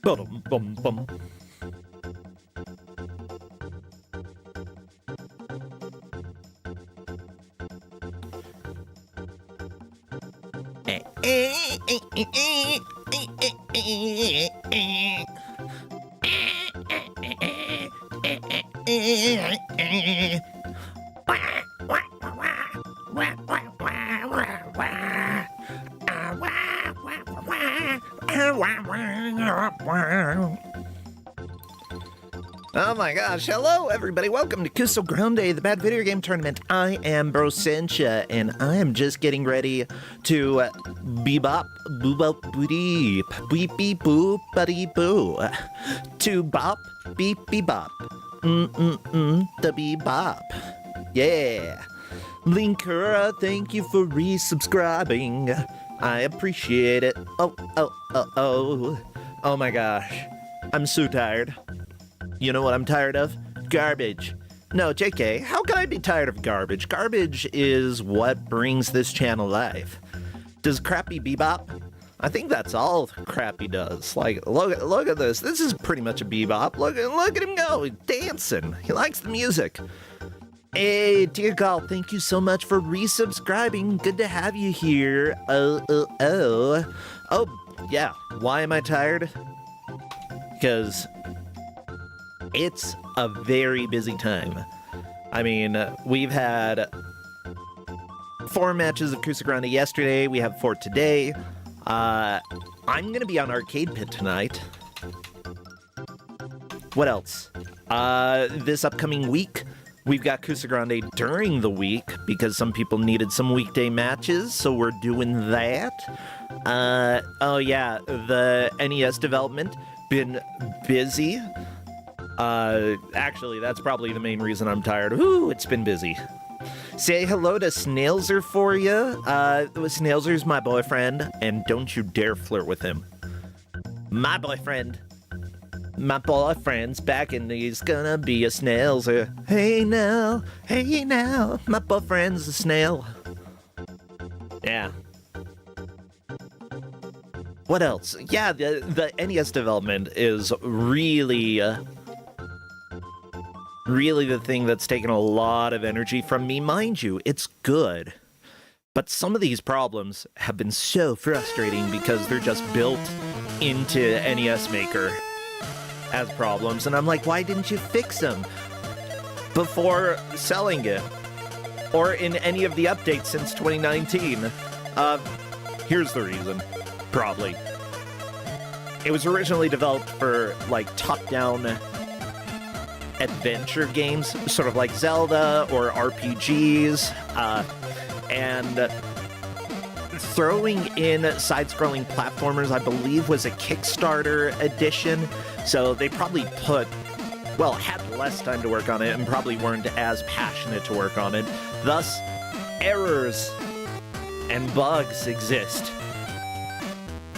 Bum bum bum. Oh my gosh, hello everybody, welcome to Kusogrande, the bad video game tournament. I am Brosentia, and I am just getting ready to bebop, boobop, boody, beep beep boo, buddy boo. To bop, beep beep bop, the bebop. Yeah. Linkura, thank you for resubscribing. I appreciate it. Oh my gosh, I'm so tired. You know what I'm tired of? Garbage. No, JK, how can I be tired of garbage? Garbage is what brings this channel life. Does Crappy bebop? I think that's all Crappy does. Like, look at this. This is pretty much a bebop. Look at him go. He's dancing. He likes the music. Hey, dear God, thank you so much for resubscribing. Good to have you here. Oh, yeah. Why am I tired? Because it's a very busy time. I mean, we've had 4 matches of Kusogrande yesterday. We have 4 today. I'm going to be on Arcade Pit tonight. What else? This upcoming week, we've got Kusogrande during the week because some people needed some weekday matches, so we're doing that. Oh yeah, the NES development, been busy. Actually, that's probably the main reason I'm tired. Ooh, it's been busy. Say hello to Snailzer for you. Snailzer's my boyfriend, and don't you dare flirt with him. My boyfriend. My boyfriend's back and he's gonna be a Snailzer. Hey now, my boyfriend's a snail. Yeah. What else? Yeah, the NES development is really the thing that's taken a lot of energy from me. Mind you, it's good. But some of these problems have been so frustrating because they're just built into NES Maker as problems. And I'm like, why didn't you fix them before selling it? Or in any of the updates since 2019? Here's the reason. Probably. It was originally developed for, like, top-down adventure games, sort of like Zelda or RPGs, and throwing in side-scrolling platformers, I believe, was a Kickstarter edition, so they probably had less time to work on it and probably weren't as passionate to work on it. Thus, errors and bugs exist.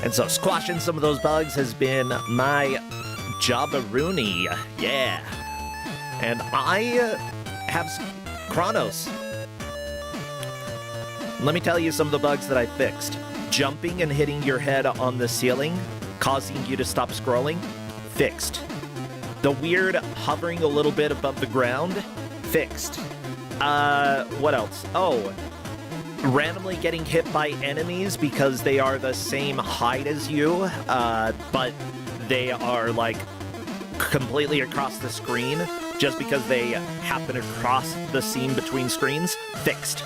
And so squashing some of those bugs has been my jobberoonie. Yeah. And I have Chronos. Let me tell you some of the bugs that I fixed. Jumping and hitting your head on the ceiling, causing you to stop scrolling, fixed. The weird hovering a little bit above the ground, fixed. What else? Oh, randomly getting hit by enemies because they are the same height as you, but they are, like, completely across the screen just because they happen to cross the seam between screens, fixed.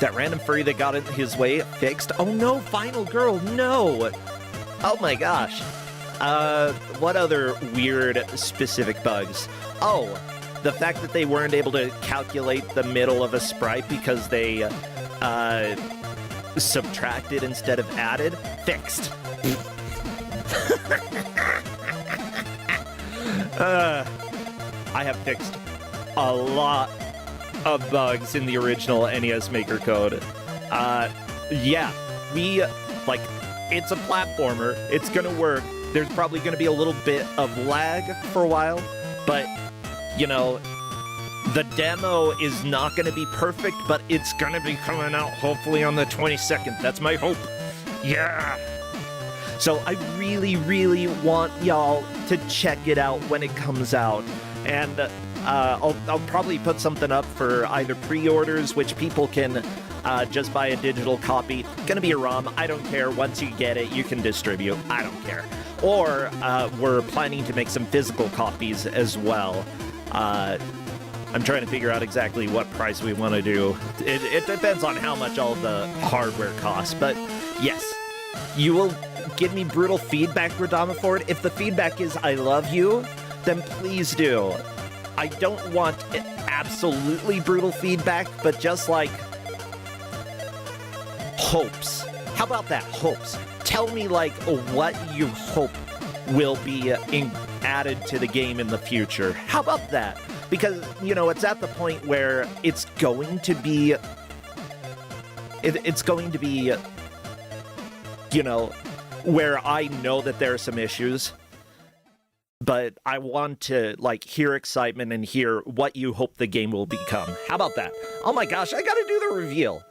That random furry that got in his way, fixed. Oh no, Final Girl, no! Oh my gosh. What other weird specific bugs? Oh, the fact that they weren't able to calculate the middle of a sprite because they subtracted instead of added, fixed. I have fixed a lot of bugs in the original NES Maker code. Yeah, it's a platformer, it's gonna work. There's probably gonna be a little bit of lag for a while, but, you know, The demo is not going to be perfect, but it's going to be coming out hopefully on the 22nd. That's my hope. Yeah. So I really, really want y'all to check it out when it comes out. And I'll probably put something up for either pre-orders, which people can just buy a digital copy. Gonna be a ROM. I don't care. Once you get it, you can distribute. I don't care. Or we're planning to make some physical copies as well. I'm trying to figure out exactly what price we want to do. It depends on how much all the hardware costs. But yes, you will give me brutal feedback, Radama. If the feedback is I love you, then please do. I don't want absolutely brutal feedback, but just like hopes. How about that? Hopes. Tell me like what you hope will be added to the game in the future. How about that? Because, you know, it's at the point where it's going to be, you know, where I know that there are some issues, but I want to, like, hear excitement and hear what you hope the game will become. How about that? Oh my gosh, I gotta do the reveal.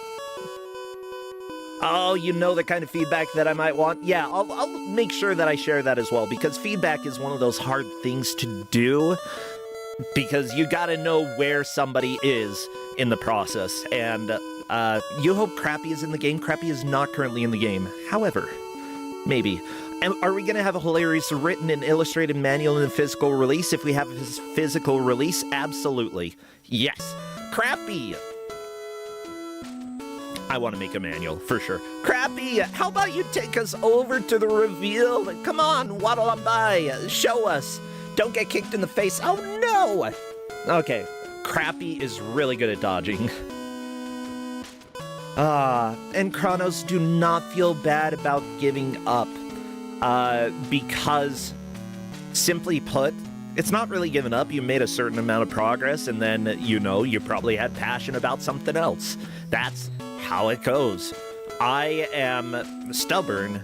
Oh, you know the kind of feedback that I might want? Yeah, I'll make sure that I share that as well, because feedback is one of those hard things to do, because you gotta know where somebody is in the process. And you hope Crappy is in the game. Crappy is not currently in the game. However, maybe. And are we gonna have a hilarious written and illustrated manual in the physical release? If we have his physical release, absolutely. Yes. Crappy! I want to make a manual, for sure. Crappy, how about you take us over to the reveal? Come on, waddle on by. Show us. Don't get kicked in the face. Oh, no! Okay, Crappy is really good at dodging. And Kronos, do not feel bad about giving up. Because, simply put, it's not really giving up. You made a certain amount of progress, and then, you know, you probably had passion about something else. That's how it goes. I am stubborn,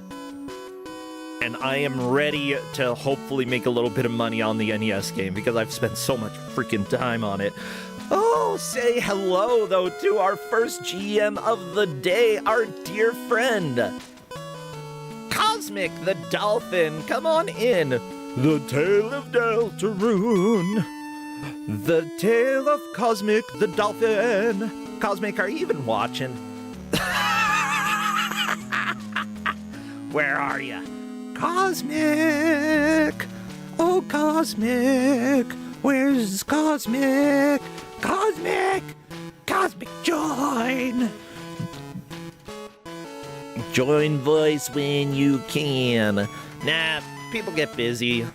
and I am ready to hopefully make a little bit of money on the NES game because I've spent so much freaking time on it. Oh, say hello, though, to our first GM of the day, our dear friend, Cosmic the Dolphin. Come on in. The Tale of Deltarune. The Tale of Cosmic the Dolphin. Cosmic, are you even watching? Where are you? Cosmic! Oh, Cosmic! Where's Cosmic? Cosmic! Cosmic, join! Join voice when you can. Nah, people get busy.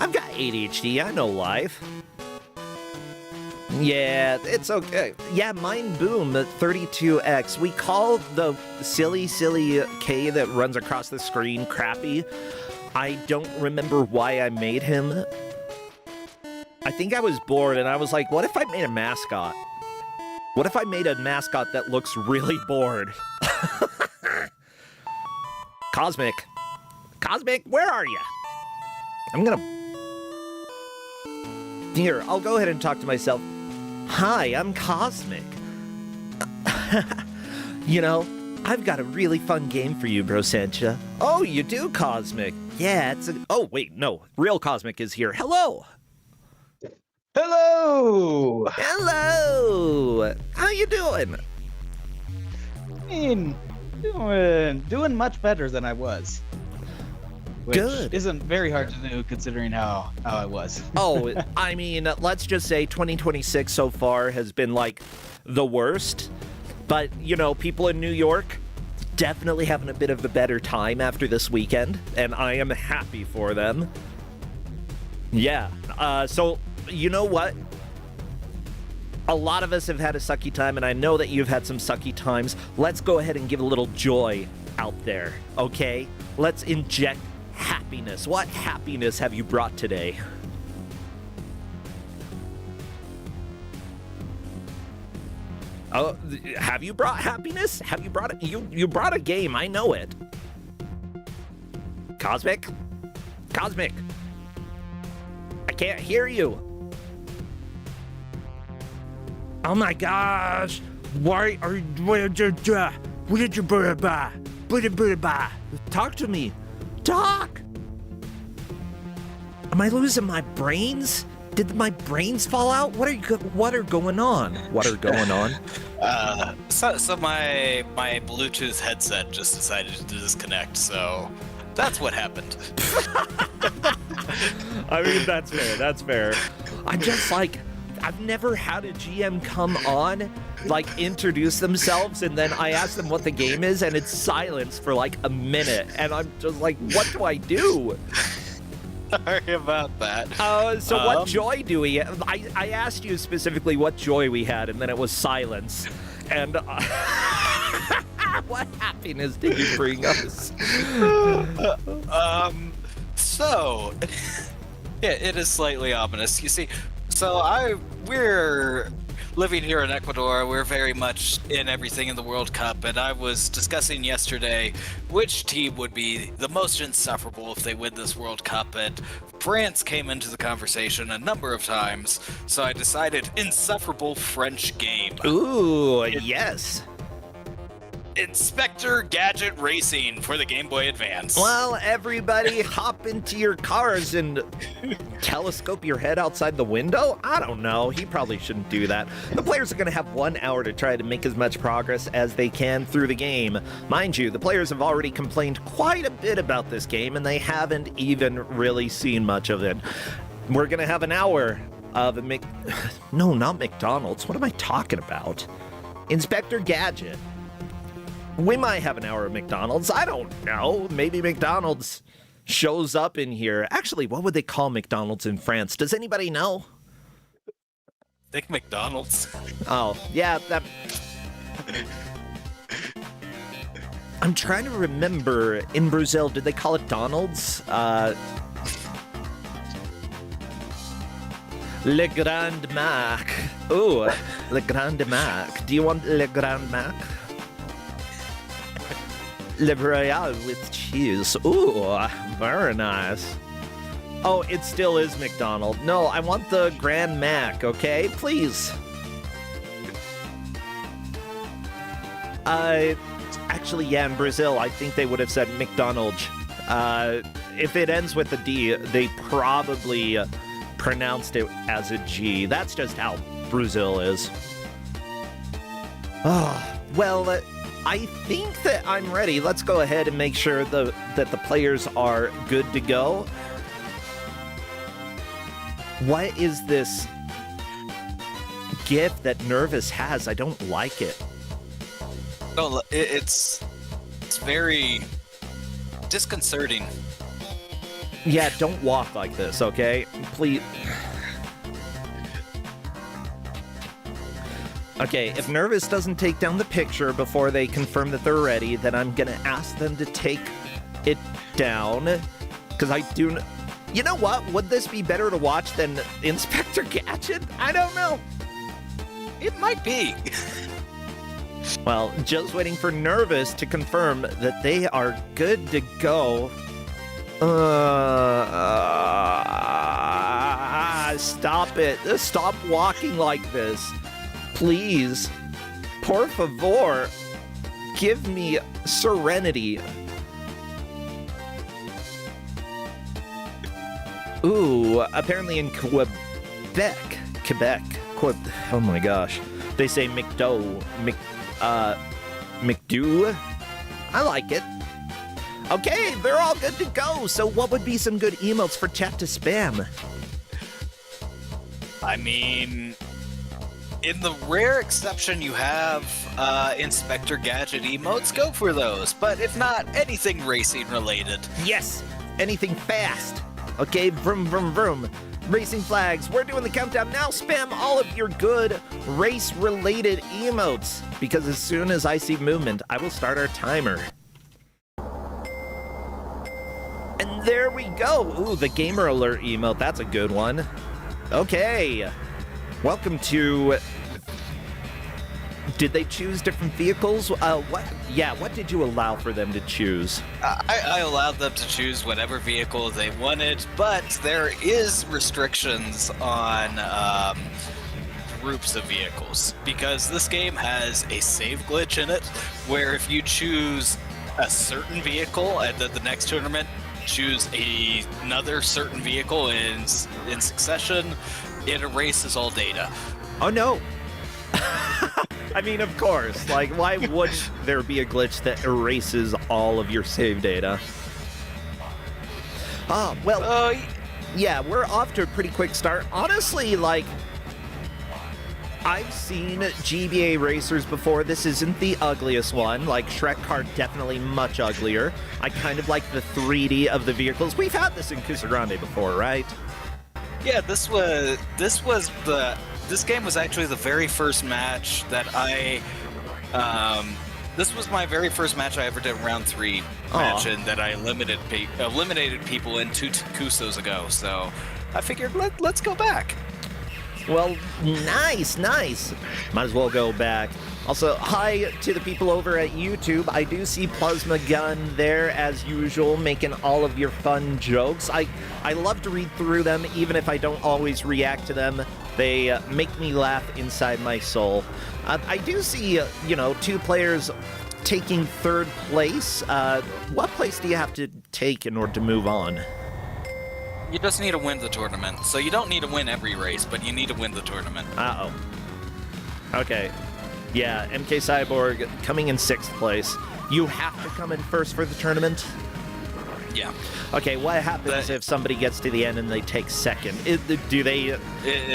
I've got ADHD, I know life. Yeah, it's okay. Yeah, Mind Boom, the 32X. We call the silly K that runs across the screen Crappy. I don't remember why I made him. I think I was bored and I was like, what if I made a mascot? What if I made a mascot that looks really bored? Cosmic. Cosmic, where are you? I'm gonna... Here, I'll go ahead and talk to myself. Hi, I'm Cosmic. You know, I've got a really fun game for you, Bro Sancha. Oh, you do, Cosmic? Yeah, it's a... Oh, wait, no. Real Cosmic is here. Hello! Hello! Hello! How you doing? Doing much better than I was. Which Good. Isn't very hard to do considering how I was. Oh, I mean, let's just say 2026 so far has been like the worst. But, you know, people in New York definitely having a bit of a better time after this weekend, and I am happy for them. Yeah, so you know what? A lot of us have had a sucky time, and I know that you've had some sucky times. Let's go ahead and give a little joy out there, okay? Let's inject happiness. What happiness have you brought today? Oh, have you brought happiness? Have you brought it? You brought a game. I know it. Cosmic? Cosmic. I can't hear you. Oh my gosh! Why are you? Talk to me. Talk. Am I losing my brains? Did my brains fall out? What are going on? What are going on? So my Bluetooth headset just decided to disconnect, so that's what happened. I mean, that's fair. That's fair. I'm just like, I've never had a GM come on, like, introduce themselves, and then I ask them what the game is, and it's silence for like a minute, and I'm just like, what do I do? Sorry about that. So what joy do we have? I asked you specifically what joy we had, and then it was silence. And what happiness did you bring us? So, yeah, it is slightly ominous. You see, so we're living here in Ecuador. We're very much in everything in the World Cup, and I was discussing yesterday which team would be the most insufferable if they win this World Cup, and France came into the conversation a number of times, so I decided insufferable French game. Ooh, yes. Inspector Gadget Racing for the Game Boy Advance. Well, everybody hop into your cars and telescope your head outside the window? I don't know. He probably shouldn't do that. The players are going to have 1 hour to try to make as much progress as they can through the game. Mind you, the players have already complained quite a bit about this game, and they haven't even really seen much of it. We're going to have an hour of No, not McDonald's. What am I talking about? Inspector Gadget. We might have an hour of McDonald's. I don't know. Maybe McDonald's shows up in here. Actually, what would they call McDonald's in France? Does anybody know? I think McDonald's. Oh, yeah, that... I'm trying to remember. In Brazil, did they call it Donald's? Le Grand Mac. Ooh, Le Grand Mac. Do you want Le Grand Mac? Le Royale with cheese. Ooh, very nice. Oh, it still is McDonald's. No, I want the Grand Mac, okay? Please. Actually, yeah, in Brazil, I think they would have said McDonald's. If it ends with a D, they probably pronounced it as a G. That's just how Brazil is. Well, I think that I'm ready. Let's go ahead and make sure that the players are good to go. What is this gift that Nervous has? I don't like it. No, it's very disconcerting. Yeah, don't walk like this, okay? Please. Okay, if Nervous doesn't take down the picture before they confirm that they're ready, then I'm gonna ask them to take it down. Because I do... You know what? Would this be better to watch than Inspector Gadget? I don't know. It might be. Well, just waiting for Nervous to confirm that they are good to go. Stop it. Stop walking like this. Please. Por favor. Give me serenity. Ooh, apparently in Quebec. Oh my gosh. They say McDo. McDo? I like it. Okay, they're all good to go. So what would be some good emotes for chat to spam? I mean, in the rare exception you have Inspector Gadget emotes, go for those. But if not, anything racing related. Yes, anything fast. Okay, vroom, vroom, vroom. Racing flags, we're doing the countdown now. Spam all of your good race-related emotes, because as soon as I see movement, I will start our timer. And there we go. Ooh, the Gamer Alert emote, that's a good one. Okay, welcome to... Did they choose different vehicles? What did you allow for them to choose? I allowed them to choose whatever vehicle they wanted, but there is restrictions on groups of vehicles, because this game has a save glitch in it, where if you choose a certain vehicle and then the next tournament choose another certain vehicle in succession, it erases all data. Oh no. I mean, of course. Like, why would there be a glitch that erases all of your save data? Oh, well, yeah, we're off to a pretty quick start. Honestly, like, I've seen GBA racers before. This isn't the ugliest one. Like, Shrek Kart definitely much uglier. I kind of like the 3D of the vehicles. We've had this in Kusogrande before, right? Yeah, this game was actually the very first match that this was my very first match I ever did, round 3 match, and that I eliminated people in 2 Kusos ago. So I figured let's go back. Well, nice. Might as well go back. Also, hi to the people over at YouTube. I do see Plasma Gun there, as usual, making all of your fun jokes. I love to read through them, even if I don't always react to them. They make me laugh inside my soul. I do see, 2 players taking 3rd place. What place do you have to take in order to move on? You just need to win the tournament. So you don't need to win every race, but you need to win the tournament. Uh-oh. Okay. Yeah, MK Cyborg coming in 6th place. You have to come in first for the tournament? Yeah. Okay, what happens if somebody gets to the end and they take 2nd? Do they,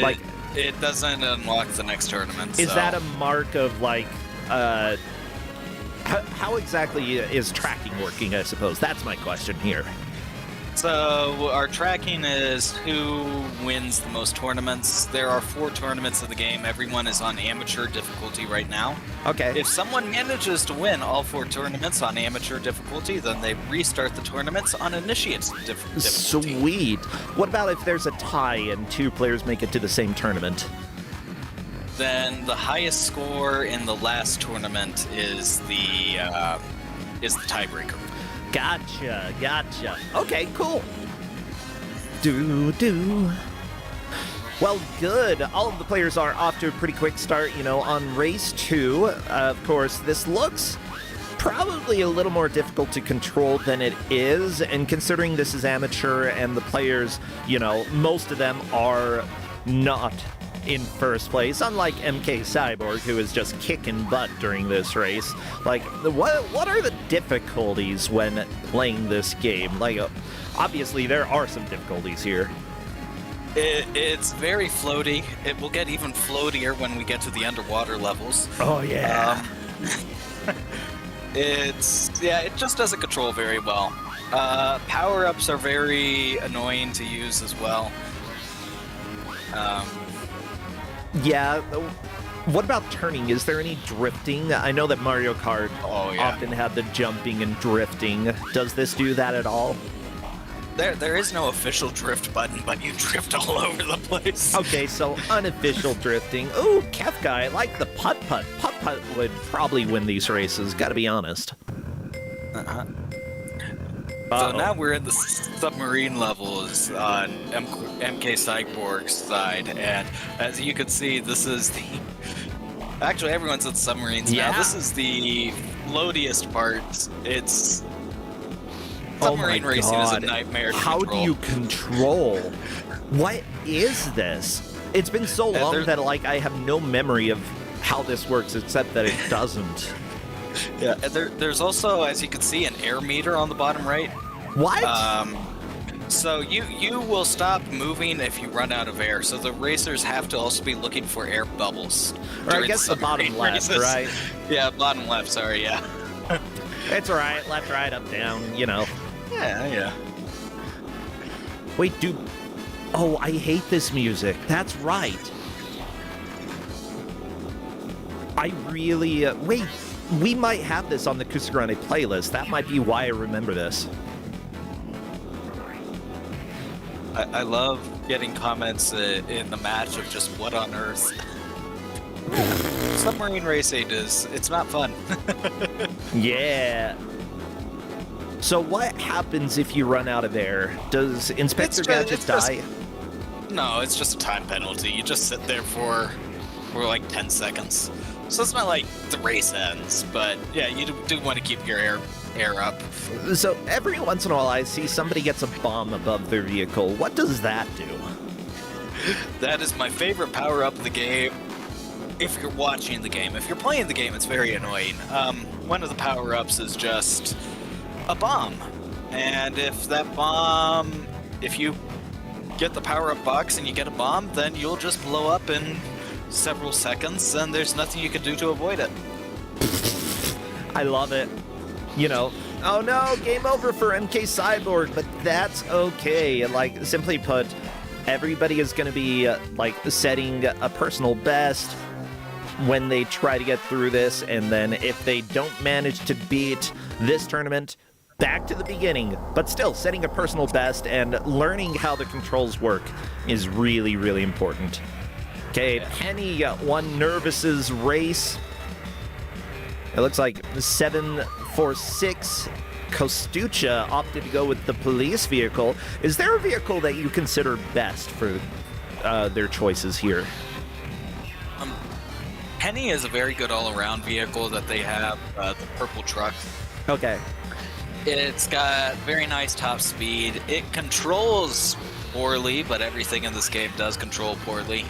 like... It doesn't unlock the next tournament. Is that a mark of, like, how exactly is tracking working, I suppose? That's my question here. So our tracking is who wins the most tournaments. There are 4 tournaments in the game. Everyone is on amateur difficulty right now. Okay. If someone manages to win all 4 tournaments on amateur difficulty, then they restart the tournaments on initiate difficulty. Sweet. What about if there's a tie and 2 players make it to the same tournament? Then the highest score in the last tournament is the tiebreaker. Gotcha. Okay, cool. Well, good. All of the players are off to a pretty quick start, on race 2. Of course, this looks probably a little more difficult to control than it is, and considering this is amateur and the players, most of them are not in first place, unlike MK Cyborg, who is just kicking butt during this race. Like, what are the difficulties when playing this game? Like, obviously there are some difficulties here. It's very floaty. It will get even floatier when we get to the underwater levels. Oh yeah. It just doesn't control very well. Power-ups are very annoying to use as well. Yeah. What about turning? Is there any drifting? I know that Mario Kart often had the jumping and drifting. Does this do that at all? There is no official drift button, but you drift all over the place. Okay, so unofficial drifting. Ooh, Kefka, I like the putt-putt. Putt-putt would probably win these races, gotta be honest. So now we're in the submarine levels on MK Cyborg's side, and as you can see, this is the... Actually, everyone's in submarines now. This is the floatiest part. It's... Submarine racing is a nightmare to How control. do you control? What is this? It's been so long that, like, I have no memory of how this works, except that it doesn't. Yeah, and there's also, as you can see, an air meter on the bottom right. What? So you will stop moving if you run out of air. So the racers have to also be looking for air bubbles. Or I guess the bottom left, right? Yeah, bottom left. Sorry, yeah. It's right, left, right, up, down. Yeah. Wait, dude. Oh, I hate this music. That's right. I really... wait, we might have this on the Kusogrande playlist. That might be why I remember this. I love getting comments in the match of just what on earth. Submarine racing it's not fun. Yeah. So what happens if you run out of air? Does Inspector Gadget die? No, it's just a time penalty. You just sit there for for like 10 seconds. So it's not like the race ends, but yeah, you do want to keep your air up. So every once in a while I see somebody gets a bomb above their vehicle. What does that do? That is my favorite power-up of the game. If you're watching the game. If you're playing the game, it's very annoying. One of the power-ups is just a bomb. And if you get the power-up box and you get a bomb, then you'll just blow up in several seconds, and there's nothing you can do to avoid it. I love it. You know, oh no, game over for MK Cyborg, but that's okay. Like, simply put, everybody is going to be, like, setting a personal best when they try to get through this, and then if they don't manage to beat this tournament, back to the beginning. But still, setting a personal best and learning how the controls work is really, really important. Okay, Penny won Nervous's race. It looks like 746. Kostucha opted to go with the police vehicle. Is there a vehicle that you consider best for their choices here? Penny is a very good all-around vehicle that they have, the purple truck. Okay. It's got very nice top speed. It controls poorly, but everything in this game does control poorly.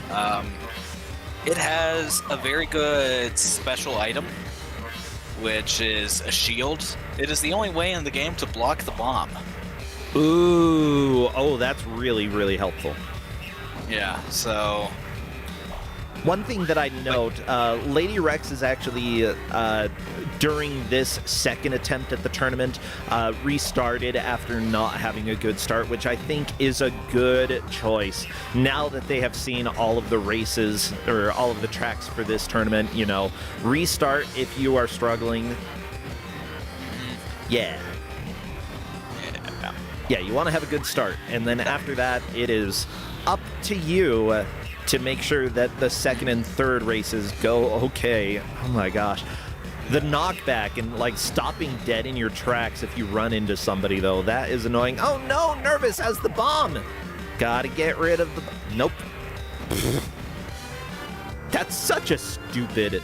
It has a very good special item, which is a shield. It is the only way in the game to block the bomb. Ooh, oh, that's really, really helpful. Yeah, so... One thing that I note, Lady Rex is actually, during this second attempt at the tournament, restarted after not having a good start, which I think is a good choice. Now that they have seen all of the races, or all of the tracks for this tournament, you know, restart if you are struggling. Yeah. Yeah, you want to have a good start, and then after that, it is up to you to make sure that the second and third races go okay. Oh my gosh. The knockback and, like, stopping dead in your tracks if you run into somebody, though, that is annoying. Oh no, Nervous has the bomb! Gotta get rid of the... Nope. That's such a stupid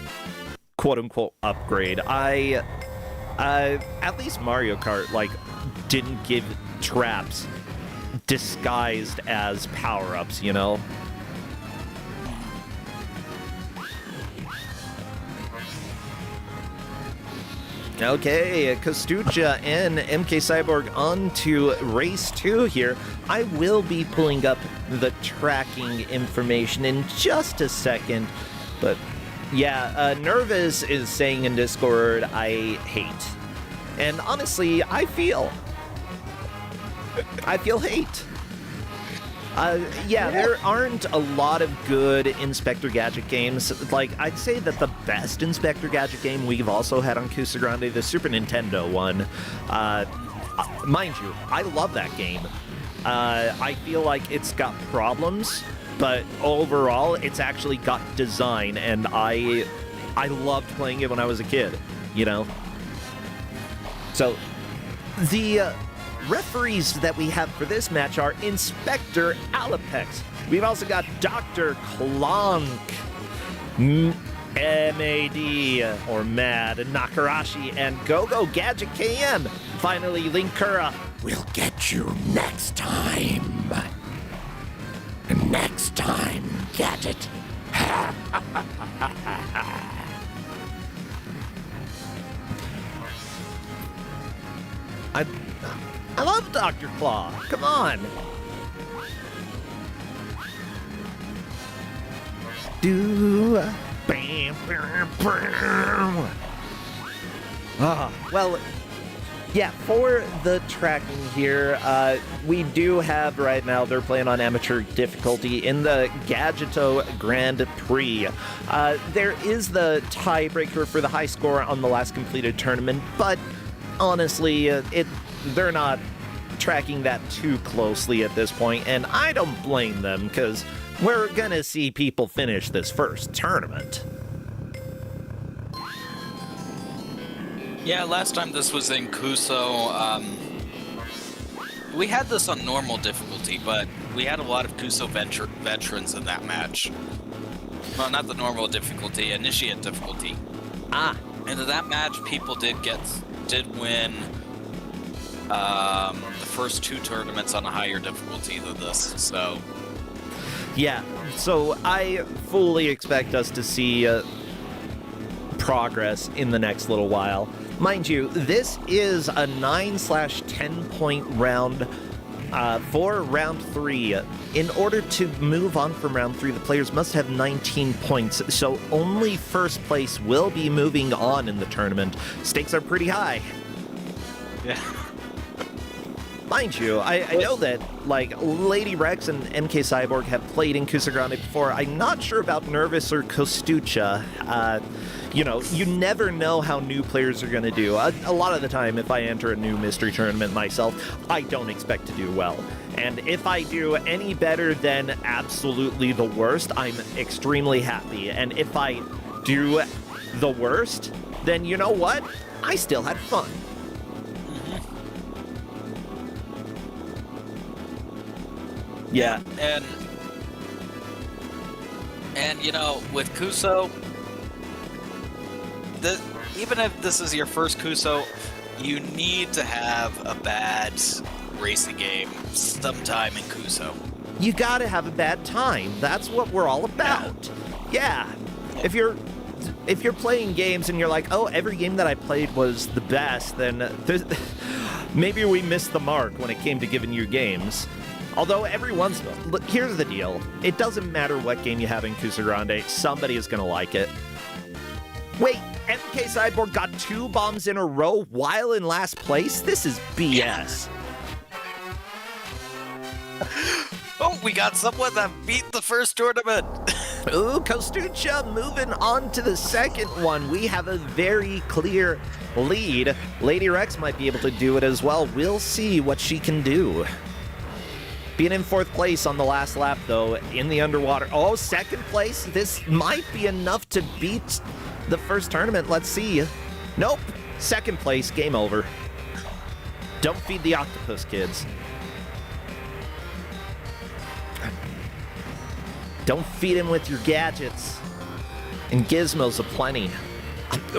quote-unquote upgrade. At least Mario Kart, like, didn't give traps disguised as power-ups, you know? Okay, Kostucha and MK Cyborg on to race 2 here. I will be pulling up the tracking information in just a second, but yeah, Nervous is saying in Discord, I hate. And honestly, I feel hate. Yeah, there aren't a lot of good Inspector Gadget games. Like, I'd say that the best Inspector Gadget game we've also had on Kusogrande, the Super Nintendo one. Mind you, I love that game. I feel like it's got problems, but overall, it's actually got design, and I loved playing it when I was a kid, you know? So, the referees that we have for this match are Inspector Alapex. We've also got Dr. Clonk, M.A.D. or Mad, Nakarashi, and Go-Go Gadget KM. Finally, Linkura. We'll get you next time. Next time, Gadget. I love Dr. Claw. Come on. Bam, bam, bam. Well, yeah, for the tracking here, we do have right now, they're playing on amateur difficulty in the Gadgeto Grand Prix. There is the tiebreaker for the high score on the last completed tournament, but honestly, they're not tracking that too closely at this point, and I don't blame them, because we're gonna see people finish this first tournament. Yeah, last time this was in Kuso, we had this on normal difficulty, but we had a lot of Kuso veterans in that match. Well, not the normal difficulty, initiate difficulty. Ah. And in that match, people did win the first 2 tournaments on a higher difficulty than this. So Yeah, so I fully expect us to see progress in the next little while. Mind you, this is a 9/10 point round for round 3. In order to move on from round 3, the players must have 19 points, so only first place will be moving on in the tournament. Stakes are pretty high. yeah. Mind you, I know that, like, Lady Rex and MK Cyborg have played in Kusogrande before. I'm not sure about Nervous or Kostucha. You know, you never know how new players are going to do. A lot of the time, if I enter a new mystery tournament myself, I don't expect to do well. And if I do any better than absolutely the worst, I'm extremely happy. And if I do the worst, then you know what? I still had fun. Yeah. And you know, with Kuso, even if this is your first Kuso, you need to have a bad racing game sometime in Kuso. You gotta have a bad time. That's what we're all about. Yeah. If you're playing games and you're like, oh, every game that I played was the best, then maybe we missed the mark when it came to giving you games. Although here's the deal. It doesn't matter what game you have in Kusogrande, somebody is gonna like it. Wait, MK Cyborg got 2 bombs in a row while in last place? This is BS. Oh, we got someone that beat the first tournament. Ooh, Kostucha moving on to the second one. We have a very clear lead. Lady Rex might be able to do it as well. We'll see what she can do. Being in 4th place on the last lap, though, in the underwater. Oh, 2nd place. This might be enough to beat the first tournament. Let's see. Nope. 2nd place. Game over. Don't feed the octopus, kids. Don't feed him with your gadgets and gizmos aplenty.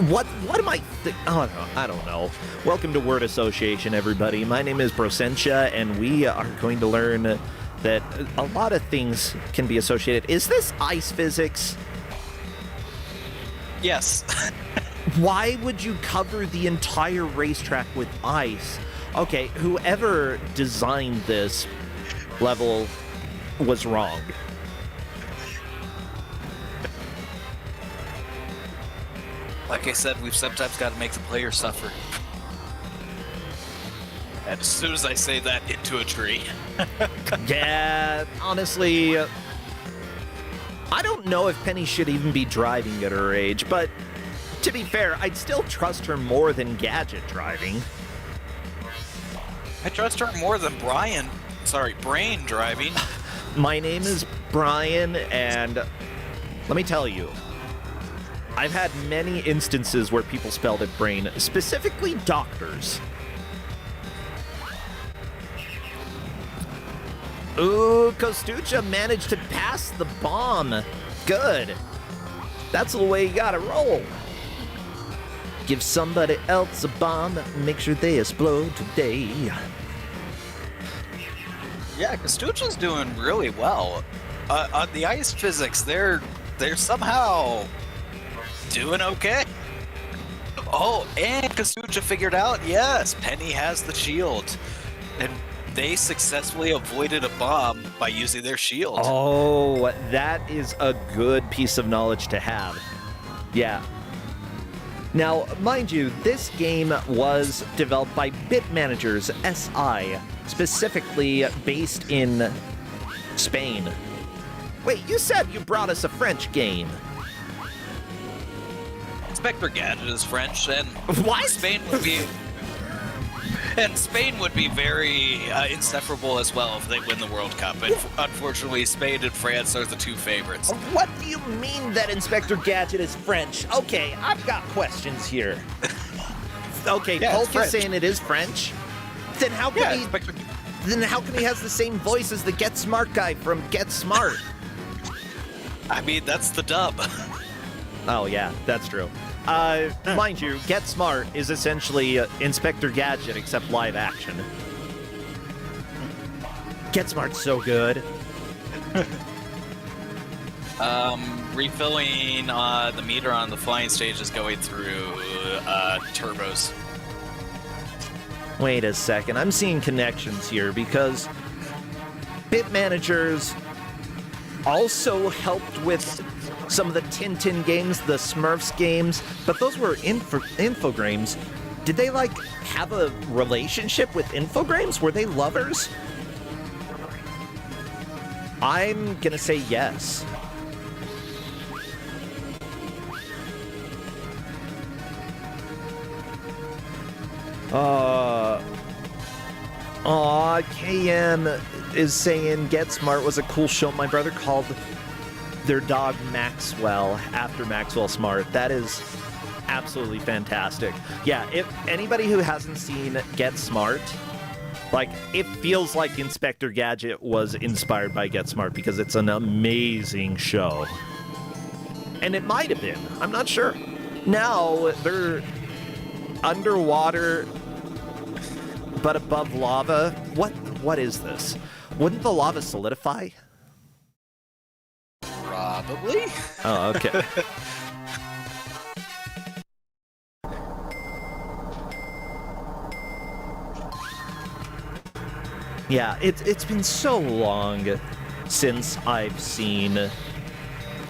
What am I oh, no, I don't know. Welcome to Word Association, everybody. My name is Brosentia, and we are going to learn that a lot of things can be associated. Is this ice physics? Yes. Why would you cover the entire racetrack with ice? Okay, whoever designed this level was wrong. Like I said, we've sometimes got to make the player suffer. And as soon as I say that, into a tree. Yeah, honestly, I don't know if Penny should even be driving at her age, but to be fair, I'd still trust her more than Gadget driving. I trust her more than Brain driving. My name is Brian, and let me tell you, I've had many instances where people spelled it brain, specifically doctors. Ooh, Kostucha managed to pass the bomb. Good. That's the way you gotta roll. Give somebody else a bomb, make sure they explode today. Yeah, Kostucha's doing really well. On the ice physics, they're somehow doing okay. Oh, and Kostucha figured out, yes, Penny has the shield. And they successfully avoided a bomb by using their shield. Oh, that is a good piece of knowledge to have. Yeah. Now, mind you, this game was developed by Bit Managers SI, specifically based in Spain. Wait, you said you brought us a French game. Inspector Gadget is French, and What? Spain would be very insufferable as well if they win the World Cup. And unfortunately, Spain and France are the 2 favorites. What do you mean that Inspector Gadget is French? Okay, I've got questions here. Okay, Yeah, it's Polk is French. saying it is French. Then how Yeah, can he... Inspector Then how come he has the same voice as the Get Smart guy from Get Smart? I mean, that's the dub. Oh, yeah, that's true. Mind you, Get Smart is essentially Inspector Gadget, except live action. Get Smart's so good. Refilling the meter on the flying stage is going through turbos. Wait a second, I'm seeing connections here because Bit Managers also helped with some of the Tintin games, the Smurfs games, but those were Infogrames. Did they, like, have a relationship with Infogrames? Were they lovers? I'm gonna say yes. KM is saying Get Smart was a cool show. My brother called their dog Maxwell after Maxwell Smart. That is absolutely fantastic. Yeah, if anybody who hasn't seen Get Smart, like, it feels like Inspector Gadget was inspired by Get Smart because it's an amazing show. And it might have been. I'm not sure. Now, they're underwater but above lava. What is this? Wouldn't the lava solidify? Probably. Oh, okay. Yeah, it's been so long since I've seen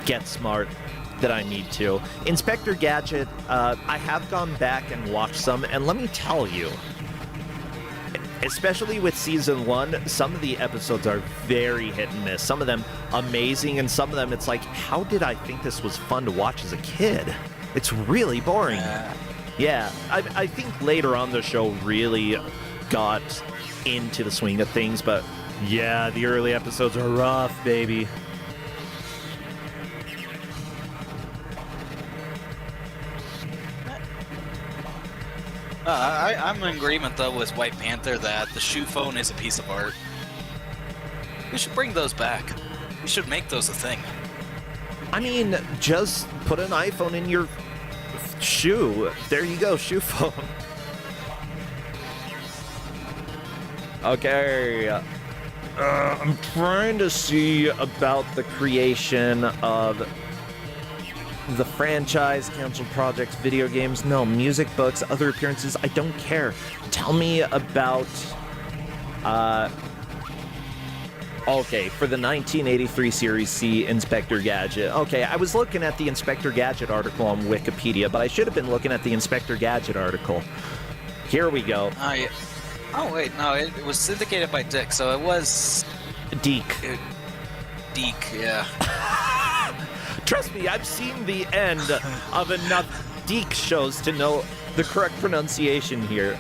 Get Smart that I need to. Inspector Gadget, I have gone back and watched some, and let me tell you, especially with season 1, some of the episodes are very hit and miss. Some of them amazing, and some of them it's like, how did I think this was fun to watch as a kid? It's really boring. Yeah, I think later on the show really got into the swing of things, but yeah, the early episodes are rough, baby. I'm in agreement, though, with White Panther that the shoe phone is a piece of art. We should bring those back. We should make those a thing. I mean, just put an iPhone in your shoe. There you go, shoe phone. Okay. I'm trying to see about the creation of the franchise, canceled projects, video games, no, music, books, other appearances, I don't care. Tell me about, okay, for the 1983 Series C Inspector Gadget. Okay, I was looking at the Inspector Gadget article on Wikipedia, but I should have been looking at the Inspector Gadget article. Here we go. Oh, wait, no, it was syndicated by Dick, so it was... Deke. Deke, yeah. Trust me, I've seen the end of enough Deke shows to know the correct pronunciation here.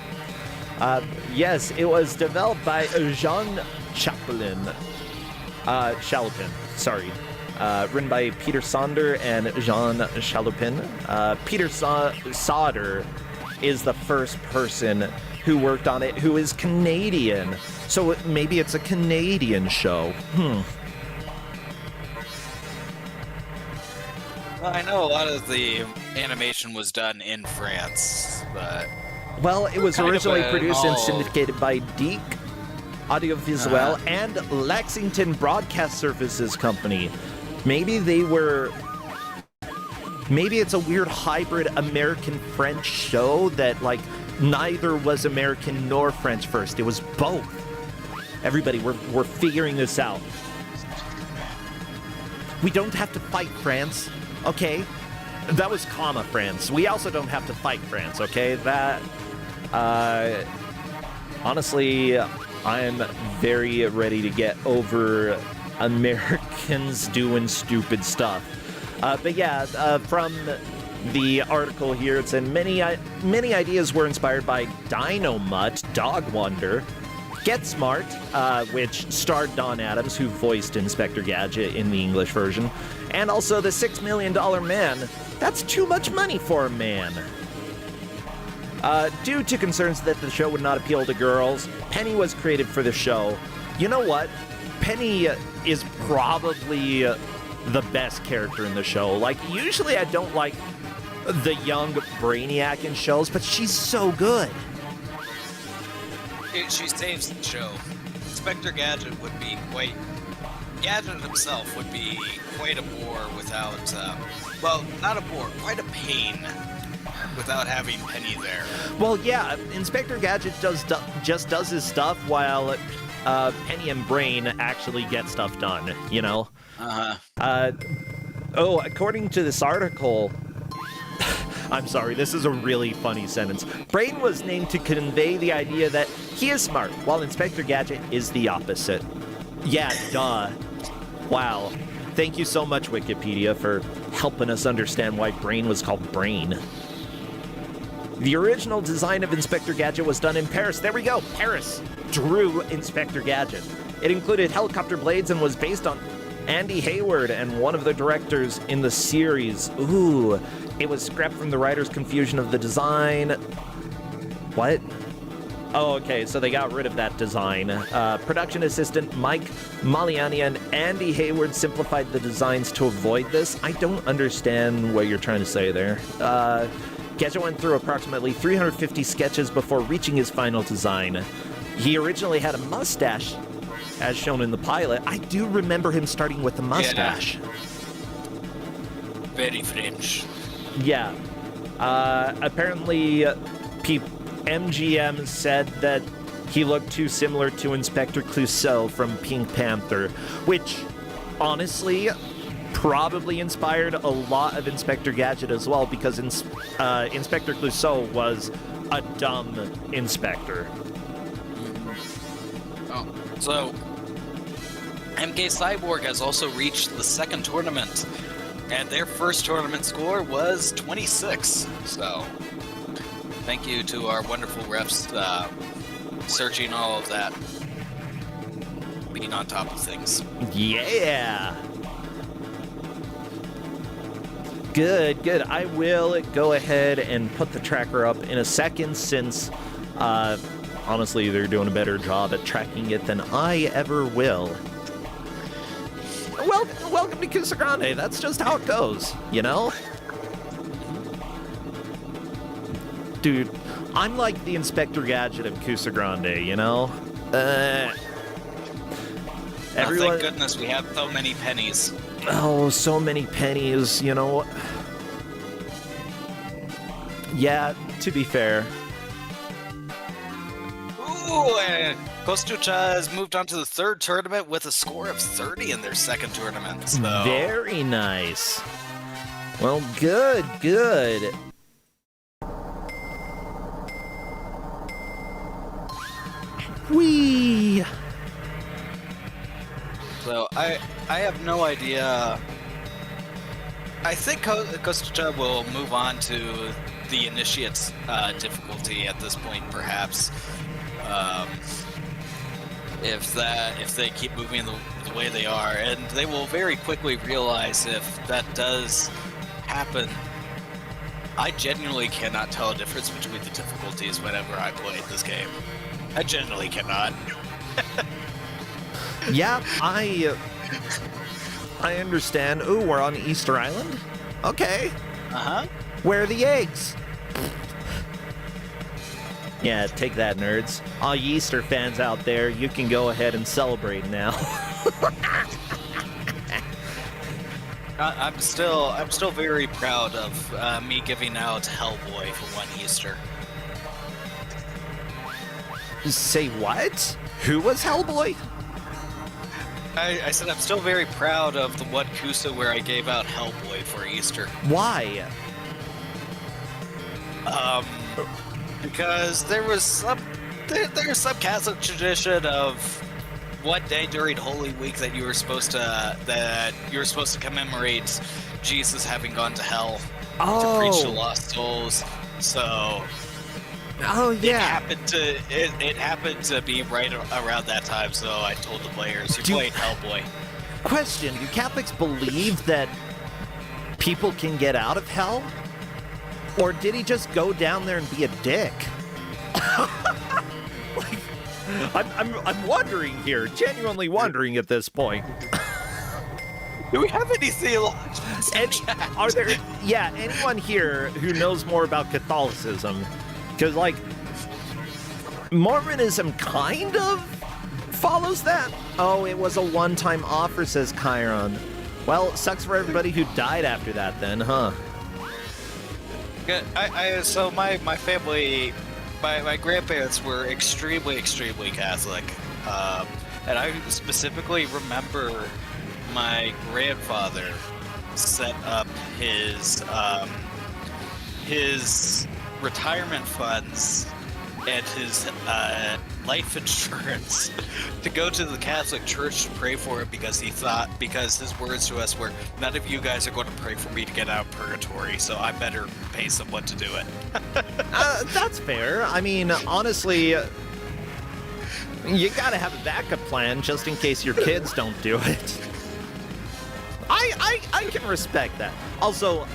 Yes, it was developed by Jean Chalopin. Sorry. Written by Peter Sonder and Jean Chalopin. Peter Sonder is the first person who worked on it, who is Canadian. So maybe it's a Canadian show. Well, I know a lot of the animation was done in France, but... Well, it was kind of originally produced and all- syndicated by Deke Audiovisuel and Lexington Broadcast Services Company. Maybe they were... Maybe it's a weird hybrid American-French show that, like, neither was American nor French first. It was both. Everybody, we're figuring this out. We don't have to fight France, okay? That was comma France. We also don't have to fight France, okay? That, honestly, I'm very ready to get over Americans doing stupid stuff. But yeah, from the article here, it said many ideas were inspired by Dino Mutt, Dog Wonder, Get Smart, which starred Don Adams, who voiced Inspector Gadget in the English version, and also the $6 Million Man. That's too much money for a man. Due to concerns that the show would not appeal to girls, Penny was created for the show. You know what? Penny is probably the best character in the show. Like, usually I don't like the young Brainiac in shows, but she's so good. She saves the show. Inspector Gadget would be quite... Gadget himself would be quite a bore without... well, not a bore, quite a pain without having Penny there. Well, yeah, Inspector Gadget just does his stuff while Penny and Brain actually get stuff done, you know? According to this article... I'm sorry, this is a really funny sentence. Brain was named to convey the idea that he is smart, while Inspector Gadget is the opposite. Yeah, duh. Wow. Thank you so much, Wikipedia, for helping us understand why Brain was called Brain. The original design of Inspector Gadget was done in Paris. There we go, Paris drew Inspector Gadget. It included helicopter blades and was based on Andy Hayward and one of the directors in the series. Ooh, it was scrapped from the writer's confusion of the design. What? Oh, okay, so they got rid of that design. Production assistant Mike Maliani and Andy Hayward simplified the designs to avoid this. I don't understand what you're trying to say there. Gadget went through approximately 350 sketches before reaching his final design. He originally had a mustache, as shown in the pilot. I do remember him starting with a mustache. Yeah. Very French. Yeah. Apparently, MGM said that he looked too similar to Inspector Clouseau from Pink Panther, which, honestly, probably inspired a lot of Inspector Gadget as well, because Inspector Clouseau was a dumb inspector. Oh, so MK Cyborg has also reached the second tournament, and their first tournament score was 26. So, thank you to our wonderful refs searching all of that, being on top of things. Yeah! Good, good. I will go ahead and put the tracker up in a second, since honestly, they're doing a better job at tracking it than I ever will. Welcome to Kusogrande. That's just how it goes, you know? Dude, I'm like the Inspector Gadget of Kusogrande, you know? Thank goodness we have so many pennies. Oh, so many pennies, you know? Yeah, to be fair. Ooh, and Kostucha has moved on to the third tournament with a score of 30 in their second tournament. So. Very nice. Well, good, good. Whee! So I have no idea. I think Kostucha will move on to the initiate's difficulty at this point, perhaps. If they keep moving the way they are, and they will very quickly realize if that does happen. I genuinely cannot tell a difference between the difficulties whenever I play this game. I genuinely cannot. Yeah, I understand. Ooh, we're on Easter Island? Okay. Uh-huh. Where are the eggs? Yeah, take that, nerds. All you Easter fans out there, you can go ahead and celebrate now. I'm still very proud of me giving out Hellboy for one Easter. Say what? Who was Hellboy? I said I'm still very proud of the one Kusa where I gave out Hellboy for Easter. Why? Because there's some Catholic tradition of one day during Holy Week that you were supposed to commemorate Jesus having gone to hell to preach to lost souls. So yeah. It happened to be right around that time. So I told the players, "You're playing Hellboy." Question: do Catholics believe that people can get out of hell? Or did he just go down there and be a dick? Like, I'm wondering here, genuinely wondering at this point. Do we have any theologians? Are there, anyone here who knows more about Catholicism? Because, like, Mormonism kind of follows that. Oh, it was a one-time offer, says Chiron. Well, sucks for everybody who died after that then, huh? So my family, my grandparents were extremely Catholic, and I specifically remember my grandfather set up his retirement funds and his life insurance to go to the Catholic Church to pray for him because his words to us were, none of you guys are going to pray for me to get out of purgatory, so I better pay someone to do it. That's fair. I mean, honestly, you gotta have a backup plan just in case your kids don't do it. I can respect that. Also,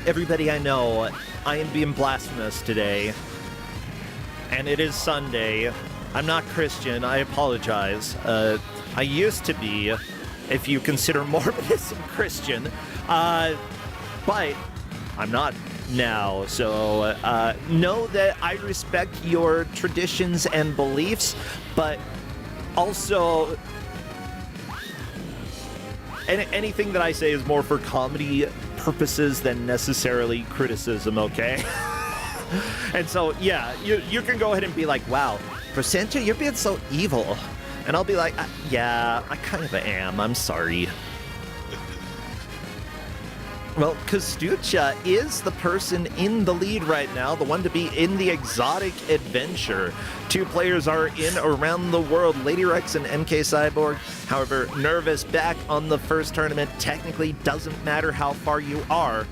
everybody I know, I am being blasphemous today. And it is Sunday. I'm not Christian. I apologize. I used to be, if you consider Mormonism Christian. But I'm not now. So know that I respect your traditions and beliefs, but also anything that I say is more for comedy purposes than necessarily criticism, okay? And so, yeah, you can go ahead and be like, wow, Placenta, you're being so evil. And I'll be like, yeah, I kind of am. I'm sorry. Well, Kostucha is the person in the lead right now, the one to be in the exotic adventure. 2 players are in around the world, Lady Rex and MK Cyborg. However, Nervous back on the first tournament. Technically doesn't matter how far you are,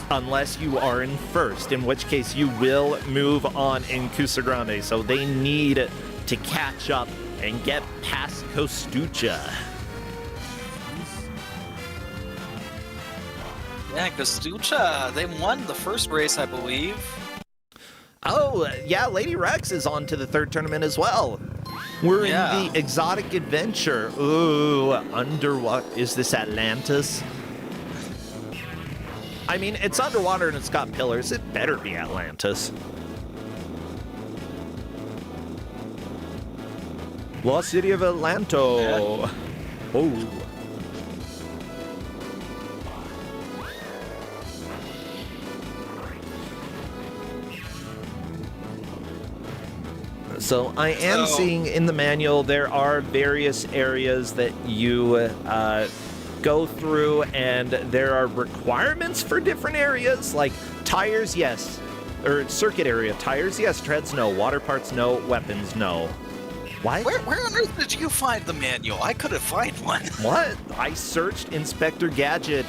unless you are in first, in which case you will move on in Kusogrande. So they need to catch up and get past Kostucha. Yeah, Kostucha, they won the first race, I believe. Oh, yeah, Lady Rex is on to the third tournament as well. We're in the exotic adventure. Ooh, what is this, Atlantis? I mean, it's underwater and it's got pillars. It better be Atlantis. Lost City of Atlanto. Yeah. Oh. So I am seeing in the manual there are various areas that you go through, and there are requirements for different areas, like tires, yes. Or circuit area, tires, yes. Treads, no. Water parts, no. Weapons, no. What? Where on earth did you find the manual? I couldn't find one. What? I searched Inspector Gadget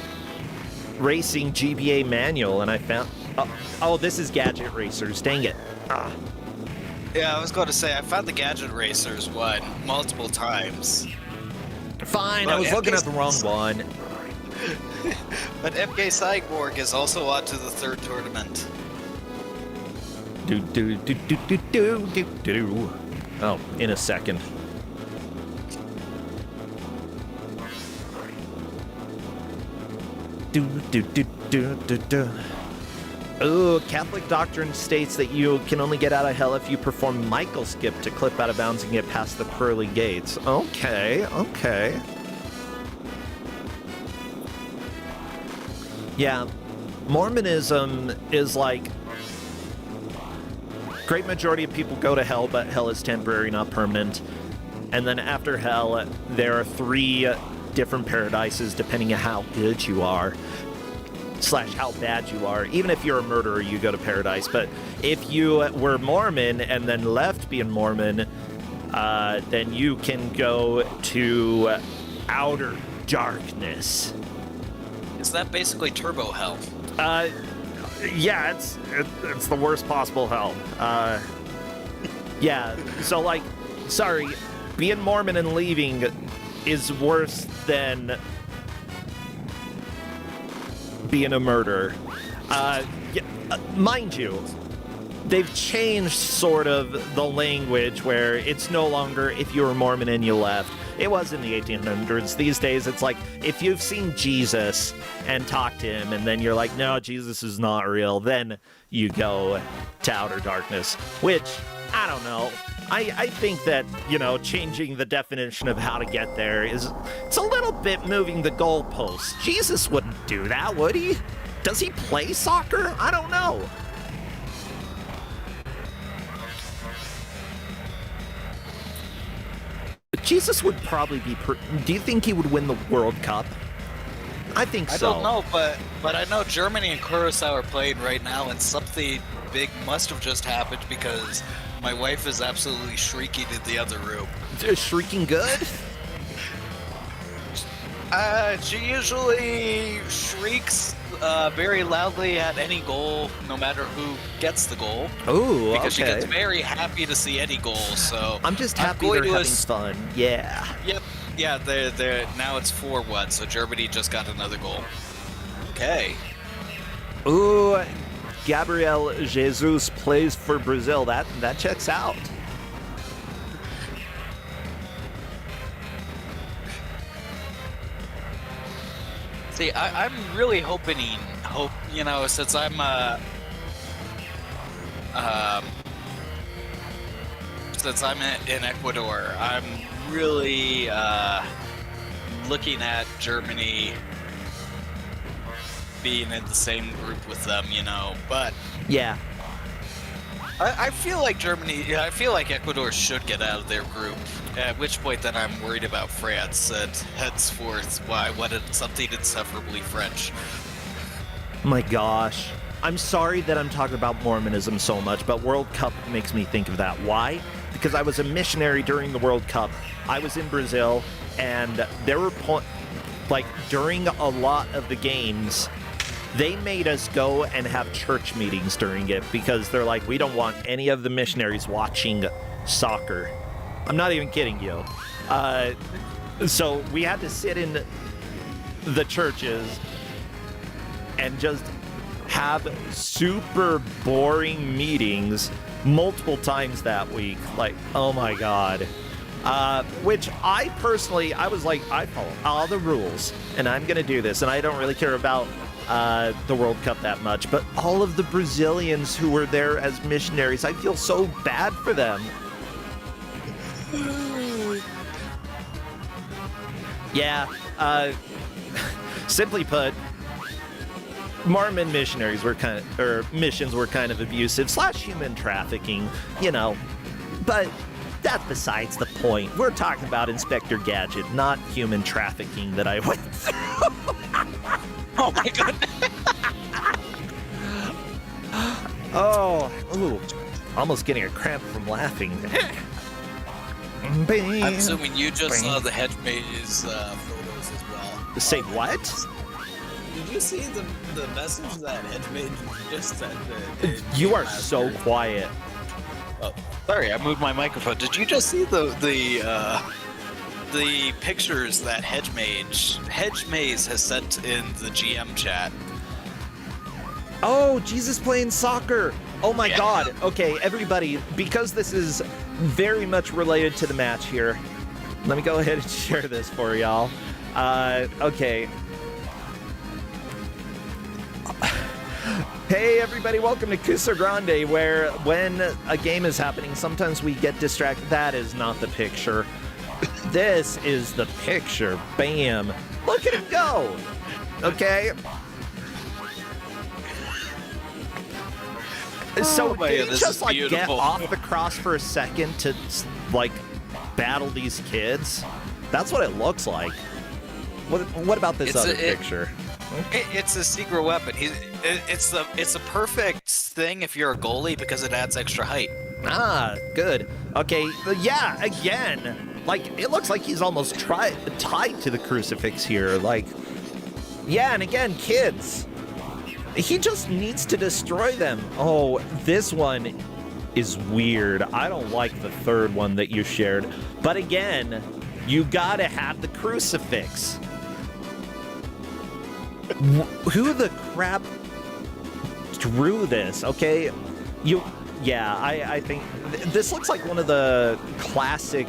Racing GBA manual, and I found... Oh, this is Gadget Racers. Dang it. Ah. Yeah, I was going to say, I found the Gadget Racers one multiple times. Fine, but I was looking at the wrong one. But MK Cyborg is also on to the third tournament. Oh, in a second. Oh, Catholic doctrine states that you can only get out of hell if you perform Michael skip to clip out of bounds and get past the pearly gates. Okay. Yeah, Mormonism is like, great majority of people go to hell, but hell is temporary, not permanent. And then after hell, there are 3 different paradises depending on how good you are. / how bad you are. Even if you're a murderer, you go to paradise. But if you were Mormon and then left being Mormon, then you can go to outer darkness. Is that basically turbo hell? Yeah, it's the worst possible hell. Yeah, so like, sorry, being Mormon and leaving is worse than being a murderer. Yeah, mind you, they've changed sort of the language where it's no longer if you were Mormon and you left. It was in the 1800s. These days, it's like if you've seen Jesus and talked to him, and then you're like, no, Jesus is not real, then you go to outer darkness, which, I don't know. I think that, changing the definition of how to get there it's a little bit moving the goalposts. Jesus wouldn't do that, would he? Does he play soccer? I don't know. Jesus would probably be... Do you think he would win the World Cup? I think so. I don't know, but I know Germany and Curacao are playing right now, and something big must have just happened because my wife is absolutely shrieking in the other room. Shrieking good? She usually shrieks very loudly at any goal, no matter who gets the goal. Ooh, because she okay. gets very happy to see any goal. So I'm just happy they're having fun. Yeah. Yep. Yeah. They're now it's 4-1. So Germany just got another goal. Okay. Ooh, Gabriel Jesus plays for Brazil. That checks out. See, I'm really hoping, since I'm since I'm in Ecuador, I'm really looking at Germany being in the same group with them, but Yeah. I feel like Ecuador should get out of their group. At which point, then I'm worried about France. And henceforth, what something insufferably French. My gosh. I'm sorry that I'm talking about Mormonism so much, but World Cup makes me think of that. Why? Because I was a missionary during the World Cup. I was in Brazil, and there were during a lot of the games, they made us go and have church meetings during it because they're like, we don't want any of the missionaries watching soccer. I'm not even kidding you. So we had to sit in the churches and just have super boring meetings multiple times that week. Like, oh my God. Which I personally, I was like, I follow all the rules and I'm going to do this. And I don't really care about the World Cup that much. But all of the Brazilians who were there as missionaries, I feel so bad for them. Yeah, simply put, Mormon missionaries were missions were kind of abusive / human trafficking, but that's besides the point. We're talking about Inspector Gadget, not human trafficking that I went through. Oh my goodness. Ooh, almost getting a cramp from laughing. I'm assuming you just saw the hedge maze photos as well. Say what? Did you see the message that hedge maze just sent? You are so quiet. Oh, sorry, I moved my microphone. Did you just see the pictures that Hedge Maze has sent in the GM chat? Oh, Jesus playing soccer. Oh my Yeah. God. Okay, everybody, because this is very much related to the match here, let me go ahead and share this for y'all. Okay. Hey everybody, welcome to Kusogrande, where when a game is happening, sometimes we get distracted. That is not the picture. This is the picture. Bam. Look at him go. Okay. So my did God, he this just is get beautiful. off the cross for a second to battle these kids? That's what it looks like. What about this other picture? It's a secret weapon. It's a perfect thing if you're a goalie because it adds extra height. Ah, good. Okay, yeah, again. It looks like he's almost tied to the crucifix here. Yeah, and again, kids. He just needs to destroy them. Oh, this one is weird. I don't like the third one that you shared. But again, you gotta have the crucifix. Who the crap drew this, okay? I think this looks like one of the classic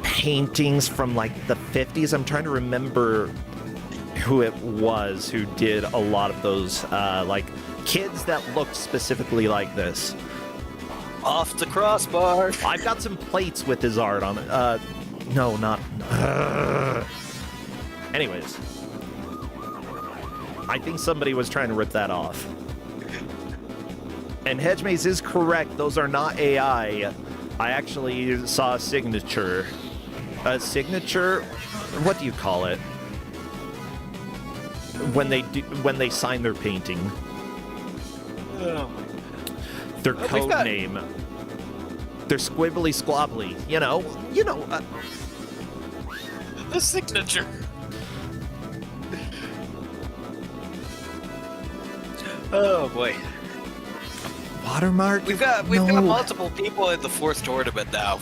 paintings from like the 50s. I'm trying to remember who it was who did a lot of those, like kids that looked specifically like this. Off the crossbar. I've got some plates with his art on it. No, not. Anyways, I think somebody was trying to rip that off. And Hedgemaze is correct. Those are not AI. I actually saw a signature. A signature? What do you call it? When they sign their painting. Oh. Their Well, code we've got- name. Their squibbly squabbly. You know. The signature. Oh boy. Watermark? We've got multiple people in the fourth tournament now.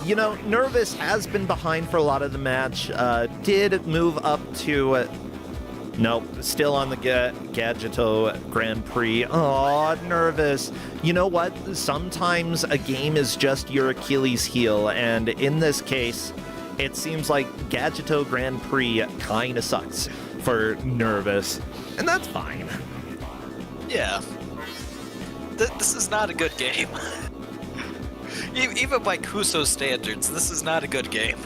You know, Nervous has been behind for a lot of the match. Did move up to... nope, still on the Gadgeto Grand Prix. Aw, Nervous. You know what? Sometimes a game is just your Achilles heel, and in this case, it seems like Gadgeto Grand Prix kinda sucks for Nervous, and that's fine. Yeah. This is not a good game. Even by Kuso standards, this is not a good game.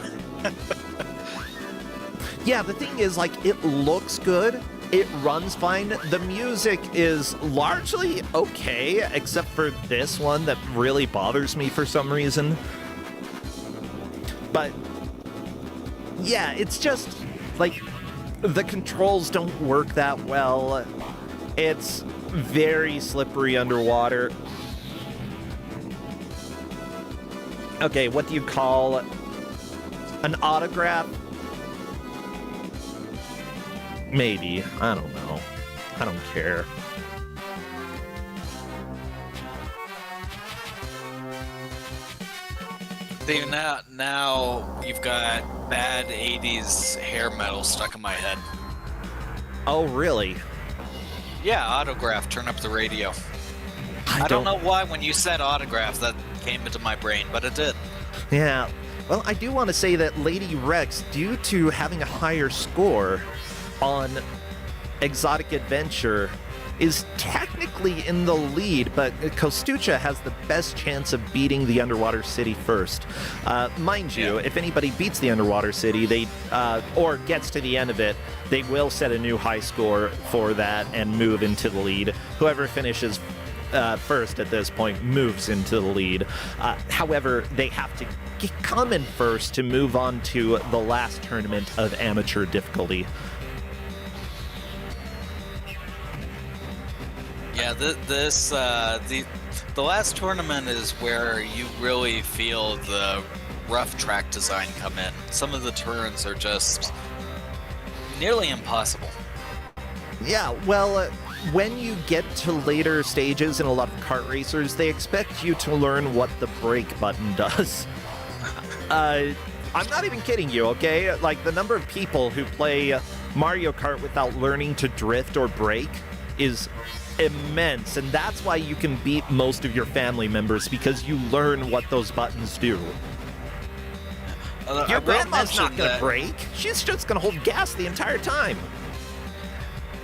Yeah, the thing is, like, it looks good, it runs fine, the music is largely okay, except for this one that really bothers me for some reason. But, yeah, it's just, like, the controls don't work that well. It's very slippery underwater. Okay, what do you call an autograph? Maybe. I don't know. I don't care. See, now you've got bad 80s hair metal stuck in my head. Oh, really? Yeah, autograph, turn up the radio. I don't know why when you said autograph that came into my brain, but it did. Yeah. Well, I do want to say that Lady Rex, due to having a higher score on Exotic Adventure, is technically in the lead, but Kostucha has the best chance of beating the Underwater City first. Mind you, if anybody beats the Underwater City, they or gets to the end of it, they will set a new high score for that and move into the lead. Whoever finishes first at this point moves into the lead. However, they have to come in first to move on to the last tournament of amateur difficulty. Yeah, the last tournament is where you really feel the rough track design come in. Some of the turns are just nearly impossible. Yeah, well, when you get to later stages in a lot of kart racers, they expect you to learn what the brake button does. I'm not even kidding you, okay? Like, the number of people who play Mario Kart without learning to drift or brake is immense, and that's why you can beat most of your family members, because you learn what those buttons do. Your grandma's not gonna brake. She's just gonna hold gas the entire time.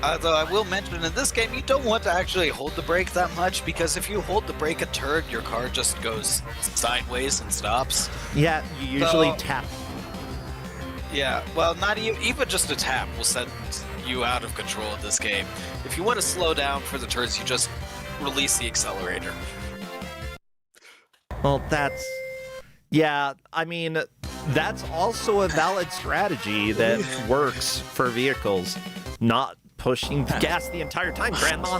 Although I will mention, in this game, you don't want to actually hold the brake that much, because if you hold the brake a turn, your car just goes sideways and stops. Yeah, you usually tap. Yeah, well, not even just a tap will set you out of control of this game. If you want to slow down for the turns, you just release the accelerator. Well, that's... yeah, I mean, that's also a valid strategy that works for vehicles. Not pushing gas the entire time, Grandma.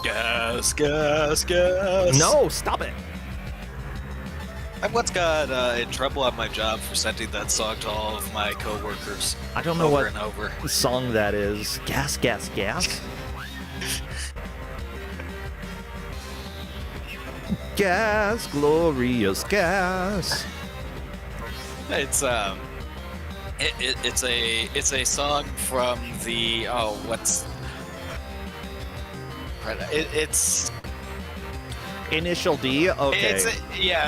Gas, gas, gas. No, stop it. I once got in trouble at my job for sending that song to all of my coworkers. I don't know over what and over. song that is. Gas, gas, gas. Gas, glorious gas. It's It's a song from the what's it's Initial D? Okay.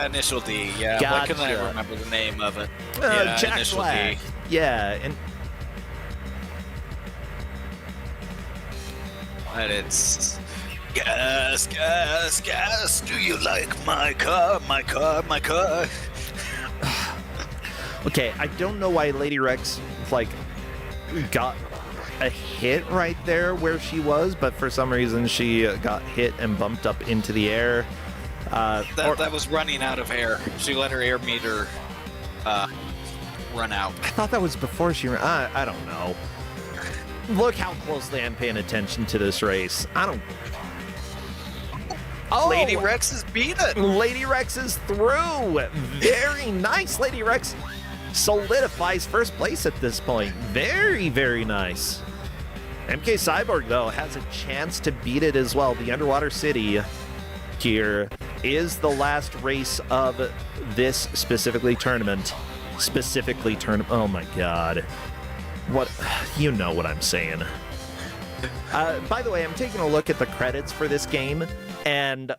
Initial D. Yeah, why couldn't I Gotcha. remember the name of it? Jack Initial Black. D. Yeah, and And it's gas, gas, gas. Do you like my car, my car, my car? okay, I don't know why Lady Rex like got a hit right there where she was, but for some reason she got hit and bumped up into the air. That was running out of air. She let her air meter run out. I thought that was before she ran. I don't know. Look how closely I'm paying attention to this race. I don't. Oh, Lady Rex is beaten. Lady Rex is through. Very nice. Lady Rex solidifies first place at this point. Very, very nice. MK Cyborg, though, has a chance to beat it as well. The Underwater City here is the last race of this tournament. Oh my god. What? You know what I'm saying. By the way, I'm taking a look at the credits for this game, and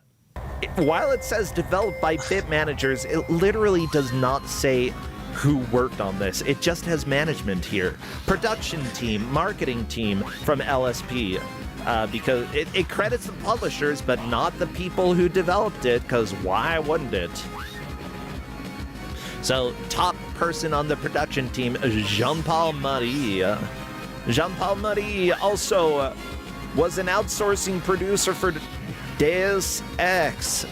while it says developed by Bit Managers, it literally does not say who worked on this. It just has management here. Production team, marketing team from LSP. Because it credits the publishers, but not the people who developed it, because why wouldn't it? So, top person on the production team, Jean-Paul Marie. Jean-Paul Marie also was an outsourcing producer for Deus Ex,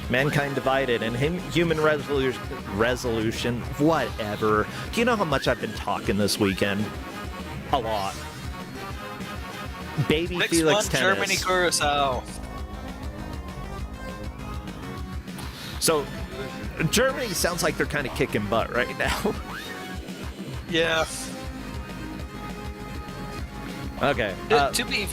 Mankind Divided, and Human Resolution, whatever. Do you know how much I've been talking this weekend? A lot. Baby Next Felix one, Tennis. Germany, Curacao. So, Germany sounds like they're kind of kicking butt right now. Yeah. Okay. To be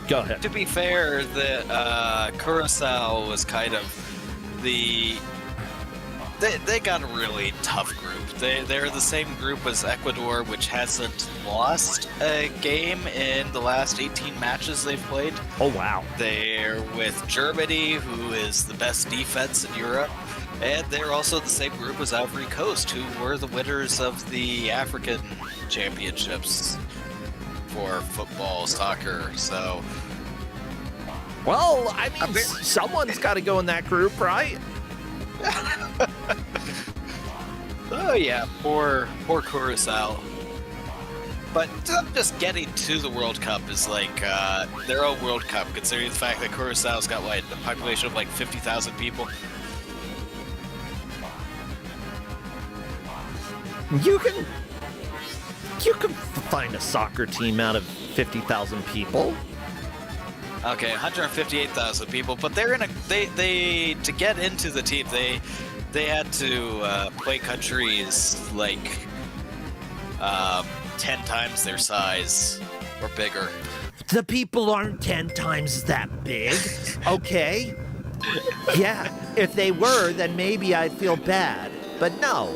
Go ahead. To be fair, the Curacao was kind of the. They got a really tough group. They're the same group as Ecuador, which hasn't lost a game in the last 18 matches they've played. Oh, wow. They're with Germany, who is the best defense in Europe. And they're also the same group as Ivory Coast, who were the winners of the African championships for football, soccer. So, Well, I mean, someone's got to go in that group, right? oh yeah, poor Curacao. But just getting to the World Cup is like their own World Cup, considering the fact that Curaçao's got a population of like 50,000 people. You can find a soccer team out of 50,000 people. Okay, 158,000 people, but they're in a they to get into the team they had to play countries like 10 times their size or bigger. The people aren't 10 times that big, okay? Yeah, if they were, then maybe I'd feel bad, but no.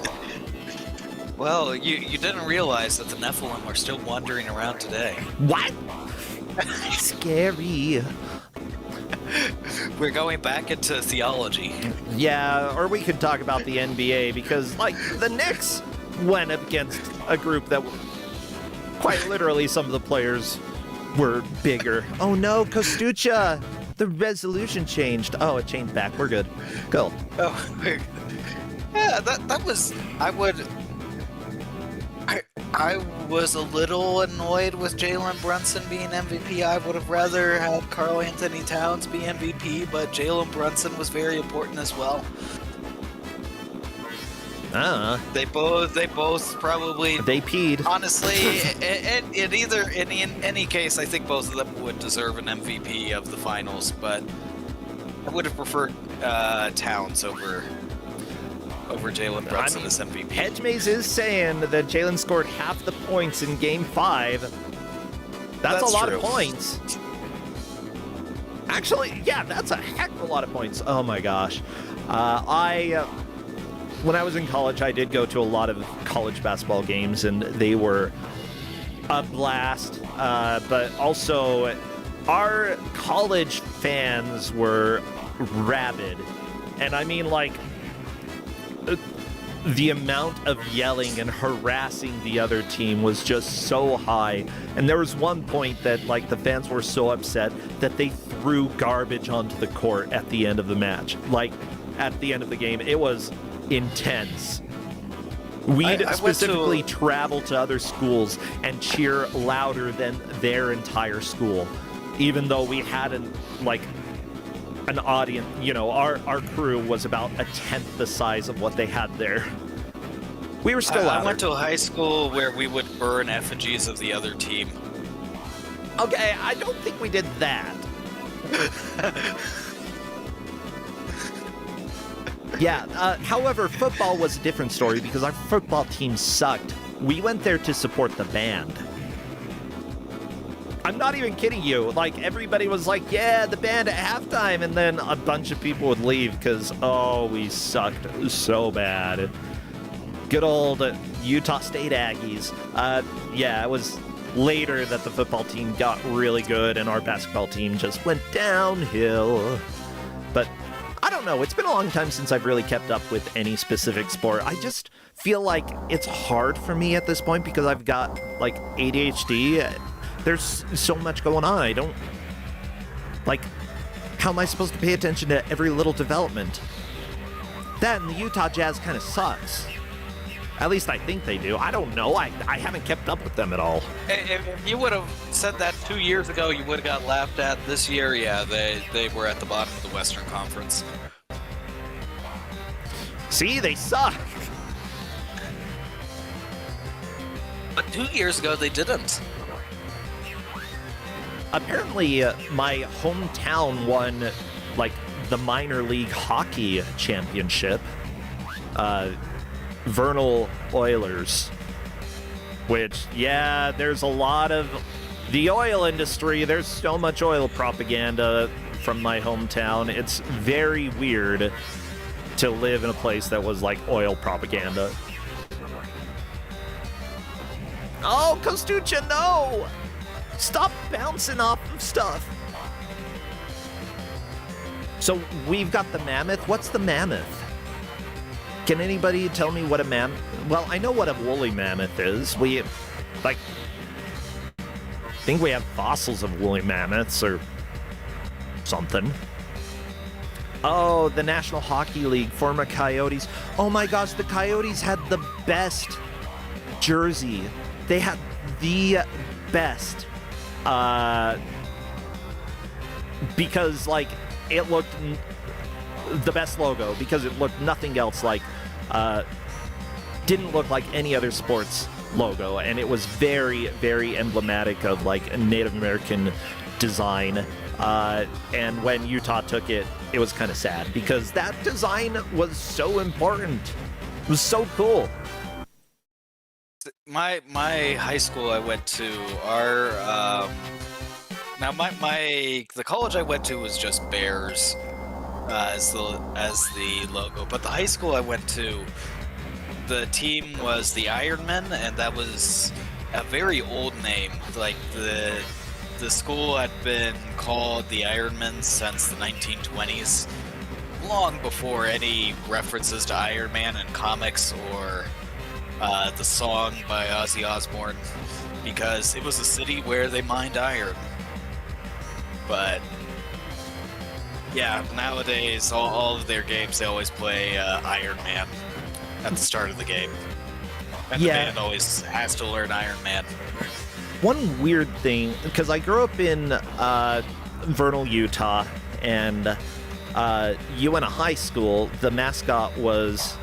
Well, you didn't realize that the Nephilim are still wandering around today. What? Scary. We're going back into theology. Yeah, or we could talk about the NBA, because, like, the Knicks went up against a group that, quite literally, some of the players were bigger. Oh no, Kostucha! The resolution changed. Oh, it changed back. We're good. Go. Oh, yeah, that was... I was a little annoyed with Jalen Brunson being MVP. I would have rather had Karl Anthony Towns be MVP, but Jalen Brunson was very important as well. They both probably... They peed. Honestly, in any case, I think both of them would deserve an MVP of the finals, but I would have preferred Towns over Jalen Brunson as MVP. Hedgemaze is saying that Jalen scored half the points in Game 5. That's a lot true. of points. Actually, yeah, that's a heck of a lot of points. Oh my gosh. when I was in college, I did go to a lot of college basketball games, and they were a blast. But also, our college fans were rabid. And I mean, like, the amount of yelling and harassing the other team was just so high. And there was one point that, like, the fans were so upset that they threw garbage onto the court at the end of the match. Like, at the end of the game, it was intense. We'd specifically travel to other schools and cheer louder than their entire school, even though we had an audience. You know, our crew was about a tenth the size of what they had there. We were still louder. I went to a high school where we would burn effigies of the other team. Okay, I don't think we did that. Yeah, however, football was a different story because our football team sucked. We went there to support the band. I'm not even kidding you. Like, everybody was like, yeah, the band at halftime, and then a bunch of people would leave because, oh, we sucked so bad. Good old Utah State Aggies. Yeah, it was later that the football team got really good and our basketball team just went downhill. But I don't know. It's been a long time since I've really kept up with any specific sport. I just feel like it's hard for me at this point because I've got, like, ADHD. There's so much going on. I don't... Like, how am I supposed to pay attention to every little development? That and the Utah Jazz kind of sucks. At least I think they do. I don't know. I haven't kept up with them at all. If you would have said that 2 years ago, you would have got laughed at. This year, yeah, they were at the bottom of the Western Conference. See, they suck. But 2 years ago, they didn't. Apparently, my hometown won, like, the minor league hockey championship. Vernal Oilers. Which, yeah, there's a lot of the oil industry. There's so much oil propaganda from my hometown. It's very weird to live in a place that was like oil propaganda. Oh, Kostucha, no! Stop bouncing off of stuff. So we've got the mammoth. What's the mammoth? Can anybody tell me what a mammoth... Well, I know what a woolly mammoth is. We, like... I think we have fossils of woolly mammoths or something. Oh, the National Hockey League, former Coyotes. Oh my gosh, the Coyotes had the best jersey. They had the best. Because, like, it looked... the best logo, because it looked nothing else like... didn't look like any other sports logo, and it was very, very emblematic of, like, a Native American design. And when Utah took it, it was kind of sad, because that design was so important. It was so cool. My high school I went to, now the college I went to was just Bears as the logo, but the high school I went to, the team was the Ironmen, and that was a very old name. Like, the school had been called the Ironmen since the 1920s, long before any references to Iron Man in comics or the song by Ozzy Osbourne, because it was a city where they mined iron. But yeah, nowadays all of their games, they always play Iron Man at the start of the game, and the band always has to learn Iron Man. One weird thing, because I grew up in Vernal, Utah, and you went to high school. The mascot was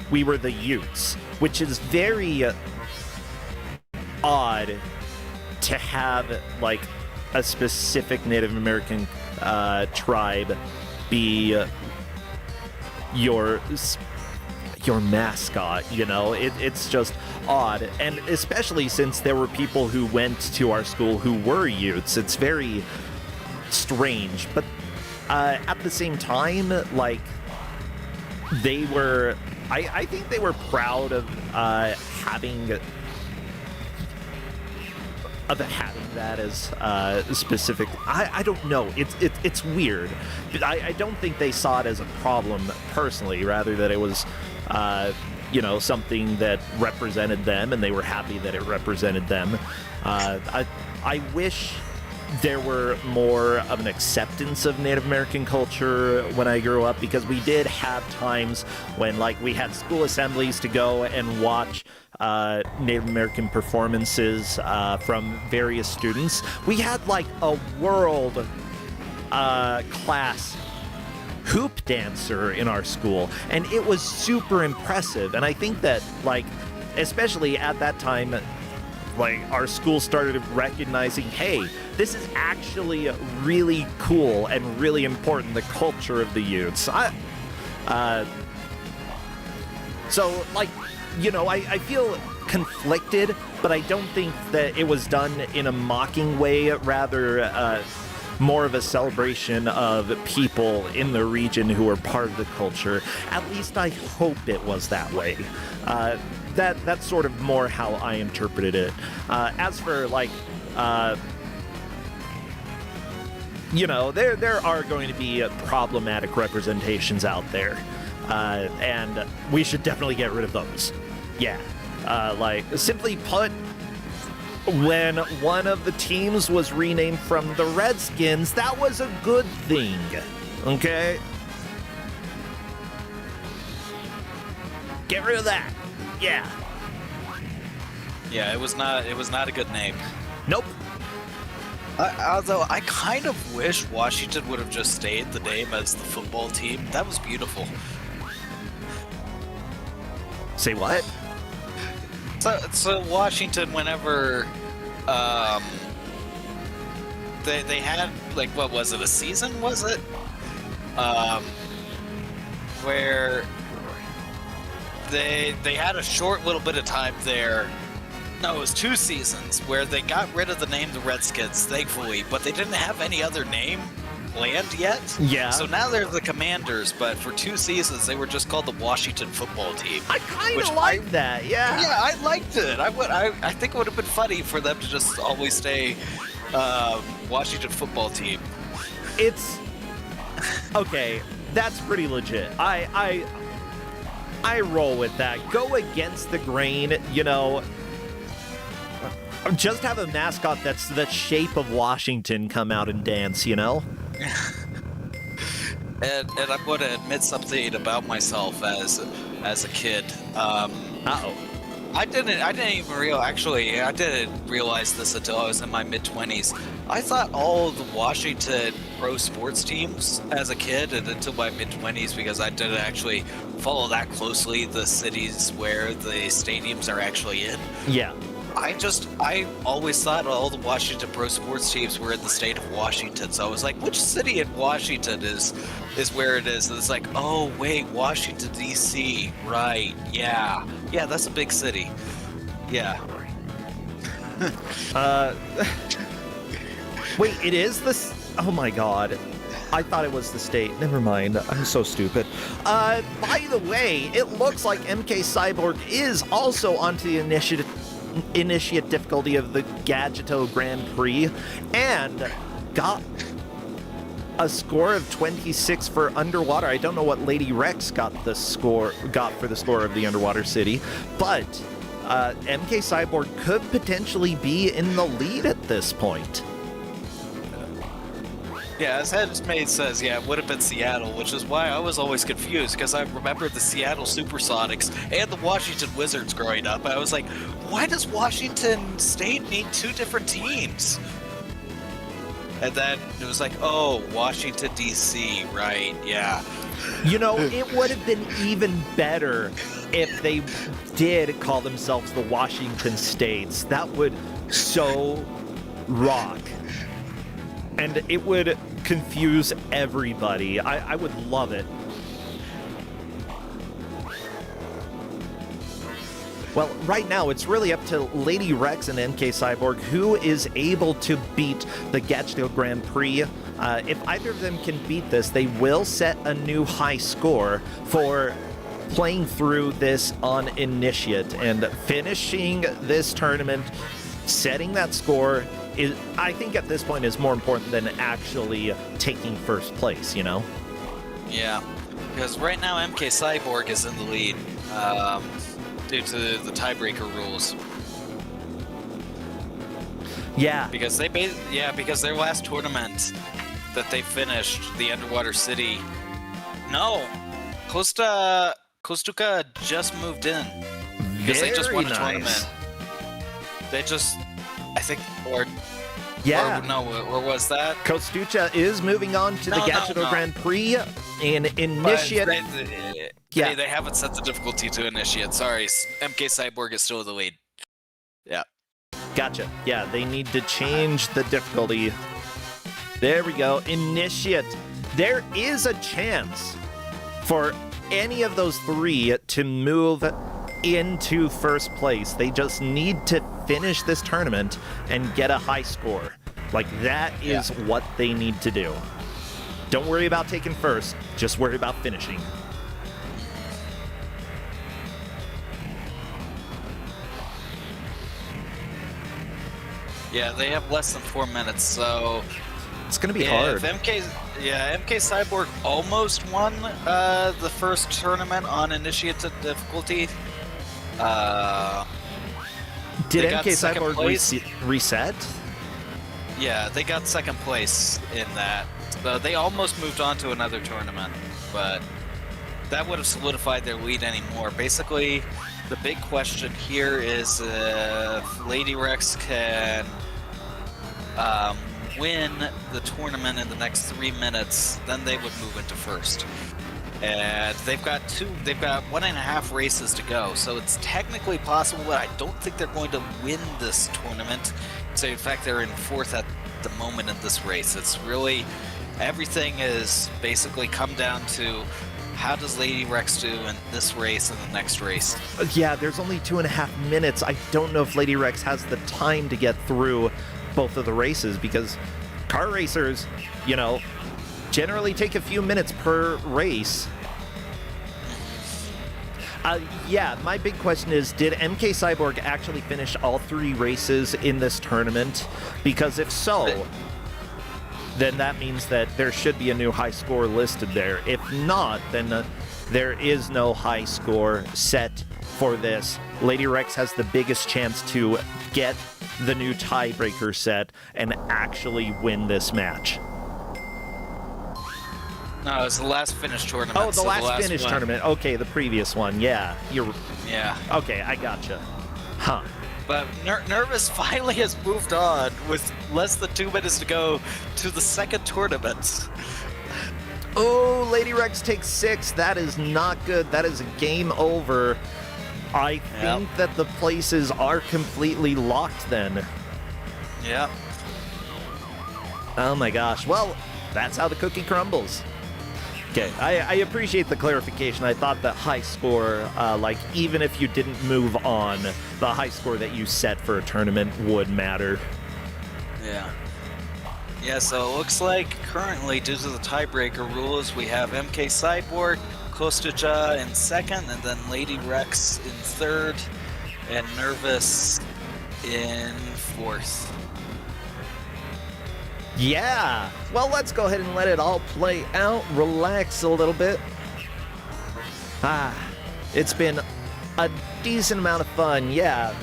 we were the Utes, which is very odd to have, like, a specific Native American tribe be your mascot, you know? It's just odd, and especially since there were people who went to our school who were Utes. It's very strange, but at the same time, like, they were, I think they were proud of having that as specific. I don't know. It's weird. I don't think they saw it as a problem personally, rather that it was something that represented them, and they were happy that it represented them. I wish there were more of an acceptance of Native American culture when I grew up, because we did have times when, like, we had school assemblies to go and watch Native American performances from various students. We had, like, a world class hoop dancer in our school, and it was super impressive. And I think that, like, especially at that time, like, our school started recognizing, hey, this is actually really cool and really important, the culture of the youths. So, like, I feel conflicted, but I don't think that it was done in a mocking way, rather more of a celebration of people in the region who are part of the culture. At least I hope it was that way. That's sort of more how I interpreted it. As for, like, there are going to be problematic representations out there, and we should definitely get rid of those. Yeah, like, simply put, when one of the teams was renamed from the Redskins, that was a good thing, okay? Get rid of that. Yeah. Yeah, it was not a good name. Nope. Although I kind of wish Washington would have just stayed the name as the football team. That was beautiful. Say what? So Washington, whenever they had, like, what was it, a season, was it? Where they had a short little bit of time there. No, it was 2 seasons where they got rid of the name the Redskins, thankfully, but they didn't have any other name planned yet. Yeah. So now they're the Commanders, but for 2 seasons they were just called the Washington Football Team. I kind of like that, yeah. Yeah, I liked it. I think it would have been funny for them to just always stay Washington Football Team. It's okay. That's pretty legit. I roll with that. Go against the grain, Just have a mascot that's the shape of Washington come out and dance, And I'm going to admit something about myself as a kid. Uh-oh. I didn't even I didn't realize this until I was in my mid-20s. I thought all of the Washington pro sports teams as a kid and until my mid-20s, because I didn't actually follow that closely the cities where the stadiums are actually in. Yeah. I always thought all the Washington pro sports teams were in the state of Washington. So I was like, which city in Washington is where it is? And it's like, oh, wait, Washington, D.C., right, yeah. Yeah, that's a big city. Yeah. Wait, it is oh my god. I thought it was the state. Never mind. I'm so stupid. By the way, it looks like MK Cyborg is also onto the initiate difficulty of the Gadgeto Grand Prix and got a score of 26 for Underwater. I don't know what Lady Rex got for the score of the Underwater City, but MK Cyborg could potentially be in the lead at this point. Yeah, as Headsmaid says, yeah, it would have been Seattle, which is why I was always confused, because I remembered the Seattle Supersonics and the Washington Wizards growing up. I was like, why does Washington State need 2 different teams? And then it was like, oh, Washington, D.C., right, yeah. It would have been even better if they did call themselves the Washington States. That would so rock. And it would confuse everybody. I would love it. Well, right now it's really up to Lady Rex and MK Cyborg who is able to beat the Gadget Grand Prix. If either of them can beat this, they will set a new high score for playing through this on Initiate, and finishing this tournament, setting that score is, I think at this point, is more important than actually taking first place, you know? Yeah, because right now MK Cyborg is in the lead due to the tiebreaker rules. Yeah. Because because their last tournament that they finished, the Underwater City. No, Kostuka just moved in because they just won a tournament. They just, I think, or was that? Kostucha is moving on to the Gadget Grand Prix in Initiate. They haven't set the difficulty to Initiate. Sorry, MK Cyborg is still in the lead. Yeah. Gotcha. Yeah, they need to change the difficulty. There we go. Initiate. There is a chance for any of those three to move into first place. They just need to finish this tournament and get a high score. Like, that is what they need to do. Don't worry about taking first, just worry about finishing. Yeah, they have less than 4 minutes, so it's gonna be hard. If MK Cyborg almost won the first tournament on initiated difficulty. Did MK Cyborg reset? Yeah, they got second place in that. So they almost moved on to another tournament, but that would have solidified their lead anymore. Basically, the big question here is if Lady Rex can win the tournament in the next 3 minutes, then they would move into first. And they've got 1.5 races to go, so it's technically possible, but I don't think they're going to win this tournament. So in fact, they're in fourth at the moment in this race. It's really, everything is basically come down to how does Lady Rex do in this race and the next race. Yeah, there's only 2.5 minutes. I don't know if Lady Rex has the time to get through both of the races, because car racers, you know, generally take a few minutes per race. Yeah, my big question is, did MK Cyborg actually finish all 3 races in this tournament? Because if so, then that means that there should be a new high score listed there. If not, then there is no high score set for this. Lady Rex has the biggest chance to get the new tiebreaker set and actually win this match. No, it's the last finished tournament. Oh, the last finished tournament. Okay, the previous one. Yeah, Yeah. Okay, I gotcha. Huh. But Nervous finally has moved on with less than 2 minutes to go to the second tournament. Oh, Lady Rex takes 6. That is not good. That is a game over. I think that the places are completely locked then. Yeah. Oh my gosh. Well, that's how the cookie crumbles. Okay, I appreciate the clarification. I thought that high score, like, even if you didn't move on, the high score that you set for a tournament would matter. Yeah. Yeah, so it looks like currently, due to the tiebreaker rules, we have MK Cyborg, Kostucha in second, and then Lady Rex in third, and Nervous in fourth. Yeah! Well, let's go ahead and let it all play out. Relax a little bit. It's been a decent amount of fun. Yeah,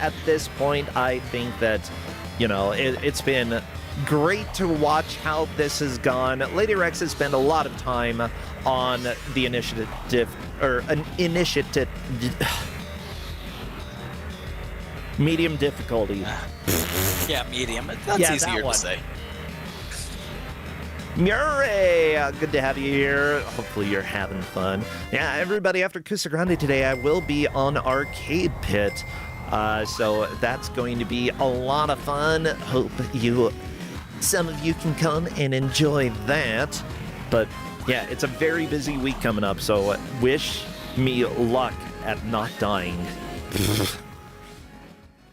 at this point, I think that, you know, it's been great to watch how this has gone. Lady Rex has spent a lot of time on the initiative, medium difficulty. Yeah, medium. That's easier to say. Murray, good to have you here. Hopefully you're having fun. Yeah, everybody, after Kusogrande today, I will be on Arcade Pit. So that's going to be a lot of fun. Hope some of you can come and enjoy that. But yeah, it's a very busy week coming up, so wish me luck at not dying.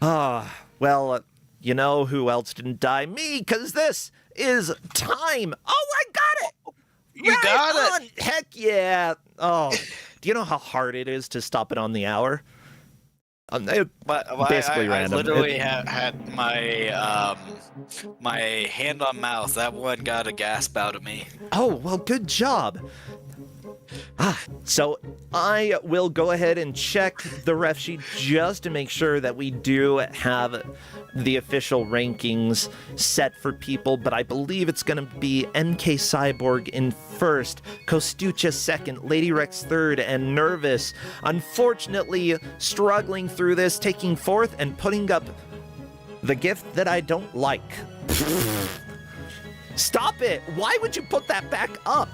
Well, you know who else didn't die? Me, because this is time. Oh, I got it! You got it! Heck yeah! Oh, do you know how hard it is to stop it on the hour? Basically I random. literally had my my hand on mouth. That one got a gasp out of me. Oh, well, good job. So I will go ahead and check the ref sheet just to make sure that we do have the official rankings set for people, but I believe it's going to be MK Cyborg in first, Kostucha second, Lady Rex third, and Nervous, unfortunately, struggling through this, taking fourth and putting up the gift that I don't like. Stop it! Why would you put that back up?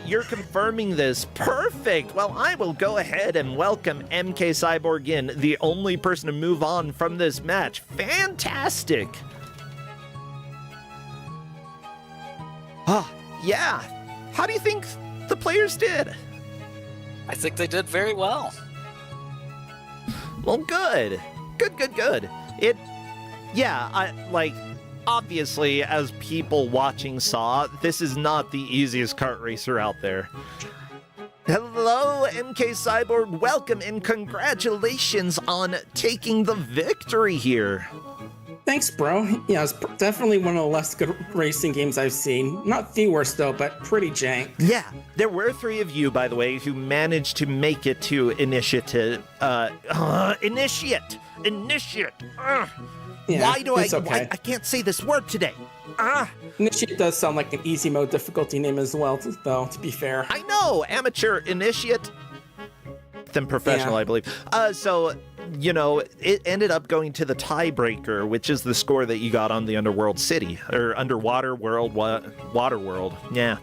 You're confirming this. Perfect. Well, I will go ahead and welcome MK Cyborg in, the only person to move on from this match. Fantastic. Yeah. How do you think the players did? I think they did very well. Well, good. Good. Obviously, as people watching saw, this is not the easiest kart racer out there. Hello, MK Cyborg. Welcome and congratulations on taking the victory here. Thanks, bro. Yeah, it's definitely one of the less good racing games I've seen. Not the worst, though, but pretty jank. Yeah, there were 3 of you, by the way, who managed to make it to Initiate. Yeah, Why do it's okay. I can't say this word today. Initiate does sound like an easy mode difficulty name as well, though, to be fair. I know, amateur initiate, then professional, Yeah. I believe. So, you know, it ended up going to the tiebreaker, which is the score that you got on the Underworld City, or Underwater World, Water World, yeah.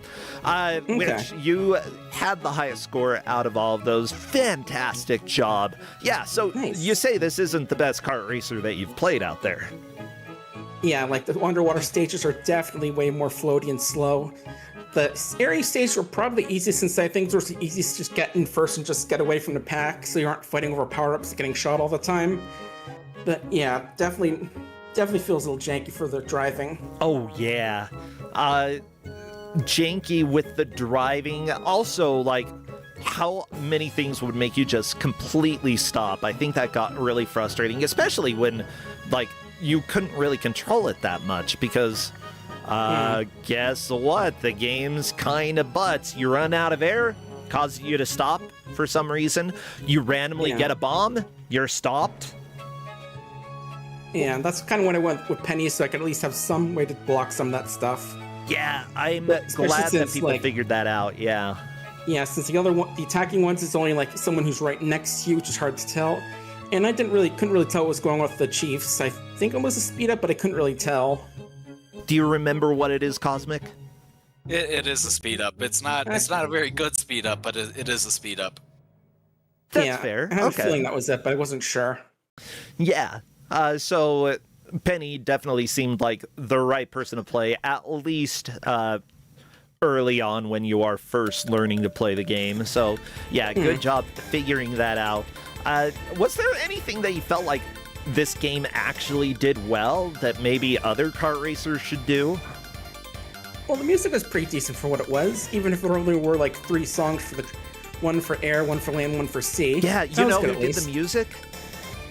Which you had the highest score out of all of those. Fantastic job. Yeah, so Nice. You say this isn't the best kart racer that you've played out there. Yeah, like the underwater stages are definitely way more floaty and slow. The area stages were probably easiest since I think it was the easiest to just get in first and just get away from the pack so you aren't fighting over power-ups and getting shot all the time. But yeah, definitely feels a little janky for the driving. Oh, yeah. Janky with the driving. Also, like, how many things would make you just completely stop? I think that got really frustrating, especially when, like, you couldn't really control it that much because, guess what? The game's kind of butts. You run out of air, causes you to stop for some reason. You randomly get a bomb, you're stopped. Yeah, that's kind of when I went with Penny, so I could at least have some way to block some of that stuff. Yeah, I'm Especially glad that since, people like- figured that out, yeah. Yeah, since the other one, the attacking ones is only like someone who's right next to you, which is hard to tell. And I couldn't really tell what was going on with the Chiefs. I think it was a speed up, but I couldn't really tell. Do you remember what it is, Cosmic? It is a speed up. It's not a very good speed up, but it is a speed up. That's yeah, fair. I had Okay. a feeling that was it, but I wasn't sure. Yeah. So Penny definitely seemed like the right person to play, at least early on when you are first learning to play the game. So, yeah, good job figuring that out. Was there anything that you felt like this game actually did well that maybe other kart racers should do? Well, the music was pretty decent for what it was, even if there only were like 3 songs for the one for air, one for land, one for sea. Yeah, That you was know good who at did least. the music?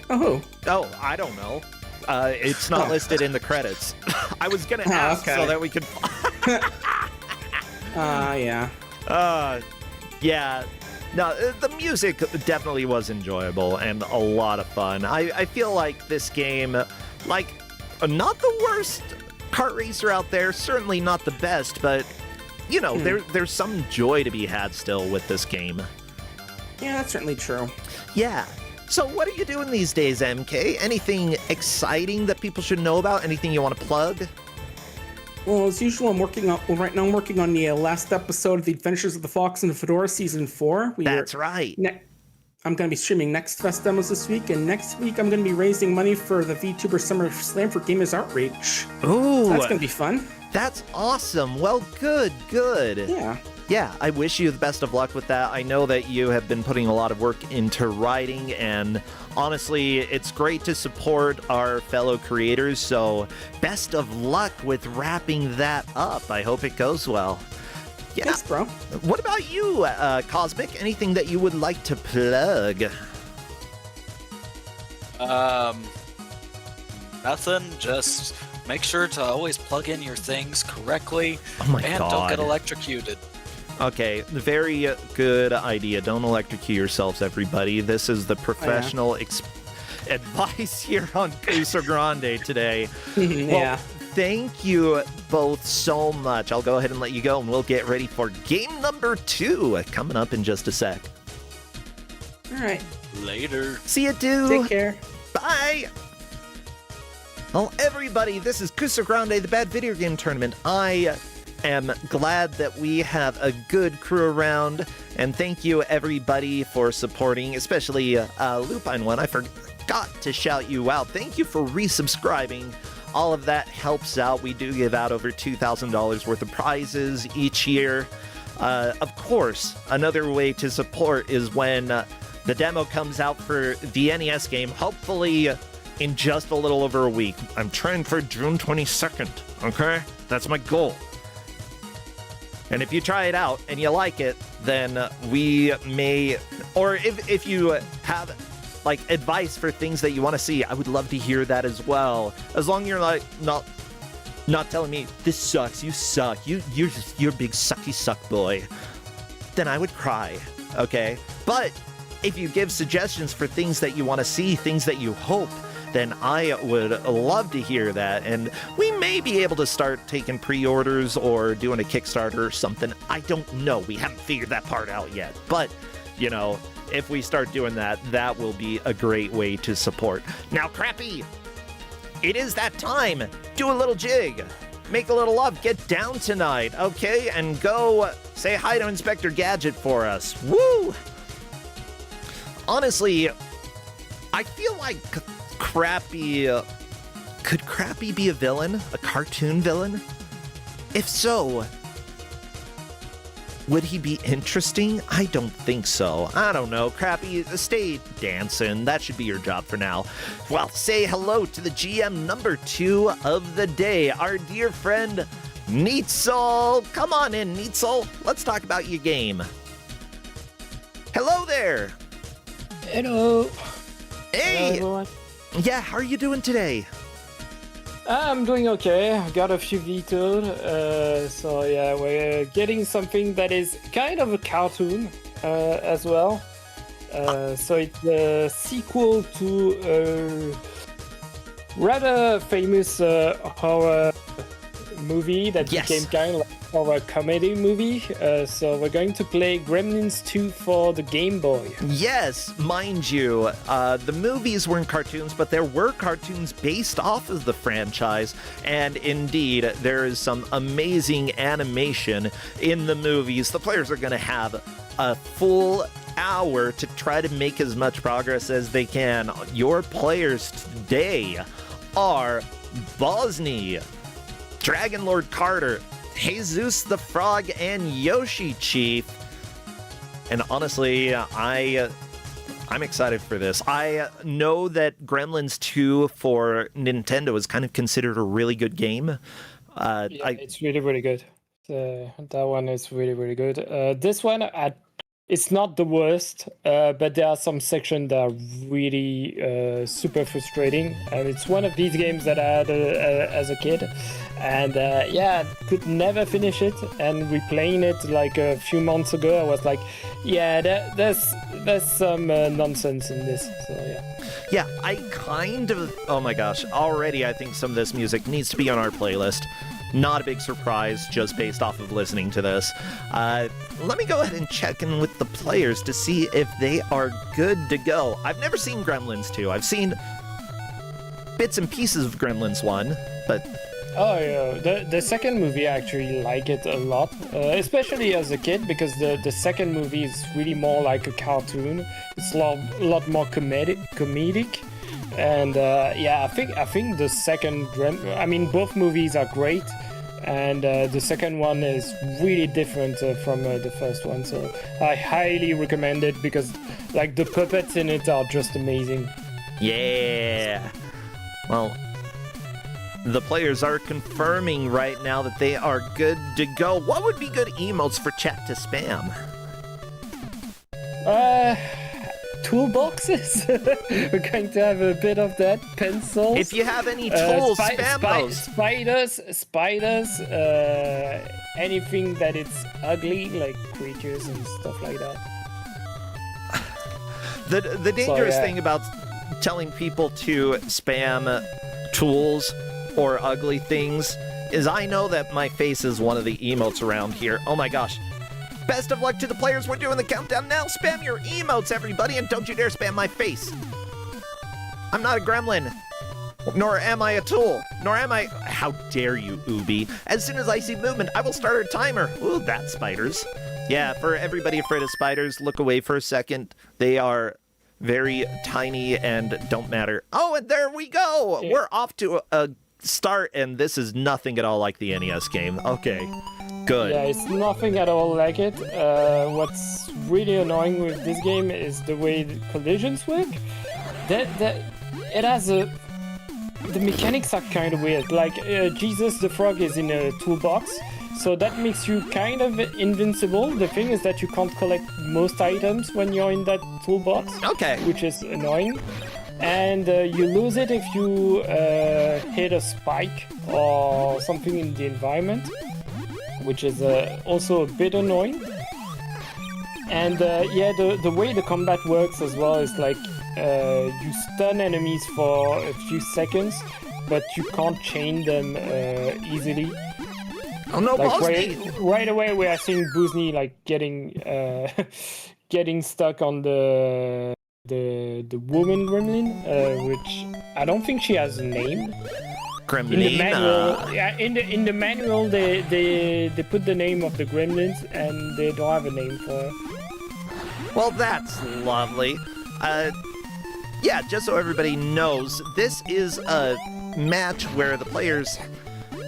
Oh, who? Oh, I don't know. It's not listed in the credits. I was gonna ask okay. so that we could. Yeah. Yeah. No, the music definitely was enjoyable and a lot of fun. I feel like this game, like, not the worst kart racer out there, certainly not the best, but, you know, there's some joy to be had still with this game. Yeah, that's certainly true. Yeah. So what are you doing these days, MK? Anything exciting that people should know about? Anything you want to plug? Well, as usual, right now I'm working on the last episode of The Adventures of the Fox and the Fedora Season 4. That's right. I'm going to be streaming Next Fest demos this week, and next week I'm going to be raising money for the VTuber Summer Slam for Gamers Outreach. Ooh, So that's going to be fun. that's awesome. Well, good. Yeah. yeah, I wish you the best of luck with that. I know that you have been putting a lot of work into writing, and honestly, it's great to support our fellow creators, so best of luck with wrapping that up. I hope it goes well. Yeah. Yes, bro. What about you, Cosmic? Anything that you would like to plug? Nothing. Just make sure to always plug in your things correctly. Oh my and God. don't get electrocuted. Okay, very good idea. Don't electrocute yourselves, everybody. This is the professional advice here on Kusogrande today. Yeah. Thank you both so much. I'll go ahead and let you go, and we'll get ready for game number 2 coming up in just a sec. All right. Later. See you, dude. Take care. Bye. Well, everybody, this is Kusogrande, the Bad Video Game Tournament. I am glad that we have a good crew around, and thank you, everybody, for supporting, especially Lupine One. I forgot to shout you out. Thank you for resubscribing. All of that helps out. We do give out over $2,000 worth of prizes each year. Of course, another way to support is when the demo comes out for the NES game, hopefully in just a little over a week. I'm trying for June 22nd, okay? That's my goal. And if you try it out and you like it, then we may, or if you have like advice for things that you want to see, I would love to hear that as well. As long as you're like not telling me this sucks, you suck, you're a big sucky suck boy, then I would cry, okay? But if you give suggestions for things that you want to see, things that you hope, then I would love to hear that, and we may be able to start taking pre-orders or doing a Kickstarter or something. I don't know. We haven't figured that part out yet, but you know, if we start doing that, that will be a great way to support. Now, Crappy, it is that time. Do a little jig. Make a little love. Get down tonight, okay? And go say hi to Inspector Gadget for us. Woo! Honestly, I feel like Crappy... could Crappy be a villain? A cartoon villain? If so... would he be interesting? I don't think so. I don't know. Crappy, stay dancing. That should be your job for now. Well, say hello to the GM number 2 of the day, our dear friend, Neatsol. Come on in, Neatsol. Let's talk about your game. Hello there. Hello. Hey. Hello, everyone. Yeah, how are you doing today? I'm doing okay. I got a few vetoed. So yeah, we're getting something that is kind of a cartoon as well. So it's a sequel to a rather famous horror movie that Yes. became kind of like a horror comedy movie. So we're going to play Gremlins 2 for the Game Boy. Yes, mind you, the movies weren't cartoons, but there were cartoons based off of the franchise, and indeed, there is some amazing animation in the movies. The players are going to have a full hour to try to make as much progress as they can. Your players today are Bosny, Dragon Lord Carter, Jesus the Frog, and Yoshi Chief. And honestly, I'm excited for this. I know that Gremlins 2 for Nintendo is kind of considered a really good game. It's really, really good. That one is really, really good. This one, it's not the worst, but there are some sections that are really super frustrating. And it's one of these games that I had as a kid. And could never finish it. And replaying it like a few months ago, I was like, yeah, there's some nonsense in this. So yeah. Yeah, I kind of... oh my gosh, already I think some of this music needs to be on our playlist. Not a big surprise, just based off of listening to this. Let me go ahead and check in with the players to see if they are good to go. I've never seen Gremlins 2. I've seen bits and pieces of Gremlins 1, but... oh yeah, the second movie I actually like it a lot, especially as a kid, because the second movie is really more like a cartoon. It's a lot more comedic. And I think the second both movies are great, and the second one is really different from the first one. So I highly recommend it because, like, the puppets in it are just amazing. Yeah. Well, the players are confirming right now that they are good to go. What would be good emotes for chat to spam? Toolboxes. We're going to have a bit of that. Pencils. If you have any tools, spam those. Spiders. Anything that it's ugly, like creatures and stuff like that. The dangerous thing about telling people to spam tools or ugly things is I know that my face is one of the emotes around here. Oh my gosh. Best of luck to the players. We're doing the countdown now. Spam your emotes, everybody, and don't you dare spam my face. I'm not a gremlin, nor am I a tool, nor am I... How dare you, Ubi. As soon as I see movement, I will start a timer. Ooh, that's spiders. Yeah, for everybody afraid of spiders, look away for a second. They are very tiny and don't matter. Oh, and there we go. Yeah. We're off to a start, and this is nothing at all like the NES game. Okay. Good. Yeah, it's nothing at all like it. What's really annoying with this game is the way the collisions work. It has the mechanics are kind of weird. Like Jesus the Frog is in a toolbox, so that makes you kind of invincible. The thing is that you can't collect most items when you're in that toolbox. Okay. Which is annoying. And you lose it if you hit a spike or something in the environment, which is also a bit annoying. And yeah, the way the combat works as well is like you stun enemies for a few seconds, but you can't chain them easily. Oh no, like right away we are seeing Buzni like getting stuck on the woman gremlin, which I don't think she has a name. Gremlina. In the manual, yeah, in the manual they put the name of the gremlins and they don't have a name for her. Well, that's lovely. Yeah, just so everybody knows, this is a match where the players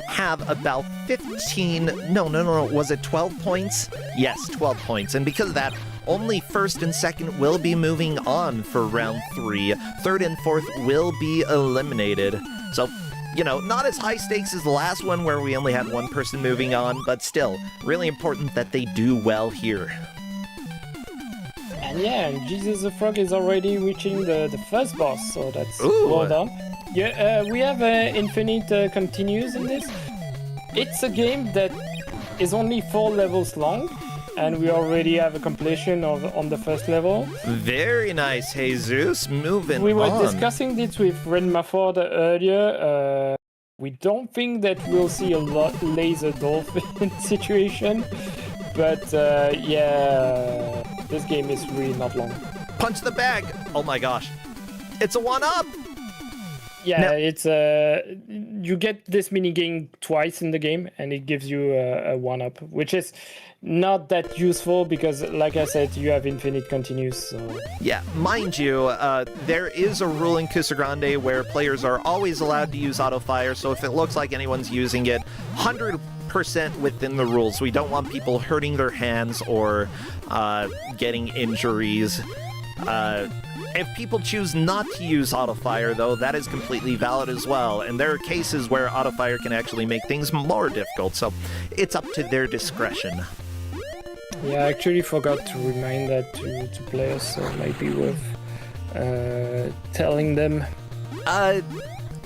have about 15... No, was it 12 points? Yes, 12 points. And because of that, only first and second will be moving on for round 3. Third and fourth will be eliminated. So, you know, not as high stakes as the last one where we only had one person moving on, but still, really important that they do well here. And yeah, and Jesus the Frog is already reaching the first boss, so that's Ooh. well done. Yeah, we have infinite continues in this. It's a game that is only 4 levels long, and we already have a completion on the first level. Very nice, Jesus. Moving on. We were discussing this with Red Mafford earlier. We don't think that we'll see a laser dolphin situation, but yeah, this game is really not long. Punch the bag! Oh my gosh. It's a 1-up! Yeah, now, it's you get this mini game twice in the game, and it gives you a 1-up, which is not that useful because, like I said, you have infinite continues. So yeah, mind you, there is a rule in Kusogrande where players are always allowed to use auto fire. So if it looks like anyone's using it, 100% within the rules. We don't want people hurting their hands or getting injuries. If people choose not to use autofire, though, that is completely valid as well, and there are cases where autofire can actually make things more difficult, so it's up to their discretion. Yeah, I actually forgot to remind that to players, so it might be worth telling them.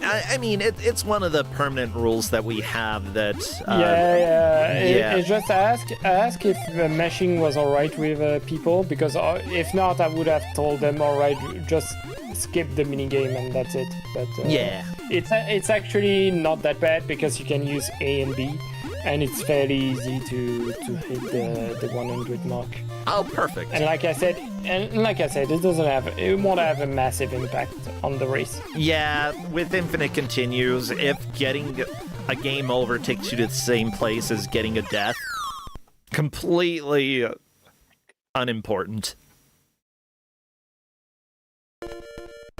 I mean, it's one of the permanent rules that we have that... It's just ask if meshing was alright with people, because if not, I would have told them, alright, just skip the minigame and that's it. But yeah, it's actually not that bad because you can use A and B, and it's fairly easy to hit the 100 mark. Oh, perfect. And like I said, it won't have a massive impact on the race. Yeah, with infinite continues, if getting a game over takes you to the same place as getting a death, completely unimportant.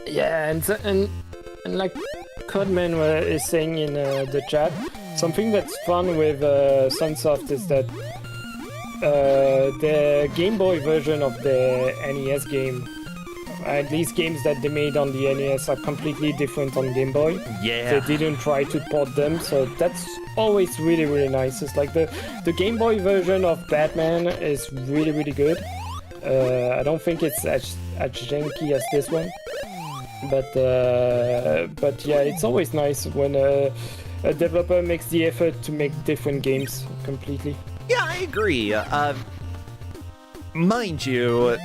Yeah, and like Codman is saying in the chat, something that's fun with Sunsoft is that the Game Boy version of the NES game, at least games that they made on the NES, are completely different on Game Boy. Yeah. They didn't try to port them, so that's always really, really nice. It's like the Game Boy version of Batman is really, really good. I don't think it's as janky as this one, but yeah, it's always nice when a developer makes the effort to make different games completely. Yeah, I agree. Mind you,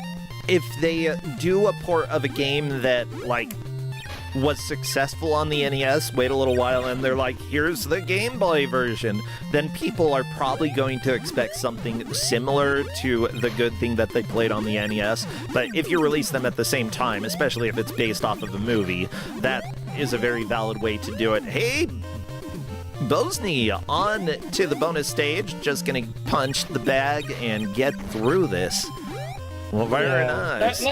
if they do a port of a game that, like, was successful on the NES, wait a little while, and they're like, here's the Game Boy version, then people are probably going to expect something similar to the good thing that they played on the NES. But if you release them at the same time, especially if it's based off of a movie, that is a very valid way to do it. Hey, Bosny, on to the bonus stage. Just gonna punch the bag and get through this. Well, very nice.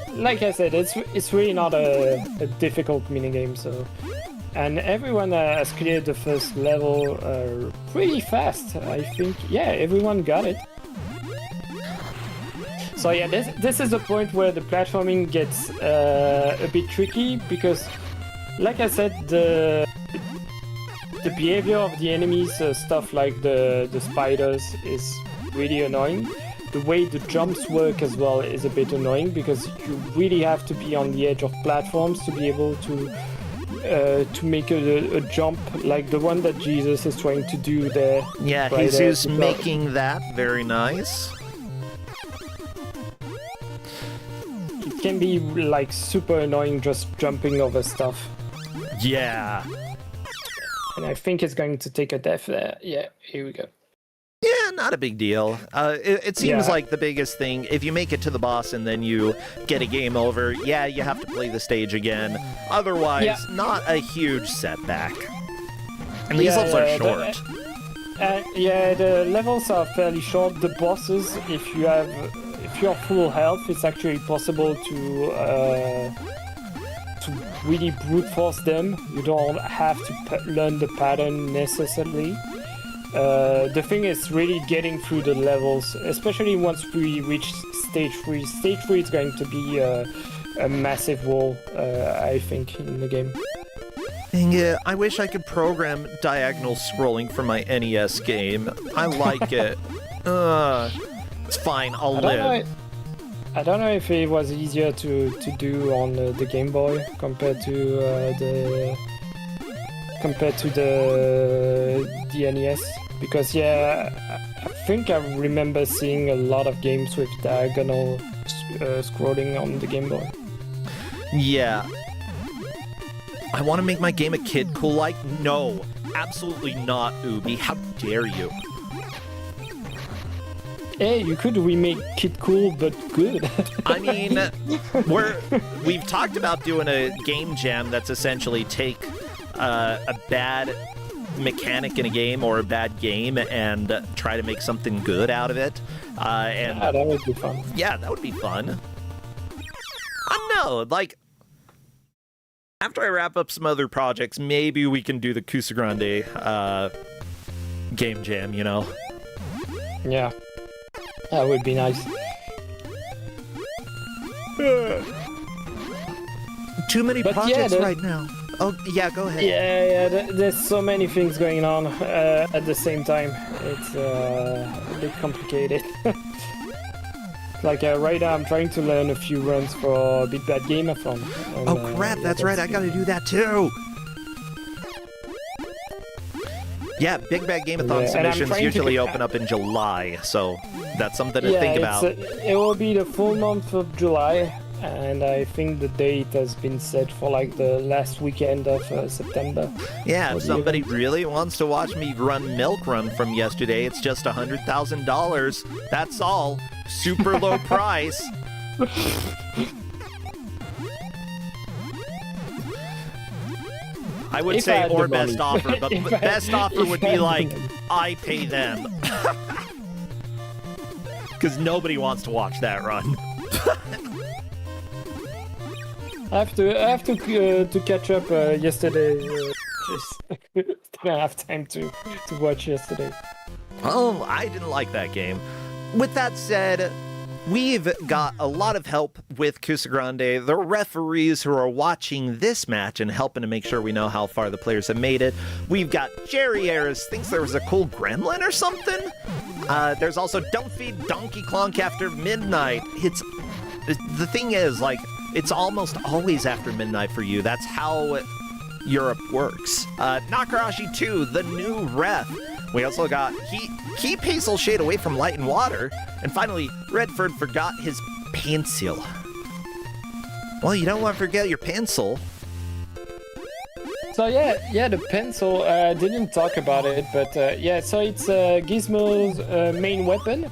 Like I said, it's really not a difficult minigame, so... And everyone has cleared the first level pretty fast, I think. Yeah, everyone got it. So yeah, this is the point where the platforming gets a bit tricky, because, like I said, the behavior of the enemies, stuff like the spiders, is really annoying. The way the jumps work as well is a bit annoying, because you really have to be on the edge of platforms to be able to make a jump like the one that Jesus is trying to do there. Yeah, right Jesus there. making that very nice. It can be like super annoying just jumping over stuff. Yeah. And I think it's going to take a death there. Yeah, here we go. Yeah, not a big deal. It seems Yeah. like the biggest thing, if you make it to the boss and then you get a game over, yeah, you have to play the stage again. Otherwise, Yeah. not a huge setback. And these levels are short. Yeah, the levels are fairly short. The bosses, if you're full health, it's actually possible to really brute force them. You don't have to learn the pattern necessarily. The thing is really getting through the levels, especially once we reach stage 3. Stage 3 is going to be a massive wall, I think, in the game. Dang it, I wish I could program diagonal scrolling for my NES game. I like it. It's fine, I'll live. I don't know if it was easier to do on the Game Boy compared to the NES, because yeah, I think I remember seeing a lot of games with diagonal scrolling on the Game Boy. Yeah. I want to make my game a kid cool like? No, absolutely not, Ubi. How dare you? Hey, you could remake Kid Cool, but good. I mean, we've talked about doing a game jam that's essentially take a bad mechanic in a game or a bad game and try to make something good out of it. Yeah, that would be fun. Yeah, that would be fun. I don't know, like, after I wrap up some other projects, maybe we can do the Kusogrande game jam, you know? Yeah, that would be nice. Too many But projects yeah, right now. Oh, yeah, go ahead. Yeah, there's so many things going on at the same time. It's a bit complicated. Like right now, I'm trying to learn a few runs for Big Bad Gameathon. And, Oh crap, that's right, I gotta do that too! Yeah, Big Bad Gameathon Yeah, and I'm submissions trying to usually get- open up in July, so that's something to think about. It will be the full month of July, and I think the date has been set for like the last weekend of September. Yeah, for if the somebody event. really wants to watch me run Milk Run from yesterday, it's just $100,000. That's all. Super low price. I would If I say had or the best money. offer, but If I- best offer if would I be had the like, money. I pay them. Because nobody wants to watch that run. I have to catch up yesterday. didn't have time to watch yesterday. Oh, I didn't like that game. With that said, we've got a lot of help with Kusogrande, the referees who are watching this match and helping to make sure we know how far the players have made it. We've got Jerry Ayers, thinks there was a cool gremlin or something. There's also Don't Feed Donkey Clonk After Midnight. The thing is, like, it's almost always after midnight for you. That's how Europe works. Nakarashi 2, the new ref. We also got Keep Hazel Shade Away from Light and Water. And finally, Redford forgot his pencil. Well, you don't want to forget your pencil. So yeah, the pencil, didn't talk about it, but yeah, so it's Gizmo's main weapon.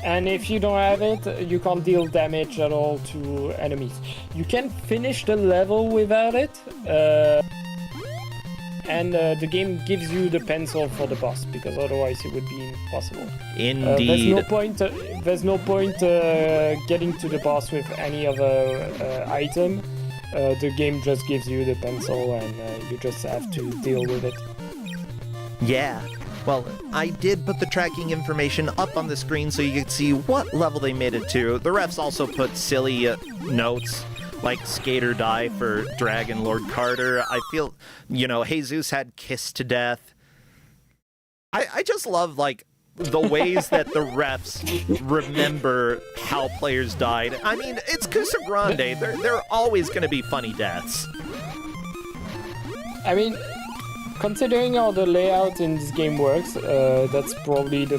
And if you don't have it, you can't deal damage at all to enemies. You can finish the level without it, and the game gives you the pencil for the boss, because otherwise it would be impossible. Indeed. There's no point getting to the boss with any other item. The game just gives you the pencil, and you just have to deal with it. Yeah. Well, I did put the tracking information up on the screen so you could see what level they made it to. The refs also put silly notes like Skate or Die for Dragon Lord Carter. I feel, Jesus had Kissed to Death. I just love, like, the ways that the refs remember how players died. I mean, it's Kuso9rande. They're always going to be funny deaths. I mean, considering how the layout in this game works, that's probably the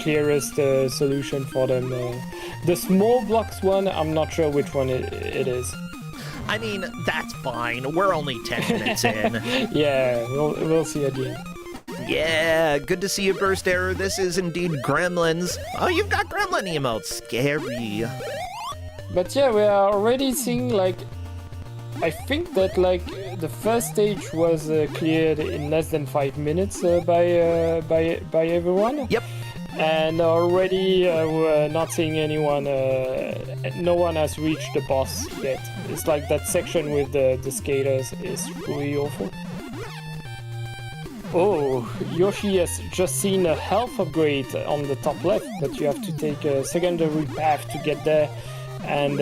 clearest solution for them. The small blocks one, I'm not sure which one it is. I mean, that's fine. We're only 10 minutes in. Yeah, we'll see at the end. Yeah, good to see you, Burst Error. This is indeed Gremlins. Oh, you've got Gremlin emotes. Scary. But yeah, we are already seeing, like, I think that, like, the first stage was cleared in less than 5 minutes by everyone. Yep. And already we're not seeing anyone. No one has reached the boss yet. It's like that section with the skaters is really awful. Oh, Yoshi has just seen a health upgrade on the top left, but you have to take a secondary path to get there. And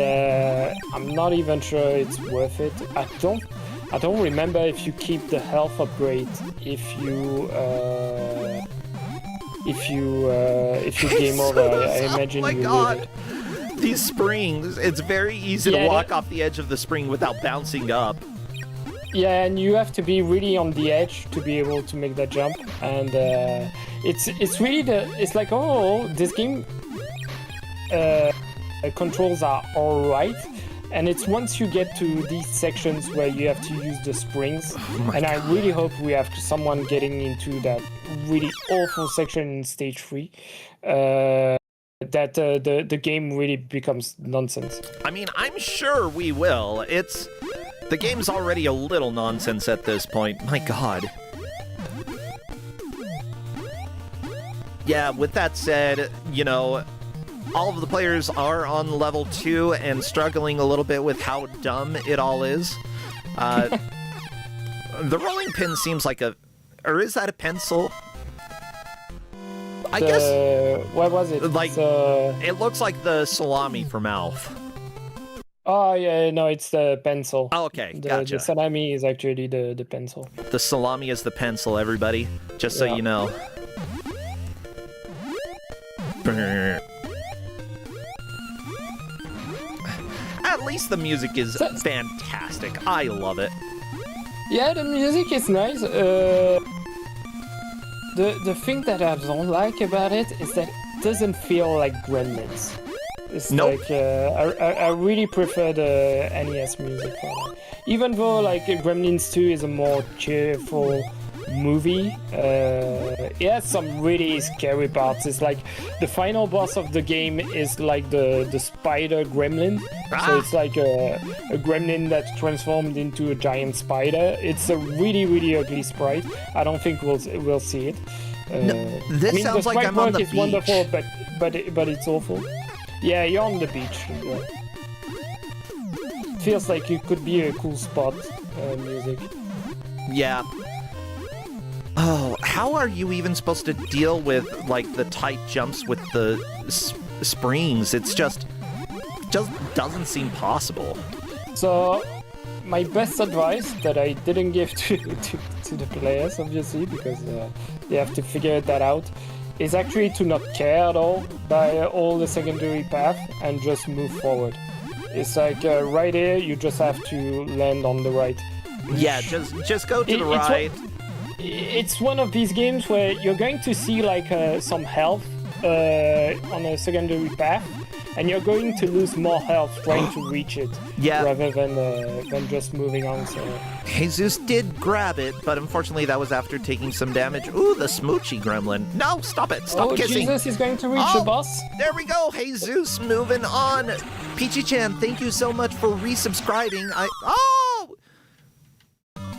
I'm not even sure it's worth it. I don't remember if you keep the health upgrade if you game over. I imagine oh my you God. would. These springs, it's very easy to walk off the edge of the spring without bouncing up. Yeah, and you have to be really on the edge to be able to make that jump. And it's really it's like, oh, this game controls are alright, and it's once you get to these sections where you have to use the springs, and I really hope we have someone getting into that really awful section in stage 3, that the game really becomes nonsense. I mean, I'm sure we will. The game's already a little nonsense at this point. My God. Yeah, with that said, all of the players are on level 2 and struggling a little bit with how dumb it all is. The rolling pin seems like or is that a pencil? I guess... What was it? Like, it looks like the salami for mouth. Oh, yeah, no, it's the pencil. Oh, okay, gotcha. The salami is actually the pencil. The salami is the pencil, everybody. Just so you know. Brr. At least the music is fantastic. I love it. Yeah, the music is nice. The thing that I don't like about it is that it doesn't feel like Gremlins. It's like I really prefer the NES music for that. Even though like Gremlins 2 is a more cheerful movie, it has some really scary parts. It's like the final boss of the game is like the spider gremlin. So it's like a gremlin that's transformed into a giant spider. It's a really ugly sprite. I don't think we'll see it. This sounds like I'm on the beach. The sprite work is wonderful, but it's awful. Yeah, you're on the beach. Yeah. Feels like it could be a cool spot, music. Yeah. Oh, how are you even supposed to deal with, like, the tight jumps with the springs? It's just doesn't seem possible. So, my best advice that I didn't give to the players, obviously, because they have to figure that out, is actually to not care at all by all the secondary path and just move forward. It's like right here, you just have to land on the right. Yeah, just go to the right. It's one of these games where you're going to see like some health on a secondary path, and you're going to lose more health trying to reach it, rather than just moving on. So Jesus did grab it, but unfortunately that was after taking some damage. Ooh, the smoochy gremlin. No, stop it. Stop kissing. Jesus is going to reach the boss. There we go. Jesus, moving on. Peachy-chan, thank you so much for resubscribing.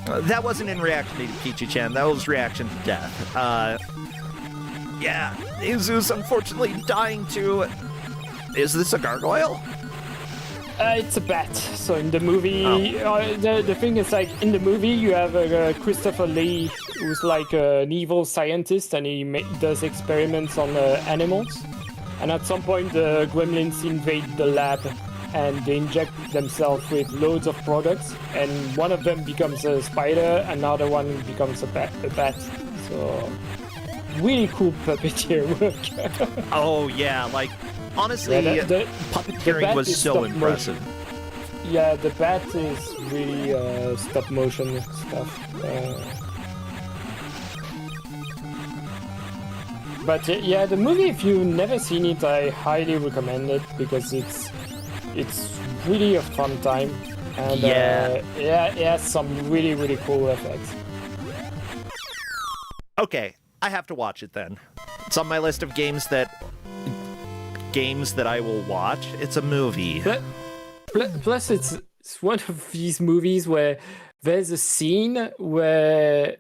That wasn't in reaction to Peachy-chan. That was reaction to death. Yeah, Jesus unfortunately dying to... Is this a gargoyle? It's a bat. So in the movie, the thing is like in the movie you have Christopher Lee, who's like an evil scientist, and he does experiments on animals. And at some point the gremlins invade the lab, and they inject themselves with loads of products, and one of them becomes a spider, another one becomes a bat. So really cool puppeteer work. Oh yeah, like honestly, the puppeteering was so impressive. Yeah, the bat is really stop motion stuff. But yeah, the movie, if you've never seen it, I highly recommend it because it's really a fun time, and it has some really cool effects. Okay, I have to watch it then. It's on my list of games that I will watch. It's a movie. Plus, it's one of these movies where there's a scene where,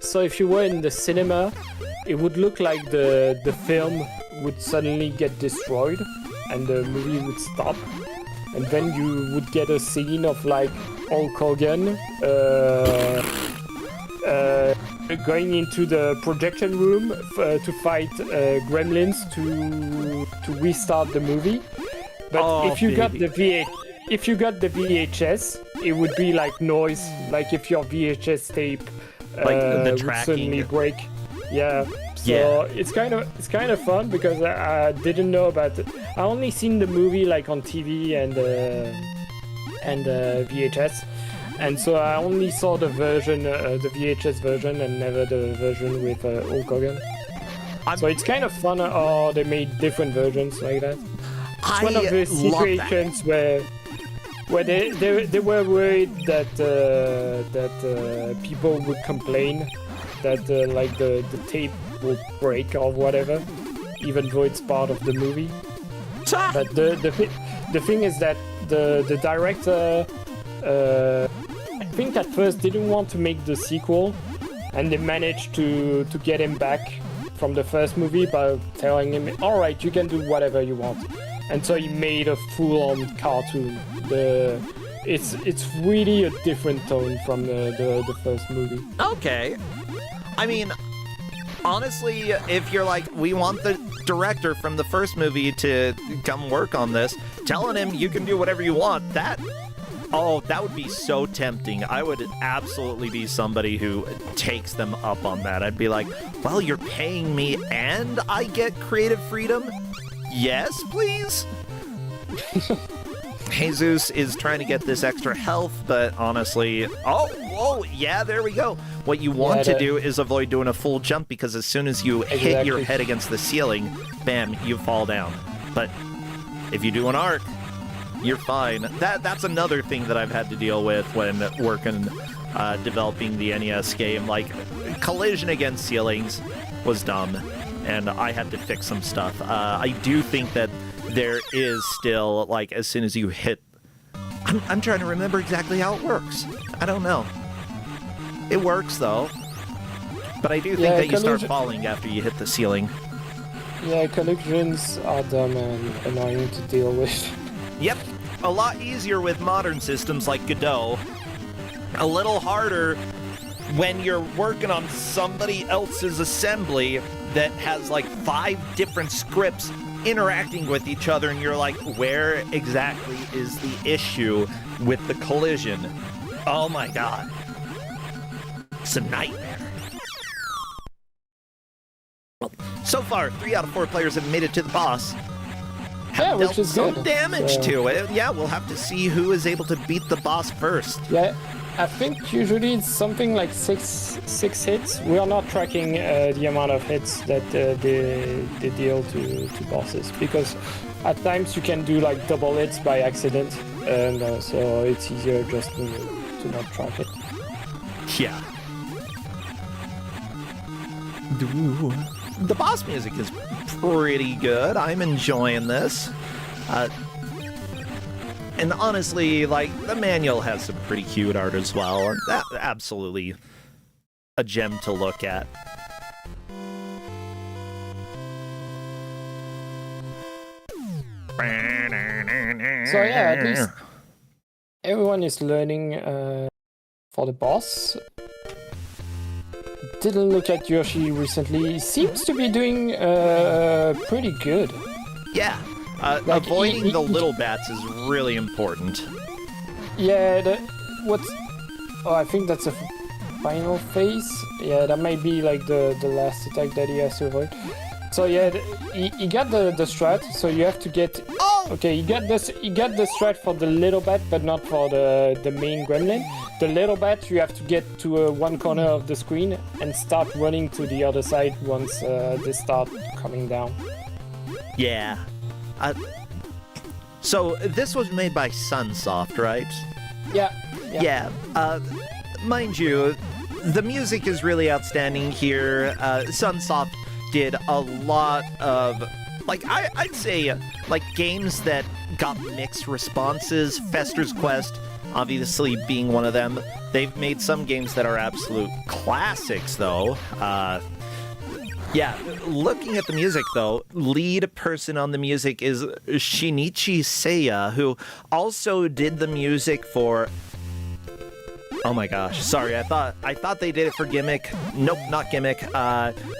so if you were in the cinema, it would look like the film would suddenly get destroyed and the movie would stop, and then you would get a scene of like Hulk Hogan going into the projection room to fight gremlins to restart the movie. But if you got the VHS, it would be like noise, like if your VHS tape like the would tracking suddenly break. Yeah. So it's kind of fun because I didn't know about it. I only seen the movie like on TV and VHS, and so I only saw the version, the VHS version, and never the version with Hulk Hogan. So it's kind of fun. They made different versions like that. It's one of the situations where they were worried that people would complain that like the tape will break or whatever, even though it's part of the movie. But the thing is that the director, I think at first didn't want to make the sequel, and they managed to get him back from the first movie by telling him, all right, you can do whatever you want. And so he made a full-on cartoon. It's really a different tone from the first movie. Okay. I mean, honestly, if you're like, we want the director from the first movie to come work on this, telling him you can do whatever you want, that would be so tempting. I would absolutely be somebody who takes them up on that. I'd be like, well, you're paying me and I get creative freedom? Yes, please? Jesus is trying to get this extra health, but honestly... Oh, yeah, there we go. What you want to do is avoid doing a full jump, because as soon as you hit your head against the ceiling, bam, you fall down. But if you do an arc, you're fine. That's another thing that I've had to deal with when working, developing the NES game. Like, collision against ceilings was dumb, and I had to fix some stuff. I do think that there is still, like, as soon as you hit... I'm trying to remember exactly how it works. I don't know. It works, though. But I do think that you start falling after you hit the ceiling. Yeah, collisions are dumb and annoying to deal with. Yep. A lot easier with modern systems like Godot. A little harder when you're working on somebody else's assembly that has like 5 different scripts interacting with each other, and you're like, where exactly is the issue with the collision? Oh my god. It's a nightmare. Well, so far, 3 out of 4 players have made it to the boss. Yeah, which Dealt is some good. damage to it. Yeah, we'll have to see who is able to beat the boss first. Yeah, I think usually it's something like six hits. We are not tracking the amount of hits that they deal to bosses, because at times you can do like double hits by accident, and so it's easier just to not track it. Yeah. The boss music is pretty good. I'm enjoying this. And honestly, like, the manual has some pretty cute art as well. And that absolutely a gem to look at. So yeah, at least everyone is learning for the boss. Didn't look at Yoshi recently. Seems to be doing pretty good. Yeah, Like, avoiding the little bats is really important. Yeah, oh, I think that's a final phase. Yeah, that might be like the last attack that he has to avoid. So yeah, he got the strat. So you have to get. Oh! Okay, you got the strat for the little bat, but not for the main gremlin. The little bat, you have to get to one corner of the screen and start running to the other side once they start coming down. Yeah. So this was made by Sunsoft, right? Yeah. Yeah. Mind you, the music is really outstanding here. Sunsoft did a lot of, like, I'd say, like, games that got mixed responses. Fester's Quest, obviously being one of them. They've made some games that are absolute classics, though. Yeah, looking at the music, though, lead person on the music is Shinichi Seiya, who also did the music for... Oh my gosh, sorry, I thought they did it for Gimmick. Nope, not Gimmick.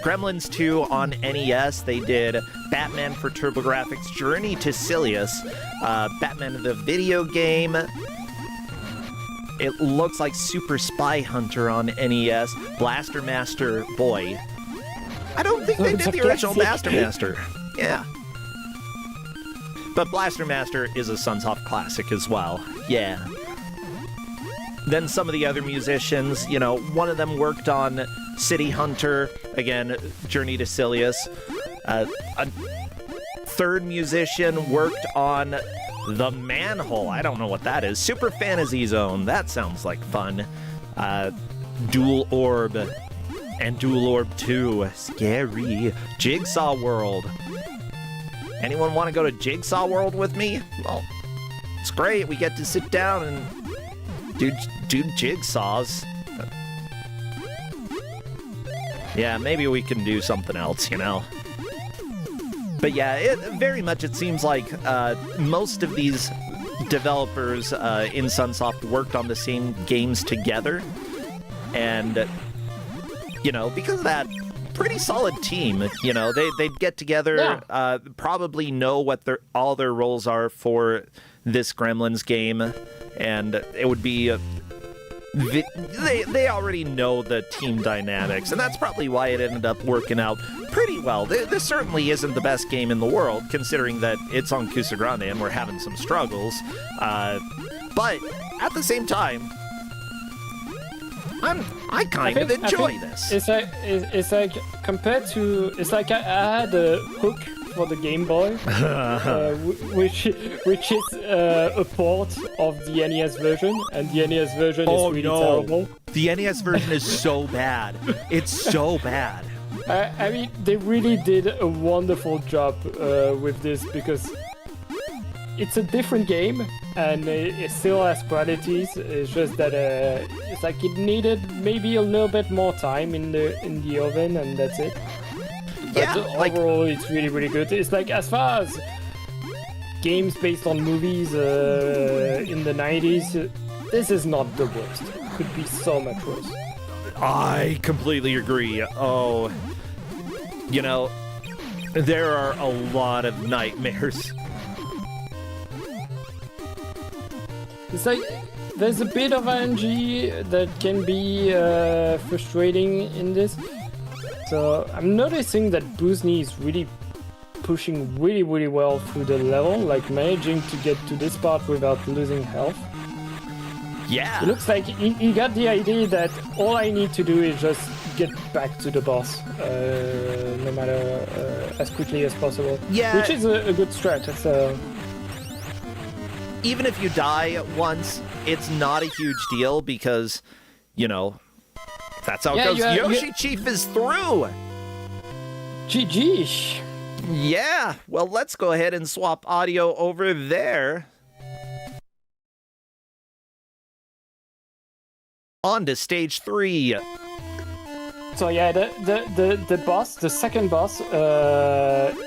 Gremlins 2 on NES, they did Batman for TurboGrafx, Journey to Silius, Batman the video game. It looks like Super Spy Hunter on NES, Blaster Master Boy. I don't think they did the original Blaster Master. Yeah. But Blaster Master is a Sunsoft classic as well. Yeah. Then some of the other musicians, you know, one of them worked on City Hunter, again, Journey to Silius. A third musician worked on The Manhole. I don't know what that is. Super Fantasy Zone. That sounds like fun. Dual Orb and Dual Orb 2. Scary. Jigsaw World. Anyone want to go to Jigsaw World with me? Well, it's great. We get to sit down and do jigsaws. Yeah, maybe we can do something else, you know? But yeah, it seems like most of these developers in Sunsoft worked on the same games together. And, you know, because of that, pretty solid team. You know, they'd get together, probably know what all their roles are for this Gremlins game. And it would be... They already know the team dynamics, and that's probably why it ended up working out pretty well. This certainly isn't the best game in the world, considering that it's on Kusogrande and we're having some struggles. But at the same time, I kind of enjoy this. It's like compared to, it's like I had a hook for the Game Boy, which is a port of the NES version, and the NES version is really terrible. The NES version is so bad. It's so bad. I mean, they really did a wonderful job with this, because it's a different game and it still has qualities. It's just that it's like it needed maybe a little bit more time in the oven, and that's it. But overall, it's really, really good. It's like, as far as games based on movies in the 90s, this is not the worst. It could be so much worse. I completely agree. Oh, you know, there are a lot of nightmares. It's like there's a bit of RNG that can be frustrating in this. So I'm noticing that Boozney is really pushing really well through the level, like managing to get to this part without losing health. Yeah. It looks like he got the idea that all I need to do is just get back to the boss, no matter as quickly as possible. Yeah. Which is a good strat. So even if you die once, it's not a huge deal because, you know, that's how it goes. Yoshi Chief is through. GG. Yeah. Well, let's go ahead and swap audio over there. On to stage 3. So yeah, the boss, the second boss,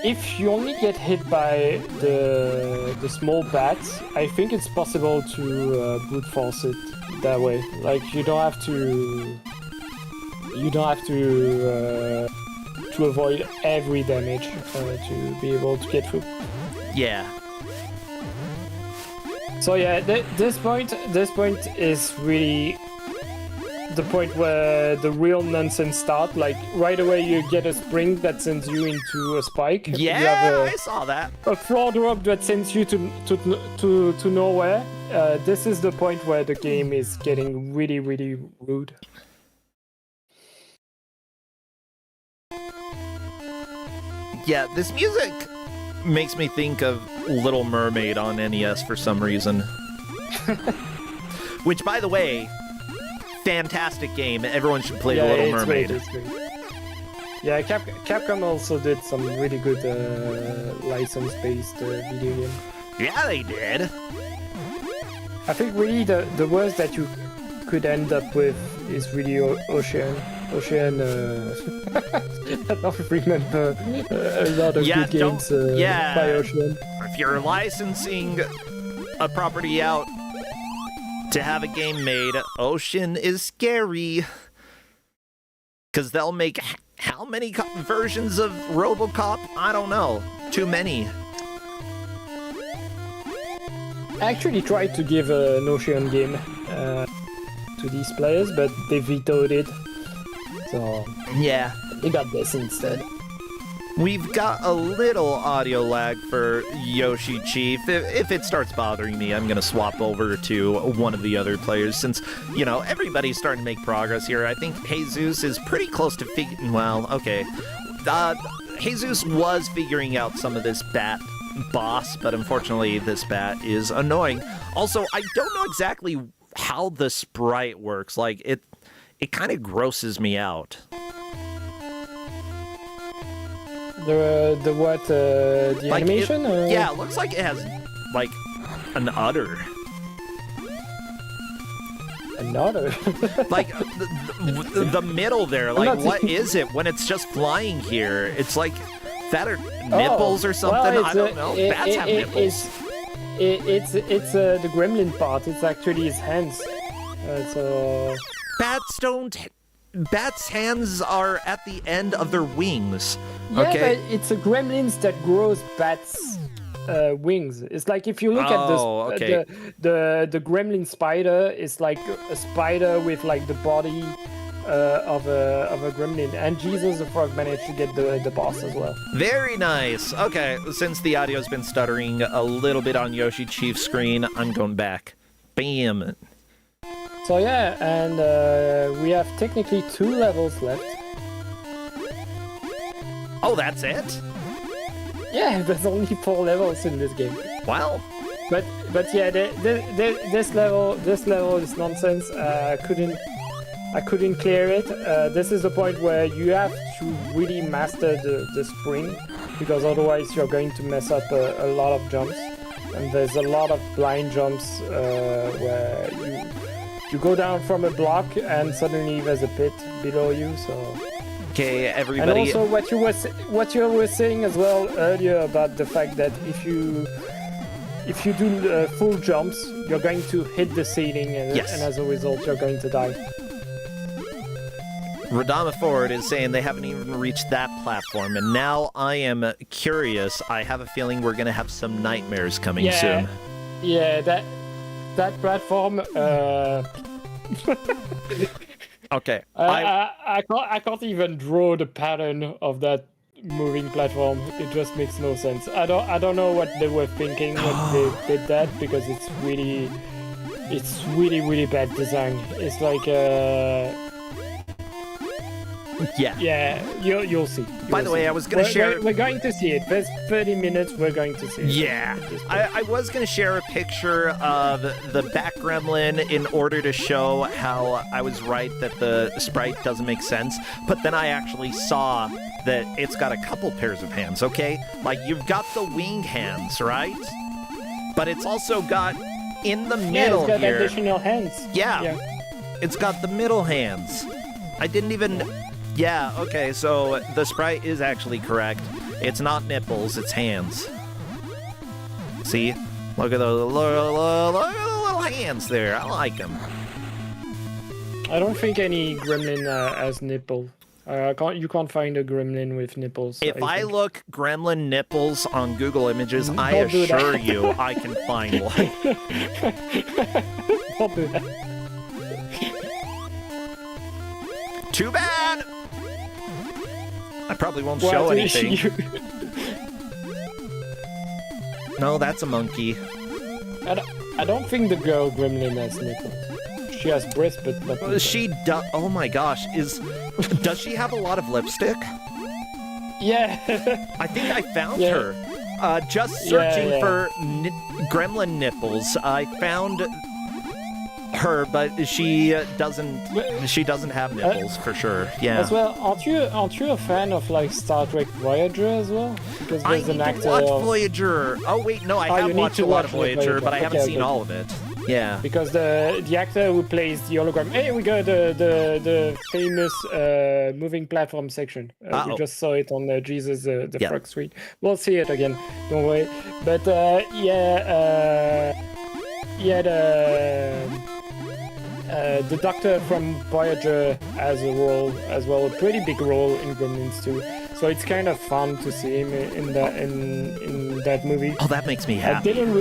if you only get hit by the small bats, I think it's possible to brute force it that way. Like you don't have to to avoid every damage to be able to get through. Yeah. So yeah, this point is really the point where the real nonsense starts. Like right away you get a spring that sends you into a spike. Yeah, you have I saw that. a floor drop that sends you to nowhere. This is the point where the game is getting really rude. Yeah, this music makes me think of Little Mermaid on NES for some reason. Which, by the way, fantastic game. Everyone should play The Little Mermaid. It's great. Yeah, Capcom also did some really good license-based video game. Yeah, they did. I think really the worst that you could end up with is really Ocean. I don't remember a lot of good games by Ocean. If you're licensing a property out to have a game made, Ocean is scary. Because they'll make how many versions of RoboCop? I don't know. Too many. I actually tried to give an Ocean game to these players, but they vetoed it. So yeah, they got this instead. We've got a little audio lag for Yoshi Chief. If it starts bothering me, I'm going to swap over to one of the other players since, you know, everybody's starting to make progress here. I think Jesus is pretty close to Jesus was figuring out some of this bat boss, but unfortunately this bat is annoying. Also, I don't know exactly how the sprite works. Like, it kind of grosses me out. The what? The like animation? Yeah, it looks like it has, like, an udder. An udder? Like, the middle there, like, what is it when it's just flying here? It's like, that are nipples or something? Well, I don't know. Bats have nipples. It's the gremlin part. It's actually his hands. So... Bats' hands are at the end of their wings. Yeah, okay? But it's a gremlins that grows bats' wings. It's like if you look at the gremlin spider, it's like a spider with like the body of a gremlin. And Jesus the Frog managed to get the boss as well. Very nice. Okay, since the audio's been stuttering a little bit on Yoshi Chief's screen, I'm going back. Bam. So yeah, and we have technically 2 levels left. Oh, that's it? Yeah, there's only 4 levels in this game. Wow. But yeah, this level is nonsense. I couldn't clear it. This is the point where you have to really master the spring, because otherwise you're going to mess up a lot of jumps. And there's a lot of blind jumps where you go down from a block and suddenly there's a pit below you. So okay, everybody. And also what you were saying as well earlier about the fact that if you do full jumps, you're going to hit the ceiling, and as a result, you're going to die. Radama Ford is saying they haven't even reached that platform, and now I am curious. I have a feeling we're gonna have some nightmares coming soon. Yeah, that platform. Okay. I can't even draw the pattern of that moving platform. It just makes no sense. I don't know what they were thinking when they did that, because it's really bad design. It's like yeah, you'll see. By the way, I was going to share... We're going to see it. There's 30 minutes, we're going to see it. Yeah. I was going to share a picture of the back gremlin in order to show how I was right that the sprite doesn't make sense, but then I actually saw that it's got a couple pairs of hands, okay? Like, you've got the wing hands, right? But it's also got in the middle it's got here... additional hands. Yeah. It's got the middle hands. I didn't even... Yeah, okay, so the sprite is actually correct. It's not nipples, it's hands. See? Look at those little hands there. I like them. I don't think any gremlin has nipple. You can't find a gremlin with nipples. If I look gremlin nipples on Google Images, I Don't do that. assure you I can find one. Don't do that. Too bad! I probably won't show anything. No, that's a monkey. I don't think the girl gremlin has nipples. She has breasts, but not nipples. She does. Oh my gosh, does she have a lot of lipstick? Yeah. I think I found her. Just searching for gremlin nipples, I found her, but she doesn't have nipples for sure. Yeah. As well, aren't you a fan of like Star Trek Voyager as well? Because I need to watch Voyager. Oh wait, no, I have watched a lot of Voyager, but I haven't seen all of it. Yeah. Because the actor who plays the hologram. Hey, we got the famous moving platform section. We just saw it on Jesus the Frog Street. We'll see it again. Don't worry. But the Doctor from Voyager has a role as well, a pretty big role in Gremlins 2. So it's kind of fun to see him in that movie. Oh, that makes me happy. I didn't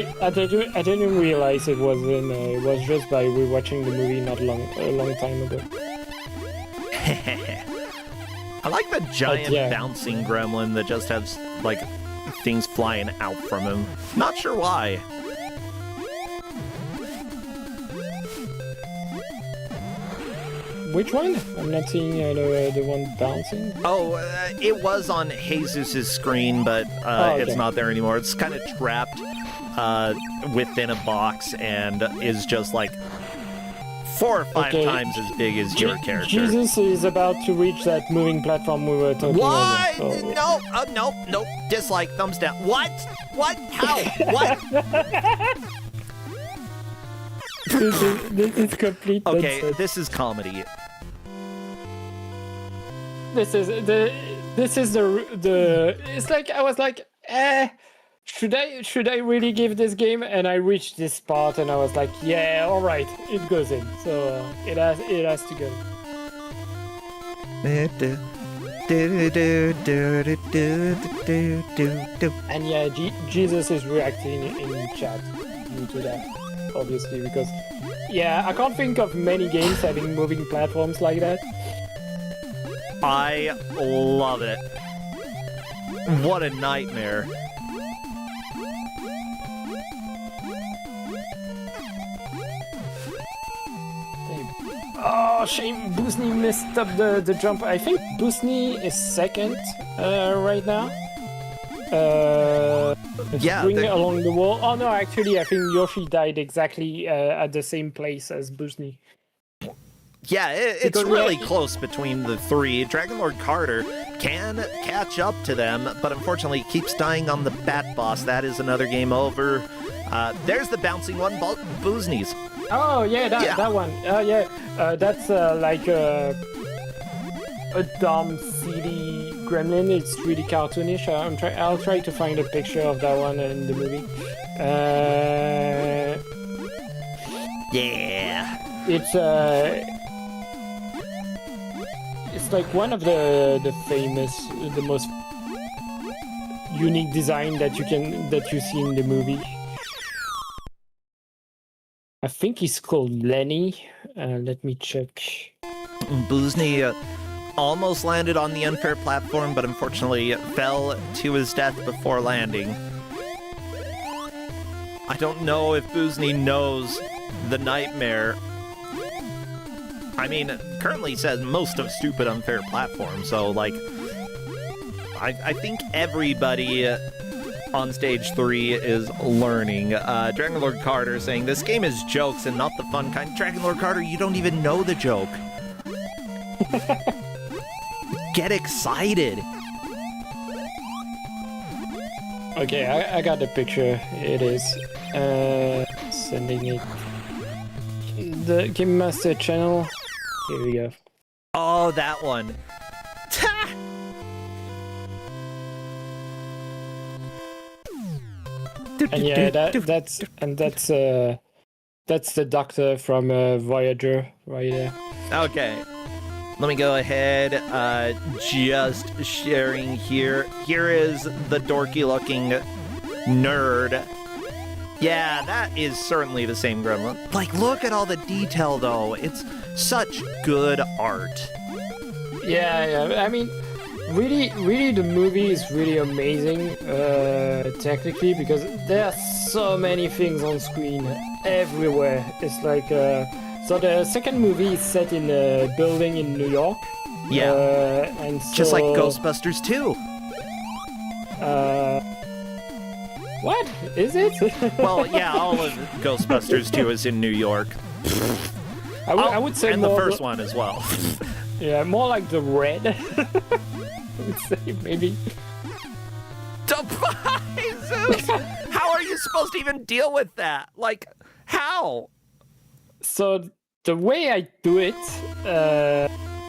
realize it was him. It was just by rewatching the movie a long time ago. I like the giant bouncing gremlin that just has like things flying out from him. Not sure why. Which one? I'm not seeing the one bouncing. Oh, it was on Jesus' screen, but it's not there anymore. It's kind of trapped within a box and is just like 4 or 5 times as big as your character. Jesus is about to reach that moving platform we were talking about. What? No, nope. Dislike, thumbs down. What? How? What? This is complete Okay, nonsense. this is comedy. This is the. It's like I was like, should I really give this game? And I reached this part, and I was like, yeah, all right, it goes in. So it has to go. And yeah, Jesus is reacting in chat due to that, obviously, because I can't think of many games having moving platforms like that. I love it. What a nightmare. Oh, shame Busny messed up the jump. I think Busny is second right now. Spring along the wall. Oh no, actually, I think Yoshi died exactly at the same place as Busny. Yeah, it's really close between the three. Dragon Lord Carter can catch up to them, but unfortunately keeps dying on the Bat Boss. That is another game over. There's the bouncing one, Booznies. Oh yeah, that one. That's like a dumb, silly gremlin. It's really cartoonish. I'll try to find a picture of that one in the movie. it's like one of the most unique design that you see in the movie. I think he's called Lenny. Let me check. Buzney almost landed on the unfair platform, but unfortunately fell to his death before landing. I don't know if Buzney knows the nightmare. I mean, currently says most of stupid unfair platforms, so like, I think everybody on stage 3 is learning. Dragon Lord Carter saying this game is jokes and not the fun kind. Dragon Lord Carter, you don't even know the joke. Get excited. Okay, I got the picture. It is sending it. The Game Master channel. Here we go. Oh, that one. Ta! And yeah, that's the doctor from Voyager right there. Okay. Let me go ahead, just sharing here. Here is the dorky-looking nerd. Yeah, that is certainly the same gremlin. Like, look at all the detail, though. It's such good art. Yeah. I mean, really, the movie is really amazing, technically, because there are so many things on screen everywhere. It's like, so the second movie is set in a building in New York. Yeah. And so, Just like Ghostbusters 2. What? Is it? Well, yeah, all of Ghostbusters 2 is in New York. I would say and more the first one as well. Yeah, more like the red. I would say maybe. Devices! How are you supposed to even deal with that? Like, how? So the way I do it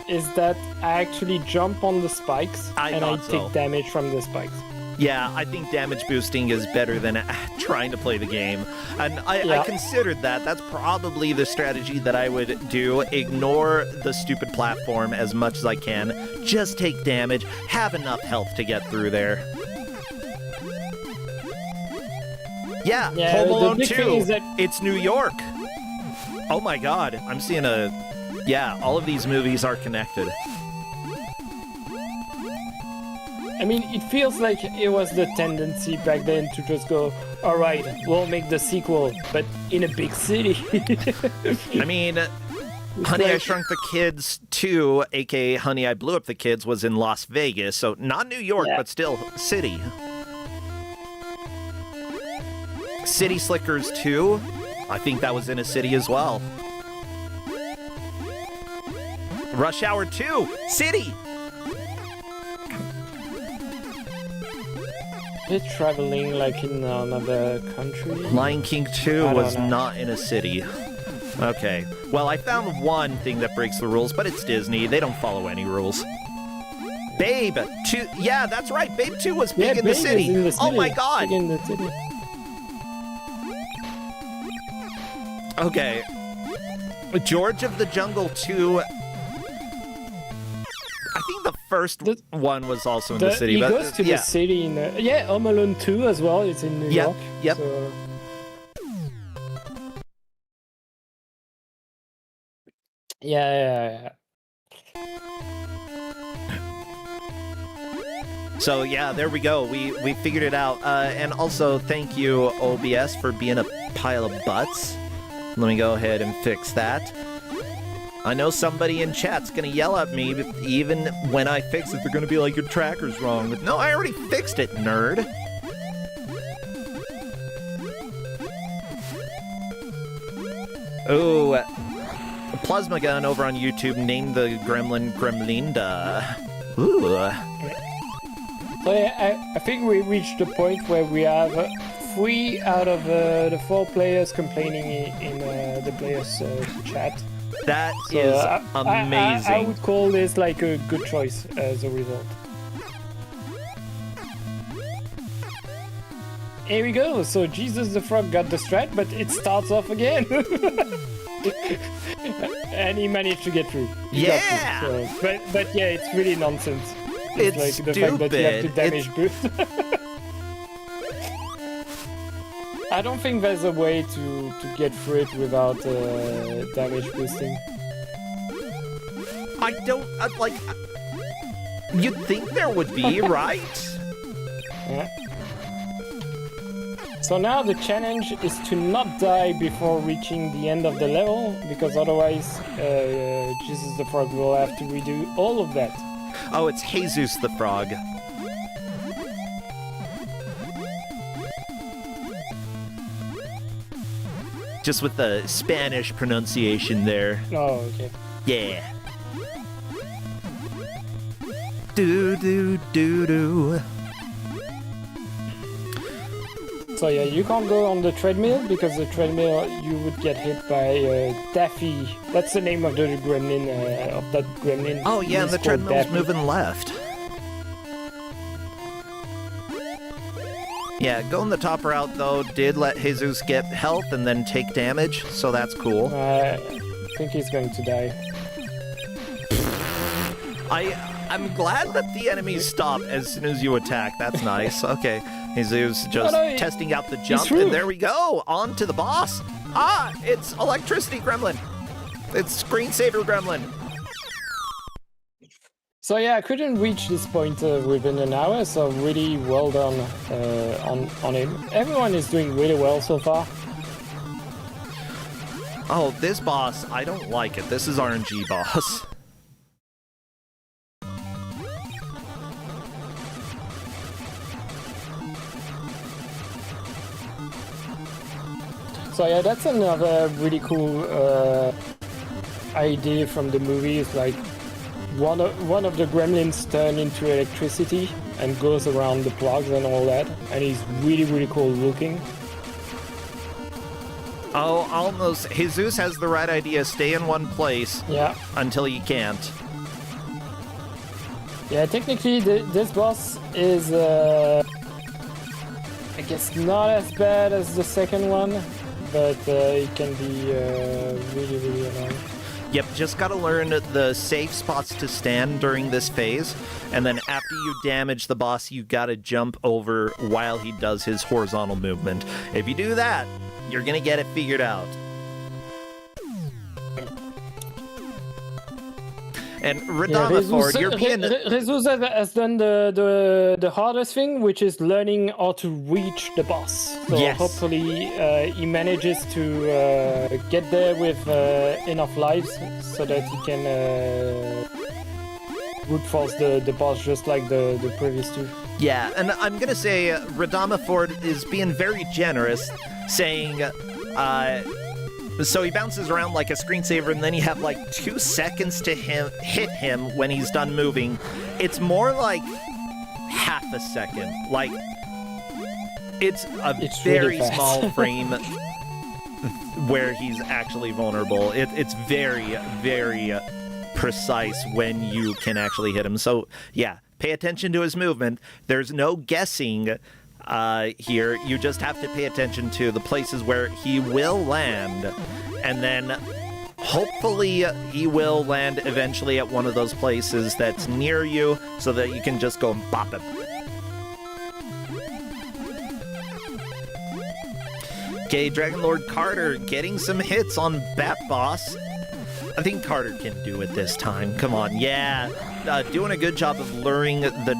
is that I actually jump on the spikes and I take damage from the spikes. Yeah, I think damage boosting is better than trying to play the game. And I considered that. That's probably the strategy that I would do. Ignore the stupid platform as much as I can. Just take damage. Have enough health to get through there. Yeah, Home Alone 2. It's New York. Oh my god, I'm seeing a... Yeah, all of these movies are connected. I mean, it feels like it was the tendency back then to just go, alright, we'll make the sequel, but in a big city. I mean, Honey, I Shrunk the Kids 2, aka Honey, I Blew Up the Kids, was in Las Vegas, so not New York, but still city. City Slickers 2, I think that was in a city as well. Rush Hour 2, city! They're traveling like in another country. Lion King 2 was not in a city. Okay. Well, I found one thing that breaks the rules, but it's Disney. They don't follow any rules. Babe 2. Yeah, that's right. Babe 2 was big in the city. Oh my god. Big in the city. Okay. George of the Jungle 2. I think the first one was also in the city. He but, goes to the city in... Home Alone 2 as well. It's in New York. Yep. So... Yeah. So yeah, there we go. We figured it out. And also, thank you, OBS, for being a pile of butts. Let me go ahead and fix that. I know somebody in chat's gonna yell at me, but even when I fix it, they're gonna be like, your tracker's wrong. But no, I already fixed it, nerd. Ooh, Plasma Gun over on YouTube named the gremlin Gremlinda. Ooh. So I think we reached the point where we have 3 out of the 4 players complaining in the players' chat. That is amazing. I would call this like a good choice as a result. here we go. So Jesus the Frog got the strat, but it starts off again. And he managed to get through. He got Yeah! through, so, but yeah, it's really nonsense. It's like the fact that you have to stupid. damage boost. I don't think there's a way to get through it without damage boosting. I don't, like... You'd think there would be, right? Yeah. So now the challenge is to not die before reaching the end of the level, because otherwise Jesus the Frog will have to redo all of that. Oh, it's Jesus the Frog. Just with the Spanish pronunciation there. Oh, okay. Yeah. Do do do do. So yeah, you can't go on the treadmill, because the treadmill you would get hit by Daffy. That's the name of the gremlin, of that gremlin. Oh yeah, and He's the called treadmill's Daffy. moving left. Yeah, going the top route though did let Jesus get health and then take damage, so that's cool. I think he's going to die. I'm glad that the enemies stop as soon as you attack. That's nice. Okay, Jesus just testing out the jump, through. and there we go. On to the boss. Ah, it's electricity gremlin. It's screensaver gremlin. So yeah, I couldn't reach this point within an hour, so really well done on him. Everyone is doing really well so far. Oh, this boss, I don't like it. This is RNG boss. So yeah, that's another really cool idea from the movie. It's like one of the gremlins turn into electricity and goes around the plugs and all that, and he's really cool looking. Oh, almost. Jesus has the right idea. Stay in one place Yeah, until you can't. yeah. Technically, this boss is, I guess, not as bad as the second one, but it can be really annoying. Yep, just gotta learn the safe spots to stand during this phase, and then after you damage the boss, you gotta jump over while he does his horizontal movement. If you do that, you're gonna get it figured out. And Radama Ford, you're being... Jesus has done the hardest thing, which is learning how to reach the boss. So Yes. hopefully he manages to get there with enough lives so that he can brute force the boss just like the previous two. Yeah, and I'm gonna say Radama Ford is being very generous, saying, so he bounces around like a screensaver, and then you have like 2 seconds to hit him when he's done moving. It's more like half a second. Like, it's very really small frame where he's actually vulnerable. It's very precise when you can actually hit him. So, yeah, pay attention to his movement. There's no guessing here. You just have to pay attention to the places where he will land, and then hopefully he will land eventually at one of those places that's near you so that you can just go and bop him. Okay, Dragon Lord Carter getting some hits on Bat Boss. I think Carter can do it this time. Come on, yeah. Doing a good job of luring the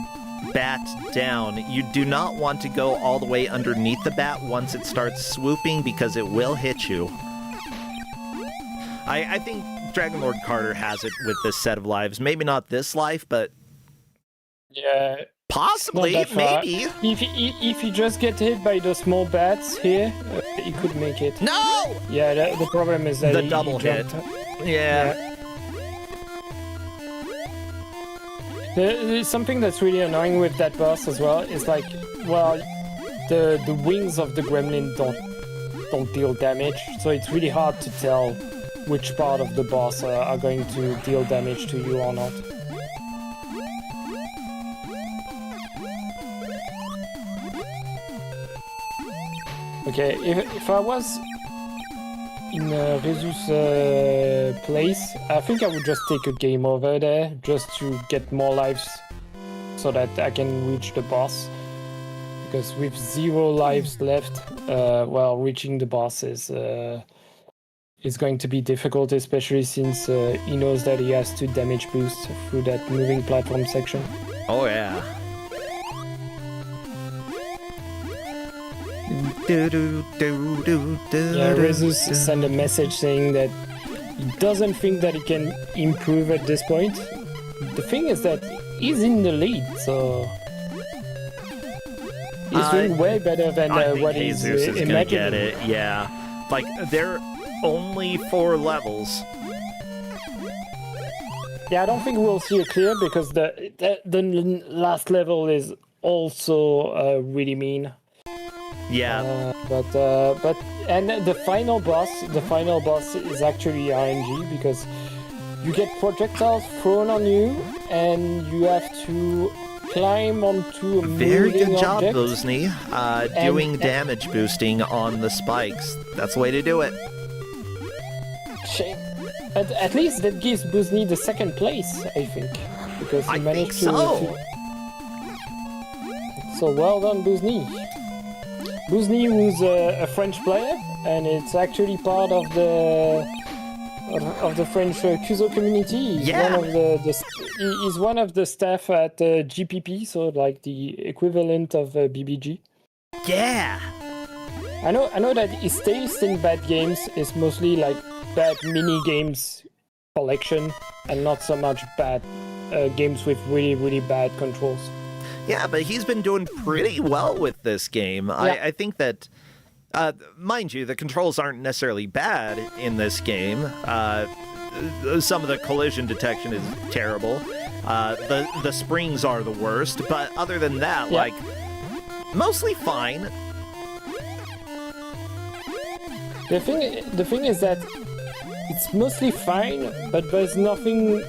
bat down. You do not want to go all the way underneath the bat once it starts swooping, because it will hit you. I think Dragon Lord Carter has it with this set of lives. Maybe not this life, but Yeah, possibly, not that far. maybe. If you just get hit by the small bats here, he could make it. No! Yeah, the problem is that The he double hit. jumped. Yeah. There's something that's really annoying with that boss as well. Is like, well, the wings of the gremlin don't deal damage, so it's really hard to tell which part of the boss are going to deal damage to you or not. Okay, if I was in Rezus' place, I think I would just take a game over there just to get more lives so that I can reach the boss. Because with 0 lives left, well, reaching the boss is going to be difficult, especially since he knows that he has to damage boost through that moving platform section. Oh yeah. Yeah, Rezus sent a message saying that he doesn't think that he can improve at this point. The thing is that he's in the lead, so he's doing way better than what he's Jesus is gonna get imagining. it. Yeah, like they're only 4 levels. Yeah, I don't think we'll see a clear because the last level is also really mean. Yeah. But the final boss is actually RNG because you get projectiles thrown on you and you have to climb onto a Very moving good job, object. Bosny. Doing damage boosting on the spikes. That's the way to do it. Shame. But at least that gives Bosny the 2nd place, I think, because he I managed think so. So well done, Bosny. Bosny was a French player, and it's actually part of the French Kuso community. He's Yeah. he's one of the staff at GPP, so like the equivalent of BBG. Yeah. I know that his taste in bad games is mostly like bad mini games collection, and not so much bad games with really bad controls. Yeah, but he's been doing pretty well with this game. Yeah. I think that, mind you, the controls aren't necessarily bad in this game. Some of the collision detection is terrible. The springs are the worst, but other than that, Yeah. like, mostly fine. The thing is that it's mostly fine, but there's nothing.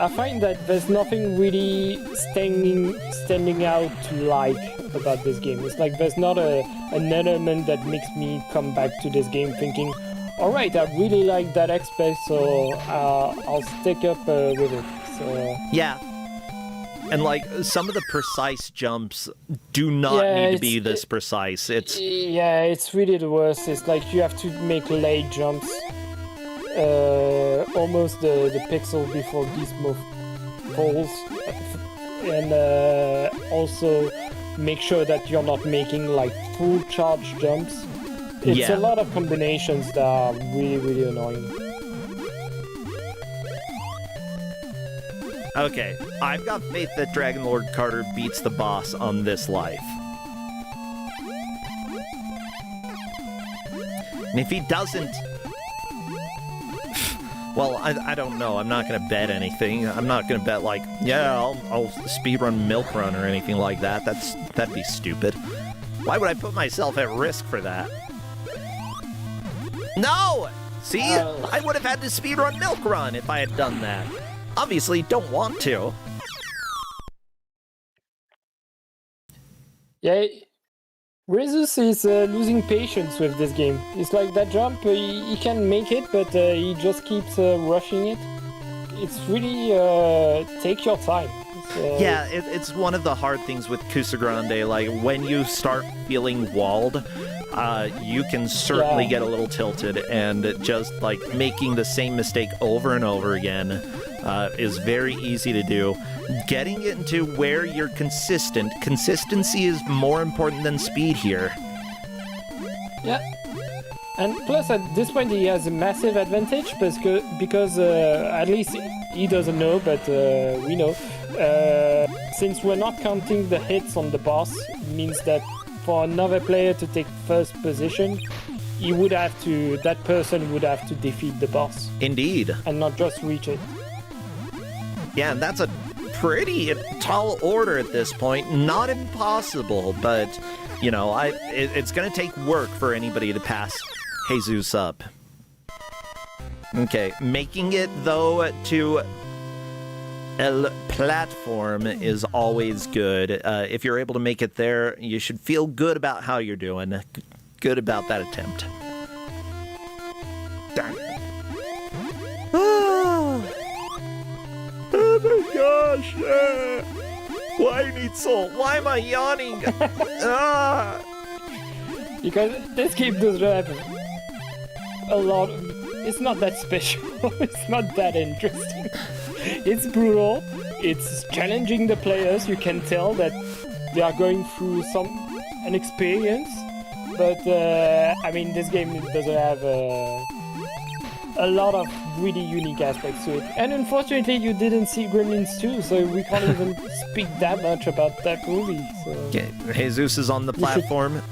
I find that there's nothing really standing out to like about this game. It's like there's not an element that makes me come back to this game thinking, all right, I really like that aspect, so I'll stick up with it. So Yeah. And, like, some of the precise jumps do not need to be this precise. It's really the worst. It's like you have to make late jumps. Almost the pixel before Gizmo falls, and also make sure that you're not making like full charge jumps. It's a lot of combinations that are really annoying. Okay, I've got faith that Dragon Lord Carter beats the boss on this life. And if he doesn't... Well, I don't know. I'm not going to bet anything. I'm not going to bet, like, yeah, I'll speedrun Milk Run or anything like that. That'd be stupid. Why would I put myself at risk for that? No! See? I would have had to speedrun Milk Run if I had done that. Obviously, don't want to. Yeah, Rezus is losing patience with this game. It's like that jump, he can make it, but he just keeps rushing it. It's really take your time. Yeah, it's one of the hard things with Kusogrande. Like, when you start feeling walled, you can certainly get a little tilted, and just, like, making the same mistake over and over again is very easy to do. Getting it into where you're consistent. Consistency is more important than speed here. Yeah. And plus, at this point, he has a massive advantage because at least he doesn't know, but we know. Since we're not counting the hits on the boss, it means that for another player to take first position, that person would have to defeat the boss. Indeed. And not just reach it. Yeah, and that's a pretty tall order at this point. Not impossible, but, you know, it's going to take work for anybody to pass Jesus up. Okay, making it, though, to El platform is always good. If you're able to make it there, you should feel good about how you're doing. Good about that attempt. Dang. Oh my gosh! Why I need salt? Why am I yawning? Because this game doesn't have a lot. It's not that special. It's not that interesting. It's brutal. It's challenging the players. You can tell that they are going through an experience. But I mean, this game doesn't have a lot of really unique aspects to it. And unfortunately, you didn't see Gremlins 2, so we can't even speak that much about that movie. So. Okay, Jesus is on the platform.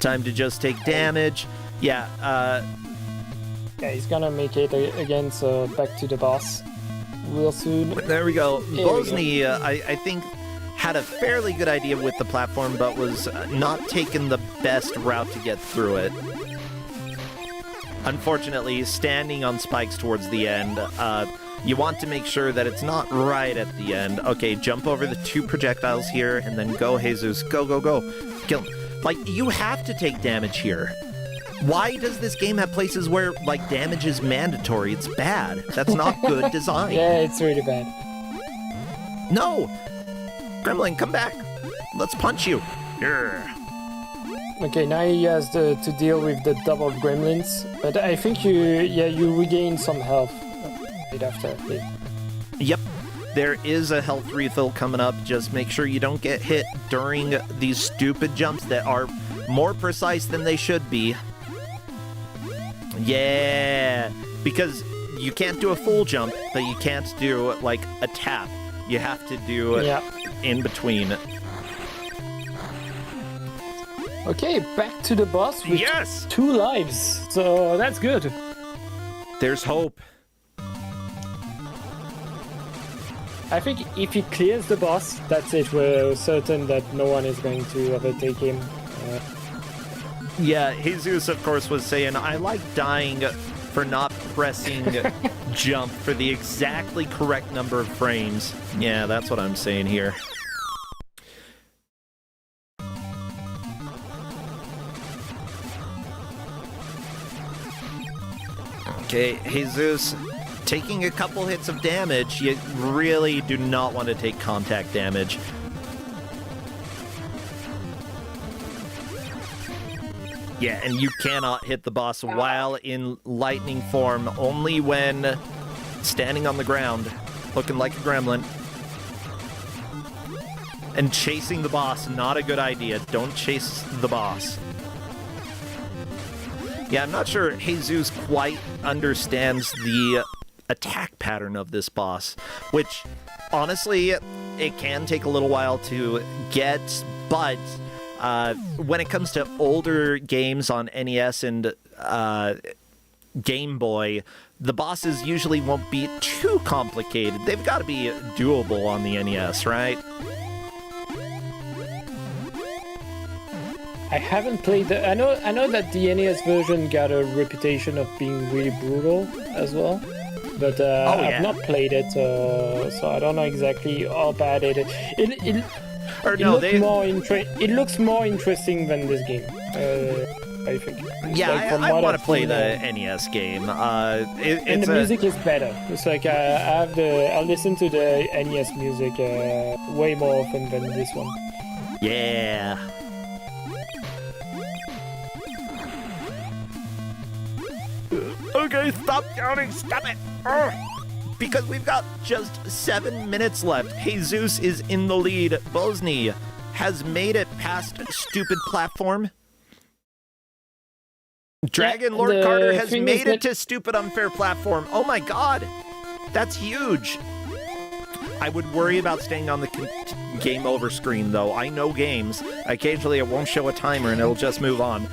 Time to just take damage. Yeah, Yeah, he's gonna make it again, so back to the boss real soon. there we go. Here we Bosny, I think, had a fairly good idea with the platform, but was not taking the best route to get through it. Unfortunately, standing on spikes towards the end, you want to make sure that it's not right at the end. Okay, jump over the 2 projectiles here, and then go, Jesus. Go, go, go. Kill him. Like, you have to take damage here. Why does this game have places where, like, damage is mandatory? It's bad. That's not good design. Yeah, it's really bad. No! Gremlin, come back. Let's punch you. Yeah. Okay, now he has to deal with the double gremlins, but I think you regain some health right after. Yep. There is a health refill coming up. Just make sure you don't get hit during these stupid jumps that are more precise than they should be. Yeah, because you can't do a full jump, but you can't do, like, a tap. You have to do it in between. Okay, back to the boss with 2 lives, so that's good. There's hope. I think if he clears the boss, that's it. We're certain that no one is going to overtake him. Yeah, Jesus, of course, was saying, I like dying for not pressing jump for the exactly correct number of frames. Yeah, that's what I'm saying here. Okay, Jesus, taking a couple hits of damage, you really do not want to take contact damage. Yeah, and you cannot hit the boss while in lightning form, only when standing on the ground, looking like a gremlin. And chasing the boss, not a good idea. Don't chase the boss. Yeah, I'm not sure Jesus quite understands the attack pattern of this boss, which, honestly, it can take a little while to get, but when it comes to older games on NES and Game Boy, the bosses usually won't be too complicated. They've got to be doable on the NES, right? I haven't played the. I know that the NES version got a reputation of being really brutal as well, but I've not played it, so I don't know exactly how bad it is. It looks more interesting than this game. I think. Yeah, like I want to play the NES game. And the music is better. It's like I listen to the NES music way more often than this one. Yeah. Okay, stop counting, stop it! Because we've got just 7 minutes left. Jesus is in the lead. Bosny has made it past stupid platform. Dragon Lord Carter has made it to stupid unfair platform. Oh my god! That's huge! I would worry about staying on the game over screen, though. I know games. Occasionally it won't show a timer and it'll just move on.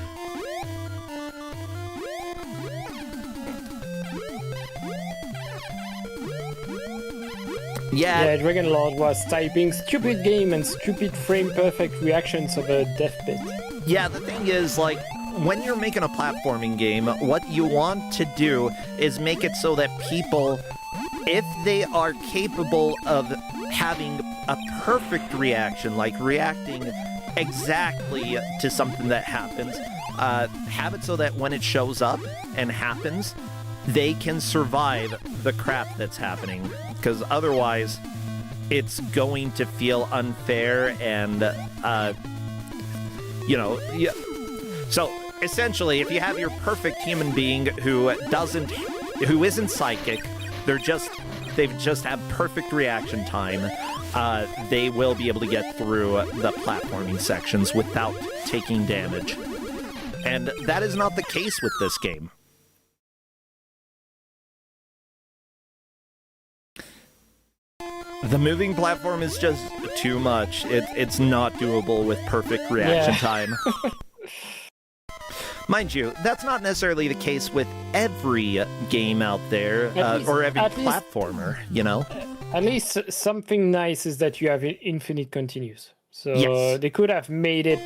Yeah, Dragon Lord was typing stupid game and stupid frame perfect reactions of a death pit. Yeah, the thing is, like, when you're making a platforming game, what you want to do is make it so that people if they are capable of having a perfect reaction, like reacting exactly to something that happens, have it so that when it shows up and happens, they can survive the crap that's happening. Because otherwise, it's going to feel unfair and, yeah. So essentially, if you have your perfect human being who isn't psychic, they just have perfect reaction time, they will be able to get through the platforming sections without taking damage. And that is not the case with this game. The moving platform is just too much. It's not doable with perfect reaction time. Mind you, that's not necessarily the case with every game out there, or every platformer, you know? At least something nice is that you have infinite continues. So Yes. they could have made it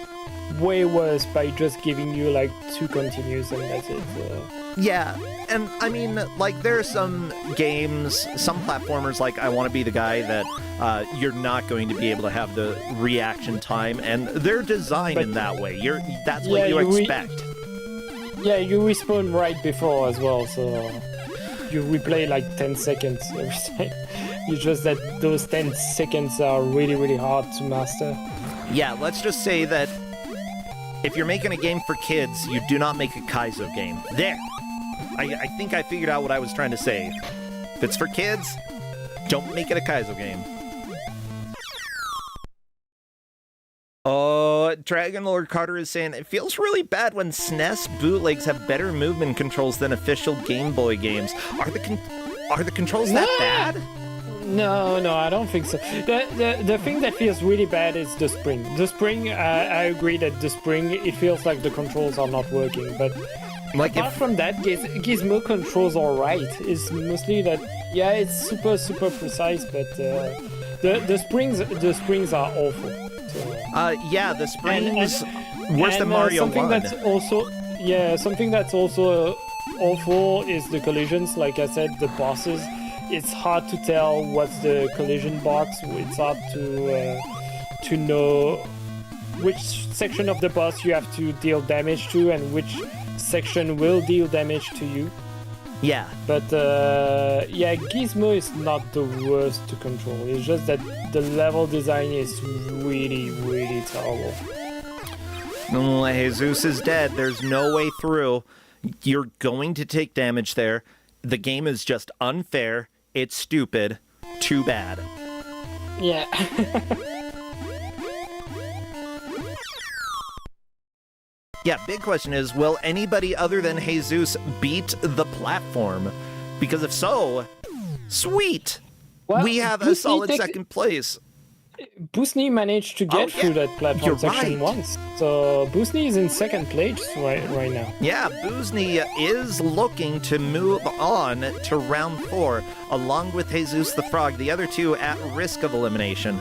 way worse by just giving you like 2 continues and that's it. Yeah, and I mean, like, there are some games, some platformers, like I Want to Be the Guy, that you're not going to be able to have the reaction time, and they're designed in that way. That's what you expect. Yeah, you respawn right before as well, so you replay like 10 seconds every time. It's just that those 10 seconds are really, really hard to master. Yeah, let's just say that if you're making a game for kids, you do not make a Kaizo game. There! I think I figured out what I was trying to say. If it's for kids, don't make it a Kaizo game. Oh, Dragon Lord Carter is saying, it feels really bad when SNES bootlegs have better movement controls than official Game Boy games. Are the controls that bad? No, I don't think so. The thing that feels really bad is the spring. The spring, I agree that the spring, it feels like the controls are not working, but Like apart from that, Gizmo controls are right. It's mostly that, yeah, it's super, super precise, but the springs are awful. So. Yeah, the springs worse than Mario something 1. Something that's also awful is the collisions. Like I said, the bosses. It's hard to tell what's the collision box. It's hard to know which section of the boss you have to deal damage to and which section will deal damage to you. Yeah. But yeah, Gizmo is not the worst to control. It's just that the level design is really, really terrible. Oh, Jesus is dead. There's no way through. You're going to take damage there. The game is just unfair. It's stupid. Too bad. Yeah. Yeah, big question is, will anybody other than Jesus beat the platform? Because if so, sweet! Well, we have a Busni solid second place. Busni managed to get through that platform You're section right. once. So Busni is in second place right now. Yeah, Busni is looking to move on to round 4, along with Jesus the Frog, the other two at risk of elimination.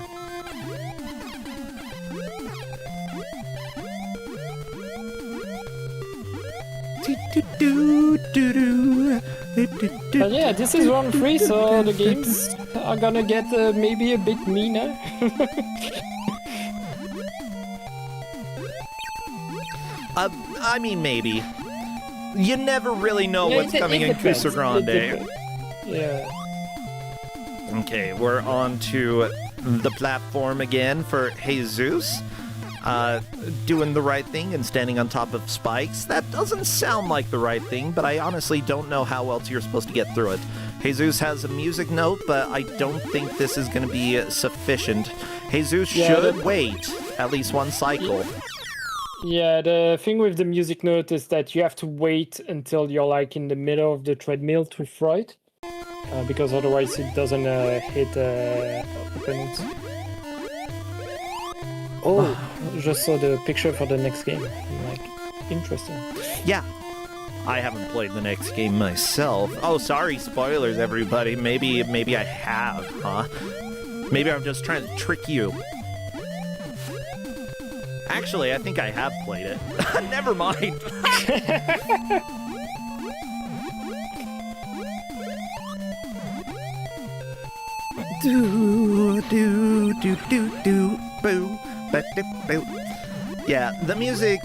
But yeah, this is round 3, so the games are gonna get maybe a bit meaner. I mean, maybe. You never really know Yeah, what's it coming in depends. Kusogrande. It depends. Yeah. Okay, we're on to the platform again for Jesus. Doing the right thing and standing on top of spikes. That doesn't sound like the right thing, but I honestly don't know how else you're supposed to get through it. Jesus has a music note, but I don't think this is going to be sufficient. Jesus should wait at least one cycle. Yeah, the thing with the music note is that you have to wait until you're like in the middle of the treadmill to throw it, because otherwise it doesn't hit opponents. Oh, just saw the picture for the next game. Like, interesting. Yeah. I haven't played the next game myself. Oh, sorry, spoilers, everybody. Maybe I have, huh? Maybe I'm just trying to trick you. Actually, I think I have played it. Never mind. Do do do do do boo ba do boo. Yeah, the music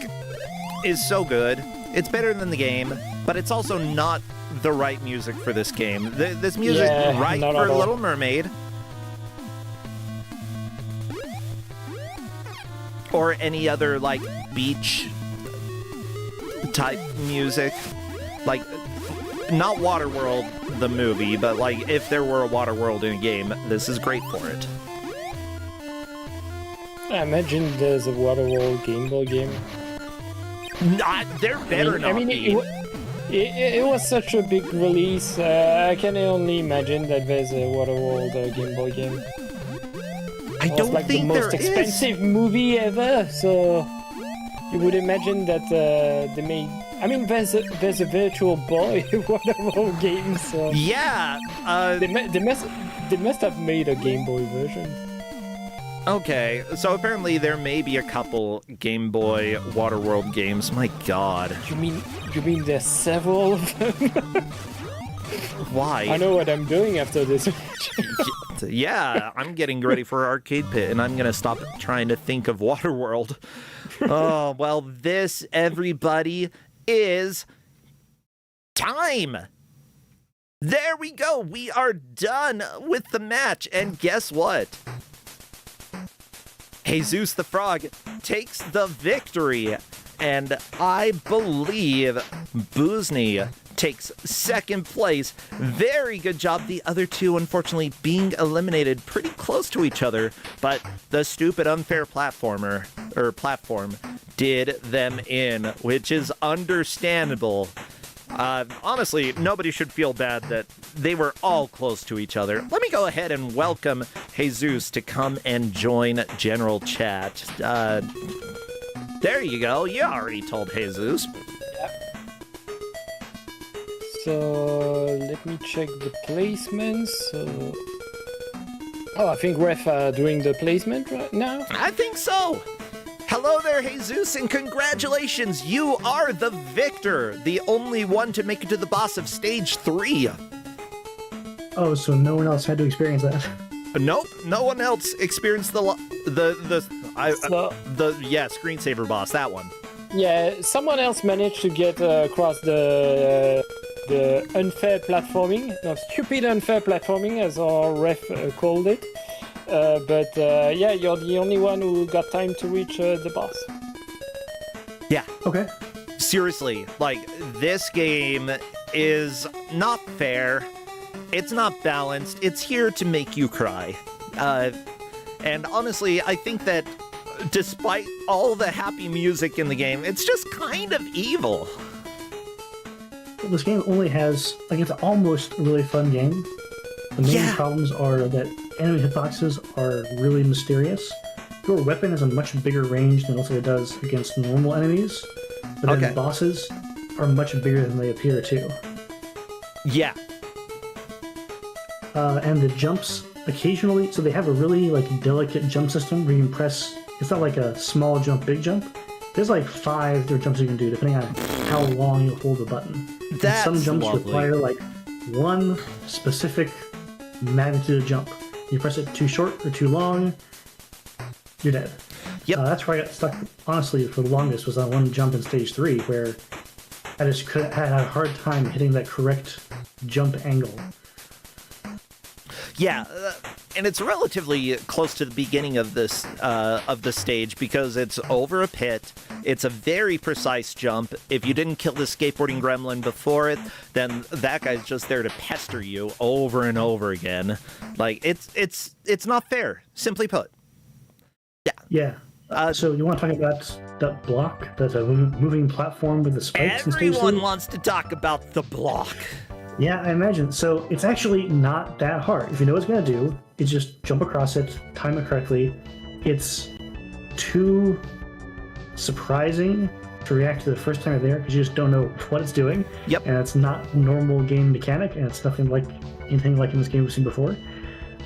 is so good. It's better than the game, but it's also not the right music for this game. This music right not for at all. Little Mermaid. Or any other like beach type music. Like not Waterworld the movie, but like if there were a Waterworld in a game, this is great for it. I imagine there's a Waterworld Game Boy game. There better not be. It was such a big release. I can only imagine that there's a Waterworld Game Boy game. I It was don't like think the most there is. expensive movie ever, so you would imagine that they made. I mean, there's a Virtual Boy Waterworld game, so Yeah. they must have made a Game Boy version. Okay. So apparently there may be a couple Game Boy Waterworld games. My God. You mean there's several of them? Why? I know what I'm doing after this. Yeah, I'm getting ready for Arcade Pit, and I'm gonna stop trying to think of Waterworld. Oh well, this everybody is time. There we go. We are done with the match, and guess what? Jesus the Frog takes the victory, and I believe Boozney takes second place. Very good job. The other two, unfortunately, being eliminated pretty close to each other, but the stupid unfair platform did them in, which is understandable. Honestly, nobody should feel bad that they were all close to each other. Let me go ahead and welcome Jesus to come and join General Chat. There you go. You already told Jesus. So let me check the placements. So... Oh, I think we're doing the placement right now. I think so. Hello there, Jesus, and congratulations. You are the victor, the only one to make it to the boss of stage 3. Oh, so no one else had to experience that. Nope, no one else experienced the screensaver boss, that one. Yeah, someone else managed to get across the unfair platforming, no, stupid unfair platforming, as our ref called it. But yeah, you're the only one who got time to reach the boss. Yeah. Okay. Seriously, like, this game is not fair. It's not balanced. It's here to make you cry. And honestly, I think that despite all the happy music in the game, it's just kind of evil. This game only has, like, it's almost a really fun game. The main problems are that enemy hitboxes are really mysterious. Your weapon has a much bigger range than it does against normal enemies, but then bosses are much bigger than they appear too. Yeah. And the jumps occasionally, so they have a really delicate jump system where you can press. It's not like a small jump, big jump. There's like 5 different jumps you can do depending on how long you hold the button. That's some jumps lovely. require like one specific magnitude of jump. You press it too short or too long, you're dead. Yep. That's where I got stuck, honestly, for the longest, was on one jump in stage 3 where I just had a hard time hitting that correct jump angle. Yeah, and it's relatively close to the beginning of this of the stage because it's over a pit. It's a very precise jump. If you didn't kill the skateboarding gremlin before it, then that guy's just there to pester you over and over again. Like it's not fair, simply put. Yeah. Yeah. So you want to talk about that block, that moving platform with the spikes and stage Everyone 3? wants to talk about the block. Yeah, I imagine. So it's actually not that hard. If you know what it's going to do, it's just jump across it, time it correctly. It's too surprising to react to the first time you're there because you just don't know what it's doing. Yep. And it's not normal game mechanic, and it's nothing like anything like in this game we've seen before.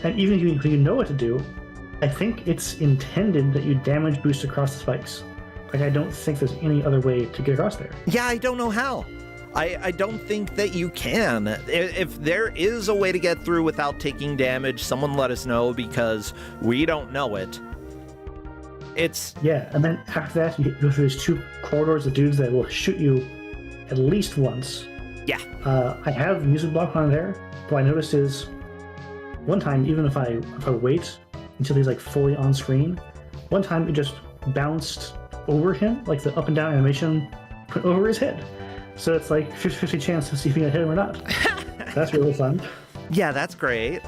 And even if you know what to do, I think it's intended that you damage boost across the spikes. Like, I don't think there's any other way to get across there. Yeah, I don't know how. I don't think that you can. If there is a way to get through without taking damage, someone let us know, because we don't know it. It's... Yeah, and then after that, you go through these 2 corridors of dudes that will shoot you at least once. Yeah. I have music block on there. What I noticed is, one time, even if I wait until he's like fully on screen, one time it just bounced over him, like the up and down animation put over his head. So it's like 50-50 chance to see if you can hit him or not. That's really fun. Yeah, that's great.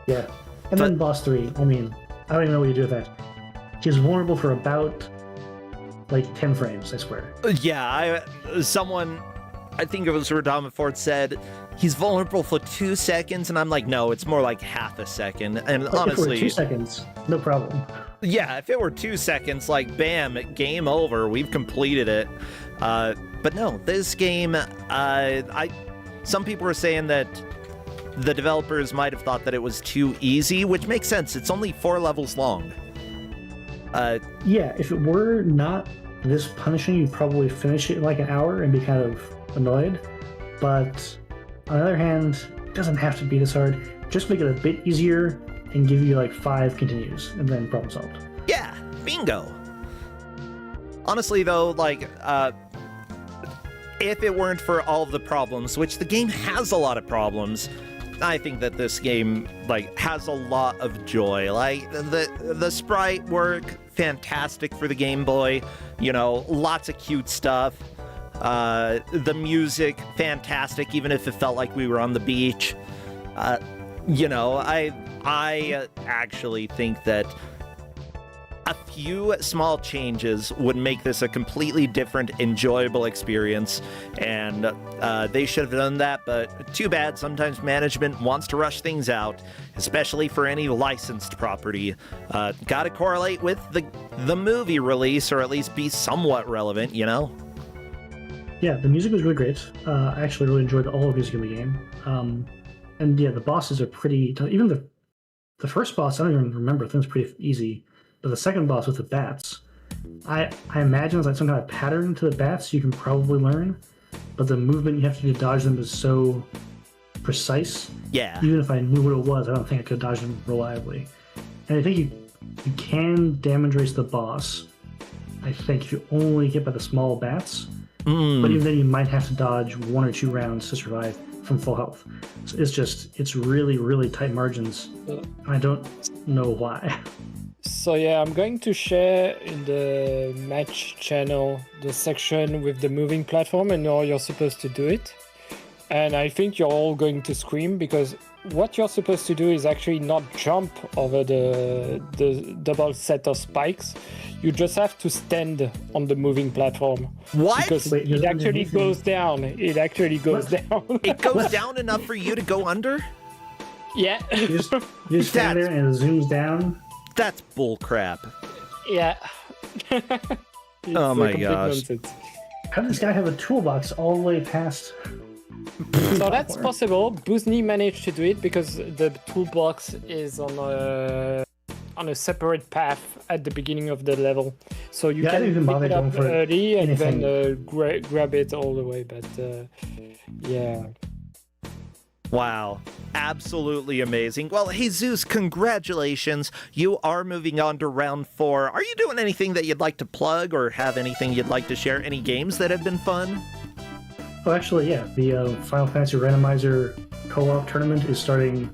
Yeah. And then boss 3, I mean, I don't even know what you do with that. He's vulnerable for about like 10 frames, I swear. Yeah, someone, I think it was Radama Ford, said he's vulnerable for 2 seconds, and I'm like, no, it's more like half a second. And But honestly, if it were 2 seconds, no problem. yeah, if it were 2 seconds, like, bam, game over, we've completed it. But no, this game, some people were saying that the developers might have thought that it was too easy, which makes sense. It's only 4 levels long. Yeah, if it were not this punishing, you'd probably finish it in like an hour and be kind of annoyed. But on the other hand, it doesn't have to be this hard. Just make it a bit easier and give you like 5 continues, and then problem solved. Yeah, bingo. Honestly, though, like, if it weren't for all of the problems, which the game has a lot of problems, I think that this game, like, has a lot of joy. Like, the sprite work, fantastic for the Game Boy. You know, lots of cute stuff. The music, fantastic, even if it felt like we were on the beach. You know, I actually think that a few small changes would make this a completely different, enjoyable experience, and they should have done that, but too bad. Sometimes management wants to rush things out, especially for any licensed property. Gotta correlate with the movie release, or at least be somewhat relevant, you know? Yeah, the music was really great. I actually really enjoyed all of the music in the game. And yeah, the bosses are pretty... Even the first boss, I don't even remember. I think it's pretty easy. But the second boss with the bats, I imagine it's like some kind of pattern to the bats you can probably learn, but the movement you have to do to dodge them is so precise. Yeah. Even if I knew what it was, I don't think I could dodge them reliably. And I think you can damage race the boss, I think, if you only get by the small bats. But even then, you might have to dodge 1 or 2 rounds to survive from full health. So it's really, really tight margins. I don't know why. So yeah, I'm going to share in the match channel the section with the moving platform and how you're supposed to do it. And I think you're all going to scream, because what you're supposed to do is actually not jump over the double set of spikes. You just have to stand on the moving platform. What? Because it actually goes down. It actually goes down. It goes down enough for you to go under? Yeah. You just stand there and it zooms down. That's bullcrap. Yeah. Oh my gosh. Nonsense. How does this guy have a toolbox all the way past? So that's possible. Buzni managed to do it because the toolbox is on a separate path at the beginning of the level. So you Yeah, I didn't even can bother pick it going up for early and anything. then grab it all the way. But yeah. Wow. Absolutely amazing. Well, Jesus, congratulations. You are moving on to round 4. Are you doing anything that you'd like to plug, or have anything you'd like to share? Any games that have been fun? Oh, actually, yeah. The Final Fantasy Randomizer co-op tournament is starting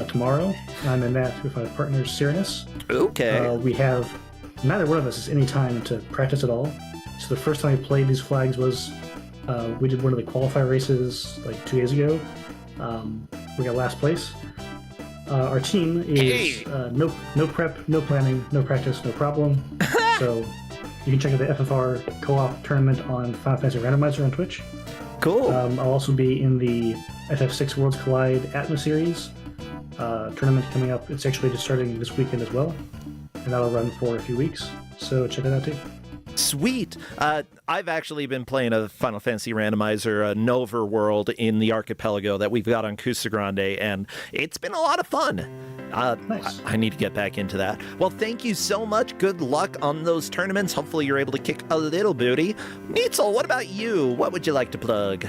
tomorrow. I'm in that with my partner, Cyrinus. Okay. We have... Neither one of us has any time to practice at all. So the first time we played these flags was... we did one of the qualifier races like 2 days ago. We got last place. Our team is no prep, no planning, no practice, no problem. So you can check out the FFR co-op tournament on Final Fantasy Randomizer on Twitch. Cool. I'll also be in the FF6 Worlds Collide Atmos Series tournament coming up. It's actually just starting this weekend as well, and that'll run for a few weeks. So check it out too. Sweet. I've actually been playing a Final Fantasy randomizer, Nova World, in the archipelago that we've got on Kusogrande, and it's been a lot of fun. Nice. I need to get back into that. Well, thank you so much. Good luck on those tournaments. Hopefully you're able to kick a little booty. Neitzel, what about you? What would you like to plug?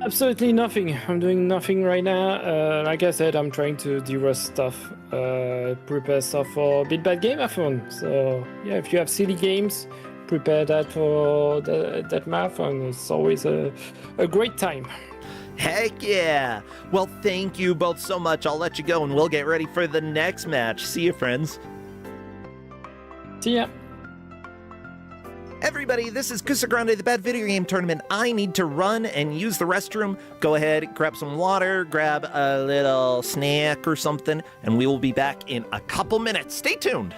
Absolutely nothing. I'm doing nothing right now. Like I said, I'm trying to de-rust stuff, prepare stuff for Big Bad Game-a-thon. So yeah, if you have silly games, prepare that for that marathon. It's always a great time. Heck yeah! Well, thank you both so much. I'll let you go and we'll get ready for the next match. See you, friends. See ya. Everybody, this is Kusogrande, the Bad Video Game Tournament. I need to run and use the restroom. Go ahead, grab some water, grab a little snack or something, and we will be back in a couple minutes. Stay tuned.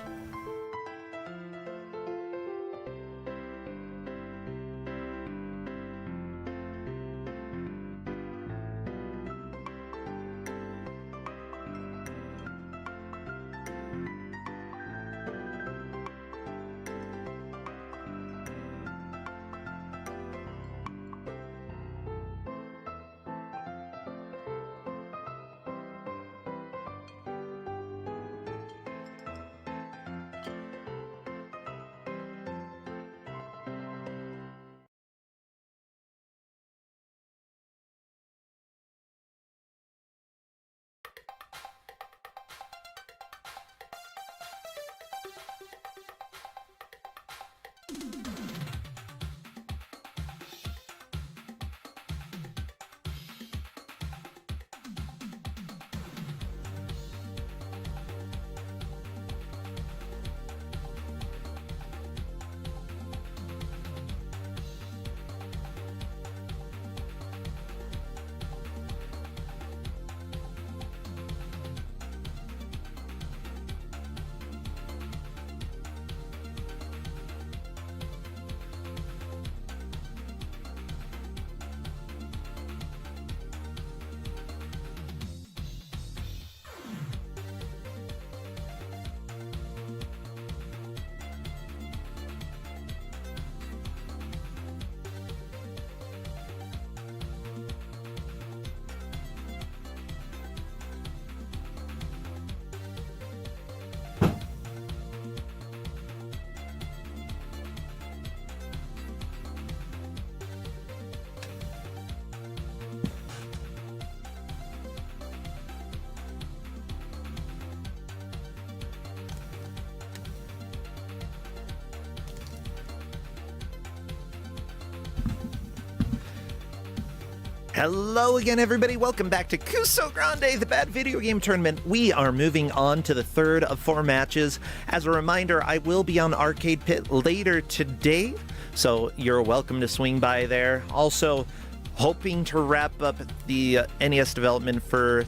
Hello again, everybody. Welcome back to Kuso9rande, the Bad Video Game Tournament. We are moving on to the third of 4 matches. As a reminder, I will be on Arcade Pit later today, so you're welcome to swing by there. Also, hoping to wrap up the NES development for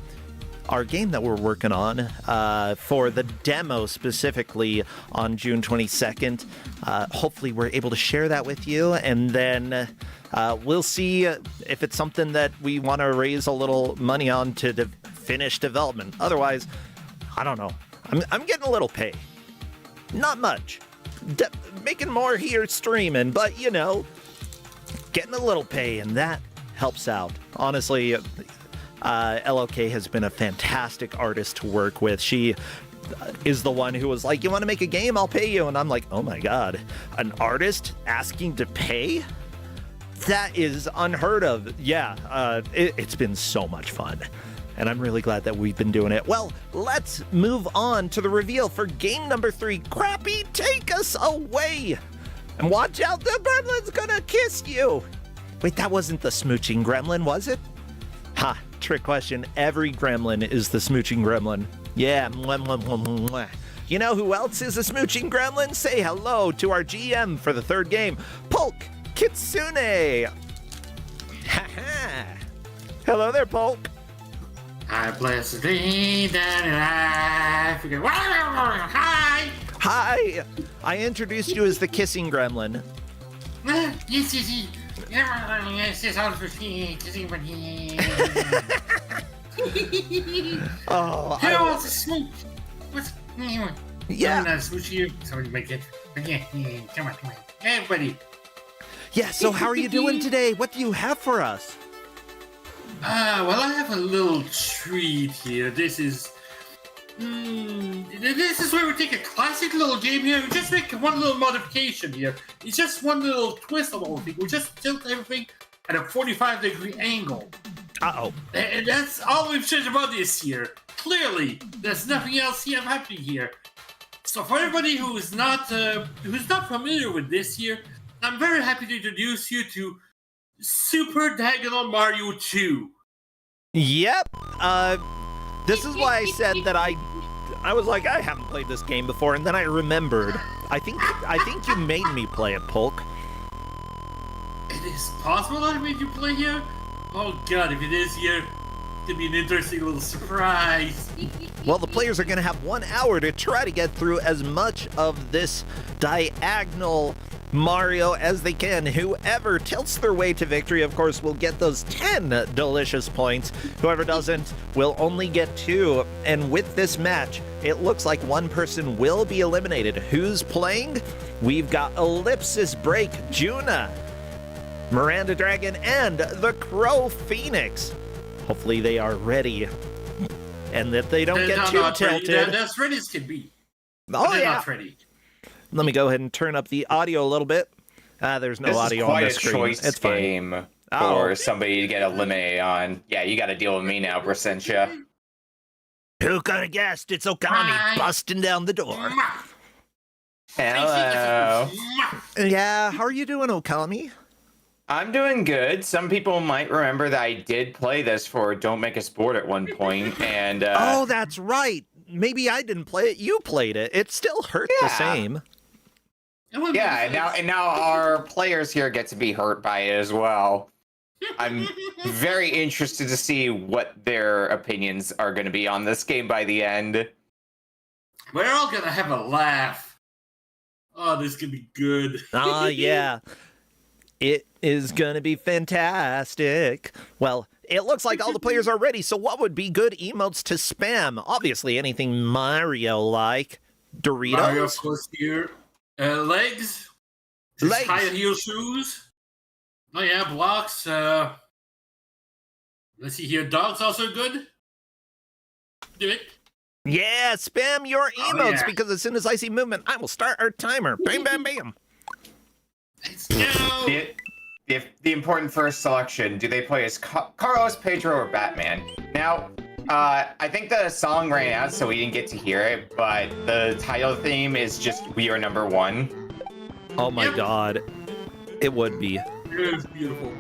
our game that we're working on for the demo specifically on June 22nd. Hopefully we're able to share that with you, and then we'll see if it's something that we want to raise a little money on to finish development. Otherwise, I don't know. I'm getting a little pay. Not much. Making more here streaming, but you know, getting a little pay, and that helps out. Honestly, LOK has been a fantastic artist to work with. She is the one who was like, you want to make a game? I'll pay you. And I'm like, oh my God, an artist asking to pay? That is unheard of. Yeah, it's been so much fun. And I'm really glad that we've been doing it. Well, let's move on to the reveal for game number 3. Crappy, take us away. And watch out, the gremlin's gonna kiss you. Wait, that wasn't the smooching gremlin, was it? Ha, trick question. Every gremlin is the smooching gremlin. Yeah. Mwah, mwah, mwah, mwah, mwah. You know who else is a smooching gremlin? Say hello to our GM for the third game, Polk Kitsune. Ha ha. Hello there, Polk. I bless the day that I forget. Hi. Hi. I introduced you as the kissing gremlin. Yes, yes, yes, yes, all for kissing my Oh, Who wants to smooch? What's anyone? Yeah. I'm not smooch you. Somebody make it. Yeah, come on. Everybody. Yeah, so how are you doing today? What do you have for us? Well, I have a little treat here. This is where we take a classic little game here and just make one little modification here. It's just one little twist on the whole thing. We just tilt everything at a 45-degree angle. Uh-oh. And that's all we've changed about this here. Clearly, there's nothing else here happening here. So for everybody who's not familiar with this here, I'm very happy to introduce you to Super Diagonal Mario 2. Yep. This is why I said that I was like, I haven't played this game before, and then I remembered. I think you made me play it, Polk. It is possible that I made you play here? Oh god, if it is here, it's gonna be an interesting little surprise. Well, the players are going to have 1 hour to try to get through as much of this diagonal Mario as they can. Whoever tilts their way to victory, of course, will get those 10 delicious points. Whoever doesn't will only get 2. And with this match, it looks like one person will be eliminated. Who's playing? We've got Ellipsis Break, Juna, Miranda Dragon, and the Crow Phoenix. Hopefully they are ready. And that they don't get too tilted. They're as ready as can be. Oh, yeah. Not ready. Let me go ahead and turn up the audio a little bit. There's no audio on the screen. This is quite a choice game for somebody to get eliminated on. Yeah, you got to deal with me now, Brasentia. Who could have guessed? It's Okami busting down the door. Hello. Yeah, how are you doing, Okami? I'm doing good. Some people might remember that I did play this for Don't Make Us Bored at one point, and oh, that's right. Maybe I didn't play it. You played it. It still hurt the same. Yeah, and now our players here get to be hurt by it as well. I'm very interested to see what their opinions are going to be on this game by the end. We're all gonna have a laugh. Oh, this could be good. Yeah. It is gonna be fantastic. Well, it looks like all the players are ready, so what would be good emotes to spam? Obviously anything Mario-like. Doritos? Mario, of course, here. Legs. Legs. High heel shoes. Oh yeah, blocks. Let's see here. Dogs also good. Do it. Yeah, spam your emotes, because as soon as I see movement, I will start our timer. Bam, bam, bam. Let's go. The important first selection, do they play as Carlos, Pedro, or Batman? Now, I think the song ran out, so we didn't get to hear it, but the title theme is just We Are Number One. Oh my god. It would be. It's beautiful.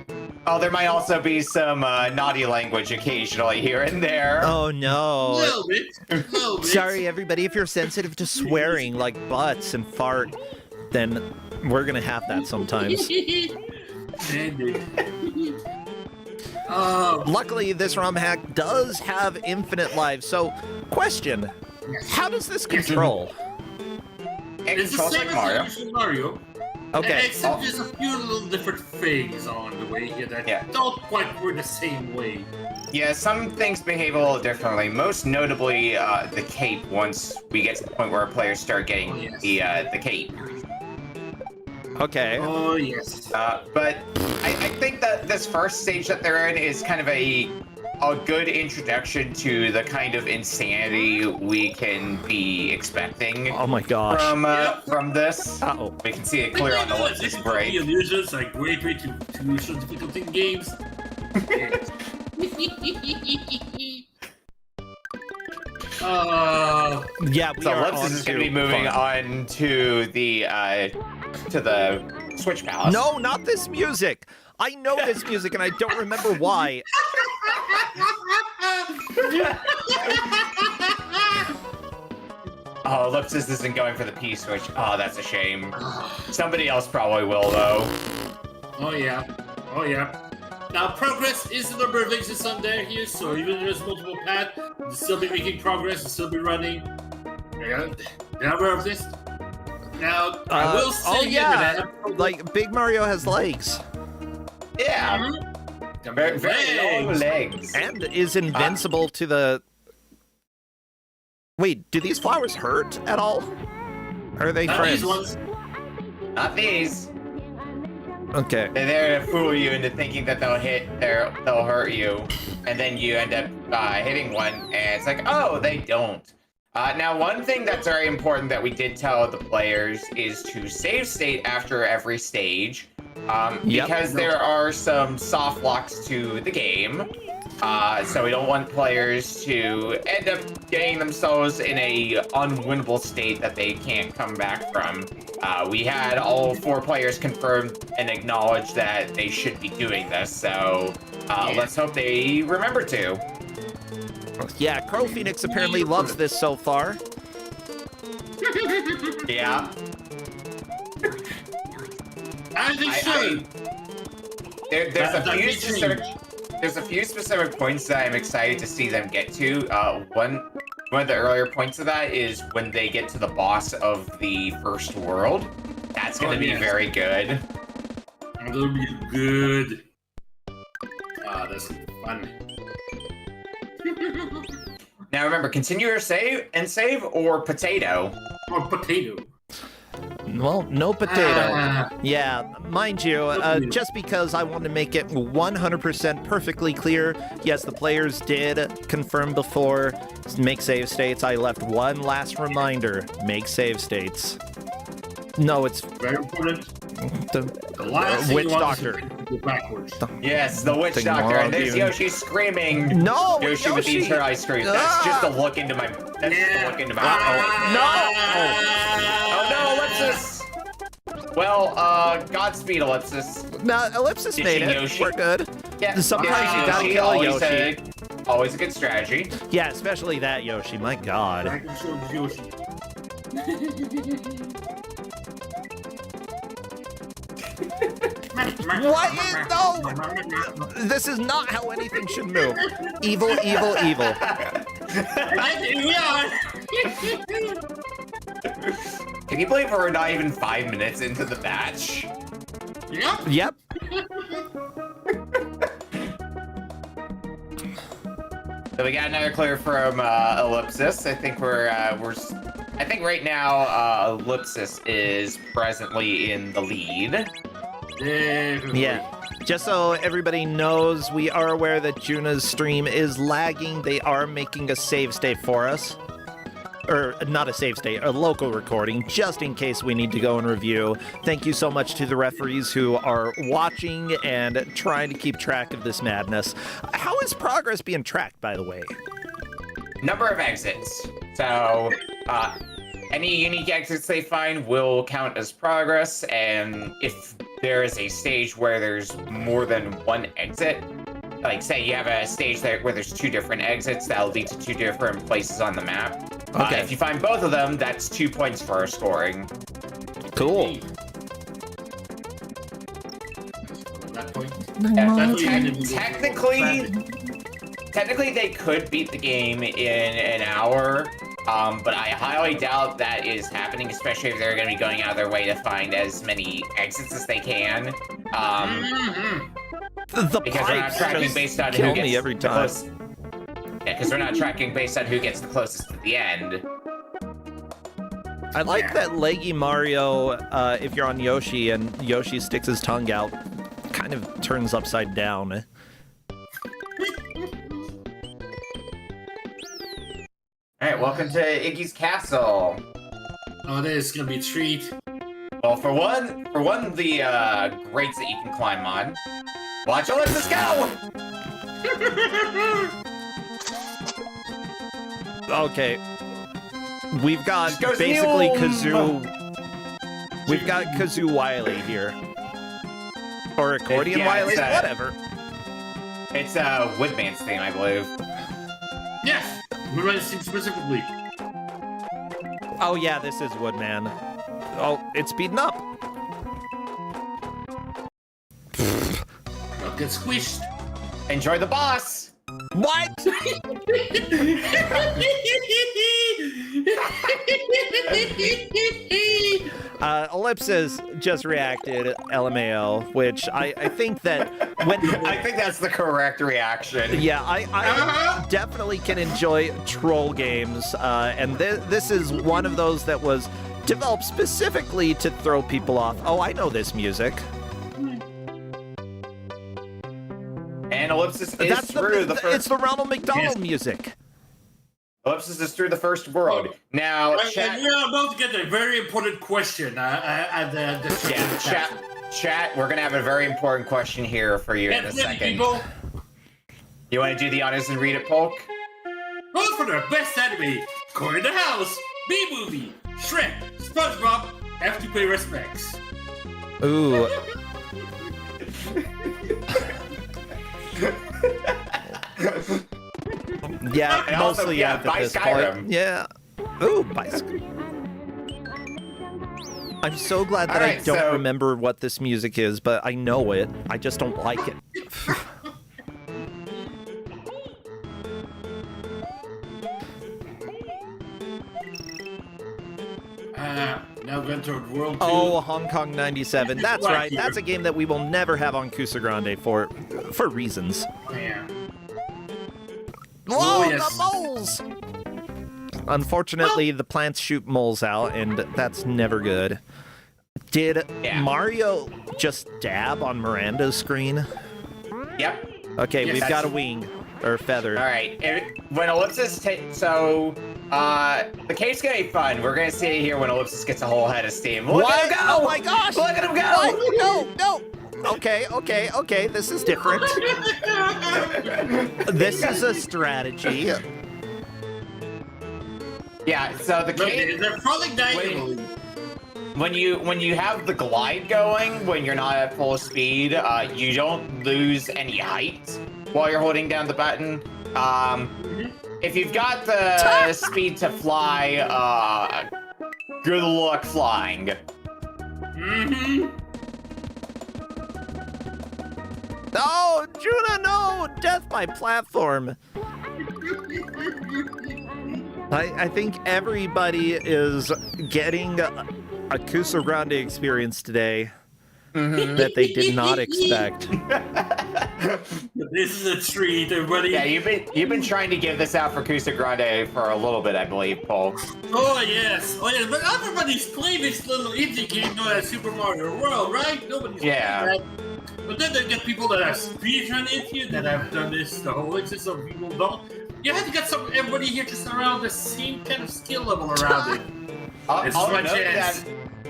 Oh, there might also be some naughty language occasionally here and there. Oh no. A little bit. Sorry, everybody, if you're sensitive to swearing like butts and fart, then we're gonna have that sometimes. Luckily, this ROM hack does have infinite lives. So, question: how does this control? It controls like Mario. Mario. Okay. Except there's a few little different things on the way here that don't quite work the same way. Yeah, some things behave a little differently. Most notably, the cape. Once we get to the point where our players start getting the cape. Okay. Oh yes. But I think that this first stage that they're in is kind of a good introduction to the kind of insanity we can be expecting. Oh my gosh. From this. Uh-oh. We can see it clear on the Ellipsis Break. The illusions are a great way to show difficulty in games. Yeah, we so are Ellipsis is going to be moving on to the Switch Palace. No, not this music. I know this music and I don't remember why. Oh, Ellipsis isn't going for the P-switch. Oh, that's a shame. Somebody else probably will, though. Oh, yeah. Oh, yeah. Now, progress is the number of exits on there here, so even if there's multiple paths, we'll still be making progress, we'll still be running. Yeah, they're aware of this. Now, I will say like, Big Mario has legs. Yeah. Very, very long legs. And is invincible to the... Wait, do these flowers hurt at all? Or are they friends? These ones, Not these. Okay. They're there to fool you into thinking that they'll hurt you, and then you end up hitting one, and it's like, oh, they don't. Now, one thing that's very important that we did tell the players is to save state after every stage, because there are some soft locks to the game. So we don't want players to end up getting themselves in a unwinnable state that they can't come back from. We had all 4 players confirm and acknowledge that they should be doing this, so let's hope they remember to. Yeah, Crow Phoenix apparently loves this so far. Yeah. As they should. There's a few specific points that I'm excited to see them get to. One of the earlier points of that is when they get to the boss of the first world. That's going to be very good. That'll be good. That's fun. Now remember, continue your save or potato. Or potato. Well, no potato. Yeah, mind you, just because I want to make it 100% perfectly clear, yes, the players did confirm before, make save states. I left one last reminder, make save states. No, it's... Very important. The last witch doctor. Go backwards. Yes, the witch doctor. And there's Yoshi screaming. No, Yoshi with the eternal ice cream. That's just a look into my... That's just a look into my... Oh no, Ellipsis! Well, Godspeed, Ellipsis. No, Ellipsis made it. Yoshi. We're good. Yeah, sometimes you gotta kill a Yoshi. Always a good strategy. Yeah, especially that Yoshi. My God. Yoshi. What is... No! This is not how anything should move. Evil, evil, evil. We are. Can you believe we're not even 5 minutes into the batch? Yep. So we got another clear from Ellipsis. I think I think right now Ellipsis is presently in the lead. Yeah. Just so everybody knows, we are aware that Juna's stream is lagging. They are making a save state for us. Or not a save state, a local recording, just in case we need to go and review. Thank you so much to the referees who are watching and trying to keep track of this madness. How is progress being tracked, by the way? Number of exits. So, any unique exits they find will count as progress, and if there is a stage where there's more than one exit, like say you have a stage where there's 2 different exits, that'll lead to 2 different places on the map. Okay. If you find both of them, that's 2 points for our scoring. Cool. Yeah, technically they could beat the game in an hour, but I highly doubt that is happening, especially if they're going to be going out of their way to find as many exits as they can. Because we're not tracking based on who gets every time. Yeah, because we're not tracking based on who gets the closest to the end. I like that Leggy Mario, if you're on Yoshi and Yoshi sticks his tongue out, kind of turns upside down. Alright, welcome to Iggy's Castle. Oh, this is gonna be a treat. Well, for one of the grates that you can climb on. Watch Ellipsis go! Okay. We've got basically Kazoo. We've got Kazoo Wily here. Or Accordion Wily, whatever. It's Woodman's theme, I believe. Yes! Woodman's theme specifically. Oh yeah, this is Woodman. Oh, it's speeding up. Don't get squished. Enjoy the boss! What? Ellipsis just reacted, LMAO, which I think that when... I think that's the correct reaction. Yeah, I definitely can enjoy troll games, and this is one of those that was developed specifically to throw people off. Oh, I know this music. And Ellipsis is through the first. It's the Ronald McDonald music. Ellipsis is through the first world. Now, chat. And we're about to get a very important question at the Chat, we're gonna have a very important question here for you in a second. People. You want to do the honors and read it, Polk? Vote for the best anime. Corner the House, B-Movie, Shrek, SpongeBob, have to pay respects. Ooh. Yeah, And mostly also, yeah, at buy this Skyrim. point. Yeah. Ooh, buy Skyrim. I'm so glad that I don't remember what this music is, but I know it. I just don't like it. Now going to World 2. Oh, Hong Kong 97. That's right. That's a game that we will never have on Kusogrande for reasons. Yeah. Whoa, yes. the moles! Unfortunately, the plants shoot moles out, and that's never good. Did Mario just dab on Miranda's screen? Yep. Okay, Yes, we've got a wing. Or feather. All right. When Ellipsis the cave's gonna be fun. We're gonna see it here when Ellipsis gets a whole head of steam. Look at him go! Oh my gosh! Look at him go! What? No! Okay, this is different. This is a strategy. Yeah, so the cave... They're falling diagonally. When you have the glide going, when you're not at full speed, you don't lose any height while you're holding down the button. If you've got the speed to fly, good luck flying. Oh, Juna, no! Death by platform. I think everybody is getting a Kusogrande experience today that they did not expect. This is a treat, everybody. Yeah, you've been trying to give this out for Kusogrande for a little bit, I believe, Paul. Oh yes, but everybody's played this little indie game known as Super Mario World, right? Nobody's played that. But then they get people that have speedrun it here, that have done this the whole existence, some people don't. You have to get everybody here just around the same kind of skill level around it.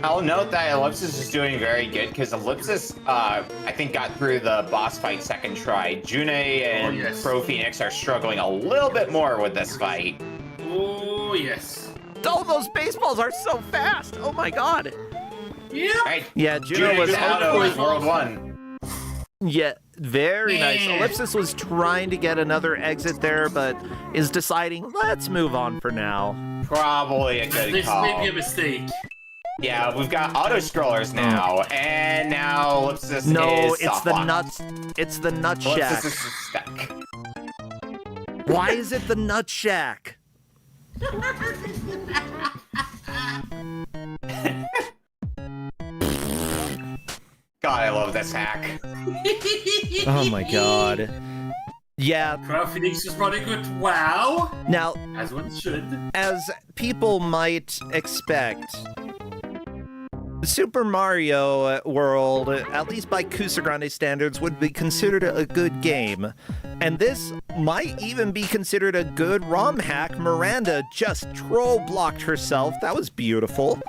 I'll note that Ellipsis is doing very good because Ellipsis, I think, got through the boss fight second try. June and Pro Phoenix are struggling a little bit more with this fight. Oh yes. Oh, those baseballs are so fast! Oh my god! Yeah. Right. Yeah, Juno was out of World 1. Yeah, very nice. Ellipsis was trying to get another exit there, but is deciding, let's move on for now. Probably a good call. This may be a mistake. Yeah, we've got auto-scrollers now, and now Ellipsis is it's the nuts. It's the nut shack. Ellipsis is stuck. Why is it the nut shack? God, I love this hack. Oh my god. Yeah. Pro Phoenix is running good. Wow. Now, as one should. As people might expect, Super Mario World, at least by Kusogrande standards, would be considered a good game. And this might even be considered a good ROM hack. Miranda just troll blocked herself. That was beautiful.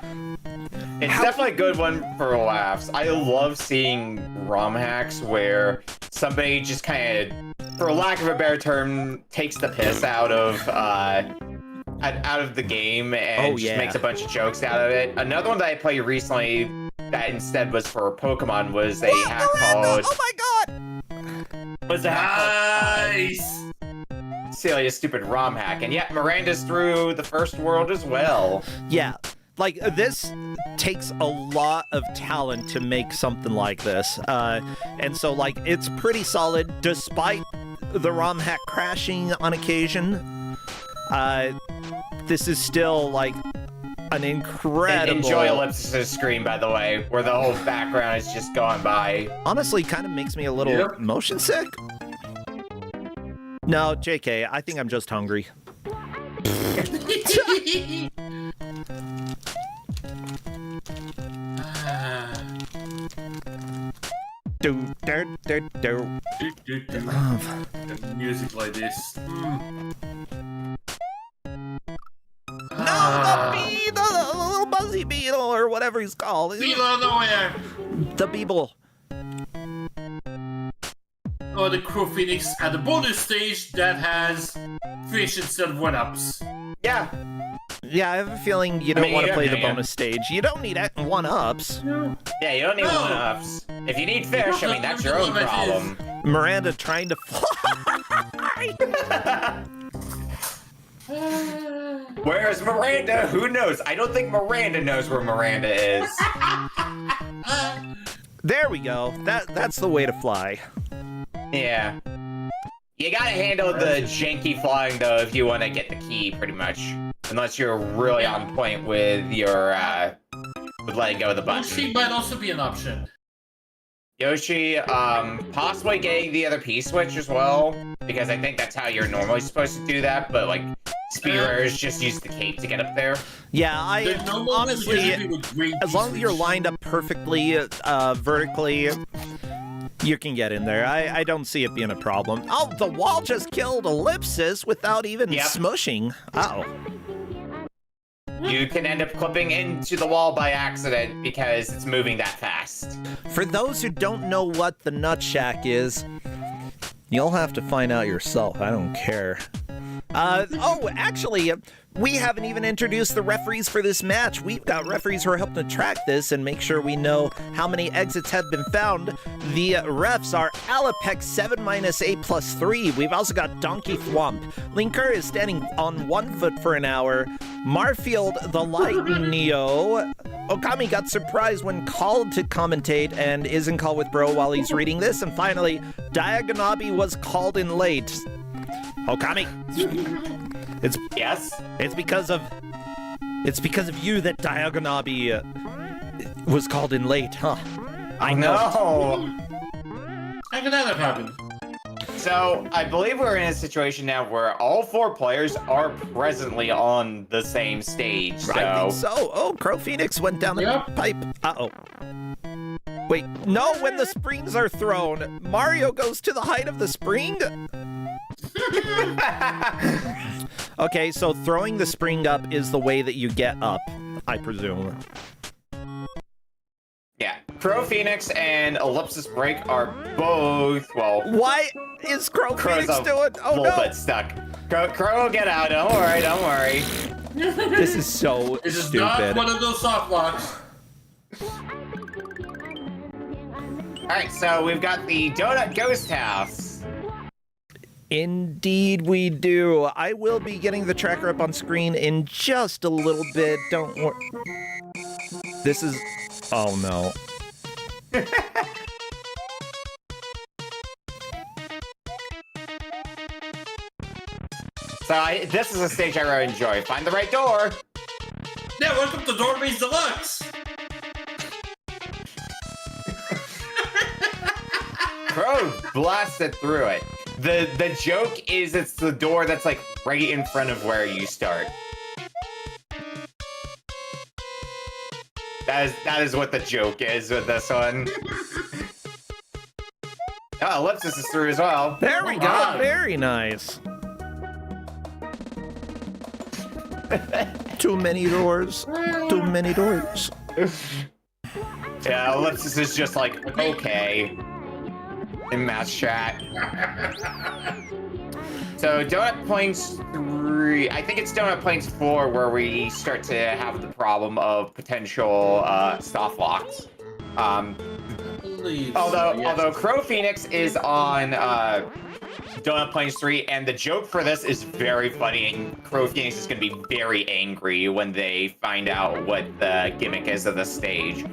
It's definitely a good one for laughs. I love seeing ROM hacks where somebody just kind of, for lack of a better term, takes the piss out of the game and just makes a bunch of jokes out of it. Another one that I played recently that instead was for Pokemon was a hack called... Oh my god! Was a hack nice! Silly, stupid ROM hack. And yet Miranda's through the first world as well. Yeah. Like, this takes a lot of talent to make something like this. And so, like, it's pretty solid, despite the ROM hack crashing on occasion. This is still, like, an incredible... Enjoy Ellipsis' screen, by the way, where the whole background is just going by. Honestly, kind of makes me a little motion sick. No, JK, I think I'm just Music like this. No, the bee, the little buzzy beetle, or whatever he's called. Beetle out of nowhere. The beeble. Oh, the Crow Phoenix at the bonus stage that has fish instead of 1-ups. Yeah. Yeah, I have a feeling you don't want to play the yeah. bonus stage. You don't need 1-ups. Yeah, you don't need No. 1-ups. If you need fish, I mean, that's your own problem. Miranda trying to fly. Where is Miranda? Who knows? I don't think Miranda knows where Miranda is. There we go. That's the way to fly. Yeah. You gotta handle the janky flying, though, if you want to get the key, pretty much. Unless you're really on point with your, with letting go of the button. Yoshi might also be an option. Yoshi, possibly getting the other P-switch as well, because I think that's how you're normally supposed to do that, but, like, speedrunners just use the cape to get up there. Yeah, The normal honestly, usually with green as long as you're P-switch. lined up perfectly, vertically, you can get in there. I don't see it being a problem. Oh, the wall just killed Ellipsis without even smushing. Uh-oh. You can end up clipping into the wall by accident because it's moving that fast. For those who don't know what the Nut Shack is, you'll have to find out yourself. I don't care. Oh, actually, we haven't even introduced the referees for this match. We've got referees who are helping to track this and make sure we know how many exits have been found. The refs are Alapex 7-A+3. We've also got Donkey Thwomp. Linker is standing on 1 foot for an hour. Marfield the Light Neo. Okami got surprised when called to commentate and is in call with Bro while he's reading this. And finally, Diagonabi was called in late. Okami. It's because of you that Diagonabi was called in late, huh? I know. How could that have happened? So, I believe we're in a situation now where all 4 players are presently on the same stage, so... I think so. Oh, Crow Phoenix went down the pipe. Uh-oh. Wait, no, when the springs are thrown, Mario goes to the height of the spring? Okay, so throwing the spring up is the way that you get up, I presume. Yeah, Crow Phoenix and Ellipsis Break are both, well... What is Crow Crow's Phoenix doing? Oh, little no! bit stuck. Crow will get out, don't worry, don't worry. This is so This is stupid. not one of those soft blocks. Alright, so we've got the Donut Ghost House. Indeed we do. I will be getting the tracker up on screen in just a little bit. Don't worry. This is... Oh, no. So this is a stage I really enjoy. Find the right door. Yeah, welcome to Doorways Deluxe. Crow blasted through it. The joke is it's the door that's like right in front of where you start. That is what the joke is with this one. Oh, Ellipsis is through as well. There we go. Very nice. Too many doors. Too many doors. Yeah, Ellipsis is just like, okay. In match chat. So Donut Plains 3, I think it's Donut Plains 4 where we start to have the problem of potential soft locks. Although Crow Phoenix is on Donut Plains 3, and the joke for this is very funny, and Crow Phoenix is going to be very angry when they find out what the gimmick is of the stage.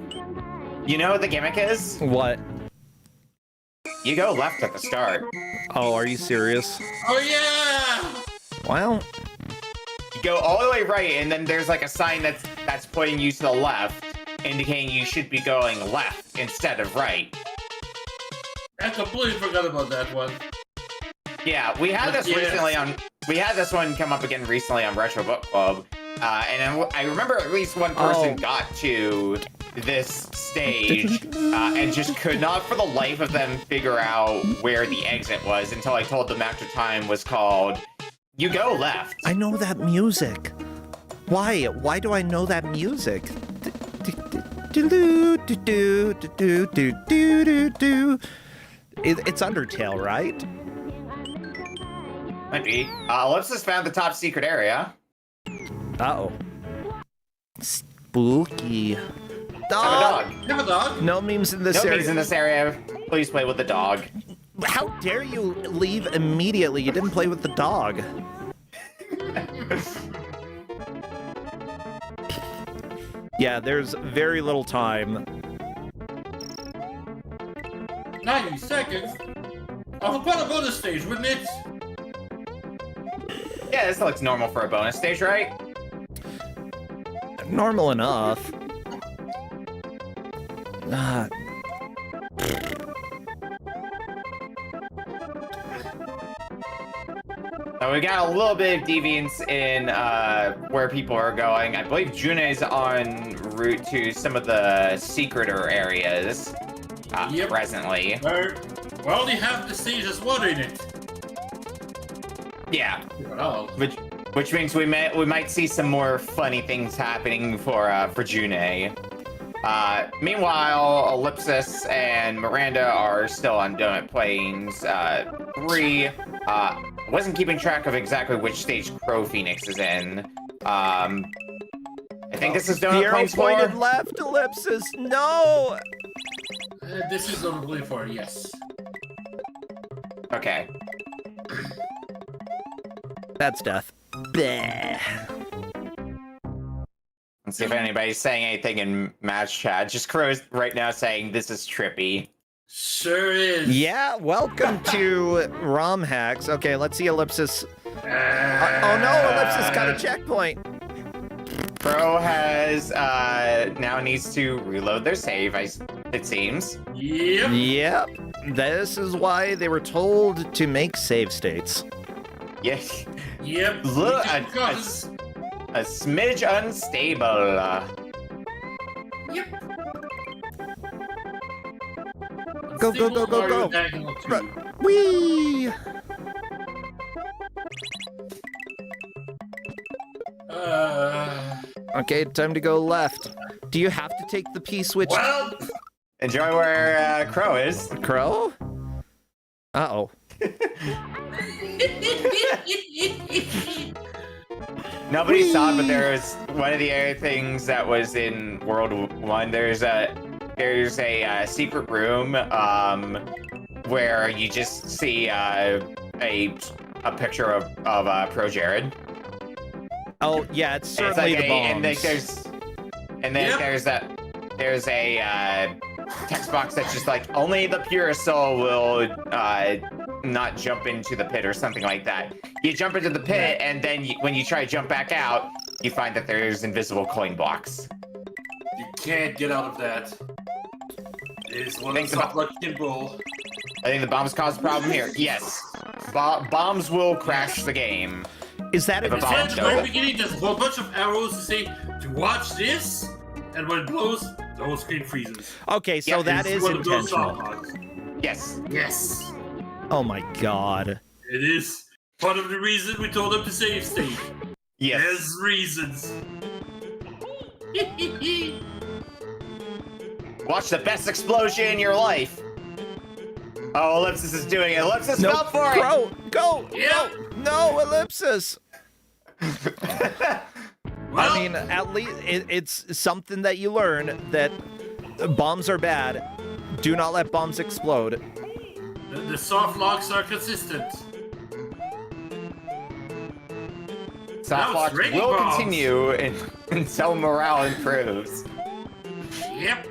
You know what the gimmick is? What? You go left at the start. Oh, are you serious? Oh, yeah! Well... You go all the way right, and then there's like a sign that's pointing you to the left, indicating you should be going left instead of right. I completely forgot about that one. Yeah, we had this recently on... We had this one come up again recently on Retro Book Club, and I remember at least one person got to this stage and just could not for the life of them figure out where the exit was until I told them after time was called, you go left. I know that music. Why? Why do I know that music? It's Undertale, right? Might be. Ellipsis found the top secret area. Uh-oh. Spooky. Have a Dog! dog. Have a dog. No memes in this No area. memes in this area. Please play with the dog. How dare you leave immediately? You didn't play with the dog. Yeah, there's very little time. 90 seconds. Of a bonus stage, wouldn't it? Yeah, this looks normal for a bonus stage, right? Normal enough. We got a little bit of deviance in where people are going. I believe June's en route to some of the secreter areas presently. We only have the stage as water in it. Yeah. Oh. Which means we might see some more funny things happening for June. Meanwhile, Ellipsis and Miranda are still on Donut Plains 3. Wasn't keeping track of exactly which stage Crow Phoenix is in. I think this is Donut Plains 4. Pointed left, Ellipsis. No. This is Donut Plains 4. Yes. Okay. That's death. Bleh. Let's see if anybody's saying anything in match chat. Just Crow's right now saying this is trippy. Sure is. Yeah, welcome to ROM hacks. Okay, let's see Ellipsis. Oh no, Ellipsis got a checkpoint. Crow has now needs to reload their save, it seems. Yep. This is why they were told to make save states. Yes. Yep. Look, a smidge unstable. Yep. Go, go, go, go, go. Whee! Okay, time to go left. Do you have to take the P switch? Well, enjoy where Crow is. Crow? Uh-oh. Nobody saw it, but there was one of the other things that was in World 1. There's a secret room where you just see a picture of Pro Jared. Oh yeah, it's certainly the bombs. There's a text box that's just like only the purest soul will not jump into the pit or something like that. You jump into the pit, and then when you try to jump back out, you find that there's invisible coin blocks. You can't get out of that. It is one of the luck bull. I think the bombs cause a problem here. Yes, bombs will crash the game. Is that if a bomb At the very beginning, there's a whole bunch of arrows to say to watch this, and when it blows, the whole screen freezes. Okay, so that is intentional. Yes. Yes. Oh my god. It is part of the reason we told them to save state. Yes. There's reasons. Watch the best explosion in your life. Oh, Ellipsis is doing it. Ellipsis, Nope. stop for Crow, go! Yep. No, Ellipsis! it! Well, I mean, at least it's something that you learn that bombs are bad. Do not let bombs explode. the soft locks are consistent. Soft Now locks it's raining will bombs. continue until morale improves. Yep.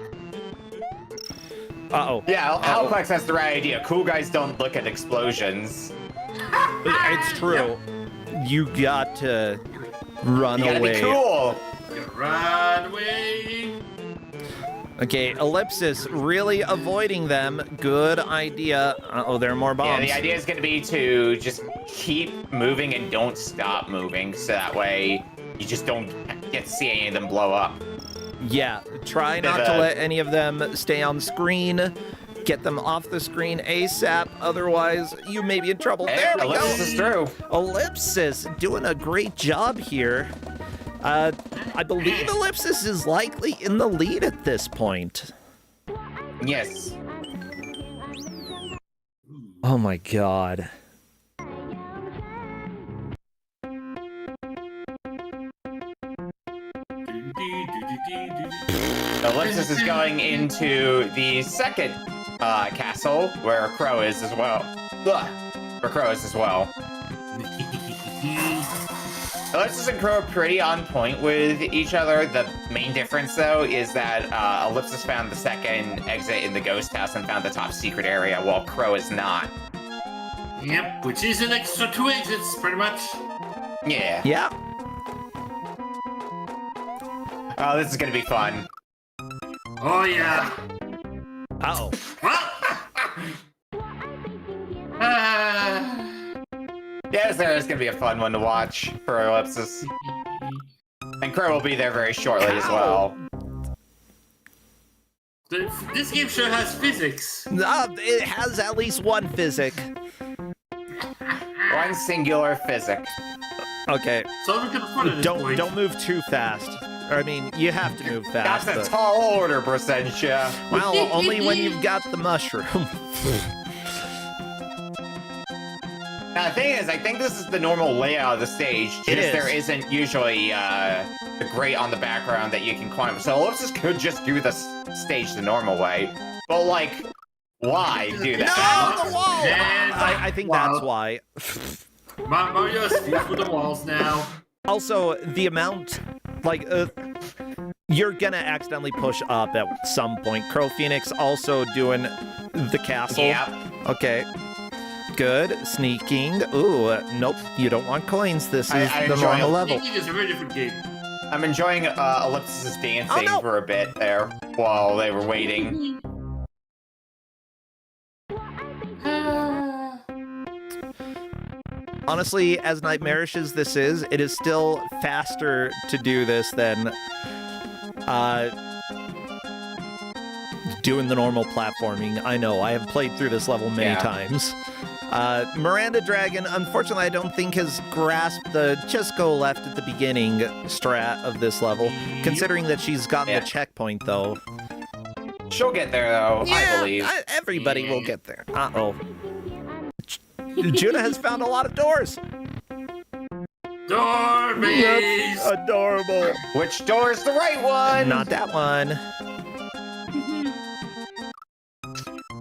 Uh-oh. Yeah, Alplex has the right idea. Cool guys don't look at explosions. It's true. You got to run You gotta away. be cool. Run away. Okay, Ellipsis really avoiding them. Good idea. Uh-oh, there are more bombs. Yeah, the idea is going to be to just keep moving and don't stop moving, so that way you just don't get to see any of them blow up. Yeah, try not to let any of them stay on screen. Get them off the screen ASAP, otherwise you may be in trouble. There we go. Ellipsis is through. Ellipsis doing a great job here. I believe Ellipsis is likely in the lead at this point. Yes. Oh my god. Ellipsis is going into the second castle where Crow is as well. Ugh, where Crow is as well. Ellipsis and Crow are pretty on point with each other. The main difference, though, is that Ellipsis found the second exit in the ghost house and found the top secret area, while Crow is not. Yep, which is an extra 2 exits, pretty much. Yeah. Yeah. Oh, this is gonna be fun. Oh, yeah. Uh-oh. Yes, there is gonna be a fun one to watch for Ellipsis. And Crow will be there very shortly as well. This game sure has physics. It has at least one physic. One singular physic. Okay. So we can afford it. Don't move too fast. I mean, you have to move fast. That's a but- tall order, Brasentia. Well, only when you've got the mushroom. Now, the thing is, I think this is the normal layout of the stage. It Just is. there isn't usually the grate on the background that you can climb. So Ellipsis could just do the stage the normal way. But, like, why do that? No, the wall! And I think that's why. Mario's fused with the walls now. Also, the amount, like, you're gonna accidentally push up at some point. Crow Phoenix also doing the castle. Yeah. Okay. Good. Sneaking. Ooh, nope. You don't want coins. This is I the enjoy normal it. level. Thinking is a very different game. I'm enjoying Ellipsis' dancing Oh, no. for a bit there while they were waiting. Honestly, as nightmarish as this is, it is still faster to do this than doing the normal platforming. I know, I have played through this level many times. Miranda Dragon, unfortunately, I don't think has grasped the just go left at the beginning strat of this level, considering that she's gotten the checkpoint, though. She'll get there, though, I believe. Everybody will get there. Uh-oh. Juna has found a lot of doors. Door maze! That's adorable. Which door is the right one? Not that one.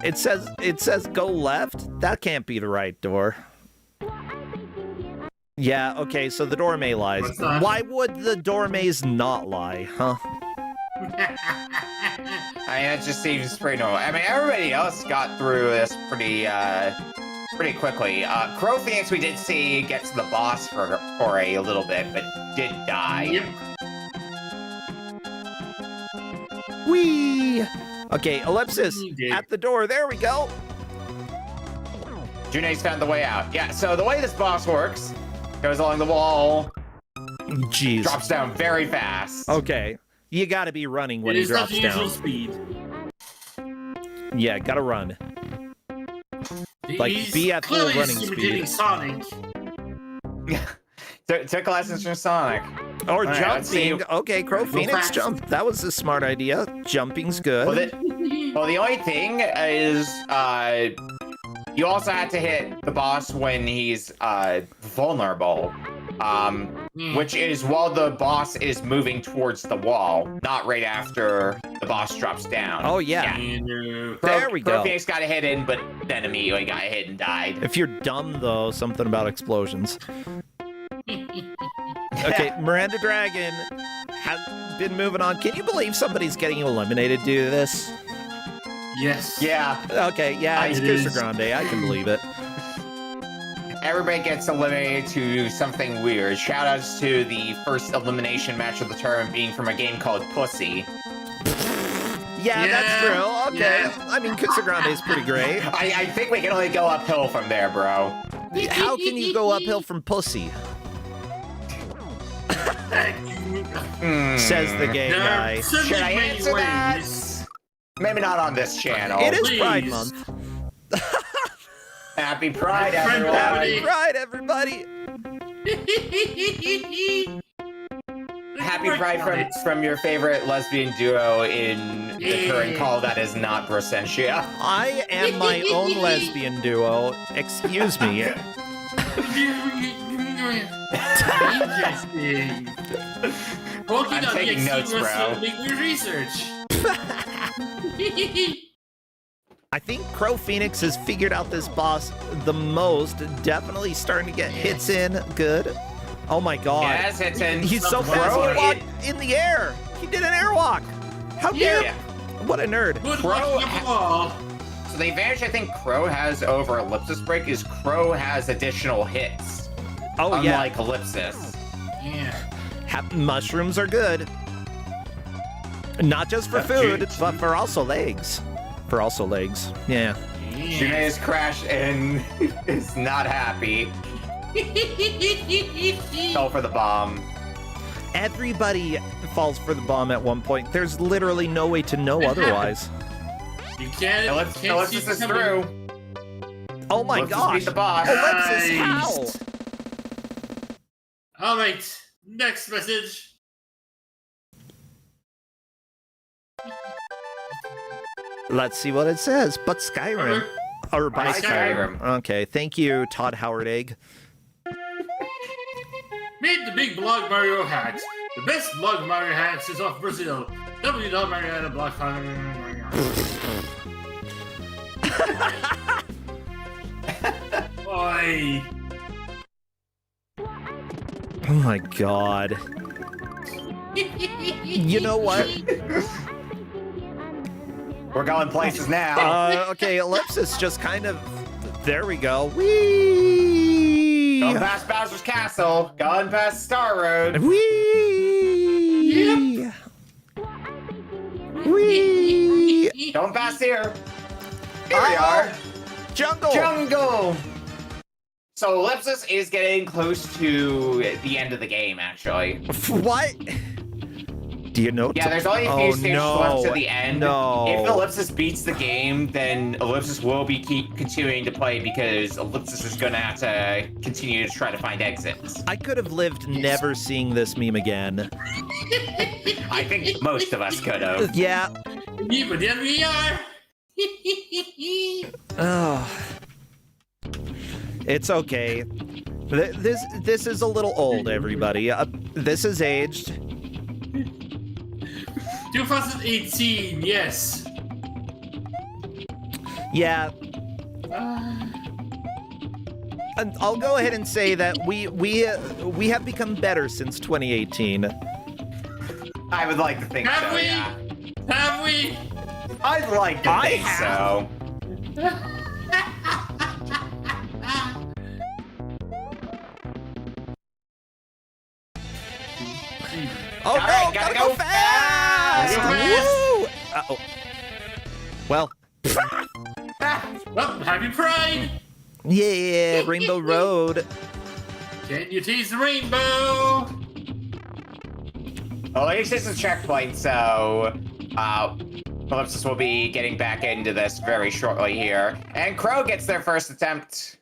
It says go left. That can't be the right door. Yeah, okay, so the door maze lies. What's that? Why would the door maze not lie, huh? I mean, it just seems pretty normal. I mean, everybody else got through this pretty quickly. Crow Phoenix, we did see get to the boss for a little bit, but did die. Yep. Whee! Okay, Ellipsis, You did. at the door. There we go. June's found the way out. Yeah, so the way this boss works, goes along the wall, Jeez. drops down very fast. Okay. You gotta be running when It he is not drops the usual down. speed. Yeah, gotta run. Like, He's be at full clearly running imitating speed. Sonic. Took lessons from Sonic. Or Alright, let's see. jumping. Okay, Crow Go Phoenix fast. jump. That was a smart idea. Jumping's good. Well, the only thing is, you also have to hit the boss when he's vulnerable. Which is while the boss is moving towards the wall, not right after the boss drops down. Oh, yeah. There we go. Phoenix got hit in, but then immediately got hit and died. If you're dumb, though, something about explosions. Okay, Miranda Dragon has been moving on. Can you believe somebody's getting eliminated due to this? Yes. Yeah, Okay, yeah, it's It is. Kusogrande. I can believe it. everybody gets eliminated to something weird. Shoutouts to the first elimination match of the tournament being from a game called Pussy. Yeah, that's Yeah, true. Okay. yeah. I mean, Kusogrande is pretty great. I think we can only go uphill from there, bro. How can you go uphill from Pussy? Says the gay There guy. are certainly Should I many answer that? ways. Maybe not on this channel. It is Please. Pride Month. Happy Pride, Happy everyone. Happy Pride, everybody. Happy Pride from your favorite lesbian duo in the current call that is not Brosentia. I am my own lesbian duo. Excuse me. Interesting. Working I'm on taking DXC notes, was bro. making research. I think Crow Phoenix has figured out this boss the most. Definitely starting to get hits in. Good. Oh my god. Yes, it's in. He's so Crow fast. He it- walked in the air. He did an airwalk. How dare? Yeah. What a nerd. Good Crow luck with the ball. So the advantage I think Crow has over Ellipsis Break is Crow has additional hits. Oh yeah. Unlike Ellipsis. Yeah. Mushrooms are good. Not just for food, but for also legs. For also legs. Yeah. Shune has crashed and is not happy. Fell for the bomb. Everybody falls for the bomb at one point. There's literally no way to know otherwise. You can't. Ellipsis is through. Oh my Ellipsis gosh. beat the boss. Ellipsis, how? Nice. All right. Next message. Let's see what it says. But Skyrim. Or by By Skyrim. Skyrim. Okay, thank you, Todd Howard Egg. Meet the big Blog Mario hat. The best Blog Mario hats is off Brazil. www.marianablog.com. Oi. Oh my god. You know what? We're going places now. Okay, Ellipsis just kind of... There we go. Whee! Going past Bowser's Castle. Going past Star Road. Whee! Yep. Whee! Going past here. Here we are. Jungle! Jungle. So Ellipsis is getting close to the end of the game, actually. What? Do you know? Yeah, there's only a few stages left to the end. No. If Ellipsis beats the game, then Ellipsis will be continuing to play because Ellipsis is going to have to continue to try to find exits. I could have lived never seeing this meme again. I think most of us could have. Yeah. Yeah, but there we are. Oh. It's okay. This is a little old, everybody. This is aged. 2018, yes. Yeah. And I'll go ahead and say that we have become better since 2018. I would like to think Have so, we? yeah. Have we? I'd like to think so. Oh All no! right, Gotta gotta go go fast! fast! Woo! Uh-oh. Well, Well, happy Pride! yeah, Rainbow Road. Can you tease the rainbow? Well, at least it's a checkpoint, so Ellipsis will be getting back into this very shortly here. And Crow gets their first attempt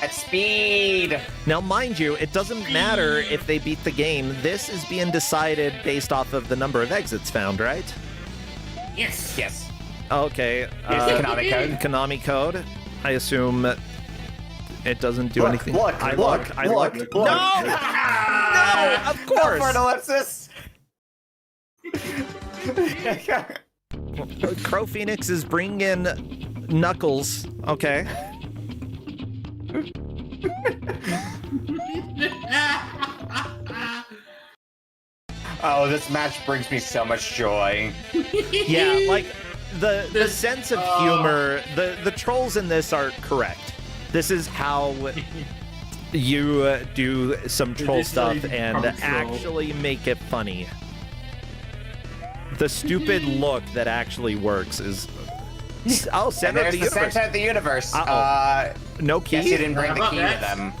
at speed. Now, mind you, it doesn't matter if they beat the game. This is being decided based off of the number of exits found, right? Yes. Yes. Okay. Here's the Konami code. Konami code. I assume it doesn't do Look, anything. look, I look, look. look. No! No! Of Go for it, course! Ellipsis. Crow Phoenix is bringing in Knuckles. Okay. Oh, this match brings me so much joy. Yeah, like the sense of humor, the trolls in this are correct. This is how you do some troll stuff and actually make it funny. The stupid look that actually works is... Oh, And center of there's the the universe. center of the universe. Uh-oh. No key? Guess you didn't bring the How about key that? with them.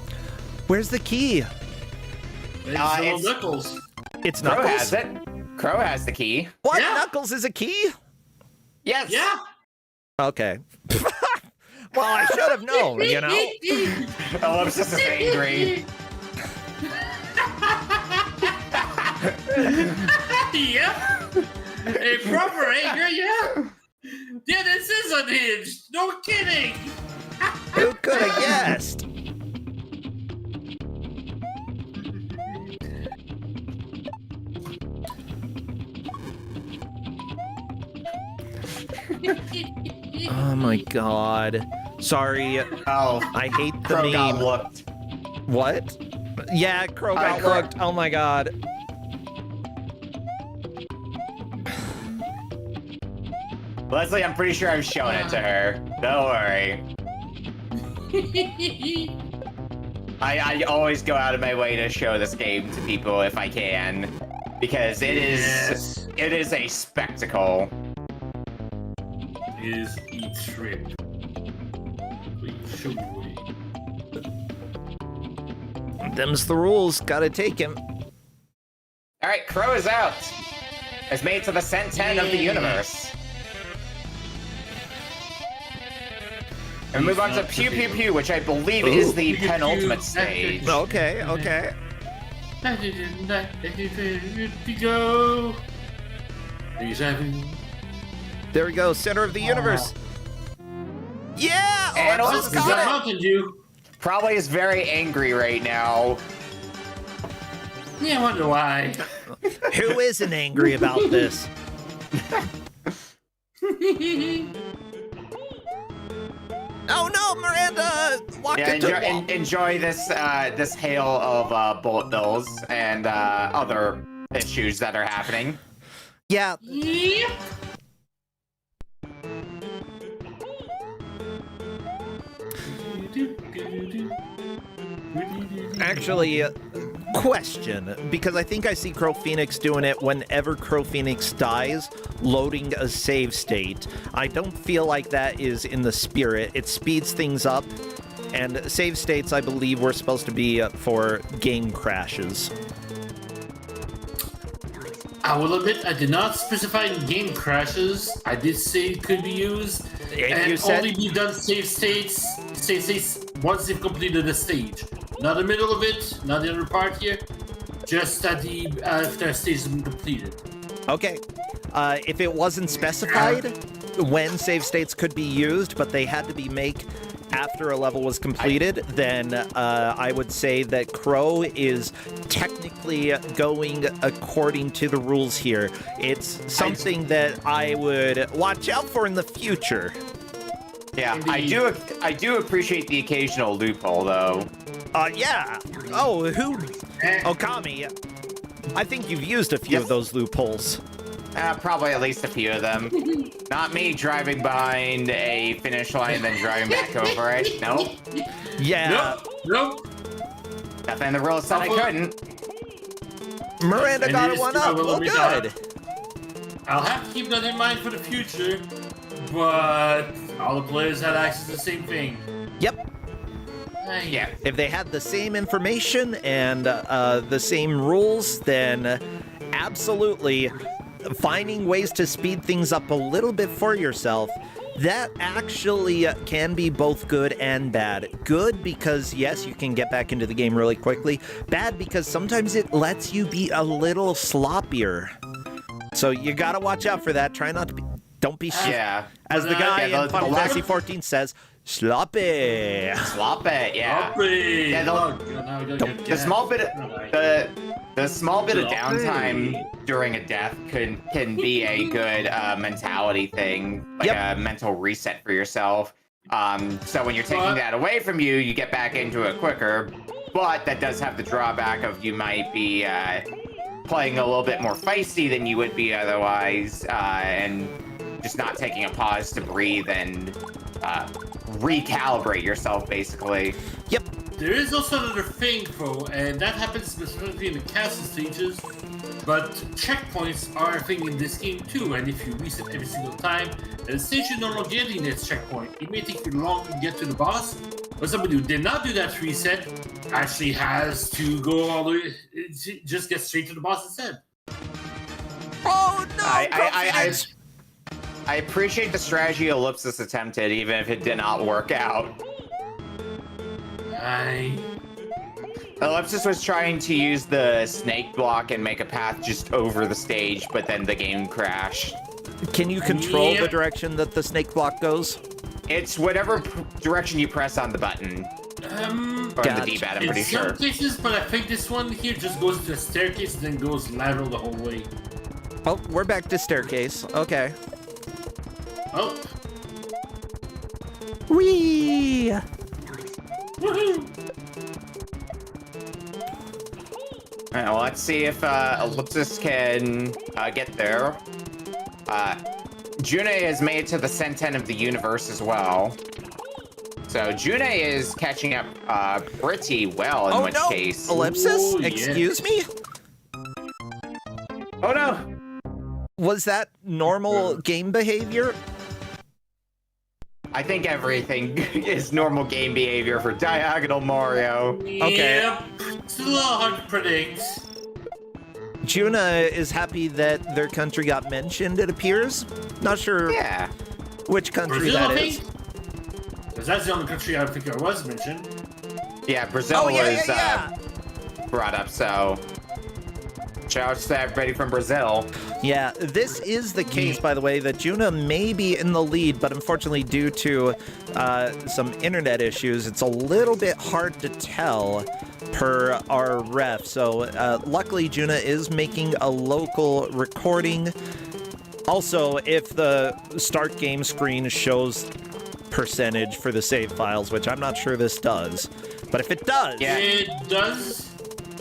Where's the key? It's little it's- Knuckles. It's Crow Knuckles? has it. Crow has the key. What? Yeah. Knuckles is a key? Yes. Yeah. Okay. Well, I should have known, you know? Ellipsis is angry. Yeah. A proper anger, yeah. Yeah, this is unhinged. No kidding. Who could have guessed? Oh my god. Sorry, Oh, I hate the Crow got meme. looked. What? Yeah, Crow got Crow- looked. Oh my god. Leslie, I'm pretty sure I've shown it to her. Don't worry. I always go out of my way to show this game to people if I can, because it is a spectacle. Is eat shrimp. Please show me. Them's the rules. Gotta take him. All right, Crow is out. It's made to the Cent 10 of the universe. And move on to Pew Pew Pew, which I believe is the penultimate stage. Okay, okay. To go. He's having. There we go. Center of the universe. Yeah! And Ellipsis Ellipsis got got it! Mountain Dew. Probably is very angry right now. Yeah, I wonder why. Who isn't angry about this? Oh no, Miranda walked Yeah, into the wall. enjoy this this hail of bullet bills and other issues that are happening. Yeah, Yep. actually, question, because I think I see Crow Phoenix doing it whenever Crow Phoenix dies, loading a save state. I don't feel like that is in the spirit. It speeds things up, and save states, I believe, were supposed to be for game crashes. I will admit I did not specify in game crashes. I did say it could be used, and you said- only be done save states once they've completed the stage. Not the middle of it, not the other part here. Just at the after a stage has been completed. Okay. If it wasn't specified when save states could be used, but they had to be made after a level was completed, then I would say that Crow is technically going according to the rules here. It's something that I would watch out for in the future. Yeah, Indeed. I do appreciate the occasional loophole though. Yeah. Oh, who? Okami. I think you've used a few of those loopholes. Probably at least a few of them. Not me driving behind a finish line and then driving back over it. Nope. Yeah. Nope. Nothing in the rules said I couldn't. Miranda And got it is one up. true, I will Well, be good. I'll have to keep that in mind for the future, but all the players had access to the same thing. Yep. Yeah. If they had the same information and the same rules, then absolutely finding ways to speed things up a little bit for yourself, that actually can be both good and bad. Good because, yes, you can get back into the game really quickly. Bad because sometimes it lets you be a little sloppier. So you gotta watch out for that. Try not to be... Don't be... Yeah. As the guy Yeah, in Final Fantasy 14 says, sloppy. Slop it, yeah. Sloppy. Yeah, the small bit of the small bit of downtime during a death can be a good mentality thing, like a mental reset for yourself. So when you're taking that away from you, you get back into it quicker. But that does have the drawback of you might be playing a little bit more feisty than you would be otherwise, and just not taking a pause to breathe and recalibrate yourself, basically. Yep. There is also another thing, though, and that happens specifically in the castle stages. But checkpoints are a thing in this game too, and if you reset every single time, at the stage you no longer getting this checkpoint, it may take you long to get to the boss, but somebody who did not do that reset actually has to go all the way, just get straight to the boss instead. Oh no! I appreciate the strategy Ellipsis attempted, even if it did not work out. Ellipsis was trying to use the snake block and make a path just over the stage, but then the game crashed. Can you control the direction that the snake block goes? It's whatever direction you press on the button. Or the D-pad, I'm pretty sure. In some cases, but I think this one here just goes to a staircase and then goes lateral the whole way. Oh, we're back to staircase. Okay. Oh. Whee! Woohoo! Alright, well, let's see if Ellipsis can get there. June has made it to the Centen of the universe as well. So June is catching up pretty well, in which case... Ellipsis? Excuse me? Oh no! Was that normal game behavior? I think everything is normal game behavior for Diagonal Mario. Okay. Yep. It's a little hard to predict. Juna is happy that their country got mentioned, it appears. Not sure which country Brazil, that is. Because that's the only country I think I was mentioned. Yeah, Brazil was brought up, so... Shouts to everybody from Brazil. Yeah, this is the case, by the way, that Juna may be in the lead, but unfortunately due to some internet issues, it's a little bit hard to tell per our ref. So luckily, Juna is making a local recording. Also, if the start game screen shows percentage for the save files, which I'm not sure this does, but if it does... Yeah. It does.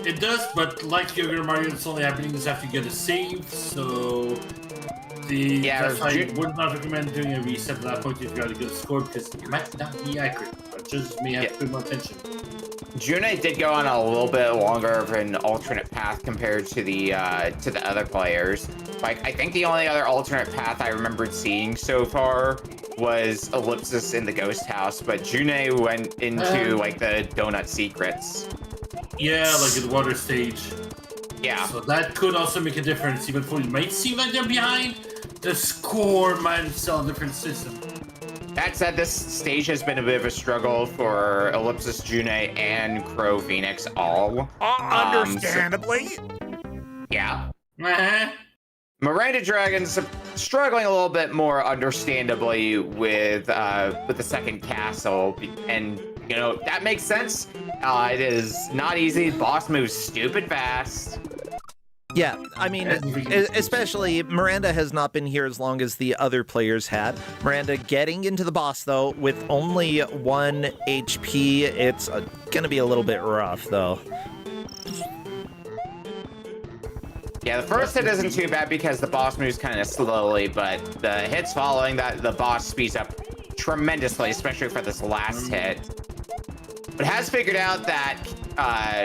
It does, but like regular Mario, it's only happening after you get a save, so that's why I would not recommend doing a reset at that point if you got a good score, because it might not be accurate. I just may have to pay more attention. June did go on a little bit longer of an alternate path compared to the other players. Like, I think the only other alternate path I remembered seeing so far was Ellipsis in the ghost house, but June went into like the donut secrets. Yeah, like in the water stage. Yeah. So that could also make a difference, even though it might seem like they're behind. The score might still a different system. That said, this stage has been a bit of a struggle for Ellipsis, June, and Crow Phoenix all. Understandably. Yeah. Miranda Dragon's struggling a little bit more understandably with the second castle, and you know that makes sense. It is not easy. Boss moves stupid fast. Yeah, I mean, especially Miranda has not been here as long as the other players had. Miranda getting into the boss, though, with only 1 HP, it's gonna be a little bit rough, though. Yeah, the first hit isn't too bad because the boss moves kind of slowly, but the hits following that, the boss speeds up tremendously, especially for this last hit. But has figured out that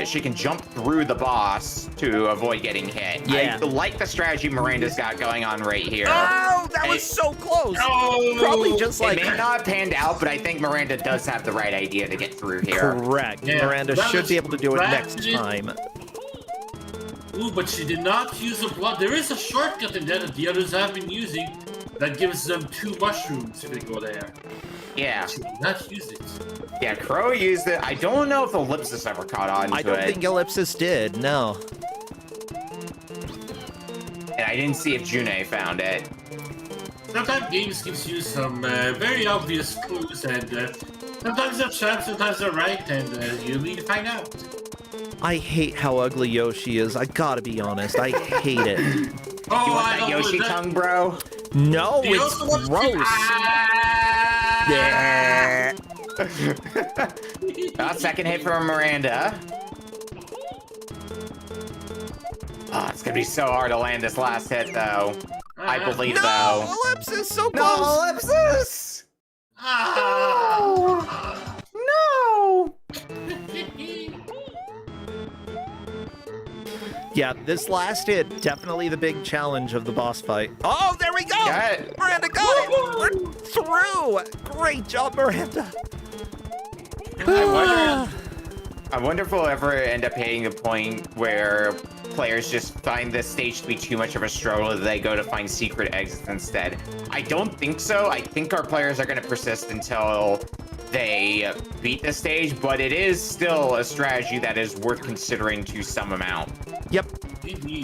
she can jump through the boss to avoid getting hit. Yeah. I like the strategy Miranda's got going on right here. Oh, that was so close. Probably just like... It may not have panned out, but I think Miranda does have the right idea to get through here. Correct. Yeah, Miranda should be able to do it next time. Ooh, but she did not use a blood. There is a shortcut in there that the others have been using that gives them 2 mushrooms if they go there. Yeah. She did not use it. Yeah, Crow used it. I don't know if Ellipsis ever caught on to it. I don't think Ellipsis did, no. And I didn't see if June found it. Sometimes games gives you some very obvious clues, and sometimes they're trap, sometimes they're right, and you need to find out. I hate how ugly Yoshi is. I gotta be honest. I hate it. Oh, You want that Yoshi tongue, bro? No, it's gross. Yeah. Second hit from Miranda. Oh, it's gonna be so hard to land this last hit, though. I believe, though. No, Ellipsis, so close. No, Ellipsis! No! Yeah, this last hit, definitely the big challenge of the boss fight. Oh, there we go! Got it. Miranda got it! We're through! Great job, Miranda! I wonder if we'll ever end up hitting a point where players just find this stage to be too much of a struggle that they go to find secret exits instead. I don't think so. I think our players are going to persist until they beat the stage, but it is still a strategy that is worth considering to some amount. Yep. The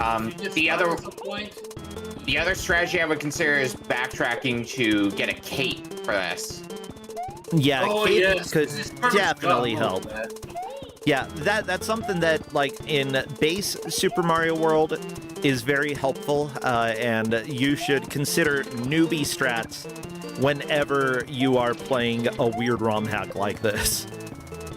other strategy I would consider is backtracking to get a cape for this. Yeah, cape yes. could This perfect definitely job, help. man. Yeah, that's something that, like, in base Super Mario World is very helpful, and you should consider newbie strats whenever you are playing a weird ROM hack like this.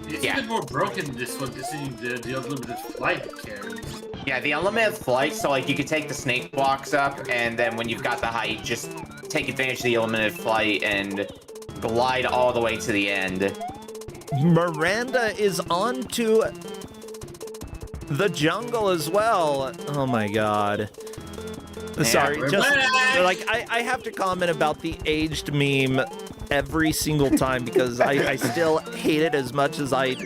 It's a bit more broken in this one, considering the unlimited flight it carries. Yeah, the unlimited flight, so like you could take the snake blocks up, and then when you've got the height, just take advantage of the unlimited flight and glide all the way to the end. Miranda is on to the jungle as well. Oh my god. Sorry, just like I have to comment about the aged meme every single time because I still hate it as much as I.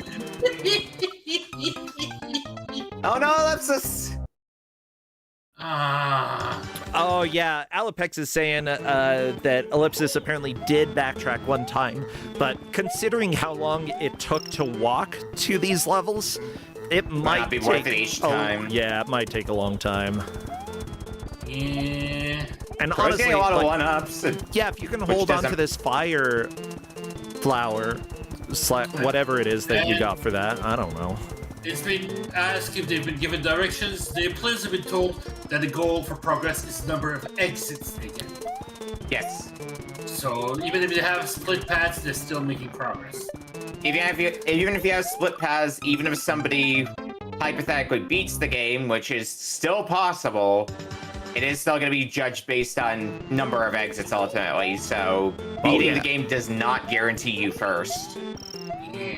Oh no, Ellipsis! Oh yeah, Alopex is saying that Ellipsis apparently did backtrack one time, but considering how long it took to walk to these levels, it might not be take, worth it each time. Yeah, it might take a long time. Yeah. And Bro's honestly, getting a lot of like, one-ups. yeah, if you can hold on to doesn't- this fire flower, whatever it is that you got for that, I don't know. It's been asked if they've been given directions. The players have been told that the goal for progress is the number of exits they get. Yes. So even if they have split paths, they're still making progress. Even if you have split paths, even if somebody hypothetically beats the game, which is still possible, it is still going to be judged based on number of exits ultimately. So beating the game does not guarantee you first. Yeah.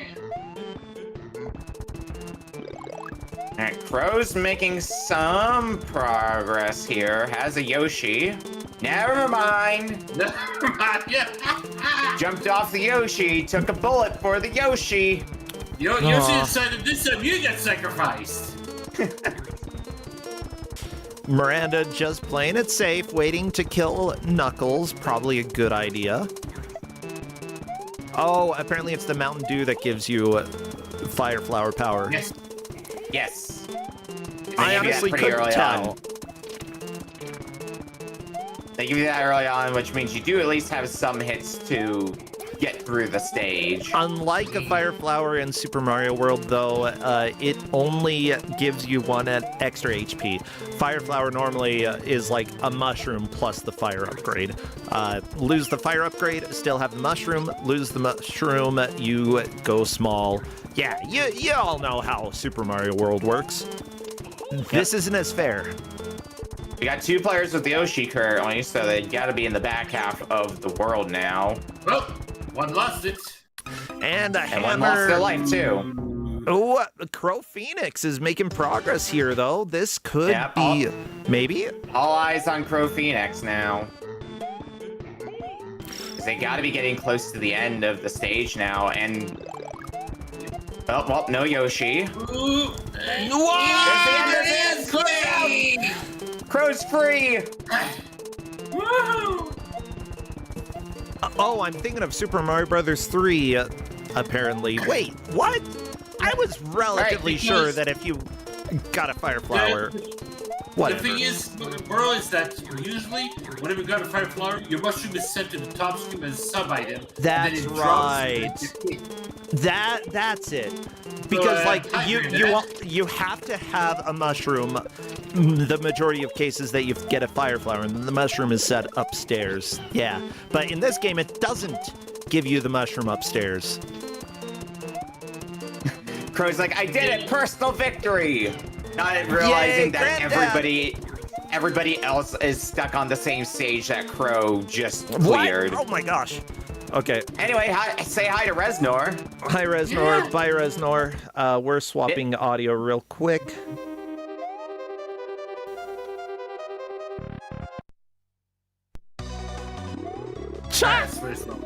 Alright, Crow's making some progress here. Has a Yoshi. Never mind. Never mind. Yeah. Jumped off the Yoshi, took a bullet for the Yoshi. Yoshi decided this time you get sacrificed. Miranda just playing it safe, waiting to kill Knuckles. Probably a good idea. Oh, apparently it's the Mountain Dew that gives you fire flower power. Yes. Yes. I honestly couldn't tell. They give you that early on, which means you do at least have some hits to get through the stage. Unlike a fire flower in Super Mario World, though, it only gives you one extra HP. Fire flower normally is like a mushroom plus the fire upgrade. Lose the fire upgrade, still have the mushroom. Lose the mushroom, you go small. Yeah, you all know how Super Mario World works. This isn't as fair. We got 2 players with the Yoshi currently, so they gotta be in the back half of the world now. Well, one lost it. And hammer. One lost their life too. Oh, Crow Phoenix is making progress here, though. This could be maybe. All eyes on Crow Phoenix now. Because they gotta be getting close to the end of the stage now, and oh, well, no Yoshi. Ooh. There's the end. Crow's free! Woo! Oh, I'm thinking of Super Mario Brothers 3, apparently. Wait, what? I was relatively sure that if you got a fire flower, whatever. The thing is, Burl, is that usually, whenever you got a fire flower, your mushroom is sent to the top screen as a sub-item. That's and then it right. drops That's it. Because like you have to have a mushroom. The majority of cases that you get a fire flower, and the mushroom is set upstairs. Yeah, but in this game, it doesn't give you the mushroom upstairs. Crow's like, I did it! Personal victory! Not realizing that everybody else is stuck on the same stage that Crow just cleared. What? Oh my gosh. Okay. Anyway, say hi to Reznor. Hi, Reznor. Bye, Reznor. We're swapping audio real quick. very slow.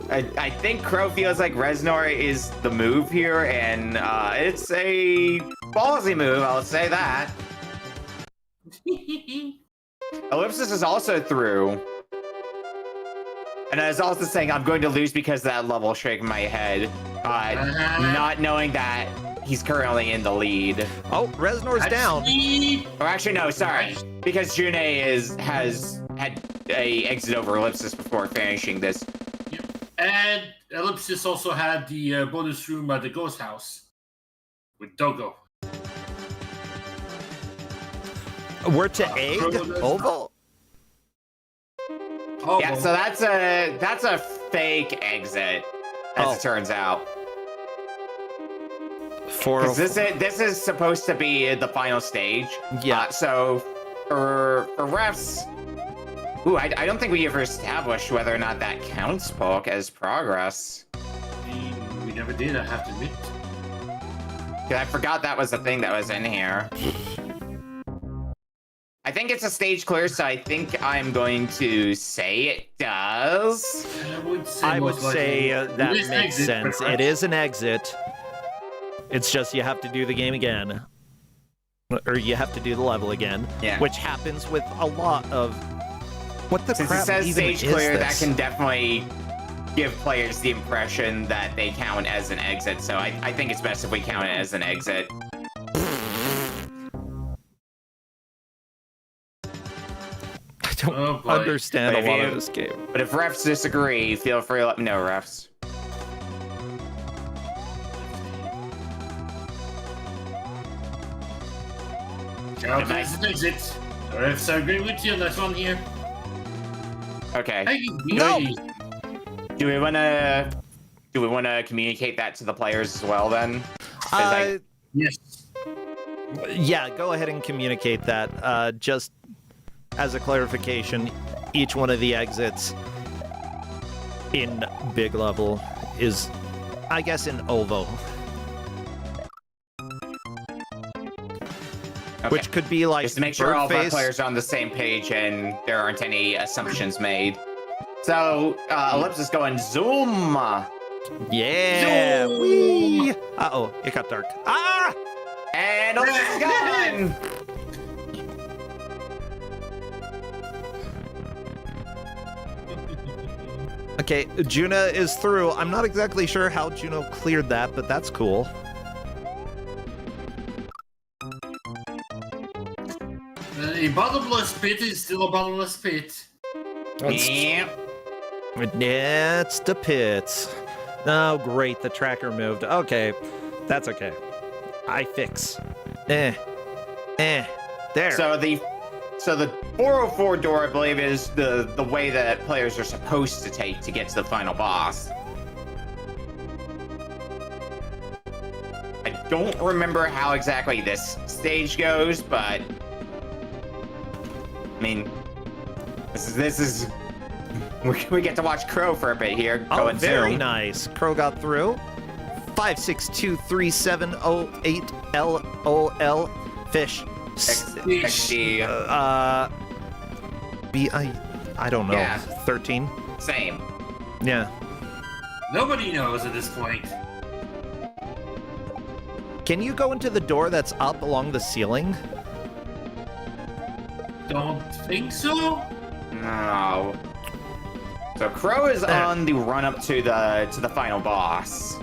I think Crow feels like Reznor is the move here, and it's a ballsy move, I'll say that. Ellipsis is also through. And I was also saying I'm going to lose because of that level shake in my head. Not knowing that he's currently in the lead. Oh, Reznor's down. Or actually, no, sorry. Because June has had a exit over Ellipsis before finishing this. Yep. And Ellipsis also had the bonus room at the ghost house with Dogo. We're to egg? Oval? Oh, Yeah, so that's a fake exit, as it turns out. Because this is supposed to be the final stage. Yeah. So for refs, ooh, I don't think we ever established whether or not that counts, Polk, as progress. We never did, I have to admit. 'Cause I forgot that was the thing that was in here. I think it's a stage clear, so I think I'm going to say it does. I would say that It is makes exit, sense. but It is an exit. It's just you have to do the game again. Or you have to do the level again. Yeah. Which happens with a lot of... What the Since crap it says even stage is clear, that this? can definitely give players the impression that they count as an exit. So I think it's best if we count it as an exit. I don't understand But a lot if of you- this game. But if refs disagree, feel free to let me know, refs. Count as an exit. The refs are agreeing with you on that one here. Okay. Hey, No! Do we wanna communicate that to the players as well then? Yes. Yeah, go ahead and communicate that. Just as a clarification, each one of the exits in big level is, I guess, in OVO. Okay. Which could be like Just to make sure all of our Birdface. players are on the same page and there aren't any assumptions made. So, Ellipsis going zoom. Yeah! Zoom! Whee! Uh-oh, it got dark. Ah! And Ellipsis is gone! Okay, Juna is through. I'm not exactly sure how Juno cleared that, but that's cool. A bottomless pit is still a bottomless pit. Yep. It's the pits. Oh, great, the tracker moved. Okay, that's okay. I fix. There. So the 404 door, I believe, is the way that players are supposed to take to get to the final boss. I don't remember how exactly this stage goes, but I mean, this is we get to watch Crow for a bit here. Oh, Going very soon. nice. Crow got through. 5623708 LOL fish. XD. I don't know. Yeah. 13. Same. Yeah. Nobody knows at this point. Can you go into the door that's up along the ceiling? Don't think so. No. So Crow is on the run up to the final boss.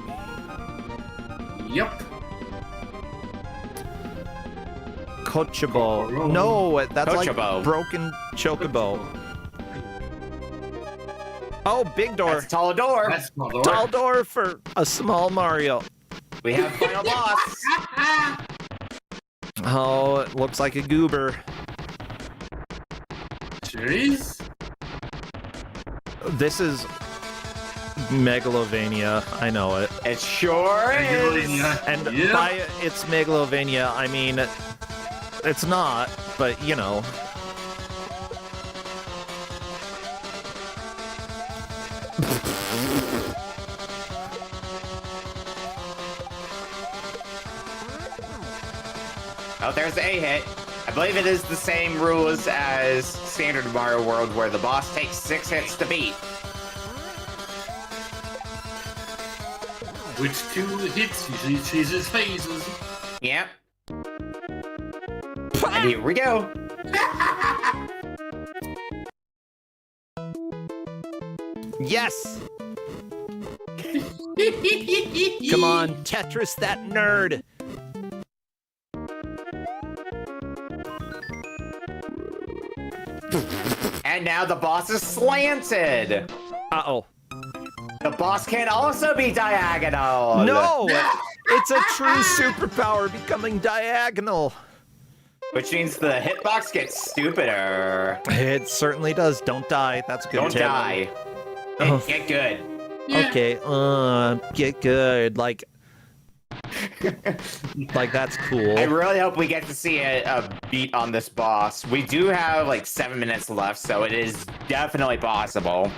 Yep. Chocobo. No, that's Chocobo. like broken chocobo. Oh, big door. That's a tall door. That's my door. Tall door for a small Mario. We have final boss. Oh, it looks like a goober. Sure is. This is Megalovania. I know it. It sure is. And Yep. by it's Megalovania, I mean, it's not, but you know. Oh, there's the A hit. I believe it is the same rules as standard Mario World, where the boss takes 6 hits to beat. which 2 hits usually chases phases. Yep. And here we go. Yes! Come on, Tetris that nerd! And now the boss is slanted. Uh-oh. The boss can also be diagonal. No! It's a true superpower becoming diagonal. Which means the hitbox gets stupider. It certainly does. Don't die. That's a good Don't tip. die. Oh. Get good. Yeah. Okay, get good. Like that's cool. I really hope we get to see a beat on this boss. We do have like 7 minutes left, so it is definitely possible.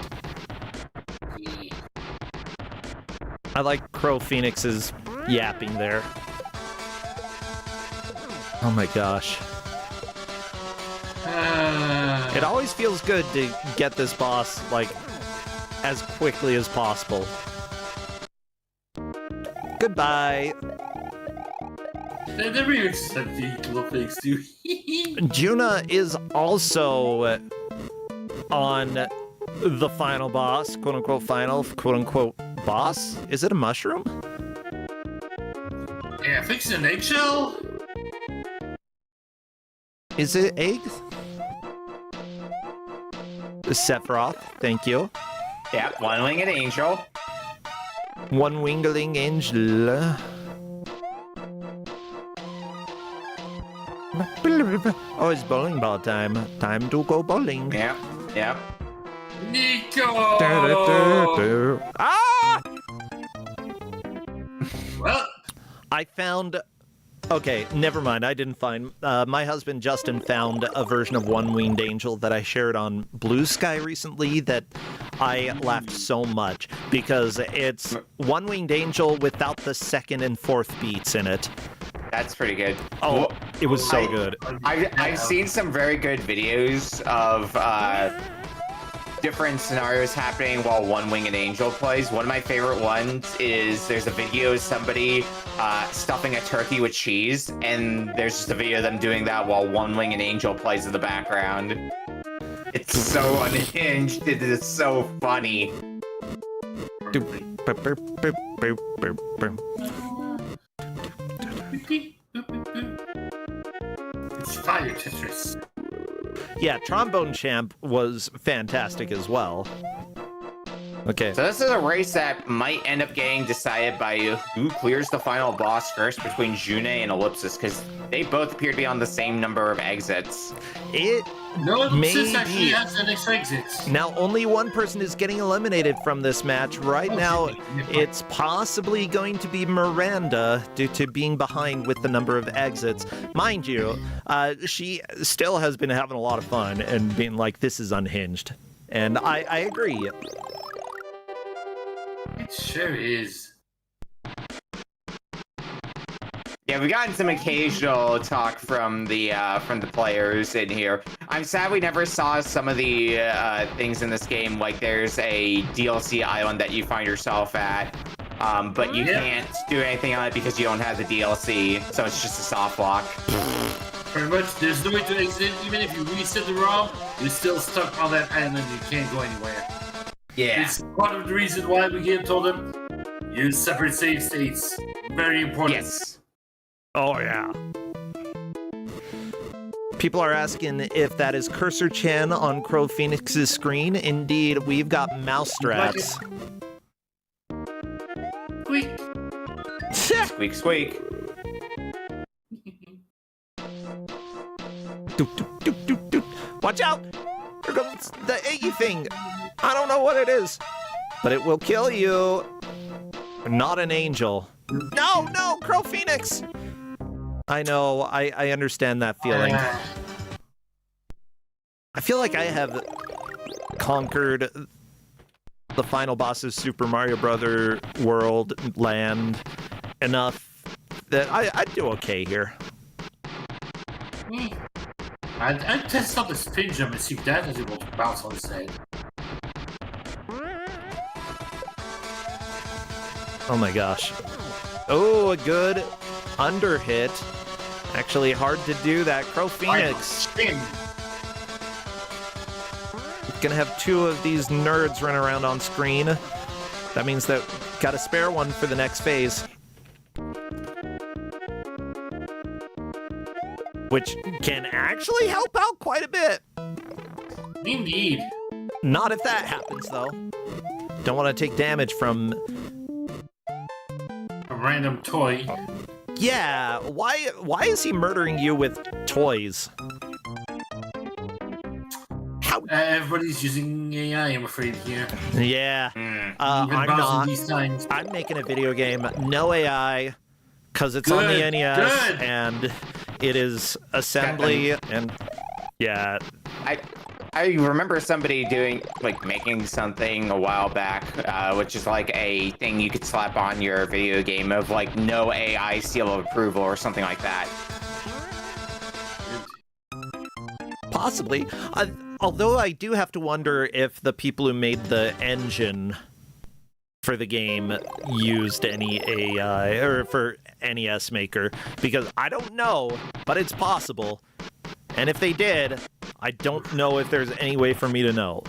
I like Crow Phoenix's yapping there. Oh my gosh. It always feels good to get this boss, like, as quickly as possible. Goodbye. They never even said the little things too. Juna is also on the final boss, quote-unquote final, quote-unquote boss. Is it a mushroom? Yeah, fix an eggshell. Is it eggs? Sephiroth, thank you. Yeah, one-winged angel. One wingling angel. Oh, it's bowling ball time. Time to go bowling. Yep, yep. Nico! Ah! Well, I found... Okay, never mind. I didn't find... my husband Justin found a version of One Winged Angel that I shared on Blue Sky recently that I laughed so much because it's One Winged Angel without the second and fourth beats in it. That's pretty good. Oh, it was so good. I've seen some very good videos of different scenarios happening while One Winged Angel plays. One of my favorite ones is there's a video of somebody stuffing a turkey with cheese, and there's just a video of them doing that while One Winged Angel plays in the background. It's so unhinged. It is so funny. it's fire Tetris. Yeah, Trombone Champ was fantastic as well. Okay. So this is a race that might end up getting decided by who clears the final boss first between June and Ellipsis, because they both appear to be on the same number of exits. It No, may Sis actually be. has an extra exit. Now, only one person is getting eliminated from this match. Right now, it's possibly going to be Miranda due to being behind with the number of exits. Mind you, she still has been having a lot of fun and being like, this is unhinged. And I agree. It sure is. Yeah, we've gotten some occasional talk from the players in here. I'm sad we never saw some of the things in this game. Like there's a DLC island that you find yourself at, but you can't do anything on it because you don't have the DLC. So it's just a soft lock. Pretty much, there's no way to exit. Even if you reset the ROM, you're still stuck on that island. You can't go anywhere. Yeah. It's part of the reason why we told them use separate save states. Very important. Yes. Oh, yeah. People are asking if that is Cursor Chan on Crow Phoenix's screen. Indeed, we've got mousetraps. Squeak. Squeak, squeak. Doop, doop, doop, doop, doop. Watch out! Here comes the eggy thing. I don't know what it is, but it will kill you. Not an angel. No, no, Crow Phoenix! I know, I understand that feeling. I feel like I have conquered the final boss of Super Mario Brother World land enough that I'd do okay here. I'd test out the spin jump and see if that is able to bounce on his head. Oh my gosh. Oh, a good under hit. Actually hard to do that. Crow Phoenix. Gonna have two of these nerds run around on screen. That means that got a spare one for the next phase. Which can actually help out quite a bit. Indeed. Not if that happens, though. Don't want to take damage from... A random toy. Yeah, why is he murdering you with toys? How? Everybody's using AI, I'm afraid, here. Yeah. Even I'm Bowser not. these times. I'm making a video game, no AI, because it's on the Good, NES, good. and it is assembly, and yeah. I remember somebody doing, like, making something a while back, which is like a thing you could slap on your video game of, like, no AI seal of approval or something like that. Possibly. Although I do have to wonder if the people who made the engine for the game used any AI, or for NES Maker, because I don't know, but it's possible. And if they did, I don't know if there's any way for me to know.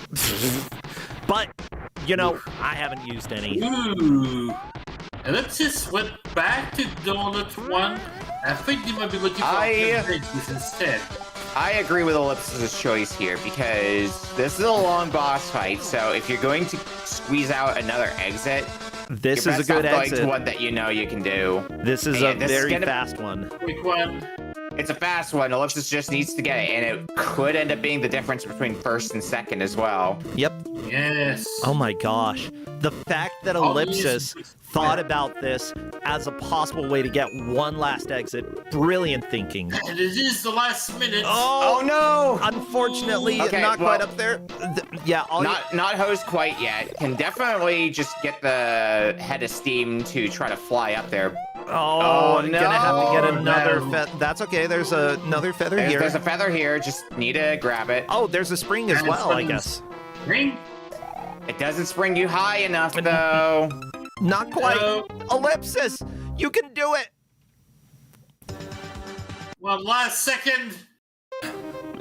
But, you know, I haven't used any. Ooh. Ellipsis went back to Donut 1. I think they might be looking for this instead. I agree with Ellipsis' choice here because this is a long boss fight, so if you're going to squeeze out another exit, This your is a best good off going to exit. one that you know you can do. This is Yeah, a this is very gonna- fast one. Quick one. It's a fast one. Ellipsis just needs to get it, and it could end up being the difference between first and second as well. Yep. Yes. Oh my gosh. The fact that Ellipsis thought about this as a possible way to get one last exit, brilliant thinking. And it is the last minute. Oh no! Unfortunately, Okay, not well, quite up there. Yeah, Not hosed quite yet. Can definitely just get the head of steam to try to fly up there. Oh, no. gonna have to get Oh, another no. feather. That's okay. There's another feather here. There's a feather here. Just need to grab it. Oh, there's a spring as And well, I springs. guess. Ring. It doesn't spring you high enough, though. Not quite. No. Ellipsis, you can do it. One last second.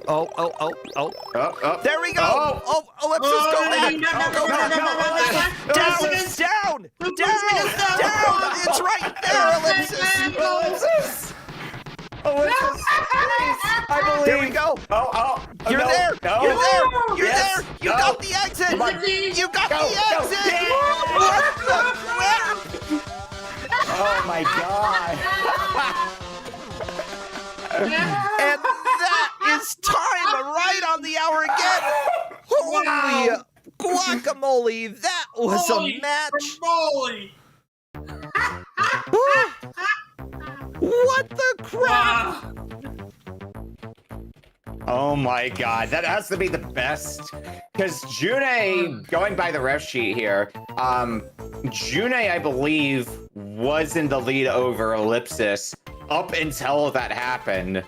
Oh. Oh. There we go. Oh. Oh, Ellipsis, Oh, go no, back. no, no, Go no, back. no, no, no, no, no. Down. It's right there, Ellipsis. Ellipsis, I believe. There we go. Oh, You're no, there. No. You're there. You're Yes. there. You No. got the exit. Come on. You got Go, the go. exit. Yeah. What the crap? Oh my god. And that is time right on the hour again. Holy guacamole. That was Holy a match. moly. What the crap? Wow. Oh my god, that has to be the best. Because June, going by the ref sheet here, June, I believe, was in the lead over Ellipsis up until that happened,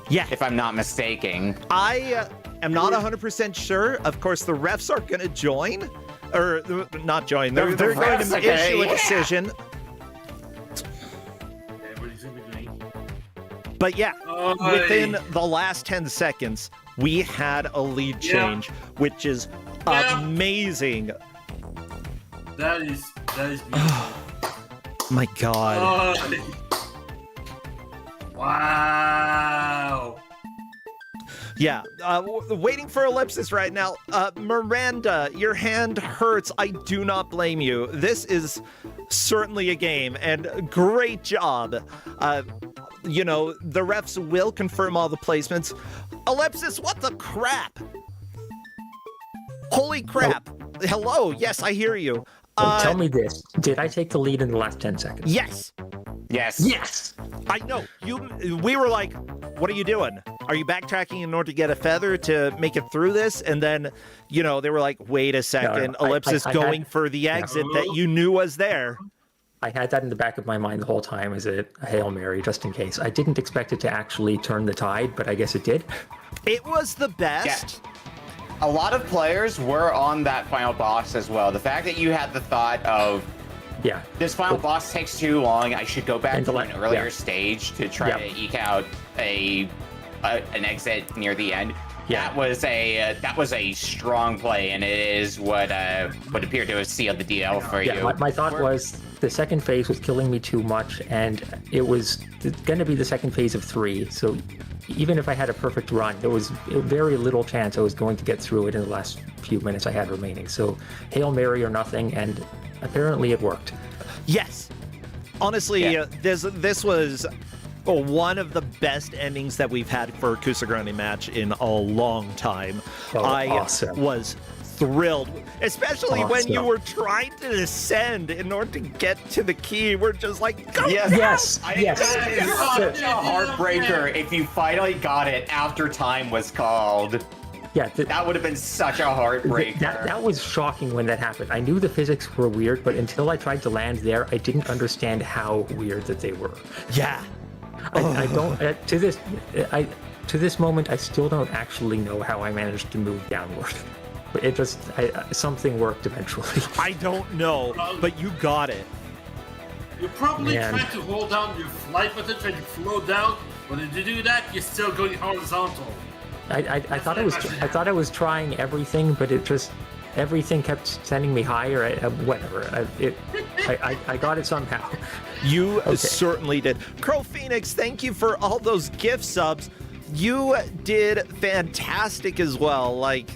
Yeah. if I'm not mistaken. I am not 100% sure. Of course, the refs are going to join. Or, not join. They're The going refs to are gonna- issue a yeah. decision. Everybody's gonna be doing. But yeah, Oh, within the last 10 seconds, we had a lead Yeah. change, which is Yeah. amazing. That is beautiful. My God. Wow. Yeah, waiting for Ellipsis right now. Miranda, your hand hurts. I do not blame you. This is certainly a game, and great job. You know, the refs will confirm all the placements. Ellipsis, what the crap? Holy crap. Hello, yes, I hear you. Tell me this. Did I take the lead in the last 10 seconds? Yes. Yes. Yes! I know. We were like, what are you doing? Are you backtracking in order to get a feather to make it through this? And then, you know, they were like, wait a second, I Ellipsis had- going for the exit that you knew was there. I had that in the back of my mind the whole time as a Hail Mary, just in case. I didn't expect it to actually turn the tide, but I guess it did. It was the best. A lot of players were on that final boss as well. The fact that you had the thought of Yeah. This final boss takes too long. I should go back to an earlier yeah. stage to try to eke out an exit near the end. Yeah. That was a strong play, and it is what appeared to have sealed the deal for you. My thought was the second phase was killing me too much, and it was going to be the second phase of 3. So even if I had a perfect run, there was very little chance I was going to get through it in the last few minutes I had remaining. So Hail Mary or nothing, and apparently it worked. Yes. Honestly, this was one of the best endings that we've had for a Kusogrande match in a long time. Awesome. Was thrilled, especially when you were trying to descend in order to get to the key. We're just like, go! Yes. That is such a heartbreaker if you finally got it after time was called. Yeah, that would have been such a heartbreaker. That was shocking when that happened. I knew the physics were weird, but until I tried to land there, I didn't understand how weird that they were. Yeah. I don't to this moment I still don't actually know how I managed to move downward. But it just something worked eventually. I don't know, but you got it. You're probably trying to hold down your flight button, trying to float down. But if you do that, you're still going horizontal. I thought I was trying everything, but it just everything kept sending me higher. Whatever. I got it somehow. You certainly did. Crow Phoenix, thank you for all those gift subs. You did fantastic as well. Like,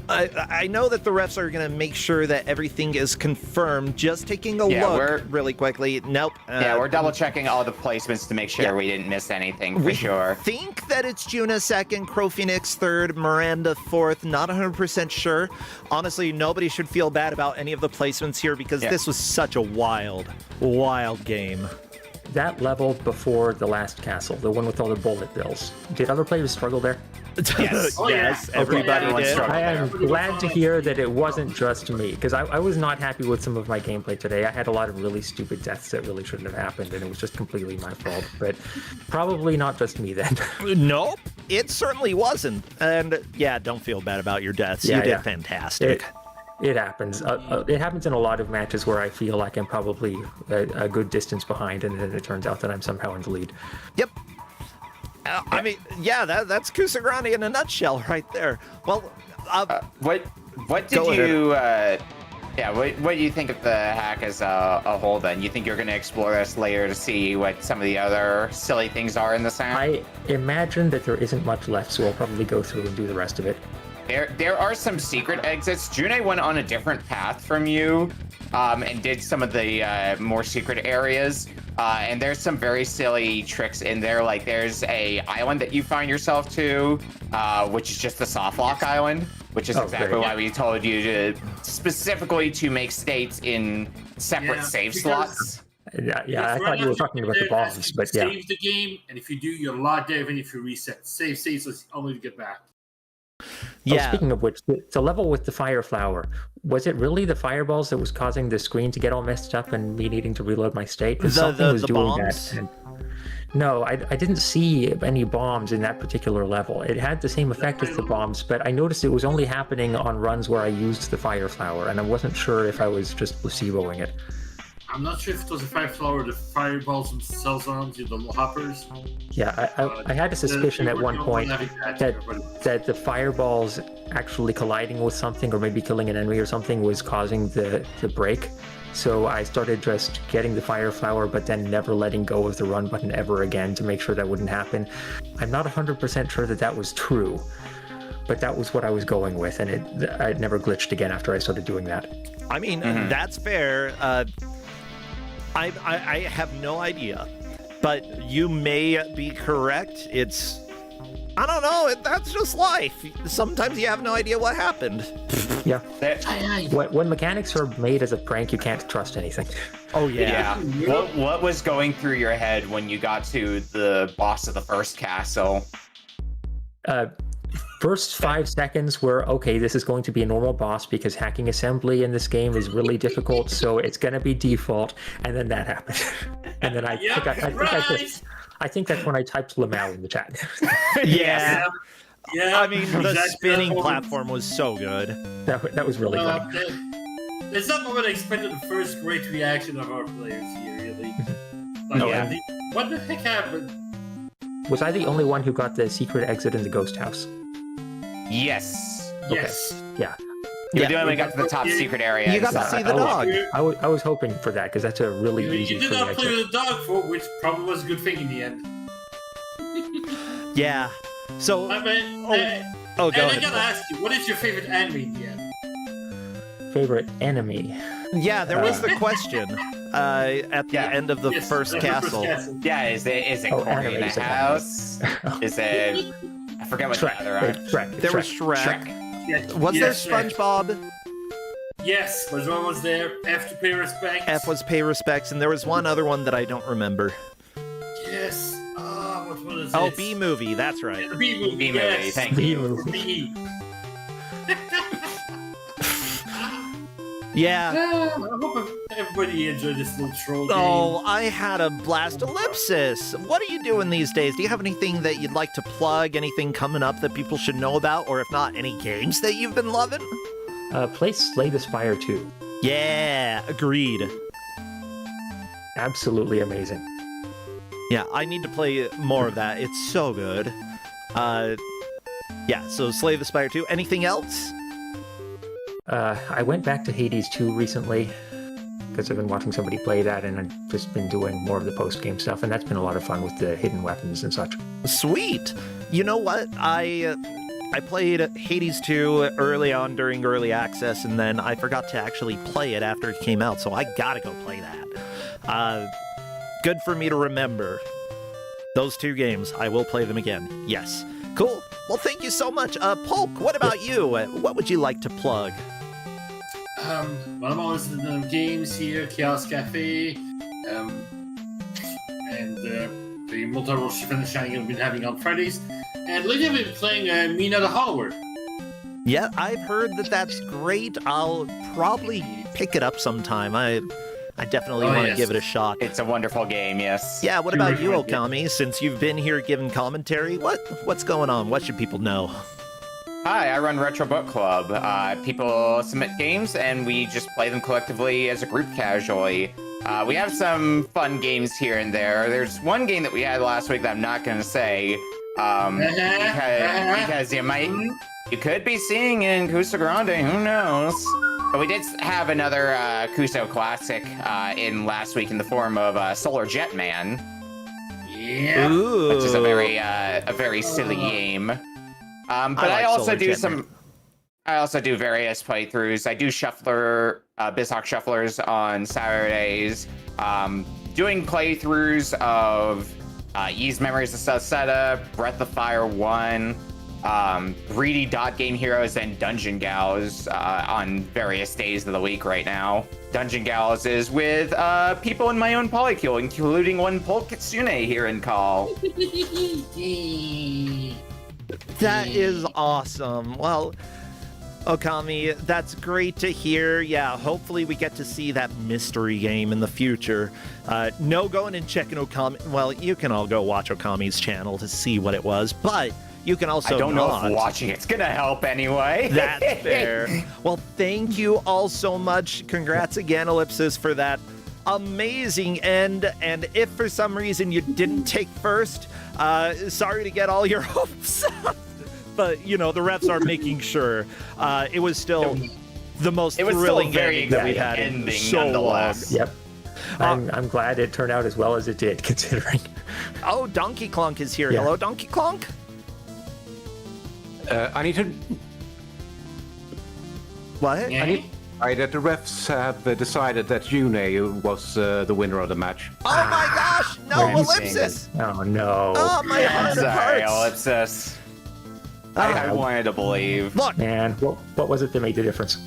I know that the refs are going to make sure that everything is confirmed. Just taking a look really quickly. Nope. We're double checking all the placements to make sure we didn't miss anything for sure. I think that it's Juna 2nd, Crow Phoenix 3rd, Miranda 4th. Not 100% sure. Honestly, nobody should feel bad about any of the placements here because this was such a wild game. That level before the last castle, the one with all the bullet bills. Did other players struggle there? Yes, everybody did. I am glad to hear that it wasn't just me, because I was not happy with some of my gameplay today. I had a lot of really stupid deaths that really shouldn't have happened, and it was just completely my fault. But probably not just me then. Nope, it certainly wasn't. And don't feel bad about your deaths. You did fantastic. It happens. It happens in a lot of matches where I feel like I'm probably a good distance behind, and then it turns out that I'm somehow in the lead. Yep. I mean, that's Kusogrande in a nutshell right there. Well, what do you think of the hack as a whole then? You think you're going to explore this later to see what some of the other silly things are in the sound? I imagine that there isn't much left, so I'll probably go through and do the rest of it. There are some secret exits. June went on a different path from you and did some of the more secret areas. And there's some very silly tricks in there. Like there's a island that you find yourself to, which is just the soft lock island, which is exactly why we told you to specifically to make states in separate save slots. I thought you were talking about the bombs, but save the game, and if you do, you're locked there even if you reset. Save states only to get back. Yeah. Oh, speaking of which, the level with the fire flower, was it really the fireballs that was causing the screen to get all messed up and me needing to reload my state? Something was doing bombs? that. And no, I didn't see any bombs in that particular level. It had the same effect as the bombs, but I noticed it was only happening on runs where I used the fire flower, and I wasn't sure if I was just placeboing it. I'm not sure if it was a fire flower or the fireballs themselves around you, the hoppers. Yeah, I had a suspicion at one point that the fireballs actually colliding with something or maybe killing an enemy or something was causing the break. So I started just getting the fire flower, but then never letting go of the run button ever again to make sure that wouldn't happen. I'm not 100% sure that was true, but that was what I was going with, and it never glitched again after I started doing that. I mean, that's fair. I have no idea, but you may be correct. I don't know. That's just life. Sometimes you have no idea what happened. Yeah. When mechanics are made as a prank, you can't trust anything. Oh, yeah. What was going through your head when you got to the boss of the first castle? First 5 seconds were, okay, this is going to be a normal boss because hacking assembly in this game is really difficult, so it's going to be default. And then that happened. And then I think that's when I typed Lamau in the chat. Yeah. I mean, the spinning platform was so good. That was really funny. It's not what I expected. The first great reaction of our players here, really. Like, Yeah. what the heck happened? Was I the only one who got the secret exit in the ghost house? Yes. Yes. Yeah. You were doing when we got to the top secret area. You got to see the dog. I was hoping for that because that's a really easy You did free not play exit. with the dog, for which probably was a good thing in the end. Yeah. So, I mean, go and I ahead. gotta ask you, what is your favorite anime in the end? Favorite enemy? Yeah, there was the question at the end of the Yes, first that's the castle. Yeah, is it Oh, Cory in animes, the house? Is it... I forget what Shrek. the other are. Shrek. There was Shrek. Shrek. Yes, Was yes, there SpongeBob? Yes, SpongeBob was there. F to pay respects. F was pay respects, and there was one other one that I don't remember. Yes. What was it? Oh, B movie. That's right. The B movie. B movie, Yes. thank you. B. Yeah. I hope everybody enjoyed this little troll game. Oh, I had a blast. Ellipsis. What are you doing these days? Do you have anything that you'd like to plug? Anything coming up that people should know about? Or if not, any games that you've been loving? Play Slay the Spire 2. Yeah, agreed. Absolutely amazing. Yeah, I need to play more of that. It's so good. Yeah, so Slay the Spire 2. Anything else? I went back to Hades 2 recently because I've been watching somebody play that, and I've just been doing more of the post-game stuff, and that's been a lot of fun with the hidden weapons and such. Sweet. You know what? I played Hades 2 early on during early access, and then I forgot to actually play it after it came out, so I gotta go play that. Good for me to remember. Those two games, I will play them again. Yes. Cool. Well, thank you so much. Polk, what about you? What would you like to plug? Well, I'm always in the games here, Chaos Cafe, and the multiple shift and shining I've been having on Fridays. And lately I've been playing Mina the Hollower. Yeah, I've heard that that's great. I'll probably pick it up sometime. I definitely want to give it a shot. It's a wonderful game, yes. Yeah, what about you, Okami? Since you've been here giving commentary, what's going on? What should people know? Hi, I run Retro Book Club. People submit games, and we just play them collectively as a group casually. We have some fun games here and there. There's one game that we had last week that I'm not going to say, because you could be seeing in Kusogrande, who knows? But we did have another Kuso classic in last week in the form of Solar Jetman. Yeah. Ooh. Which is a very silly game. But I also do I also do various playthroughs. I do BizHawk Shufflers on Saturdays. Doing playthroughs of Ys Memories of Celceta, Breath of Fire 1, Greedy Dot Game Heroes, and Dungeon Gals on various days of the week right now. Dungeon Gals is with people in my own polycule, including one Polk Kuso9rande here in Call. That is awesome. Well, Okami, that's great to hear. Yeah, hopefully we get to see that mystery game in the future. No going and checking Okami. Well, you can all go watch Okami's channel to see what it was, but you can also I don't know if watching it's gonna help anyway. That's fair. Well, thank you all so much. Congrats again, Ellipsis, for that amazing end. And if for some reason you didn't take first, sorry to get all your hopes up. But, you know, the refs are making sure. It was still the most thrilling ending that we've had in so long. Yep. I'm glad it turned out as well as it did, considering. Oh, Donkey Clonk is here. Yeah. Hello, Donkey Clonk. I need to. What? That the refs have decided that June was the winner of the match. Oh my gosh! No, Ellipsis! Oh no! Oh my heart Sorry, hurts. Ellipsis. I wanted to believe. Look, man, what was it that made the difference?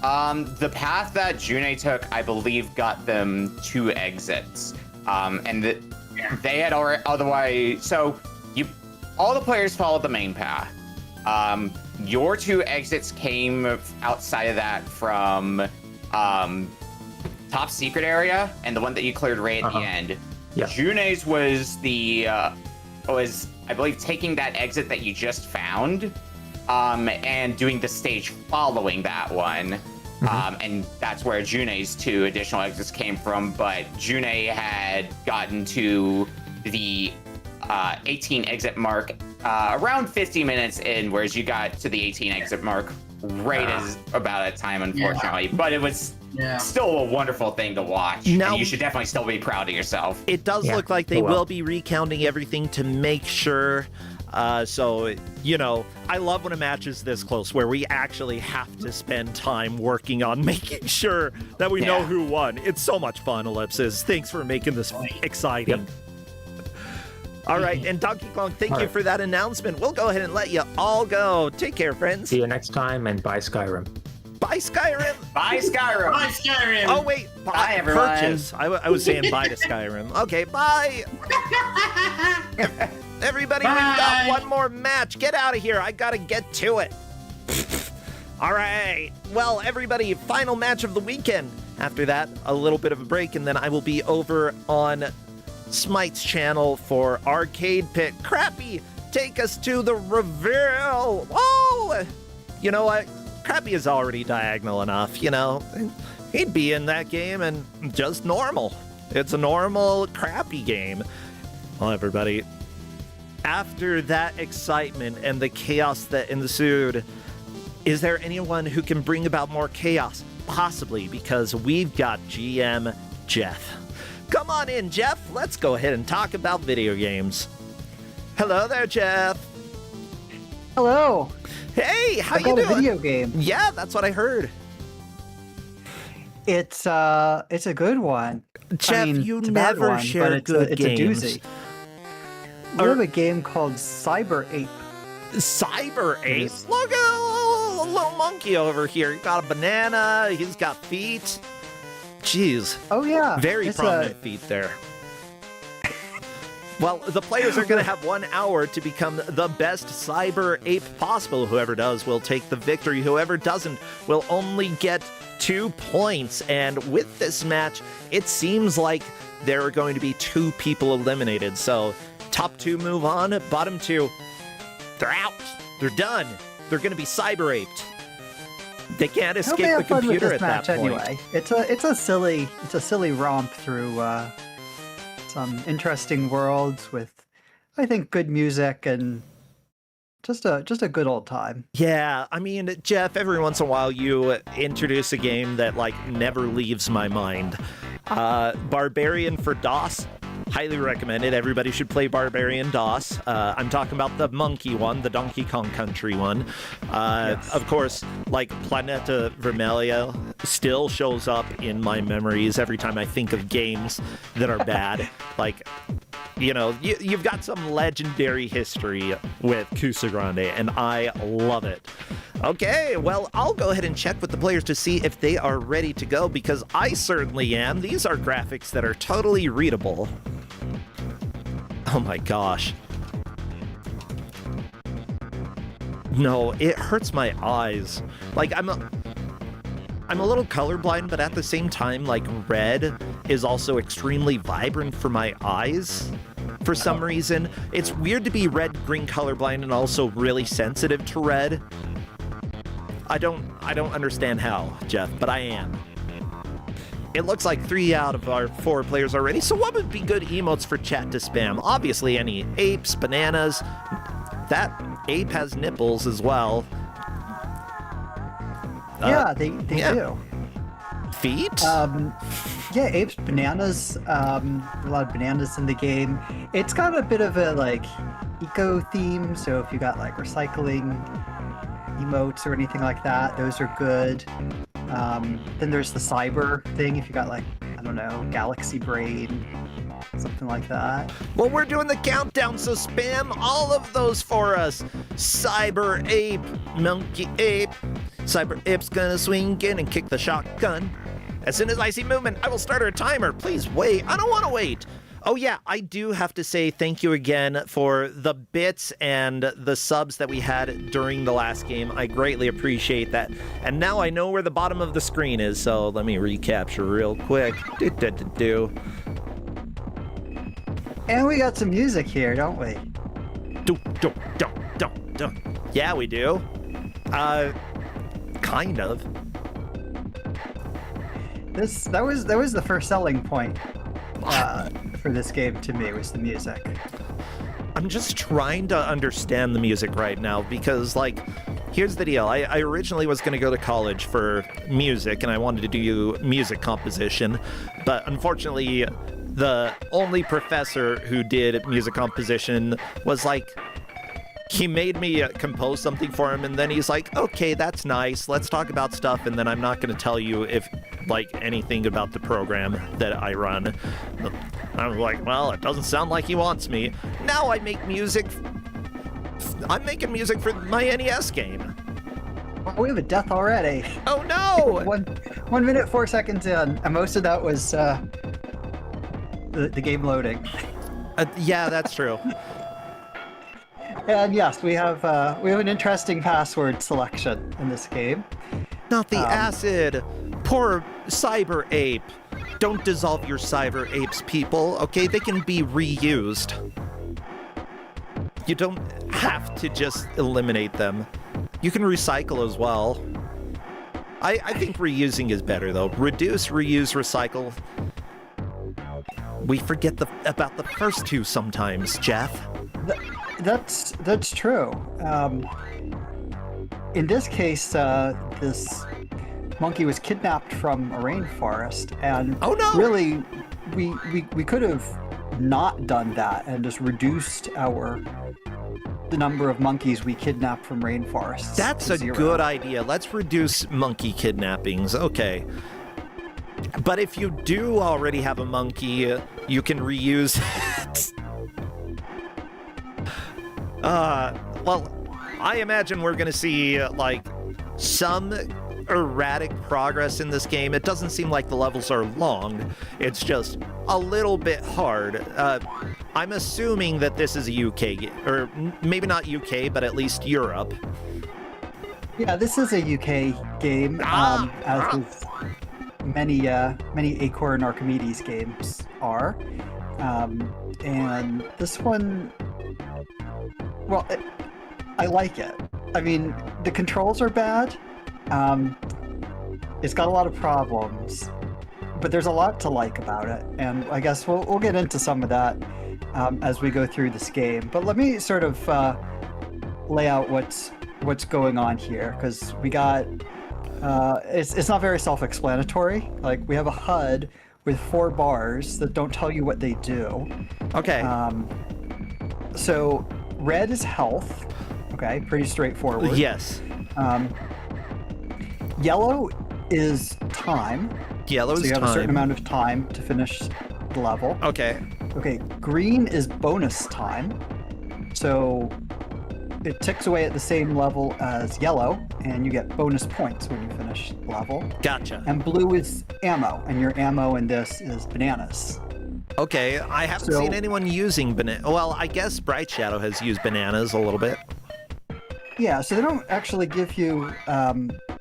The path that June took, I believe, got them 2 exits. And they had already otherwise. So all the players followed the main path. Your 2 exits came outside of that from top secret area, and the one that you cleared right at the end. Yeah. June's was I believe taking that exit that you just found, and doing the stage following that one. And that's where June's 2 additional exits came from. But June had gotten to the 18 exit mark around 50 minutes in, whereas you got to the 18 exit mark right as about that time, unfortunately. But it was still a wonderful thing to watch. Now, and you should definitely still be proud of yourself. It does look like they will be recounting everything to make sure. So, you know, I love when a match is this close, where we actually have to spend time working on making sure that we know who won. It's so much fun, Ellipsis. Thanks for making this exciting. All right, and Donkey Kong, thank you for that announcement. We'll go ahead and let you all go. Take care, friends. See you next time, and bye, Skyrim. Bye, Skyrim. Bye, Skyrim. Bye, Skyrim. Oh, wait. Bye, everyone. Purchase. I was saying bye to Skyrim. Okay, bye. Everybody, we've got one more match. Get out of here. I got to get to it. All right. Well, everybody, final match of the weekend. After that, a little bit of a break, and then I will be over on Smite's channel for Arcade Pit. Crappy, take us to the reveal. Whoa! You know what? Crappy is already diagonal enough, you know? He'd be in that game and just normal. It's a normal Crappy game. Well, everybody, after that excitement and the chaos that ensued, is there anyone who can bring about more chaos? Possibly, because we've got GM Jeff. Come on in, Jeff. Let's go ahead and talk about video games. Hello there, Jeff. Hello. Hey, how I you got doing? a video game. Yeah, that's what I heard. It's a good one. Jeff, you it's a bad never one, share but good it's games. a doozy. We have a game called Cyber Ape. Cyber Ape? Look at a little monkey over here. He's got a banana. He's got feet. Jeez. Oh yeah. Very prominent feet there. Well, the players are going to have 1 hour to become the best cyber ape possible. Whoever does will take the victory. Whoever doesn't will only get 2 points. And with this match, it seems like there are going to be 2 people eliminated. So top 2 move on, bottom 2, they're out. They're done. They're going to be cyber aped. They can't escape the computer at that point. Anyway, it's a silly romp through some interesting worlds with, I think, good music and just a good old time. Yeah, I mean, Jeff, every once in a while you introduce a game that like never leaves my mind. Barbarian for DOS. Highly recommended. Everybody should play Barbarian DOS. I'm talking about the monkey one, the Donkey Kong Country one. Yes. Of course, like Planeta Vermelha still shows up in my memories every time I think of games that are bad. Like, you know, you've got some legendary history with Kusogrande, and I love it. Okay, well, I'll go ahead and check with the players to see if they are ready to go, because I certainly am. These are graphics that are totally readable. Oh my gosh. No, it hurts my eyes. Like, I'm a little colorblind, but at the same time, like, red is also extremely vibrant for my eyes. For some reason, it's weird to be red-green colorblind and also really sensitive to red. I don't understand how, Jeff, but I am. It looks like 3 out of our 4 players are ready, so what would be good emotes for chat to spam? Obviously, any apes, bananas. That ape has nipples as well. Yeah, they do. Feet? Yeah, apes, bananas. A lot of bananas in the game. It's got a bit of a like eco theme, so if you got like recycling emotes or anything like that, those are good. Then there's the cyber thing, if you got like, I don't know, galaxy brain, something like that. Well, we're doing the countdown, so spam all of those for us. Cyber ape, monkey ape. Cyber ape's gonna swing in and kick the shotgun. As soon as I see movement, I will start our timer. Please wait. I don't want to wait. Oh yeah, I do have to say thank you again for the bits and the subs that we had during the last game. I greatly appreciate that. And now I know where the bottom of the screen is, so let me recapture real quick. And we got some music here, don't we? Yeah, we do. Kind of. that was the first selling point for this game to me, was the music. I'm just trying to understand the music right now because, like, here's the deal. I originally was going to go to college for music, and I wanted to do music composition, but unfortunately, the only professor who did music composition was like, he made me compose something for him, and then he's like, okay, that's nice, let's talk about stuff, and then I'm not going to tell you if, like, anything about the program that I run. I was like, well, it doesn't sound like he wants me. Now I make music. I'm making music for my NES game. Oh, we have a death already. Oh no! 1 minute 4 seconds in, and most of that was the game loading. Yeah, that's true. And yes, we have an interesting password selection in this game. Not the acid. Poor cyber ape. Don't dissolve your cyber apes, people. Okay, they can be reused. You don't have to just eliminate them. You can recycle as well. I think reusing is better though. Reduce, reuse, recycle. We forget about the first two sometimes, Jeff. That's true. In this case, this monkey was kidnapped from a rainforest, and oh no! Really, we could have not done that and just reduced the number of monkeys we kidnapped from rainforests. That's a good idea. Let's reduce monkey kidnappings. Okay. But if you do already have a monkey, you can reuse it. Well, I imagine we're going to see, like, some erratic progress in this game. It doesn't seem like the levels are long. It's just a little bit hard. I'm assuming that this is a UK game, or maybe not UK, but at least Europe. Yeah, this is a UK game, as is many Acorn Archimedes games are. And this one, well, I like it. I mean, the controls are bad. It's got a lot of problems, but there's a lot to like about it, and I guess we'll get into some of that as we go through this game. But let me sort of lay out what's going on here, because we got it's not very self-explanatory. Like, we have a HUD with 4 bars that don't tell you what they do. Okay. So red is health. Okay, pretty straightforward. Yes. Yellow is time. Yellow is time. So you have a certain amount of time to finish the level. Okay. Okay, green is bonus time. So it ticks away at the same level as yellow, and you get bonus points when you finish the level. Gotcha. And blue is ammo, and your ammo in this is bananas. Okay, I haven't seen anyone using banana. Well, I guess Bright Shadow has used bananas a little bit. Yeah, so they don't actually give you,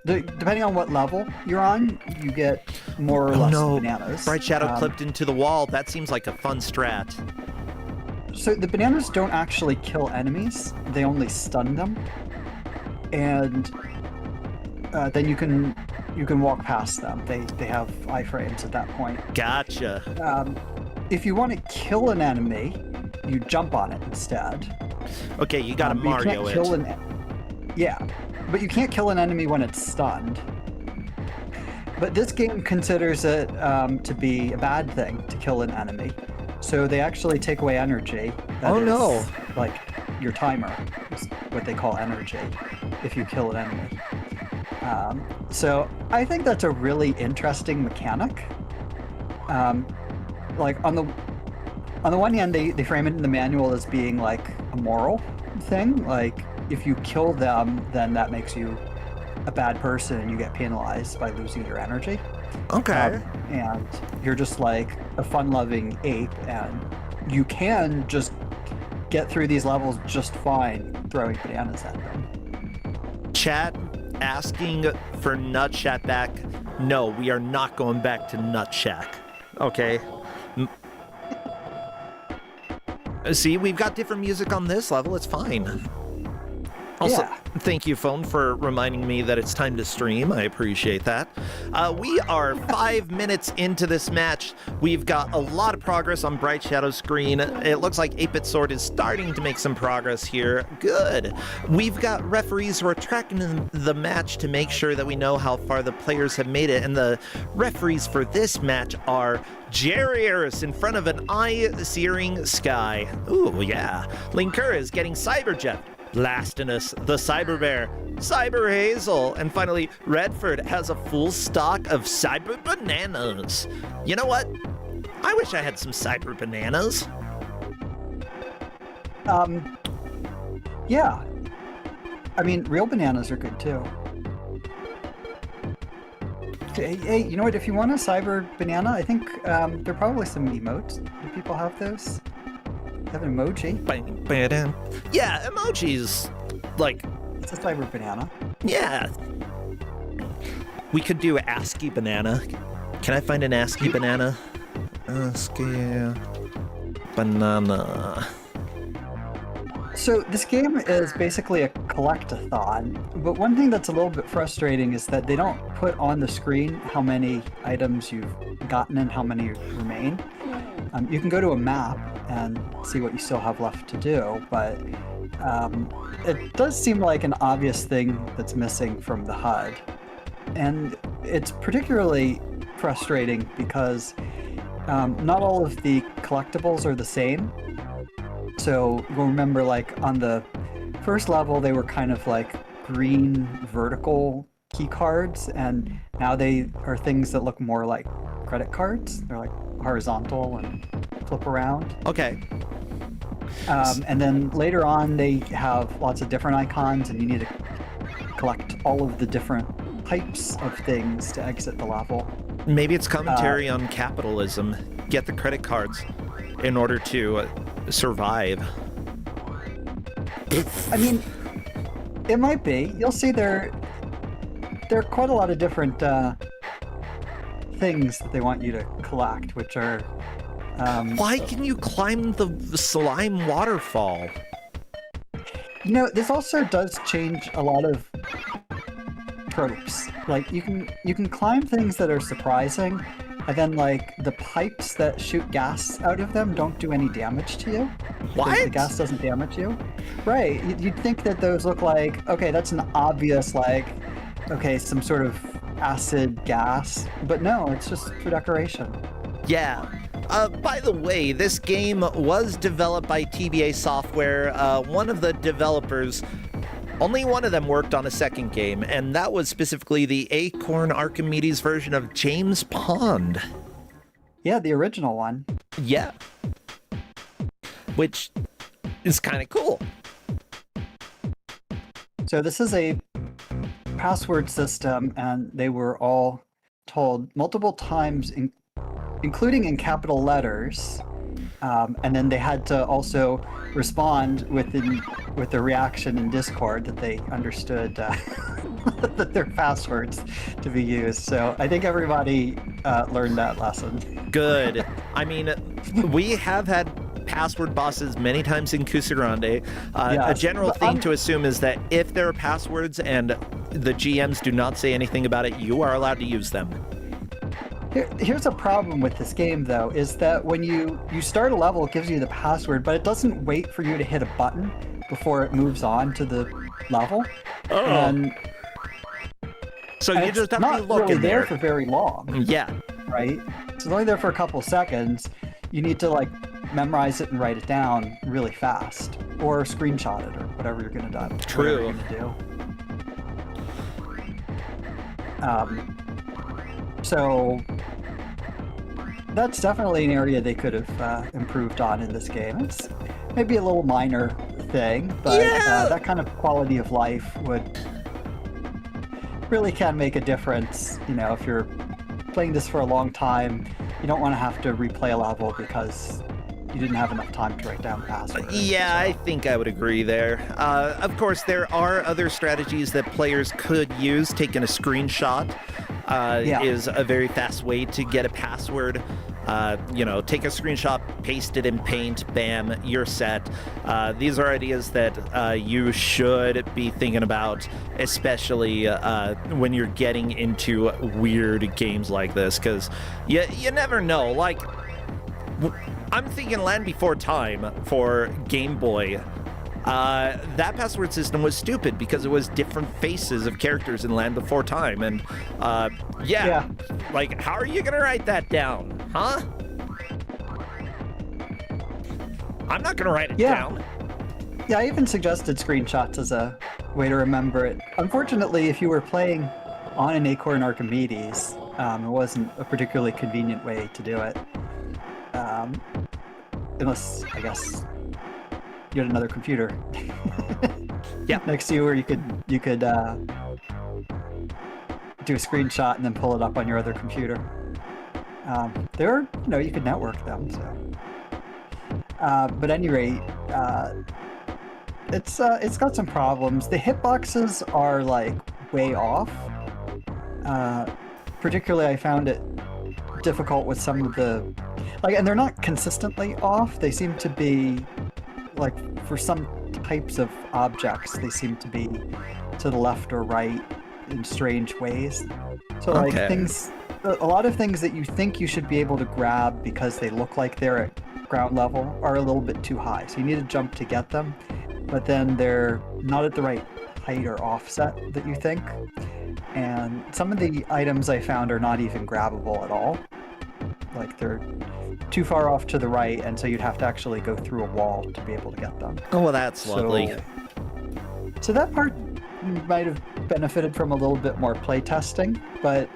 depending on what level you're on, you get more or less bananas. Bright Shadow clipped into the wall. That seems like a fun strat. So the bananas don't actually kill enemies. They only stun them. And then you can walk past them. They have iframes at that point. Gotcha. If you want to kill an enemy, you jump on it instead. Okay, you gotta Mario it. Yeah, but you can't kill an enemy when it's stunned. But this game considers it to be a bad thing to kill an enemy. So they actually take away energy. That is, like, your timer is what they call energy if you kill an enemy. So I think that's a really interesting mechanic. Like, on the one hand, they frame it in the manual as being like a moral thing. Like, if you kill them, then that makes you a bad person and you get penalized by losing your energy. Okay. And you're just like a fun-loving ape, and you can just get through these levels just fine throwing bananas at them. Chat asking for Nut Shack back. No, we are not going back to Nut Shack. Okay. See, we've got different music on this level. It's fine. Also, Thank you, phone, for reminding me that it's time to stream. I appreciate that. We are 5 minutes into this match. We've got a lot of progress on Bright Shadow's screen. It looks like 8-Bit Sword is starting to make some progress here. Good. We've got referees who are tracking the match to make sure that we know how far the players have made it. And the referees for this match are Jerry Harris in front of an eye-searing sky. Ooh, yeah. Linker is getting Cyberjet. Blastinus, the Cyber Bear, Cyber Hazel, and finally, Redford has a full stock of Cyber Bananas. You know what? I wish I had some Cyber Bananas. Yeah. I mean, real bananas are good too. Hey, you know what? If you want a Cyber Banana, I think there are probably some emotes. Do people have those? Have an emoji? Yeah, emojis. Like, it's a Cyber Banana. Yeah. We could do ASCII banana. Can I find an ASCII banana? ASCII banana. So this game is basically a collect-a-thon, but one thing that's a little bit frustrating is that they don't put on the screen how many items you've gotten and how many remain. You can go to a map and see what you still have left to do, but it does seem like an obvious thing that's missing from the HUD. And it's particularly frustrating because not all of the collectibles are the same. So you'll remember, like, on the first level, they were kind of like green vertical key cards, and now they are things that look more like credit cards. They're like horizontal and flip around. Okay. And then later on, they have lots of different icons, and you need to collect all of the different types of things to exit the level. Maybe it's commentary on capitalism. Get the credit cards in order to survive. I mean, it might be. You'll see there are quite a lot of different things that they want you to collect, which are... Why can you climb the slime waterfall? You know, this also does change a lot of tropes. Like, you can climb things that are surprising, and then, like, the pipes that shoot gas out of them don't do any damage to you. What? The gas doesn't damage you. Right. You'd think that those look like, okay, that's an obvious, like, okay, some sort of acid gas. But no, it's just for decoration. Yeah. By the way, this game was developed by TBA Software. One of the developers, only one of them worked on a second game, and that was specifically the Acorn Archimedes version of James Pond. Yeah, the original one. Yeah. Which is kind of cool. So this is a password system, and they were all told multiple times, including in capital letters, and then they had to also respond with a reaction in Discord that they understood that their passwords to be used. So I think everybody learned that lesson. Good. I mean, we have had password bosses many times in Kusogrande. Yes, a general thing to assume is that if there are passwords and the GMs do not say anything about it, you are allowed to use them. Here's a problem with this game, though, is that when you start a level, it gives you the password, but it doesn't wait for you to hit a button before it moves on to the level. Oh. And so you just have to be looking really there there for very long. Yeah. Right? It's only there for a couple seconds. You need to, like, memorize it and write it down really fast, or screenshot it, or whatever you're gonna do. True. So that's definitely an area they could have improved on in this game. It's maybe a little minor thing, but that kind of quality of life really can make a difference. You know, if you're playing this for a long time, you don't want to have to replay a level because you didn't have enough time to write down the password. Yeah, I think I would agree there. Of course, there are other strategies that players could use, taking a screenshot is a very fast way to get a password. Take a screenshot, paste it in Paint, bam, you're set. These are ideas that you should be thinking about, especially when you're getting into weird games like this, because you never know. Like, I'm thinking Land Before Time for Game Boy. That password system was stupid because it was different faces of characters in Land Before Time, and like, how are you gonna write that down, huh? I'm not gonna write it down. Yeah, I even suggested screenshots as a way to remember it. Unfortunately, if you were playing on an Acorn Archimedes, it wasn't a particularly convenient way to do it. Unless, I guess, you had another computer next to you where you could do a screenshot and then pull it up on your other computer. You could network them, so. But at any rate, it's got some problems. The hitboxes are like way off. Particularly, I found it difficult with some of the, and they're not consistently off. They seem to be, like, for some types of objects, they seem to be to the left or right in strange ways. So like a lot of things that you think you should be able to grab because they look like they're at ground level are a little bit too high. So you need to jump to get them, but then they're not at the right height or offset that you think. And some of the items I found are not even grabbable at all. Like, they're too far off to the right, and so you'd have to actually go through a wall to be able to get them. Oh, well, that's lovely. So that part might have benefited from a little bit more playtesting, but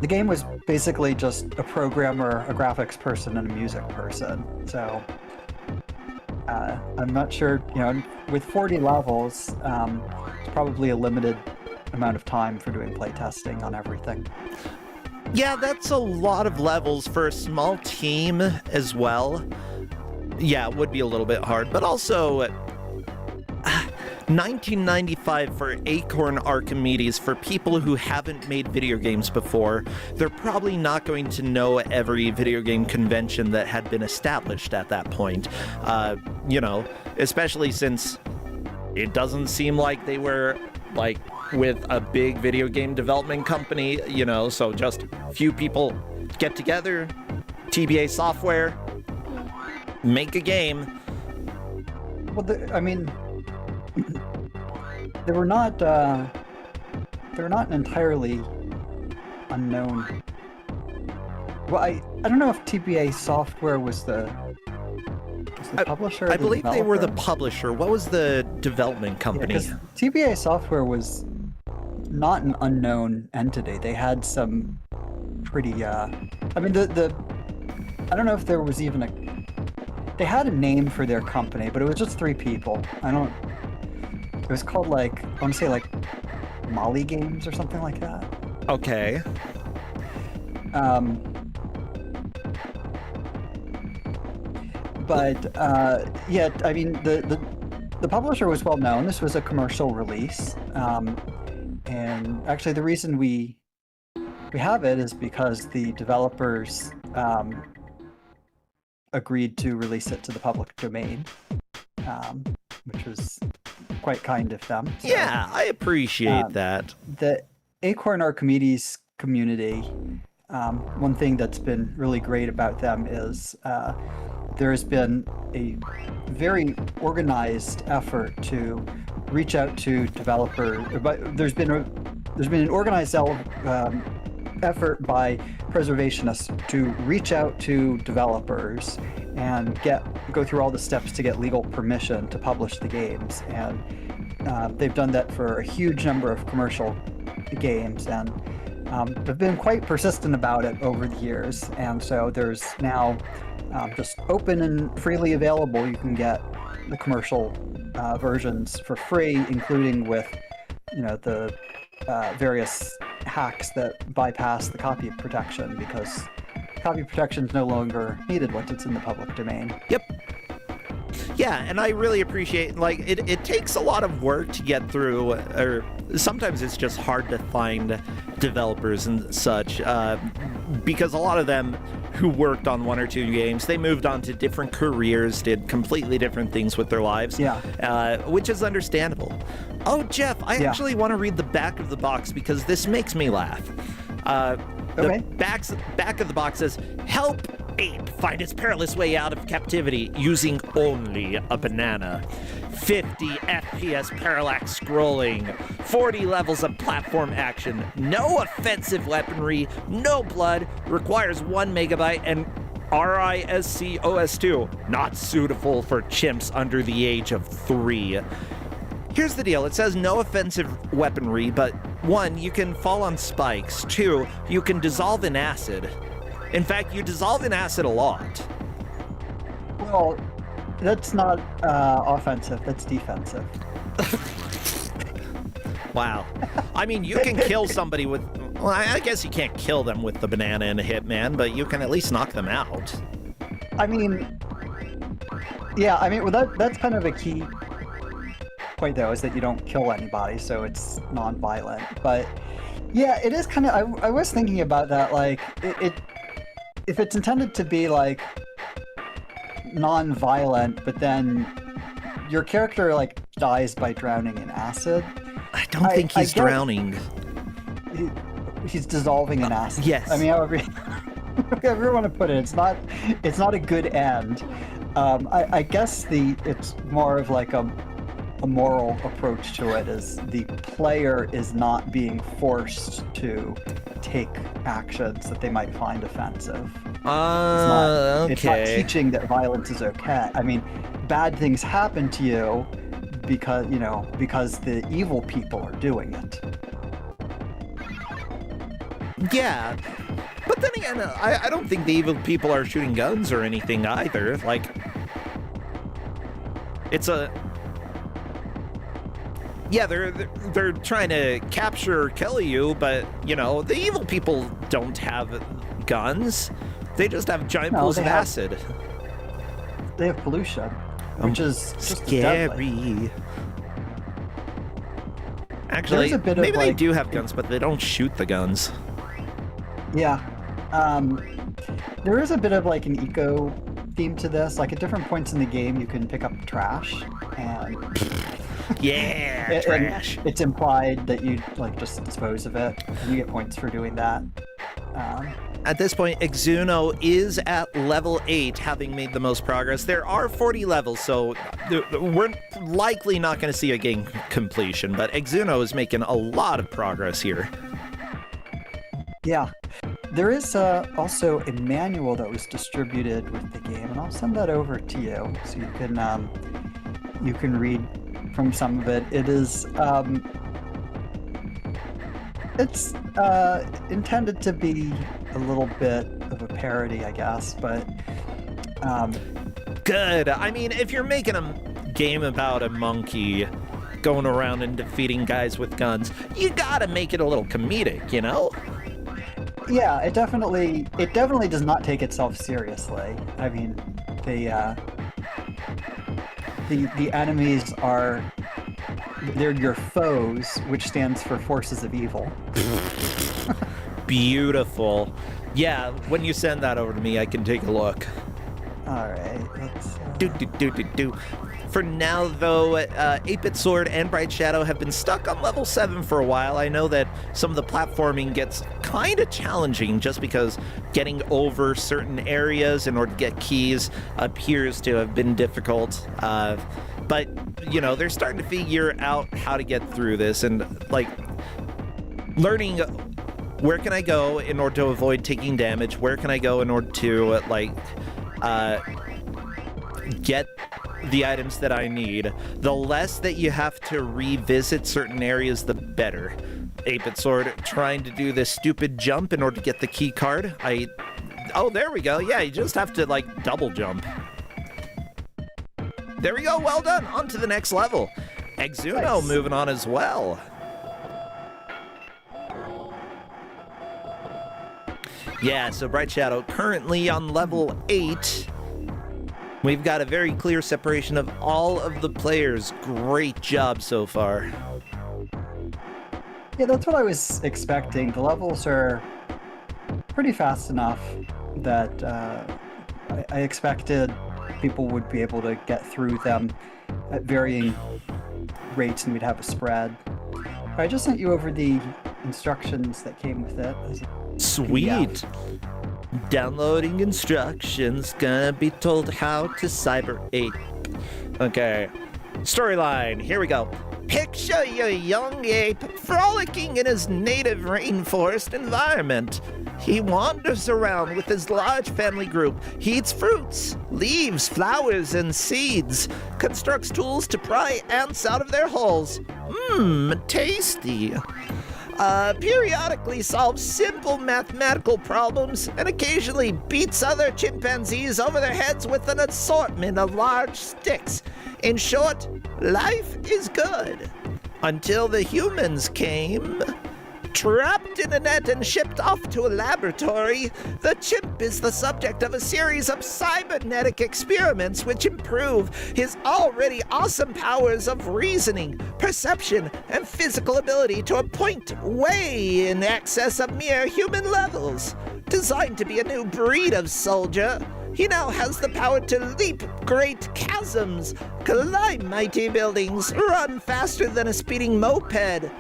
the game was basically just a programmer, a graphics person, and a music person. So I'm not sure, with 40 levels, it's probably a limited amount of time for doing playtesting on everything. Yeah, that's a lot of levels for a small team as well. Yeah, it would be a little bit hard, but also $19.95 for Acorn Archimedes. For people who haven't made video games before, they're probably not going to know every video game convention that had been established at that point. Especially since it doesn't seem like they were, like, with a big video game development company, so just a few people get together, TBA software, make a game. Well, they were not entirely unknown. Well, I don't know if TBA software was the publisher. I believe they were the publisher. What was the development company? Yeah, TBA software was not an unknown entity. They had some pretty I don't know if there was even they had a name for their company, but it was just 3 people. It was called, like, I want to say, like, Molly Games or something like that. Okay. The publisher was well known. This was a commercial release. And actually, the reason we have it is because the developers agreed to release it to the public domain, which was quite kind of them. So, yeah, I appreciate that. The Acorn Archimedes community, one thing that's been really great about them is there has been a very organized effort to reach out to developers. But there's been an organized effort by preservationists to reach out to developers and go through all the steps to get legal permission to publish the games. And they've done that for a huge number of commercial games, and have been quite persistent about it over the years. And so there's now just open and freely available. You can get the commercial versions for free, including with the various hacks that bypass the copy protection, because copy protection is no longer needed once it's in the public domain. Yep. Yeah, and I really appreciate, like, it takes a lot of work to get through, or sometimes it's just hard to find developers and such, because a lot of them who worked on 1 or 2 games, they moved on to different careers, did completely different things with their lives, which is understandable. Oh, Jeff, I actually want to read the back of the box because this makes me laugh. The back of the box says, "Help Ape find its perilous way out of captivity using only a banana. 50 FPS parallax scrolling, 40 levels of platform action, no offensive weaponry, no blood, requires 1 megabyte, and RISC OS2, not suitable for chimps under the age of 3. Here's the deal. It says no offensive weaponry, but 1, you can fall on spikes. 2, you can dissolve in acid. In fact, you dissolve in acid a lot. Well, that's not offensive, that's defensive. Wow. I mean, you can kill somebody with... Well, I guess you can't kill them with the banana in a Hitman, but you can at least knock them out. I mean... Yeah, I mean, well, that's kind of a key point, though, is that you don't kill anybody, so it's non-violent. But, yeah, it is kind of... I was thinking about that, like, if it's intended to be, like, non-violent, but then your character, like, dies by drowning in acid... I don't think he's drowning. He's dissolving in acid. Yes. I mean, however you want to put it, it's not a good end. I guess it's more of like a moral approach to it, is the player is not being forced to take actions that they might find offensive. It's not teaching that violence is okay. I mean, bad things happen to you because the evil people are doing it. Yeah, but then again, I don't think the evil people are shooting guns or anything either. Like, it's a... Yeah, they're trying to capture or kill you, but, you know, the evil people don't have guns. They just have giant pools of acid. They have pollution, which is just scary. Actually, maybe they do have guns, but they don't shoot the guns. Yeah. There is a bit of like an eco theme to this. Like at different points in the game, you can pick up trash, and yeah, trash. And it's implied that you like just dispose of it, and you get points for doing that. At this point, Exuno is at level 8, having made the most progress. There are 40 levels, so we're likely not going to see a game completion, but Exuno is making a lot of progress here. Yeah. There is also a manual that was distributed with the game, and I'll send that over to you so you can read from some of it. It is it's intended to be a little bit of a parody, I guess, but good. I mean, if you're making a game about a monkey going around and defeating guys with guns, you gotta make it a little comedic, you know? Yeah, it definitely does not take itself seriously. I mean, the enemies they're your foes, which stands for forces of evil. Beautiful. Yeah, when you send that over to me, I can take a look. All right. Let's. For now, though, 8-Bit Sword and Bright Shadow have been stuck on level 7 for a while. I know that some of the platforming gets kind of challenging just because getting over certain areas in order to get keys appears to have been difficult. But, you know, they're starting to figure out how to get through this and, like, learning where can I go in order to avoid taking damage, where can I go in order to, like, get the items that I need. The less that you have to revisit certain areas, the better. 8-Bit Sword trying to do this stupid jump in order to get the key card. Oh, there we go. Yeah, you just have to, like, double jump. There we go. Well done. On to the next level. Exuno moving on as well. Yeah, so Bright Shadow currently on level 8. We've got a very clear separation of all of the players. Great job so far. Yeah, that's what I was expecting. The levels are pretty fast enough that I expected people would be able to get through them at varying rates and we'd have a spread. I just sent you over the instructions that came with it. Sweet. Downloading instructions, gonna be told how to cyber ape. Okay. Storyline, here we go. Picture your young ape frolicking in his native rainforest environment. He wanders around with his large family group. He eats fruits, leaves, flowers, and seeds. Constructs tools to pry ants out of their holes. Mmm, tasty. Periodically solves simple mathematical problems and occasionally beats other chimpanzees over their heads with an assortment of large sticks. In short, life is good. Until the humans came. Trapped in a net and shipped off to a laboratory, the chimp is the subject of a series of cybernetic experiments which improve his already awesome powers of reasoning, perception, and physical ability to a point way in excess of mere human levels. Designed to be a new breed of soldier, he now has the power to leap great chasms, climb mighty buildings, run faster than a speeding moped,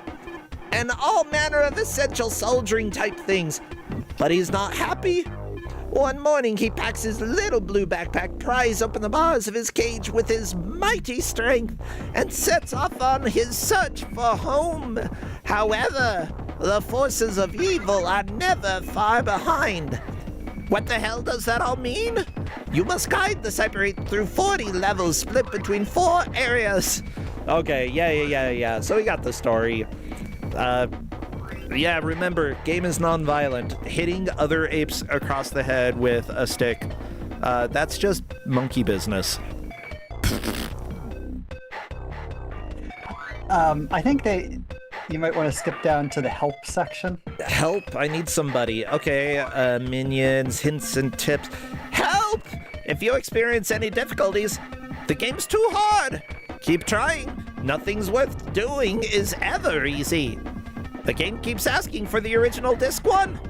and all manner of essential soldiering type things. But he's not happy. One morning he packs his little blue backpack, pries open the bars of his cage with his mighty strength, and sets off on his search for home. However, the forces of evil are never far behind. What the hell does that all mean? You must guide the Cyber 8 through 40 levels split between 4 areas. Okay, yeah. So we got the story. Yeah, remember, game is non-violent. Hitting other apes across the head with a stick, that's just monkey business. I think you might want to skip down to the help section. Help? I need somebody. Okay, minions, hints and tips. Help! If you experience any difficulties, the game's too hard. Keep trying. Nothing's worth doing is ever easy. The game keeps asking for the original Disc 1.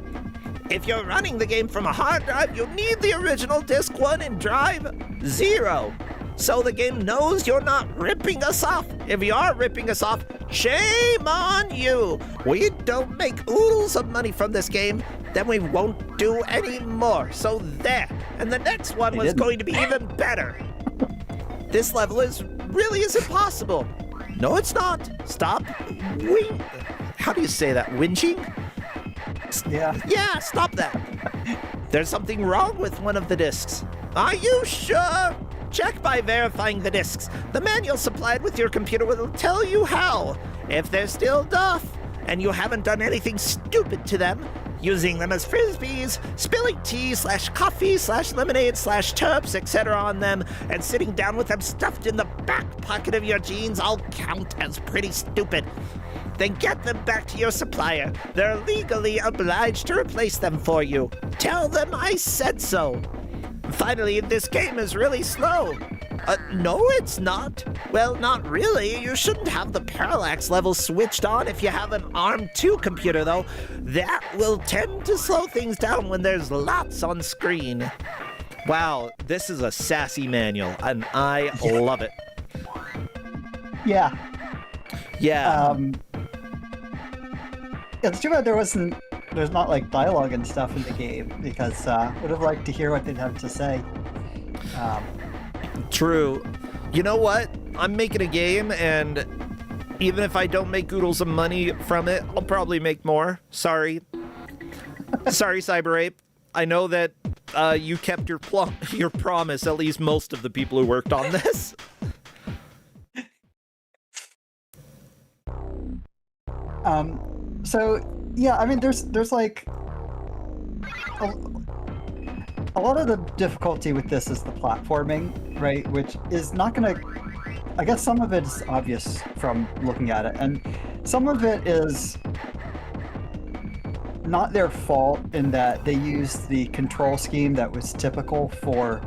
If you're running the game from a hard drive, you need the original Disc 1 in Drive 0. So the game knows you're not ripping us off. If you are ripping us off, shame on you. We don't make oodles of money from this game, then we won't do any more. So there. And the next one was going to be even better. This level really is impossible. No, it's not. Stop. How do you say that? Whinging? Yeah. Yeah, stop that. There's something wrong with one of the discs. Are you sure? Check by verifying the discs. The manual supplied with your computer will tell you how. If they're still duff, and you haven't done anything stupid to them, using them as frisbees, spilling tea/coffee/lemonade/terps, etc. on them, and sitting down with them stuffed in the back pocket of your jeans all count as pretty stupid. Then get them back to your supplier. They're legally obliged to replace them for you. Tell them I said so. Finally, this game is really slow. No, it's not. Well, not really. You shouldn't have the parallax level switched on if you have an ARM2 computer, though. That will tend to slow things down when there's lots on screen. Wow, this is a sassy manual, and I love it. Yeah. Yeah. It's too bad there's not like dialogue and stuff in the game, because would have liked to hear what they'd have to say. True. You know what? I'm making a game, and even if I don't make oodles of money from it, I'll probably make more. Sorry. Sorry, CyberApe. I know that you kept your promise, at least most of the people who worked on this. So yeah, I mean, there's like a lot of the difficulty with this is the platforming, right? Which is not gonna. I guess some of it is obvious from looking at it, and some of it is not their fault in that they used the control scheme that was typical for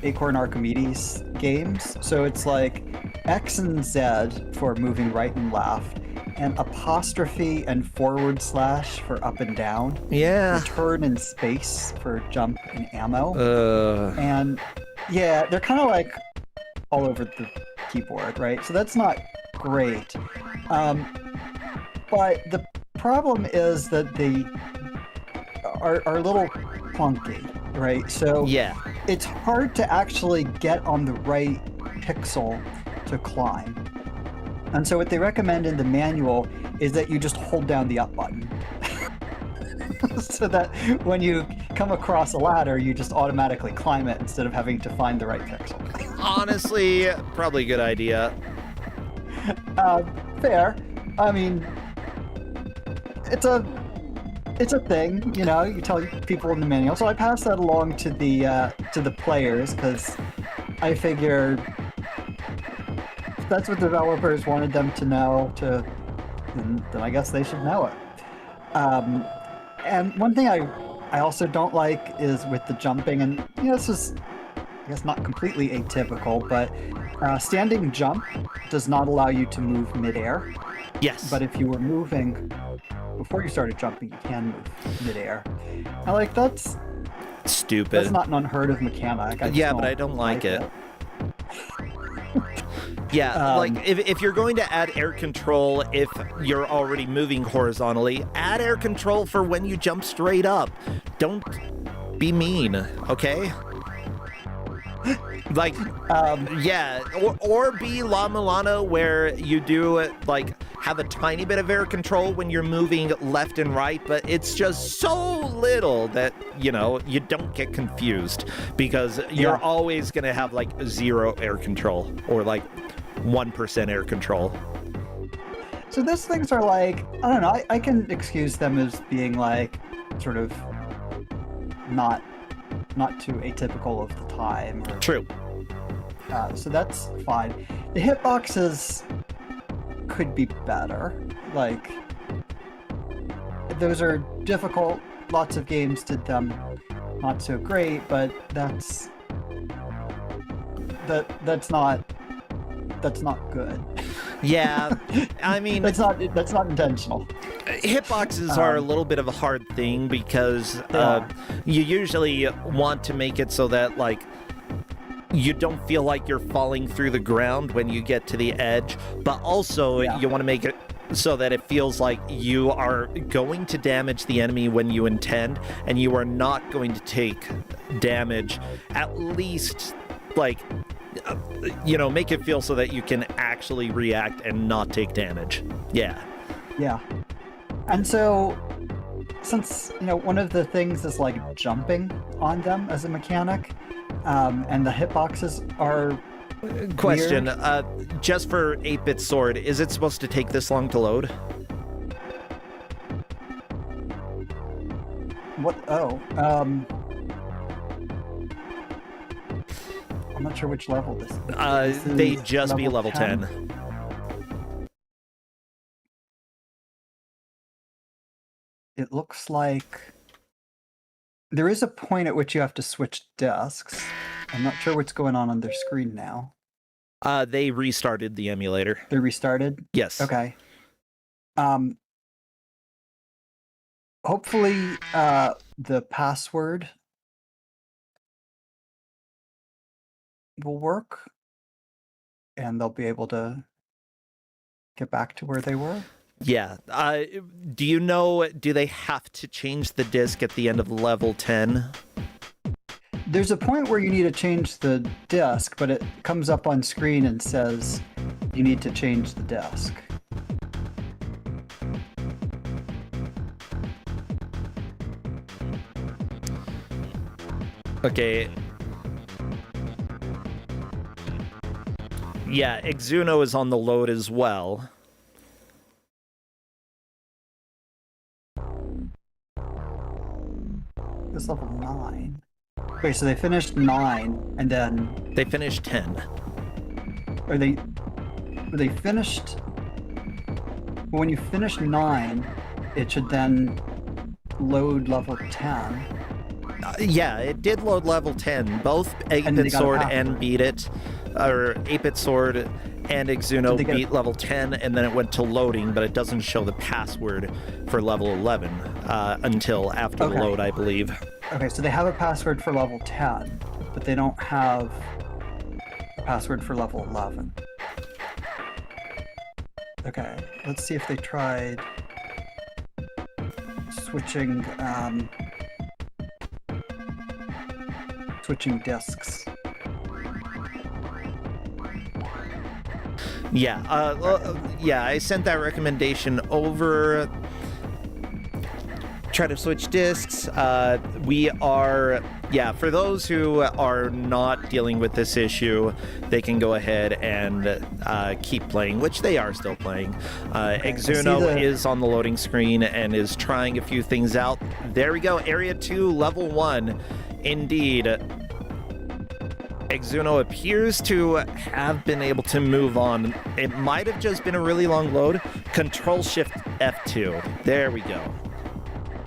Acorn Archimedes games. So it's like X and Z for moving right and left, and apostrophe and forward slash for up and down. Yeah. Return and space for jump and ammo. And yeah, they're kind of like all over the keyboard, right? So that's not great. But the problem is that they are a little clunky, right? So yeah, it's hard to actually get on the right pixel to climb. And so what they recommend in the manual is that you just hold down the up button. So that when you come across a ladder, you just automatically climb it instead of having to find the right pixel. Honestly, probably a good idea. Fair. I mean, it's a thing, you know. You tell people in the manual. So I passed that along to the players because I figured if that's what developers wanted them to know, then I guess they should know it. And one thing I also don't like is with the jumping, and you know, this is, I guess, not completely atypical, but standing jump does not allow you to move midair. Yes. But if you were moving before you started jumping, you can move midair. Now, like, that's stupid. That's not an unheard of mechanic. Yeah, but I don't like it. Yeah, like if you're going to add air control, if you're already moving horizontally, add air control for when you jump straight up. Don't be mean, okay? Like, yeah, or be La Milano where you do, like, have a tiny bit of air control when you're moving left and right, but it's just so little that, you know, you don't get confused because you're always going to have, like, 0 air control or, like, 1% air control. So those things are like, I don't know, I can excuse them as being, like, sort of not too atypical of the time. True. So that's fine. The hitboxes could be better. Like, those are difficult. Lots of games did them not so great, but that's not good. Yeah, I mean, that's not intentional. Hitboxes are a little bit of a hard thing because you usually want to make it so that, like, you don't feel like you're falling through the ground when you get to the edge, but also you want to make it so that it feels like you are going to damage the enemy when you intend, and you are not going to take damage, at least, like, you know, make it feel so that you can actually react and not take damage. Yeah. Yeah. And so, since, you know, one of the things is, like, jumping on them as a mechanic, and the hitboxes are Question, weird. Just for 8-bit sword, is it supposed to take this long to load? What? Oh, I'm not sure which level this is. They just be level 10. It looks like there is a point at which you have to switch discs. I'm not sure what's going on their screen now. They restarted the emulator. They restarted? Yes. Okay. Hopefully, the password will work, and they'll be able to get back to where they were. Yeah. Do you know, do they have to change the disc at the end of level 10? There's a point where you need to change the disc, but it comes up on screen and says you need to change the disc. Okay. Yeah, Exuno is on the load as well. This level 9. Wait, so they finished 9 and then they finished 10. Were they finished? When you finish 9, it should then load level 10. Yeah, it did load level 10. Both 8-Bit Sword and Beat It, or 8-Bit Sword and Exuno beat level 10, and then it went to loading, but it doesn't show the password for level 11 until after the load, I believe. Okay, so they have a password for level 10, but they don't have a password for level 11. Okay, let's see if they tried switching disks. Yeah, I sent that recommendation over. Try to switch discs. We are, for those who are not dealing with this issue, they can go ahead and keep playing, which they are still playing. Exuno is on the loading screen and is trying a few things out. There we go, Area 2, Level 1. Indeed. Exuno appears to have been able to move on. It might have just been a really long load. Control-Shift F2. There we go.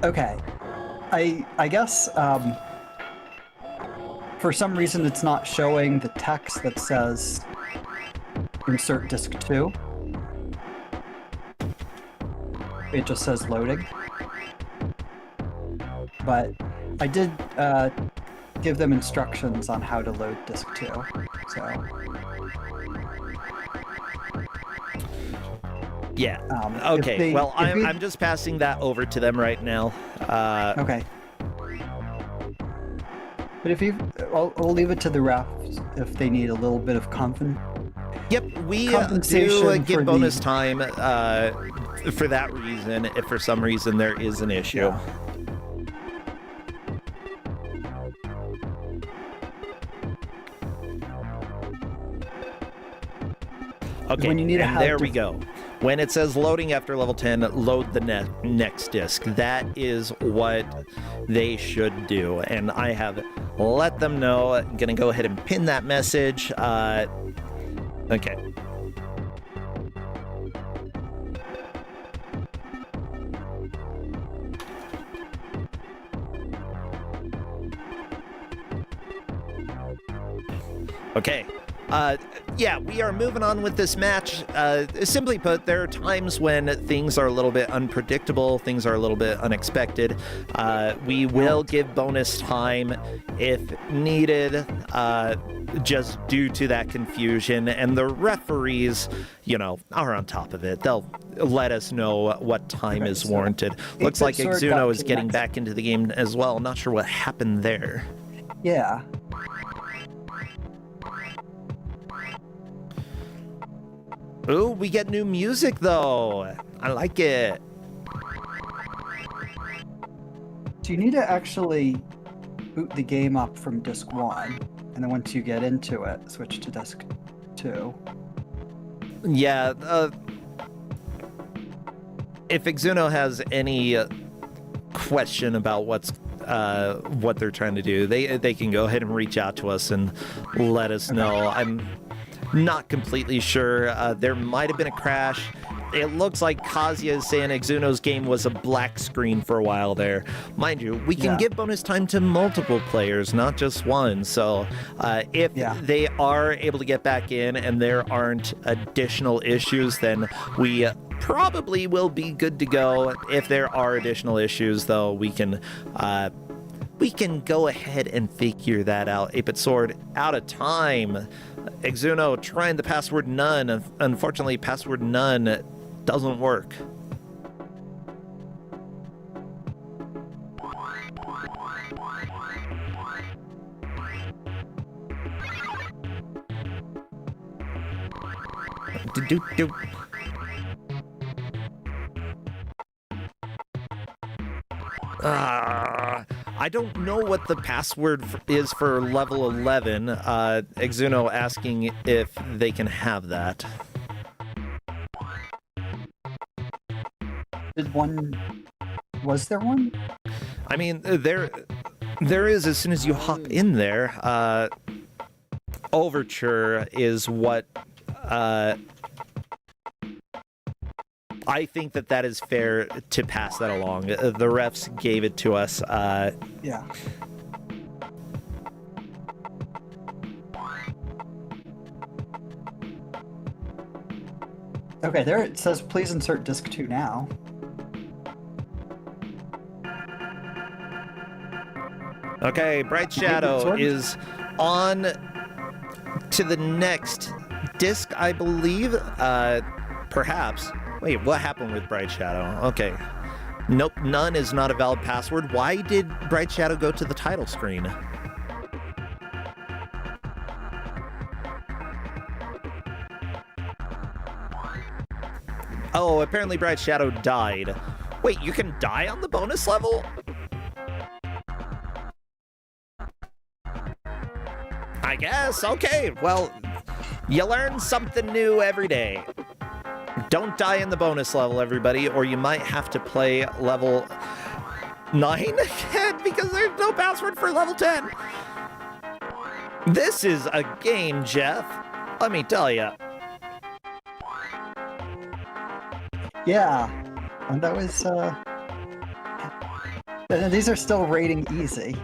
Okay. I guess for some reason it's not showing the text that says insert disk 2. It just says loading. But I did give them instructions on how to load disk 2. So yeah. Okay. I'm just passing that over to them right now. Okay. But if you, I'll leave it to the refs if they need a little bit of Yep, we do give bonus time for that reason. If for some reason there is an issue. Yeah. Okay, when you need and there we go. When it says loading after level 10, load the next disk. That is what they should do. And I have let them know. I'm going to go ahead and pin that message. Okay. Okay. Yeah, we are moving on with this match. Simply put, there are times when things are a little bit unpredictable, things are a little bit unexpected. We will give bonus time if needed, just due to that confusion. And the referees, are on top of it. They'll let us know what time is warranted. Looks like Exuno is getting back into the game as well. Not sure what happened there. Yeah. Ooh, we get new music though. I like it. So you need to actually boot the game up from disk 1, and then once you get into it, switch to disk 2. Yeah, if Exuno has any question about what they're trying to do, they can go ahead and reach out to us and let us know. I'm not completely sure. There might have been a crash. It looks like Kazuya is saying Exuno's game was a black screen for a while there. Mind you, we can give bonus time to multiple players, not just one. So if they are able to get back in and there aren't additional issues, then we probably will be good to go. If there are additional issues, though, we can go ahead and figure that out. 8-Bit Sword out of time. Exuno trying the password none. Unfortunately, password none doesn't work. I don't know what the password is for level 11. Exuno asking if they can have that. Was there one? I mean, there is as soon as you hop in there. Overture is what I think that is fair to pass that along. The refs gave it to us. Yeah. Okay, there it says please insert disc 2 now. Okay, Bright Shadow is on to the next disc, I believe. Perhaps. Wait, what happened with Bright Shadow? Okay. Nope, none is not a valid password. Why did Bright Shadow go to the title screen? Oh, apparently Bright Shadow died. Wait, you can die on the bonus level? I guess. Okay, well, you learn something new every day. Don't die in the bonus level, everybody, or you might have to play level 9 again because there's no password for level 10. This is a game, Jeff. Let me tell you. Yeah, and that was, these are still rating easy.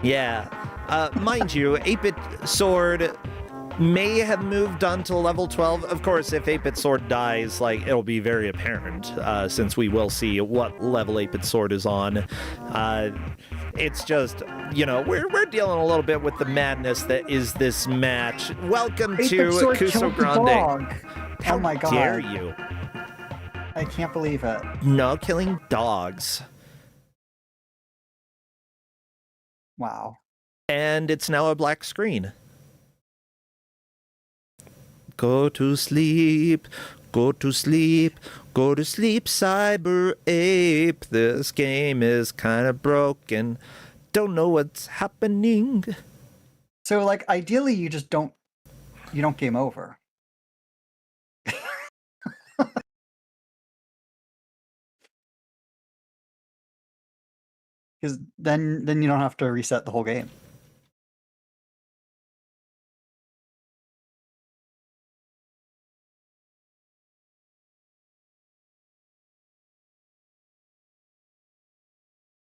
Yeah. Mind you, 8-Bit Sword may have moved on to level 12. Of course, if 8-Bit Sword dies, like, it'll be very apparent, since we will see what level 8-Bit Sword is on. It's just, you know, we're dealing a little bit with the madness that is this match. Welcome to Kusogrande. Oh my god. How dare you? I can't believe it. No killing dogs. Wow. And it's now a black screen. Go to sleep, go to sleep, go to sleep, Cyber Ape. This game is kind of broken. Don't know what's happening. So, like, ideally, you don't game over. Because then you don't have to reset the whole game.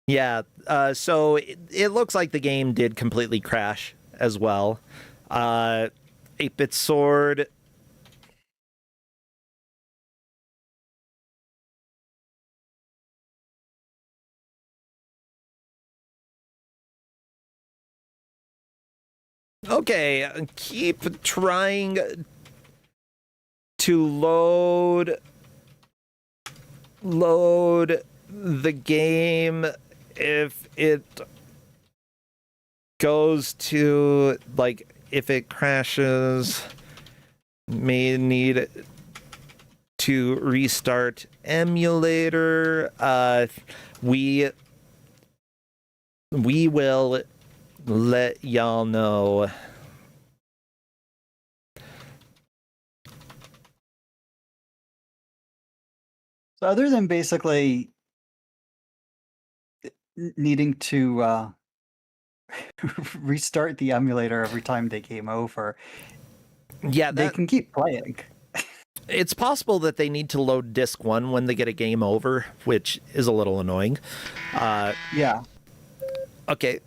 Yeah, so it looks like the game did completely crash as well. 8-Bit Sword. Okay, keep trying to load the game. If it goes to, like, if it crashes, may need to restart emulator. We will let y'all know. So other than basically needing to restart the emulator every time they game over, yeah, they can keep playing. It's possible that they need to load disc 1 when they get a game over, which is a little annoying. Yeah. Okay.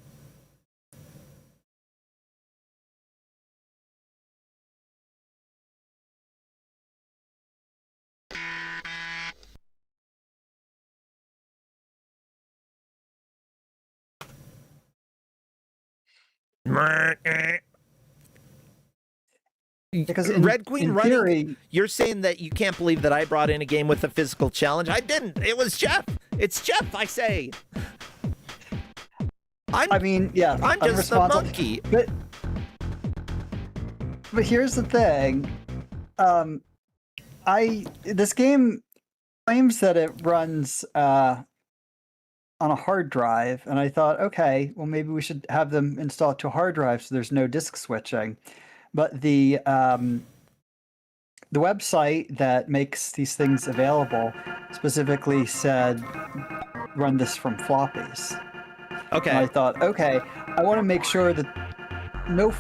Because Red Queen in running, theory, you're saying that you can't believe that I brought in a game with a physical challenge. I didn't. It was Jeff. It's Jeff, I say. I mean, yeah, I'm just the monkey. But here's the thing. This game claims that it runs on a hard drive, and I thought, okay, well, maybe we should have them install it to a hard drive so there's no disk switching. But the website that makes these things available specifically said run this from floppies. Okay. And I thought, okay, I want to make sure that no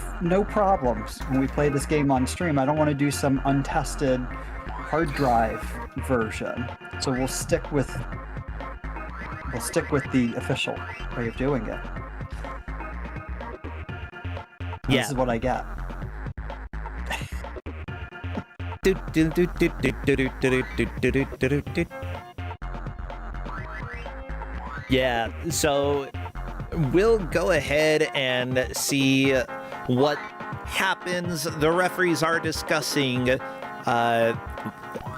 problems when we play this game on stream. I don't want to do some untested hard drive version. So we'll stick with the official way of doing it. Yeah. This is what I get. Yeah, so we'll go ahead and see what happens. The referees are discussing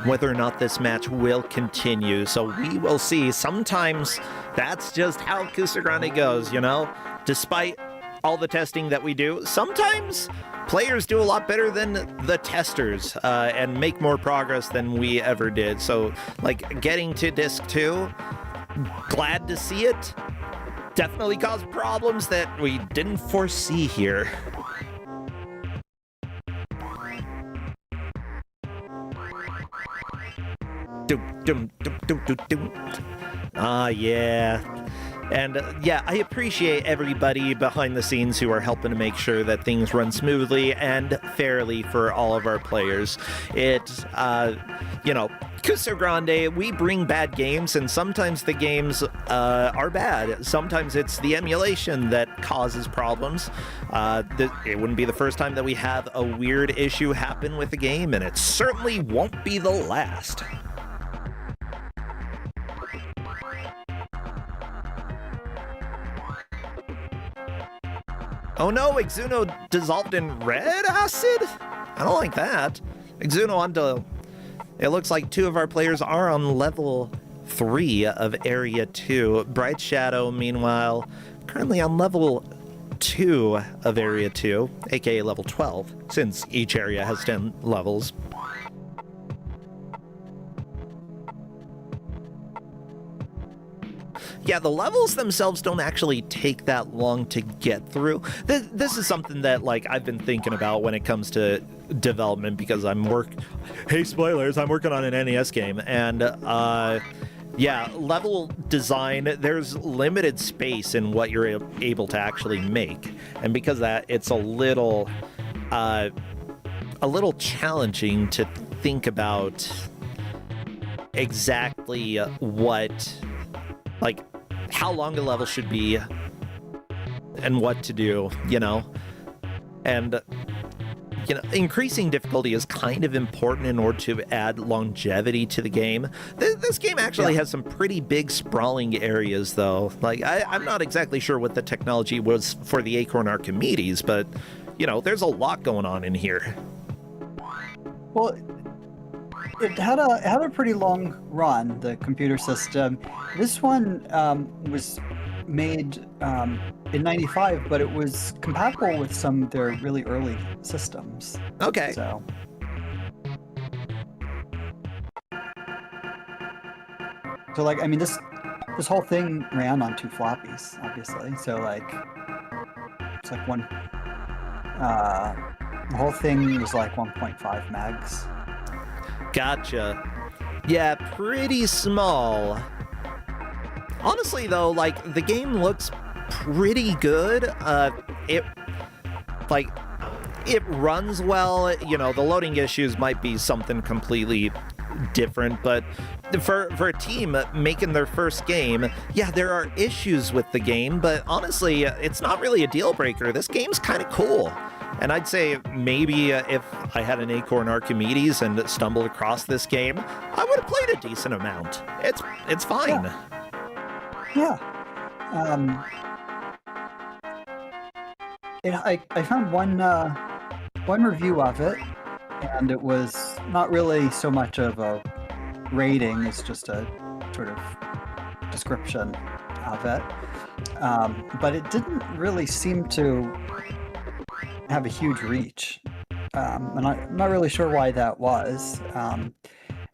whether or not this match will continue, so we will see. Sometimes that's just how Kusogrande goes, you know? Despite all the testing that we do, sometimes players do a lot better than the testers and make more progress than we ever did. So, like, getting to Disc 2, glad to see it. Definitely caused problems that we didn't foresee here. Yeah. And yeah, I appreciate everybody behind the scenes who are helping to make sure that things run smoothly and fairly for all of our players. Kusogrande, we bring bad games, and sometimes the games are bad. Sometimes it's the emulation that causes problems. It wouldn't be the first time that we have a weird issue happen with a game, and it certainly won't be the last. Oh no, Exuno dissolved in red acid? I don't like that. Exuno onto... It looks like 2 of our players are on level 3 of Area 2. Bright Shadow, meanwhile, currently on level 2 of Area 2, aka level 12, since each area has 10 levels. Yeah, the levels themselves don't actually take that long to get through. This is something that, like, I've been thinking about when it comes to development, because hey, spoilers, I'm working on an NES game, and yeah, level design, there's limited space in what you're able to actually make, and because of that, it's a little challenging to think about exactly how long a level should be and what to do, you know? And, increasing difficulty is kind of important in order to add longevity to the game. This game actually has some pretty big sprawling areas, though. Like, I'm not exactly sure what the technology was for the Acorn Archimedes, but, there's a lot going on in here. Well, it had a pretty long run, the computer system. This one was made in '95, but it was compatible with some of their really early systems. Okay. So. I mean, this whole thing ran on 2 floppies, obviously. So it's like one. The whole thing was like 1.5 megs. Gotcha. Yeah, pretty small. Honestly, though, the game looks pretty good. It runs well. The loading issues might be something completely different, but for a team making their first game, yeah, there are issues with the game, but honestly, it's not really a deal breaker. This game's kind of cool. And I'd say maybe if I had an Acorn Archimedes and stumbled across this game, I would have played a decent amount. It's fine. Yeah. I found one review of it, and it was not really so much of a rating, it's just a sort of description of it. But it didn't really seem to have a huge reach, and I'm not really sure why that was. And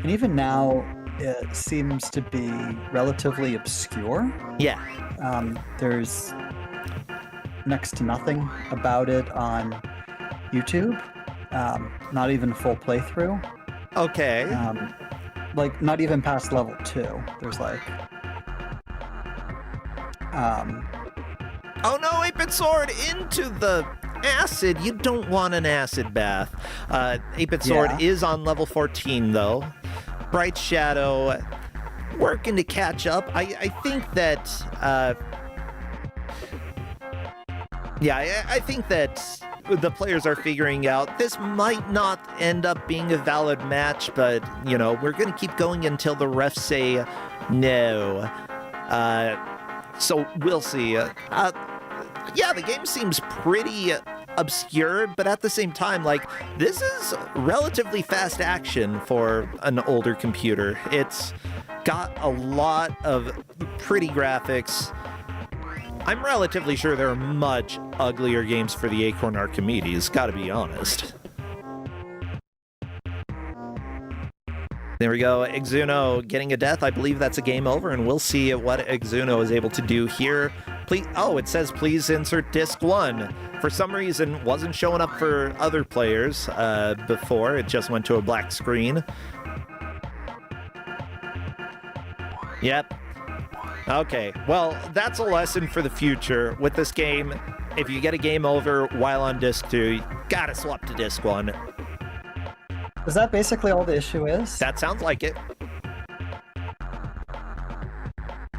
even now, it seems to be relatively obscure. Yeah. There's next to nothing about it on YouTube. Not even a full playthrough. Okay. Not even past level 2. There's Oh no, 8-Bit Sword into the acid. You don't want an acid bath. 8-Bit Sword is on level 14, though. Bright Shadow working to catch up. I think that... I think that the players are figuring out this might not end up being a valid match, but, we're going to keep going until the refs say no. So we'll see. Yeah, the game seems pretty obscure, but at the same time, this is relatively fast action for an older computer. It's got a lot of pretty graphics. I'm relatively sure there are much uglier games for the Acorn Archimedes, gotta be honest. There we go, Exuno getting a death. I believe that's a game over, and we'll see what Exuno is able to do here. Please, it says please insert disc 1. For some reason, wasn't showing up for other players before. It just went to a black screen. Yep. Okay, well, that's a lesson for the future. With this game, if you get a game over while on disc 2, you gotta swap to disc 1. Is that basically all the issue is? That sounds like it.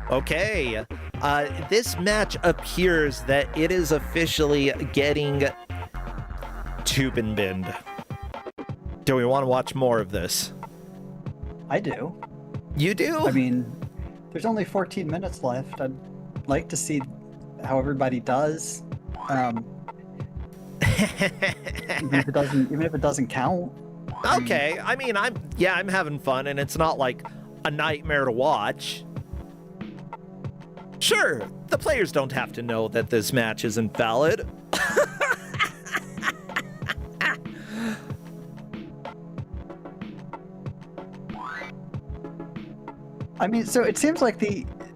Okay, this match appears that it is officially getting tube and binned. Do we want to watch more of this? I do. You do? I mean, there's only 14 minutes left. I'd like to see how everybody does. Even if it doesn't count. Okay, I mean, I'm having fun, and it's not like a nightmare to watch. Sure, the players don't have to know that this match isn't valid. I mean, so it seems like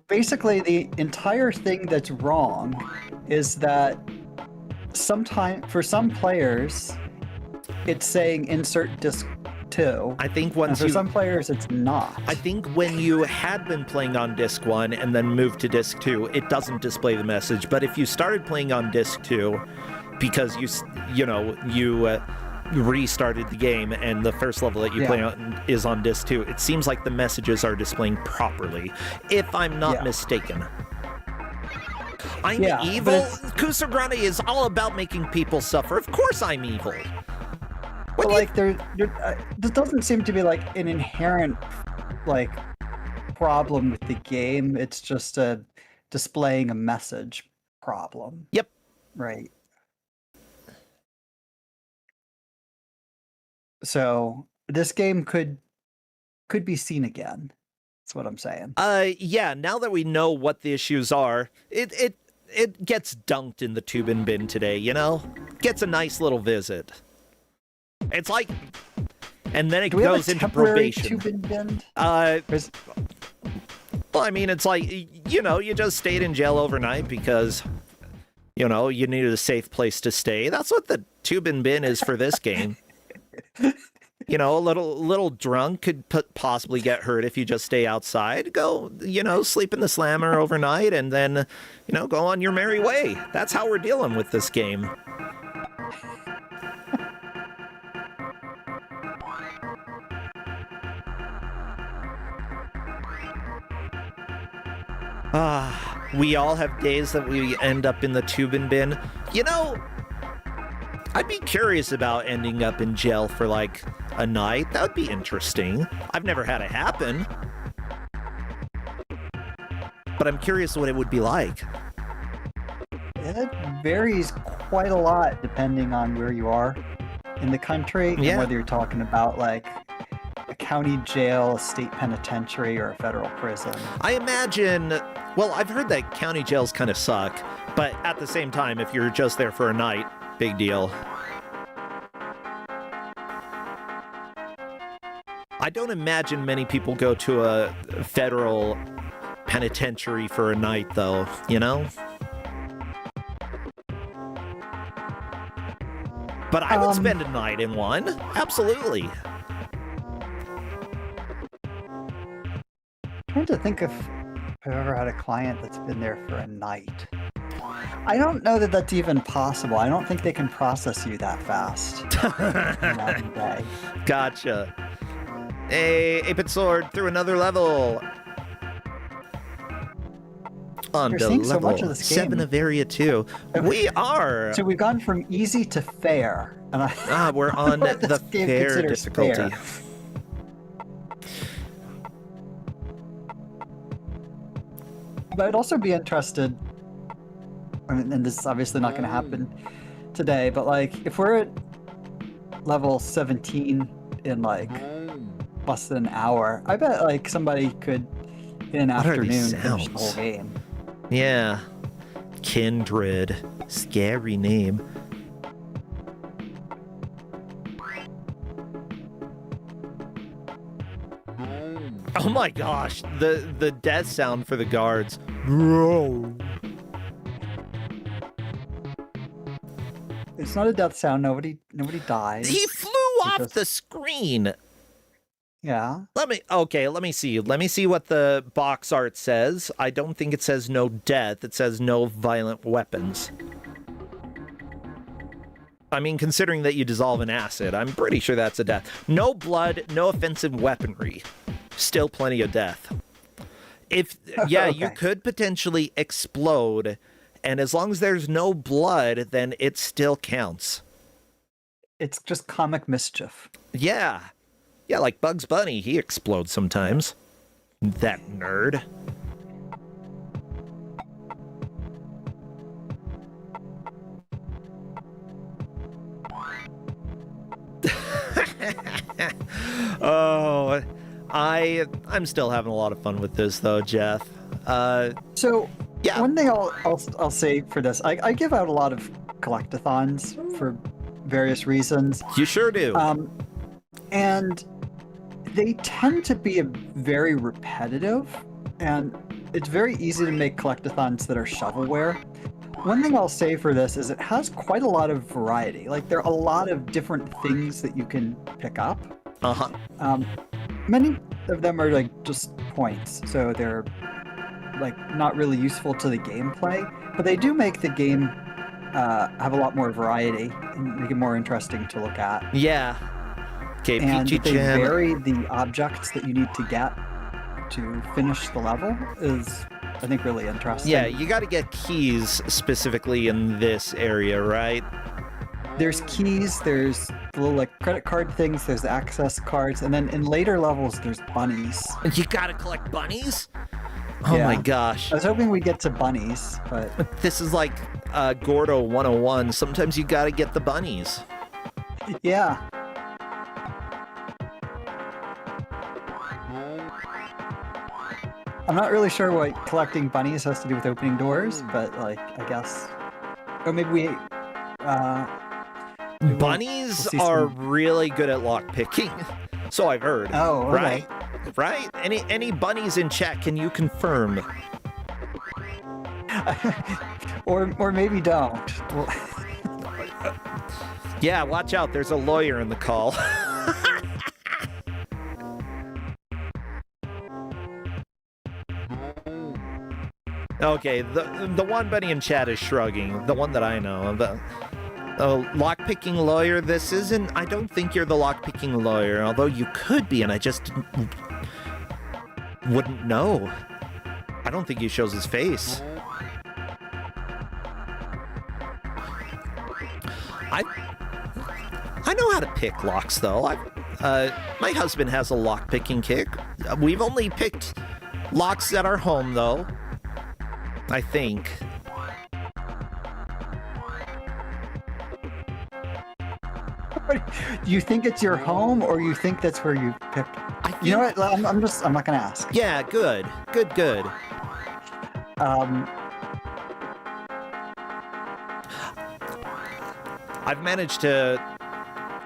basically the entire thing that's wrong is that for some players, it's saying insert disc 2. I think for some players, it's not. I think when you had been playing on disc 1 and then moved to disc 2, it doesn't display the message. But if you started playing on disc 2 because you restarted the game and the first level that you play on is on disc 2, it seems like the messages are displaying properly, if I'm not mistaken. I'm evil? Kusogrande is all about making people suffer. Of course I'm evil. There doesn't seem to be an inherent problem with the game. It's just displaying a message problem. Yep. Right. So this game could be seen again. That's what I'm saying. Yeah, now that we know what the issues are, it gets dunked in the tube and bin today, Gets a nice little visit. It's like, and then it goes into probation. Tube and bin? Well, I mean, it's like, you just stayed in jail overnight because, you needed a safe place to stay. That's what the tube and bin is for this game. A little drunk could possibly get hurt if you just stay outside. Go, sleep in the slammer overnight and then, go on your merry way. That's how we're dealing with this game. We all have days that we end up in the tube and bin. I'd be curious about ending up in jail for a night. That would be interesting. I've never had it happen. But I'm curious what it would be like. It varies quite a lot depending on where you are in the country. And whether you're talking about a county jail, a state penitentiary, or a federal prison. I imagine, I've heard that county jails kind of suck, but at the same time, if you're just there for a night, big deal. I don't imagine many people go to a federal penitentiary for a night, though, But I would spend a night in one. Absolutely. I'm trying to think if I've ever had a client that's been there for a night. I don't know that that's even possible. I don't think they can process you that fast. In one day. Gotcha. Hey, 8-Bit Sword through another level. On You're to seeing so level much of this 7 game. of Area 2. We are. So we've gone from easy to fair. And We're on what this the game fair considers difficulty. fair. But I'd also be interested, I mean, and this is obviously not going to happen today, but like if we're at level 17 in like less than an hour, I bet like somebody could in an What are these afternoon finish the whole sounds? game. Yeah. Kindred. Scary name. Oh my gosh, the death sound for the guards. Bro. It's not a death sound. Nobody dies. He flew off the screen. Yeah. Let me see. Let me see what the box art says. I don't think it says no death. It says no violent weapons. I mean, considering that you dissolve in acid, I'm pretty sure that's a death. No blood, no offensive weaponry. Still plenty of death. Yeah, you could potentially explode, and as long as there's no blood, then it still counts. It's just comic mischief. Yeah. Yeah, like Bugs Bunny, he explodes sometimes. That nerd. Oh, I'm still having a lot of fun with this though, Jeff. So yeah, one thing I'll say for this, I give out a lot of collectathons for various reasons. You sure do. And they tend to be very repetitive, and it's very easy to make collectathons that are shovelware. One thing I'll say for this is it has quite a lot of variety. Like there are a lot of different things that you can pick up. Many of them are like just points, so they're like not really useful to the gameplay, but they do make the game have a lot more variety and make it more interesting to look at. Yeah. Okay, And Peachy they Jam. vary the objects that you need to get to finish the level is, I think, really interesting. Yeah, you got to get keys specifically in this area, right? There's keys, there's the little like credit card things, there's access cards, and then in later levels there's bunnies. You got to collect bunnies? Oh Yeah. my gosh. I was hoping we'd get to bunnies, but This is like Gordo 101. Sometimes you got to get the bunnies. yeah. I'm not really sure what collecting bunnies has to do with opening doors, but like I guess, or maybe we. Bunnies see are some- really good at lockpicking. So I've heard. Oh, okay. Right? Any bunnies in chat, can you confirm? or maybe don't. Well, Yeah, watch out. There's a lawyer in the call. Okay, the one bunny in chat is shrugging. The one that I know. The lockpicking lawyer, this isn't... I don't think you're the lockpicking lawyer, although you could be, and I just wouldn't know. I don't think he shows his face. I know how to pick locks, though. My husband has a lock-picking kit. We've only picked locks at our home, though. I think. you think it's your home, or you think that's where you picked? You know what? I'm not gonna ask. Yeah, good. I've managed to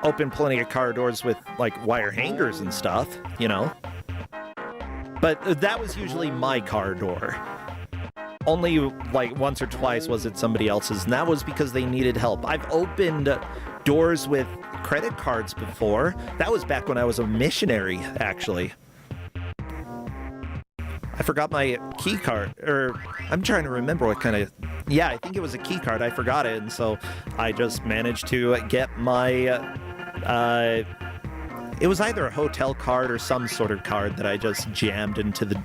open plenty of car doors with like wire hangers and stuff, you know. But that was usually my car door. Only like once or twice was it somebody else's, and that was because they needed help. I've opened doors with credit cards before. That was back when I was a missionary, actually. I forgot my key card, or I'm trying to remember what kind of... Yeah, I think it was a key card. I forgot it, and so I just managed to get my... it was either a hotel card or some sort of card that I just jammed into the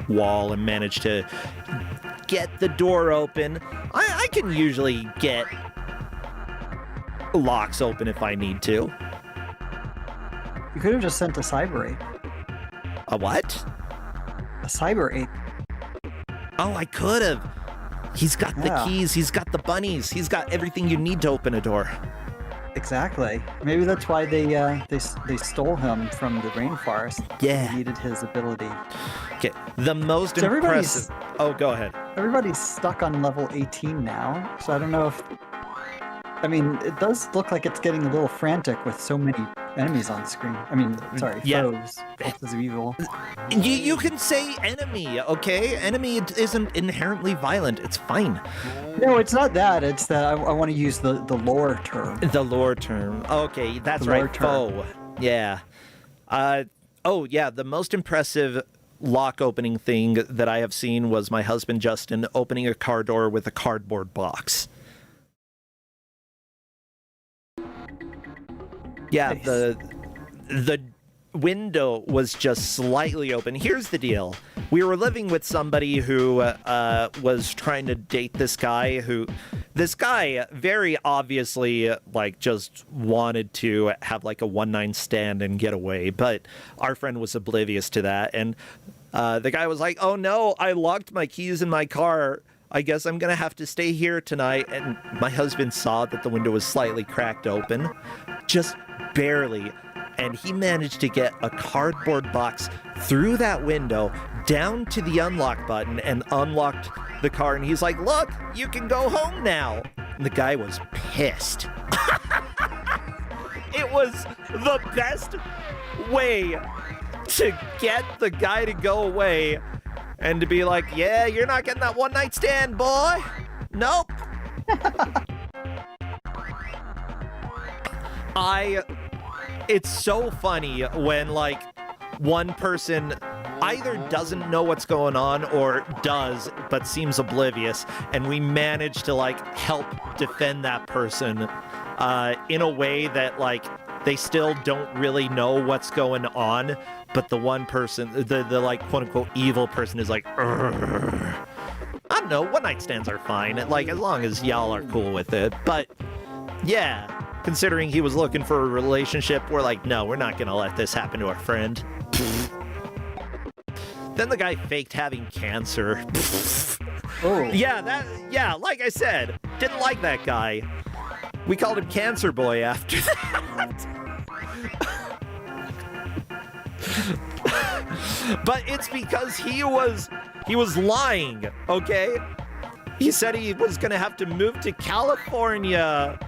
wall and managed to get the door open. I can usually get locks open if I need to. You could have just sent a cyber ape. A what? A cyber ape. Oh, I could have. He's got the keys, he's got the bunnies, he's got everything you need to open a door. Exactly. Maybe that's why they stole him from the rainforest. Yeah. They needed his ability. Okay, the most So impressive... Oh, go ahead. Everybody's stuck on level 18 now, so I don't know if... I mean, it does look like it's getting a little frantic with so many enemies on screen. I mean, sorry, foes. Forces of evil. You can say enemy, okay? Enemy isn't inherently violent. It's fine. No, it's not that. It's that I want to use the lore term. The lore term. Okay, that's The right. lore term. Foe. Yeah. Oh, yeah. The most impressive lock opening thing that I have seen was my husband Justin opening a car door with a cardboard box. Yeah, Nice. the window was just slightly open. Here's the deal. We were living with somebody who was trying to date this guy very obviously like just wanted to have like a one-night stand and get away, but our friend was oblivious to that, and the guy was like, "Oh no, I locked my keys in my car. I guess I'm gonna have to stay here tonight." And my husband saw that the window was slightly cracked open, just barely, and he managed to get a cardboard box through that window down to the unlock button and unlocked the car, and he's like, "Look, you can go home now." And the guy was pissed. It was the best way to get the guy to go away and to be like, "Yeah, you're not getting that one-night stand, boy. Nope." It's so funny when, like, one person either doesn't know what's going on or does, but seems oblivious, and we manage to, like, help defend that person in a way that, like, they still don't really know what's going on, but the one person, the like, quote-unquote evil person is like, "Urgh." I don't know, one-night stands are fine, like, as long as y'all are cool with it, but, yeah. Considering he was looking for a relationship, we're like, no, we're not gonna let this happen to our friend. Then the guy faked having cancer. Oh. Yeah, like I said, didn't like that guy. We called him Cancer Boy after that. But it's because he was lying, okay? He said he was gonna have to move to California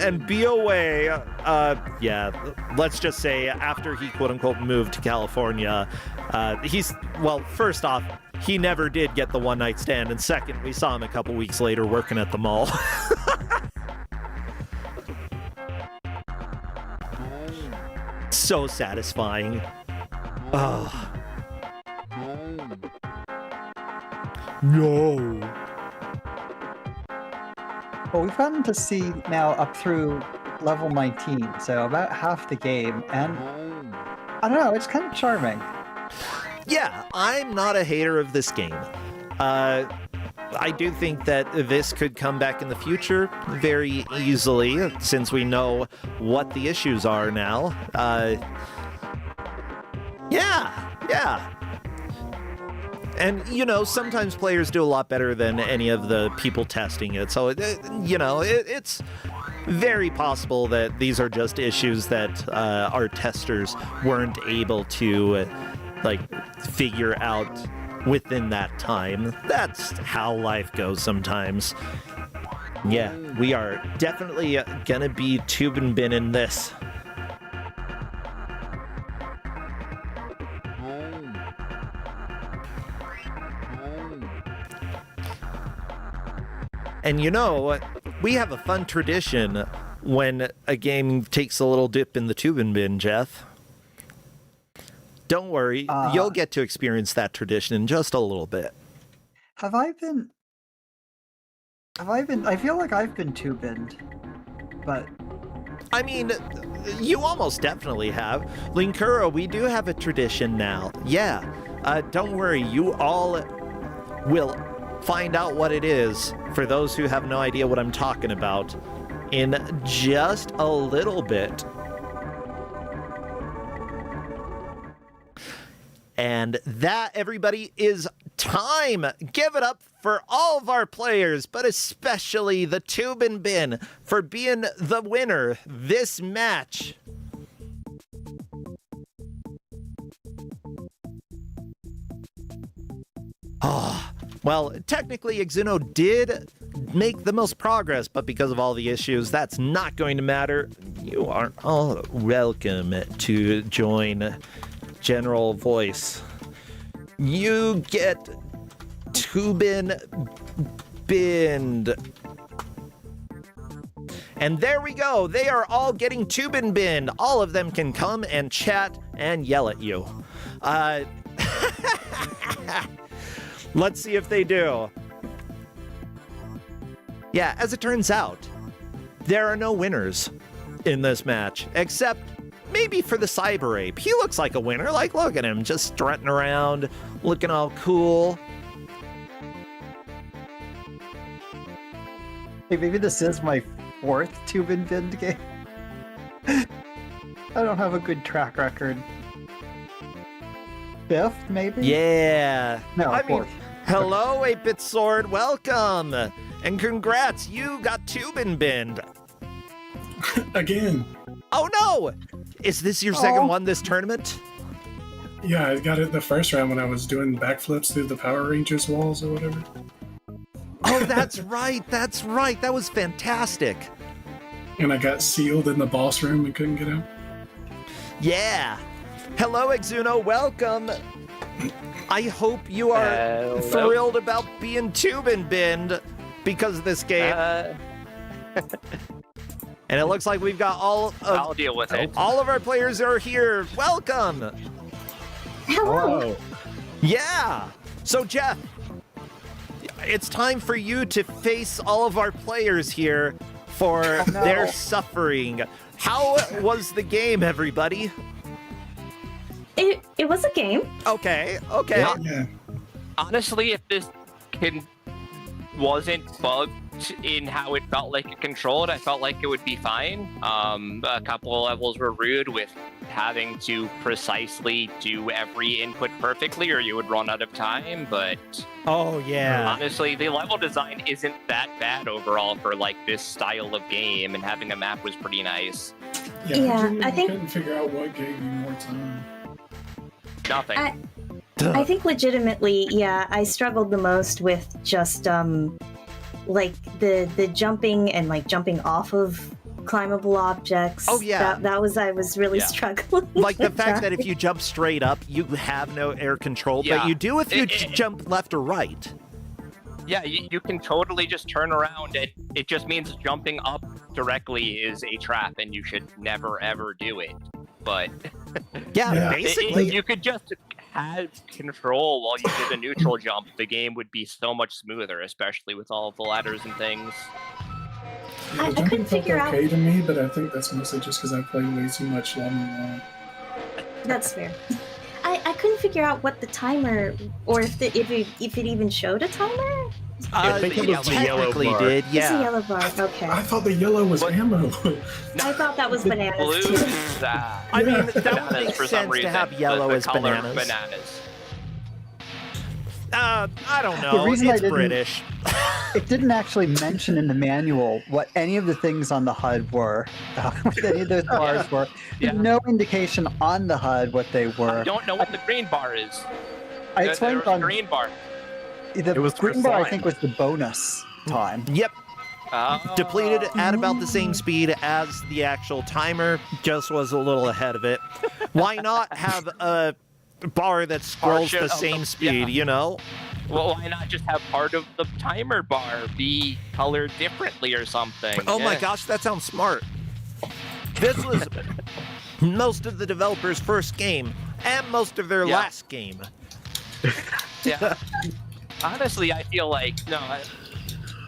and be away. Yeah, let's just say after he quote-unquote moved to California, first off, he never did get the one-night stand, and second, we saw him a couple weeks later working at the mall. So satisfying. Oh. No. Well, we've gotten to see now up through level 19, so about half the game, and I don't know, it's kind of charming. Yeah, I'm not a hater of this game. I do think that this could come back in the future very easily, since we know what the issues are now. Yeah. And, you know, sometimes players do a lot better than any of the people testing it. So, it's very possible that these are just issues that our testers weren't able to, figure out within that time. That's how life goes sometimes. Yeah, we are definitely gonna be tube and bin in this. And you know, we have a fun tradition when a game takes a little dip in the tube and bin, Jeff. Don't worry, you'll get to experience that tradition in just a little bit. Have I been... I feel like I've been tube-binned, but... I mean, you almost definitely have. Linkura, we do have a tradition now. Yeah, don't worry, you all will find out what it is, for those who have no idea what I'm talking about, in just a little bit. And that, everybody, is time. Give it up for all of our players, but especially the Tubin Bin for being the winner this match. Ah, well, technically, Exuno did make the most progress, but because of all the issues, that's not going to matter. You are all welcome to join General Voice. You get Tubin Binned. And there we go. They are all getting Tubin Binned. All of them can come and chat and yell at you. Let's see if they do. Yeah, as it turns out, there are no winners in this match, except maybe for the Cyber Ape. He looks like a winner. Like, look at him, just strutting around, looking all cool. Hey, maybe this is my 4th Tubin Bin game. I don't have a good track record. 5th, maybe? Yeah. No, I 4th. mean, hello, 8-Bit Sword. Welcome. And congrats, you got Tubin Binned. Again. Oh, no. Is this your second one this tournament? Yeah, I got it the first round when I was doing backflips through the Power Rangers walls or whatever. Oh, that's right. That's right. That was fantastic. And I got sealed in the boss room and couldn't get out. Yeah. Hello, Exuno. Welcome. I hope you are thrilled about being Tubin Binned because of this game. And it looks like we've got I'll deal with it. All of our players are here. Welcome. Hello. Yeah. So, Jeff, it's time for you to face all of our players here for their suffering. How was the game, everybody? It was a game. Okay. Yeah. Honestly, if this wasn't bugged in how it felt like it controlled, I felt like it would be fine. A couple of levels were rude with having to precisely do every input perfectly or you would run out of time, but honestly, the level design isn't that bad overall for like this style of game, and having a map was pretty nice. Yeah, I think couldn't figure out what gave you more time. Nothing. I think legitimately, yeah, I struggled the most with just like the jumping and like jumping off of climbable objects. Oh yeah, that was I was really struggling. Like the fact that if you jump straight up, you have no air control, but you do if you jump left or right. Yeah, you can totally just turn around. It just means jumping up directly is a trap, and you should never ever do it. But basically, you could just have control while you did a neutral jump. The game would be so much smoother, especially with all of the ladders and things. Yeah, I jumping couldn't felt figure okay out. to me, but I think that's mostly just because I played way too much Long. That's fair. I couldn't figure out what the timer, or if it even showed a timer. I think it was the yellow bar. Did, It's a yellow bar. Okay. I thought the yellow was ammo. I thought that was bananas Blue too. is, I mean, that would bananas make for some sense reason. to have yellow the as color bananas. I don't know. The reason I It's didn't- British. It didn't actually mention in the manual what any of the things on the HUD were, what any of those bars were. There's no indication on the HUD what they were. I don't know what the green bar is. I explained There was on a green bar. the green bar. I think was the bonus time. Yep. Depleted at about the same speed as the actual timer, just was a little ahead of it. Why not have a bar that scrolls the same speed, you know? Well, why not just have part of the timer bar be colored differently or something? Oh my gosh, that sounds smart. This was most of the developers' first game and most of their last game. Yeah. Honestly, I feel like,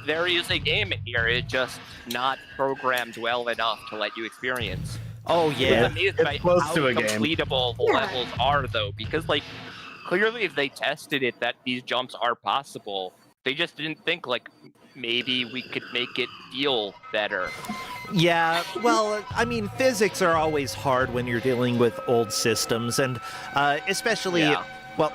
there is a game here. It's just not programmed well enough to let you experience. Oh, yeah. I'm amazed by how completable the levels are, though, because, like, clearly they tested it that these jumps are possible, They just didn't think like maybe we could make it feel better. Yeah, well, I mean, physics are always hard when you're dealing with old systems, and especially, well,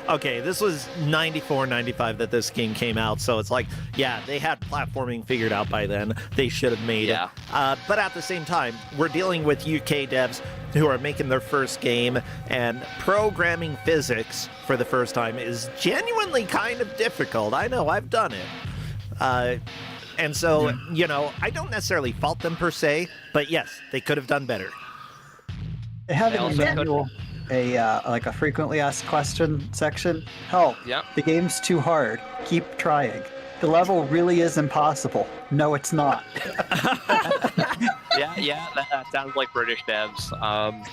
okay, this was 94, 95 that this game came out, so it's like, yeah, they had platforming figured out by then. They should have made it. But at the same time, we're dealing with UK devs who are making their first game, and programming physics for the first time is genuinely kind of difficult. I know, I've done it. And so, you know, I don't necessarily fault them per se, but yes, they could have done better. They have in the manual like a frequently asked question section. Help. The game's too hard. Keep trying. The level really is impossible. No, it's not. Yeah, that sounds like British devs.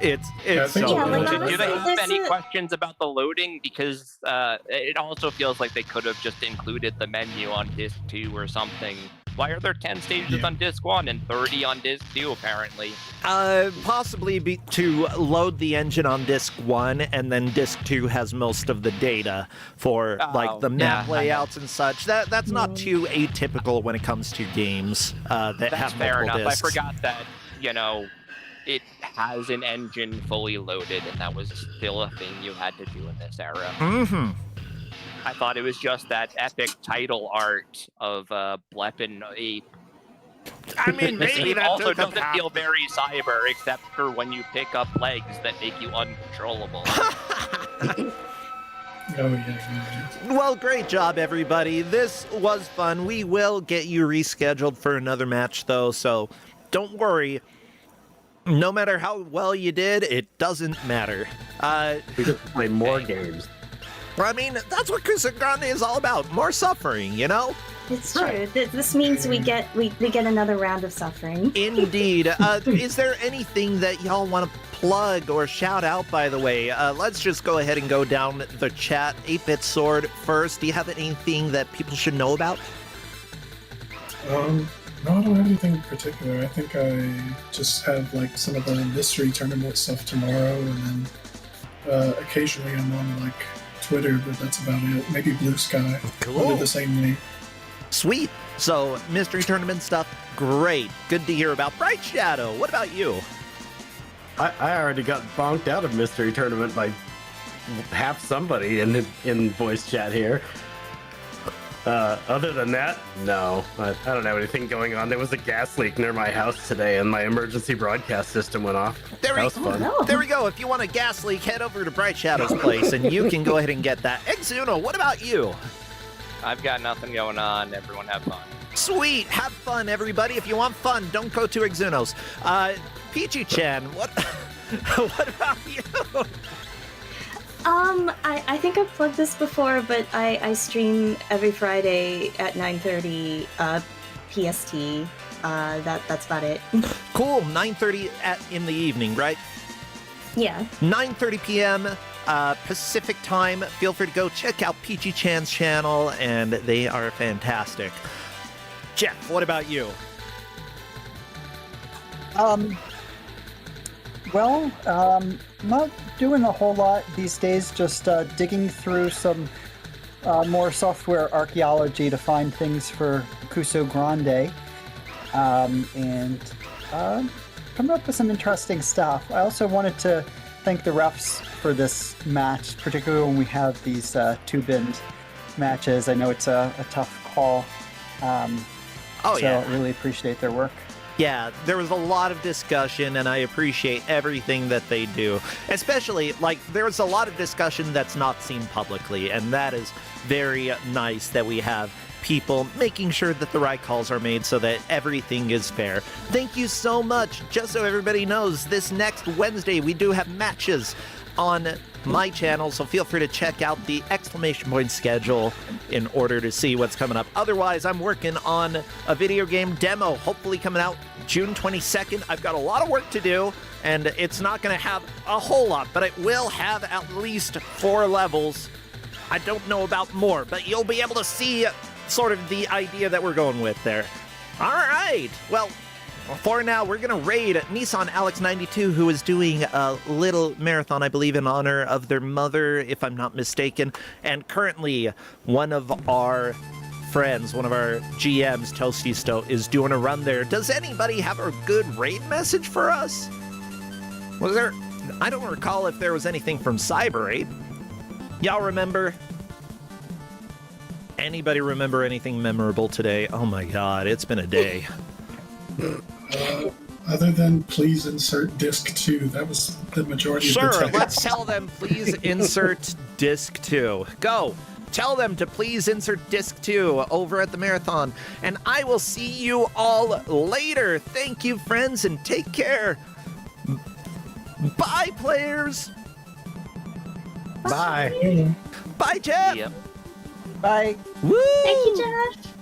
It's so. Yeah, do they have any questions about the loading? Because it also feels like they could have just included the menu on disc 2 or something. Why are there 10 stages on disc 1 and 30 on disc 2 apparently? Possibly to load the engine on disc 1, and then disc 2 has most of the data for like the map layouts and such. That's not too atypical when it comes to games that That's have fair multiple enough. discs. I forgot that, you know, it has an engine fully loaded, and that was still a thing you had to do in this era. Mm-hmm. I thought it was just that epic title art of Bleppin Ape. I mean, This maybe game that also took up doesn't feel very cyber, except for when you pick up legs that make you uncontrollable. Well, great job, everybody. This was fun. We will get you rescheduled for another match, though, so don't worry. No matter how well you did, it doesn't matter. We just play more games. I mean, that's what Kusogrande is all about. More suffering, you know? It's true. This means we get another round of suffering. Indeed. Is there anything that y'all want to plug or shout out, by the way? Let's just go ahead and go down the chat. 8-Bit Sword first. Do you have anything that people should know about? No, I don't have anything in particular. I think I just have like some of the mystery tournament stuff tomorrow, and then occasionally I'm on like Twitter, but that's about it. Maybe Blue Sky. Under the same name. Sweet. So, mystery tournament stuff, great. Good to hear about. Bright Shadow, what about you? I already got bonked out of mystery tournament by half somebody in voice chat here. Other than that, no. I don't have anything going on. There was a gas leak near my house today, and my emergency broadcast system went off. That was fun. There we go. If you want a gas leak, head over to Bright Shadow's place, and you can go ahead and get that. Exuno, what about you? I've got nothing going on. Everyone have fun. Sweet. Have fun, everybody. If you want fun, don't go to Exuno's. Peachy-chan, what about you? I think I've plugged this before, but I stream every Friday at 9:30 PST. That's about it. Cool. 9:30 in the evening, right? Yeah. 9:30 p.m. Pacific time. Feel free to go check out Peachy Chan's channel, and they are fantastic. Jeff, what about you? Not doing a whole lot these days, just digging through some more software archaeology to find things for Kusogrande, and coming up with some interesting stuff. I also wanted to thank the refs for this match, particularly when we have these two-binned matches. I know it's a tough call, so yeah. really appreciate their work. Yeah, there was a lot of discussion, and I appreciate everything that they do. Especially, like, there's a lot of discussion that's not seen publicly, and that is very nice that we have people making sure that the right calls are made so that everything is fair. Thank you so much. Just so everybody knows, this next Wednesday we do have matches on my channel, so feel free to check out the exclamation point schedule in order to see what's coming up. Otherwise, I'm working on a video game demo, hopefully coming out June 22nd. I've got a lot of work to do, and it's not going to have a whole lot, but it will have at least 4 levels. I don't know about more, but you'll be able to see sort of the idea that we're going with there. All right. Well, for now, we're going to raid Nissan Alex92, who is doing a little marathon, I believe, in honor of their mother, if I'm not mistaken. And currently, one of our friends, one of our GMs, Toastisto, is doing a run there. Does anybody have a good raid message for us? Was there... I don't recall if there was anything from Cyber 8. Y'all remember? Anybody remember anything memorable today? Oh my god, it's been a day. Other than please insert disc 2, that was the majority of the Sure, text. let's tell them please insert disc 2. Go! Tell them to please insert disc 2 over at the marathon. And I will see you all later. Thank you, friends, and take care. Bye, players! Bye. Bye, Jeff! Bye. Woo! Thank you, Jeff.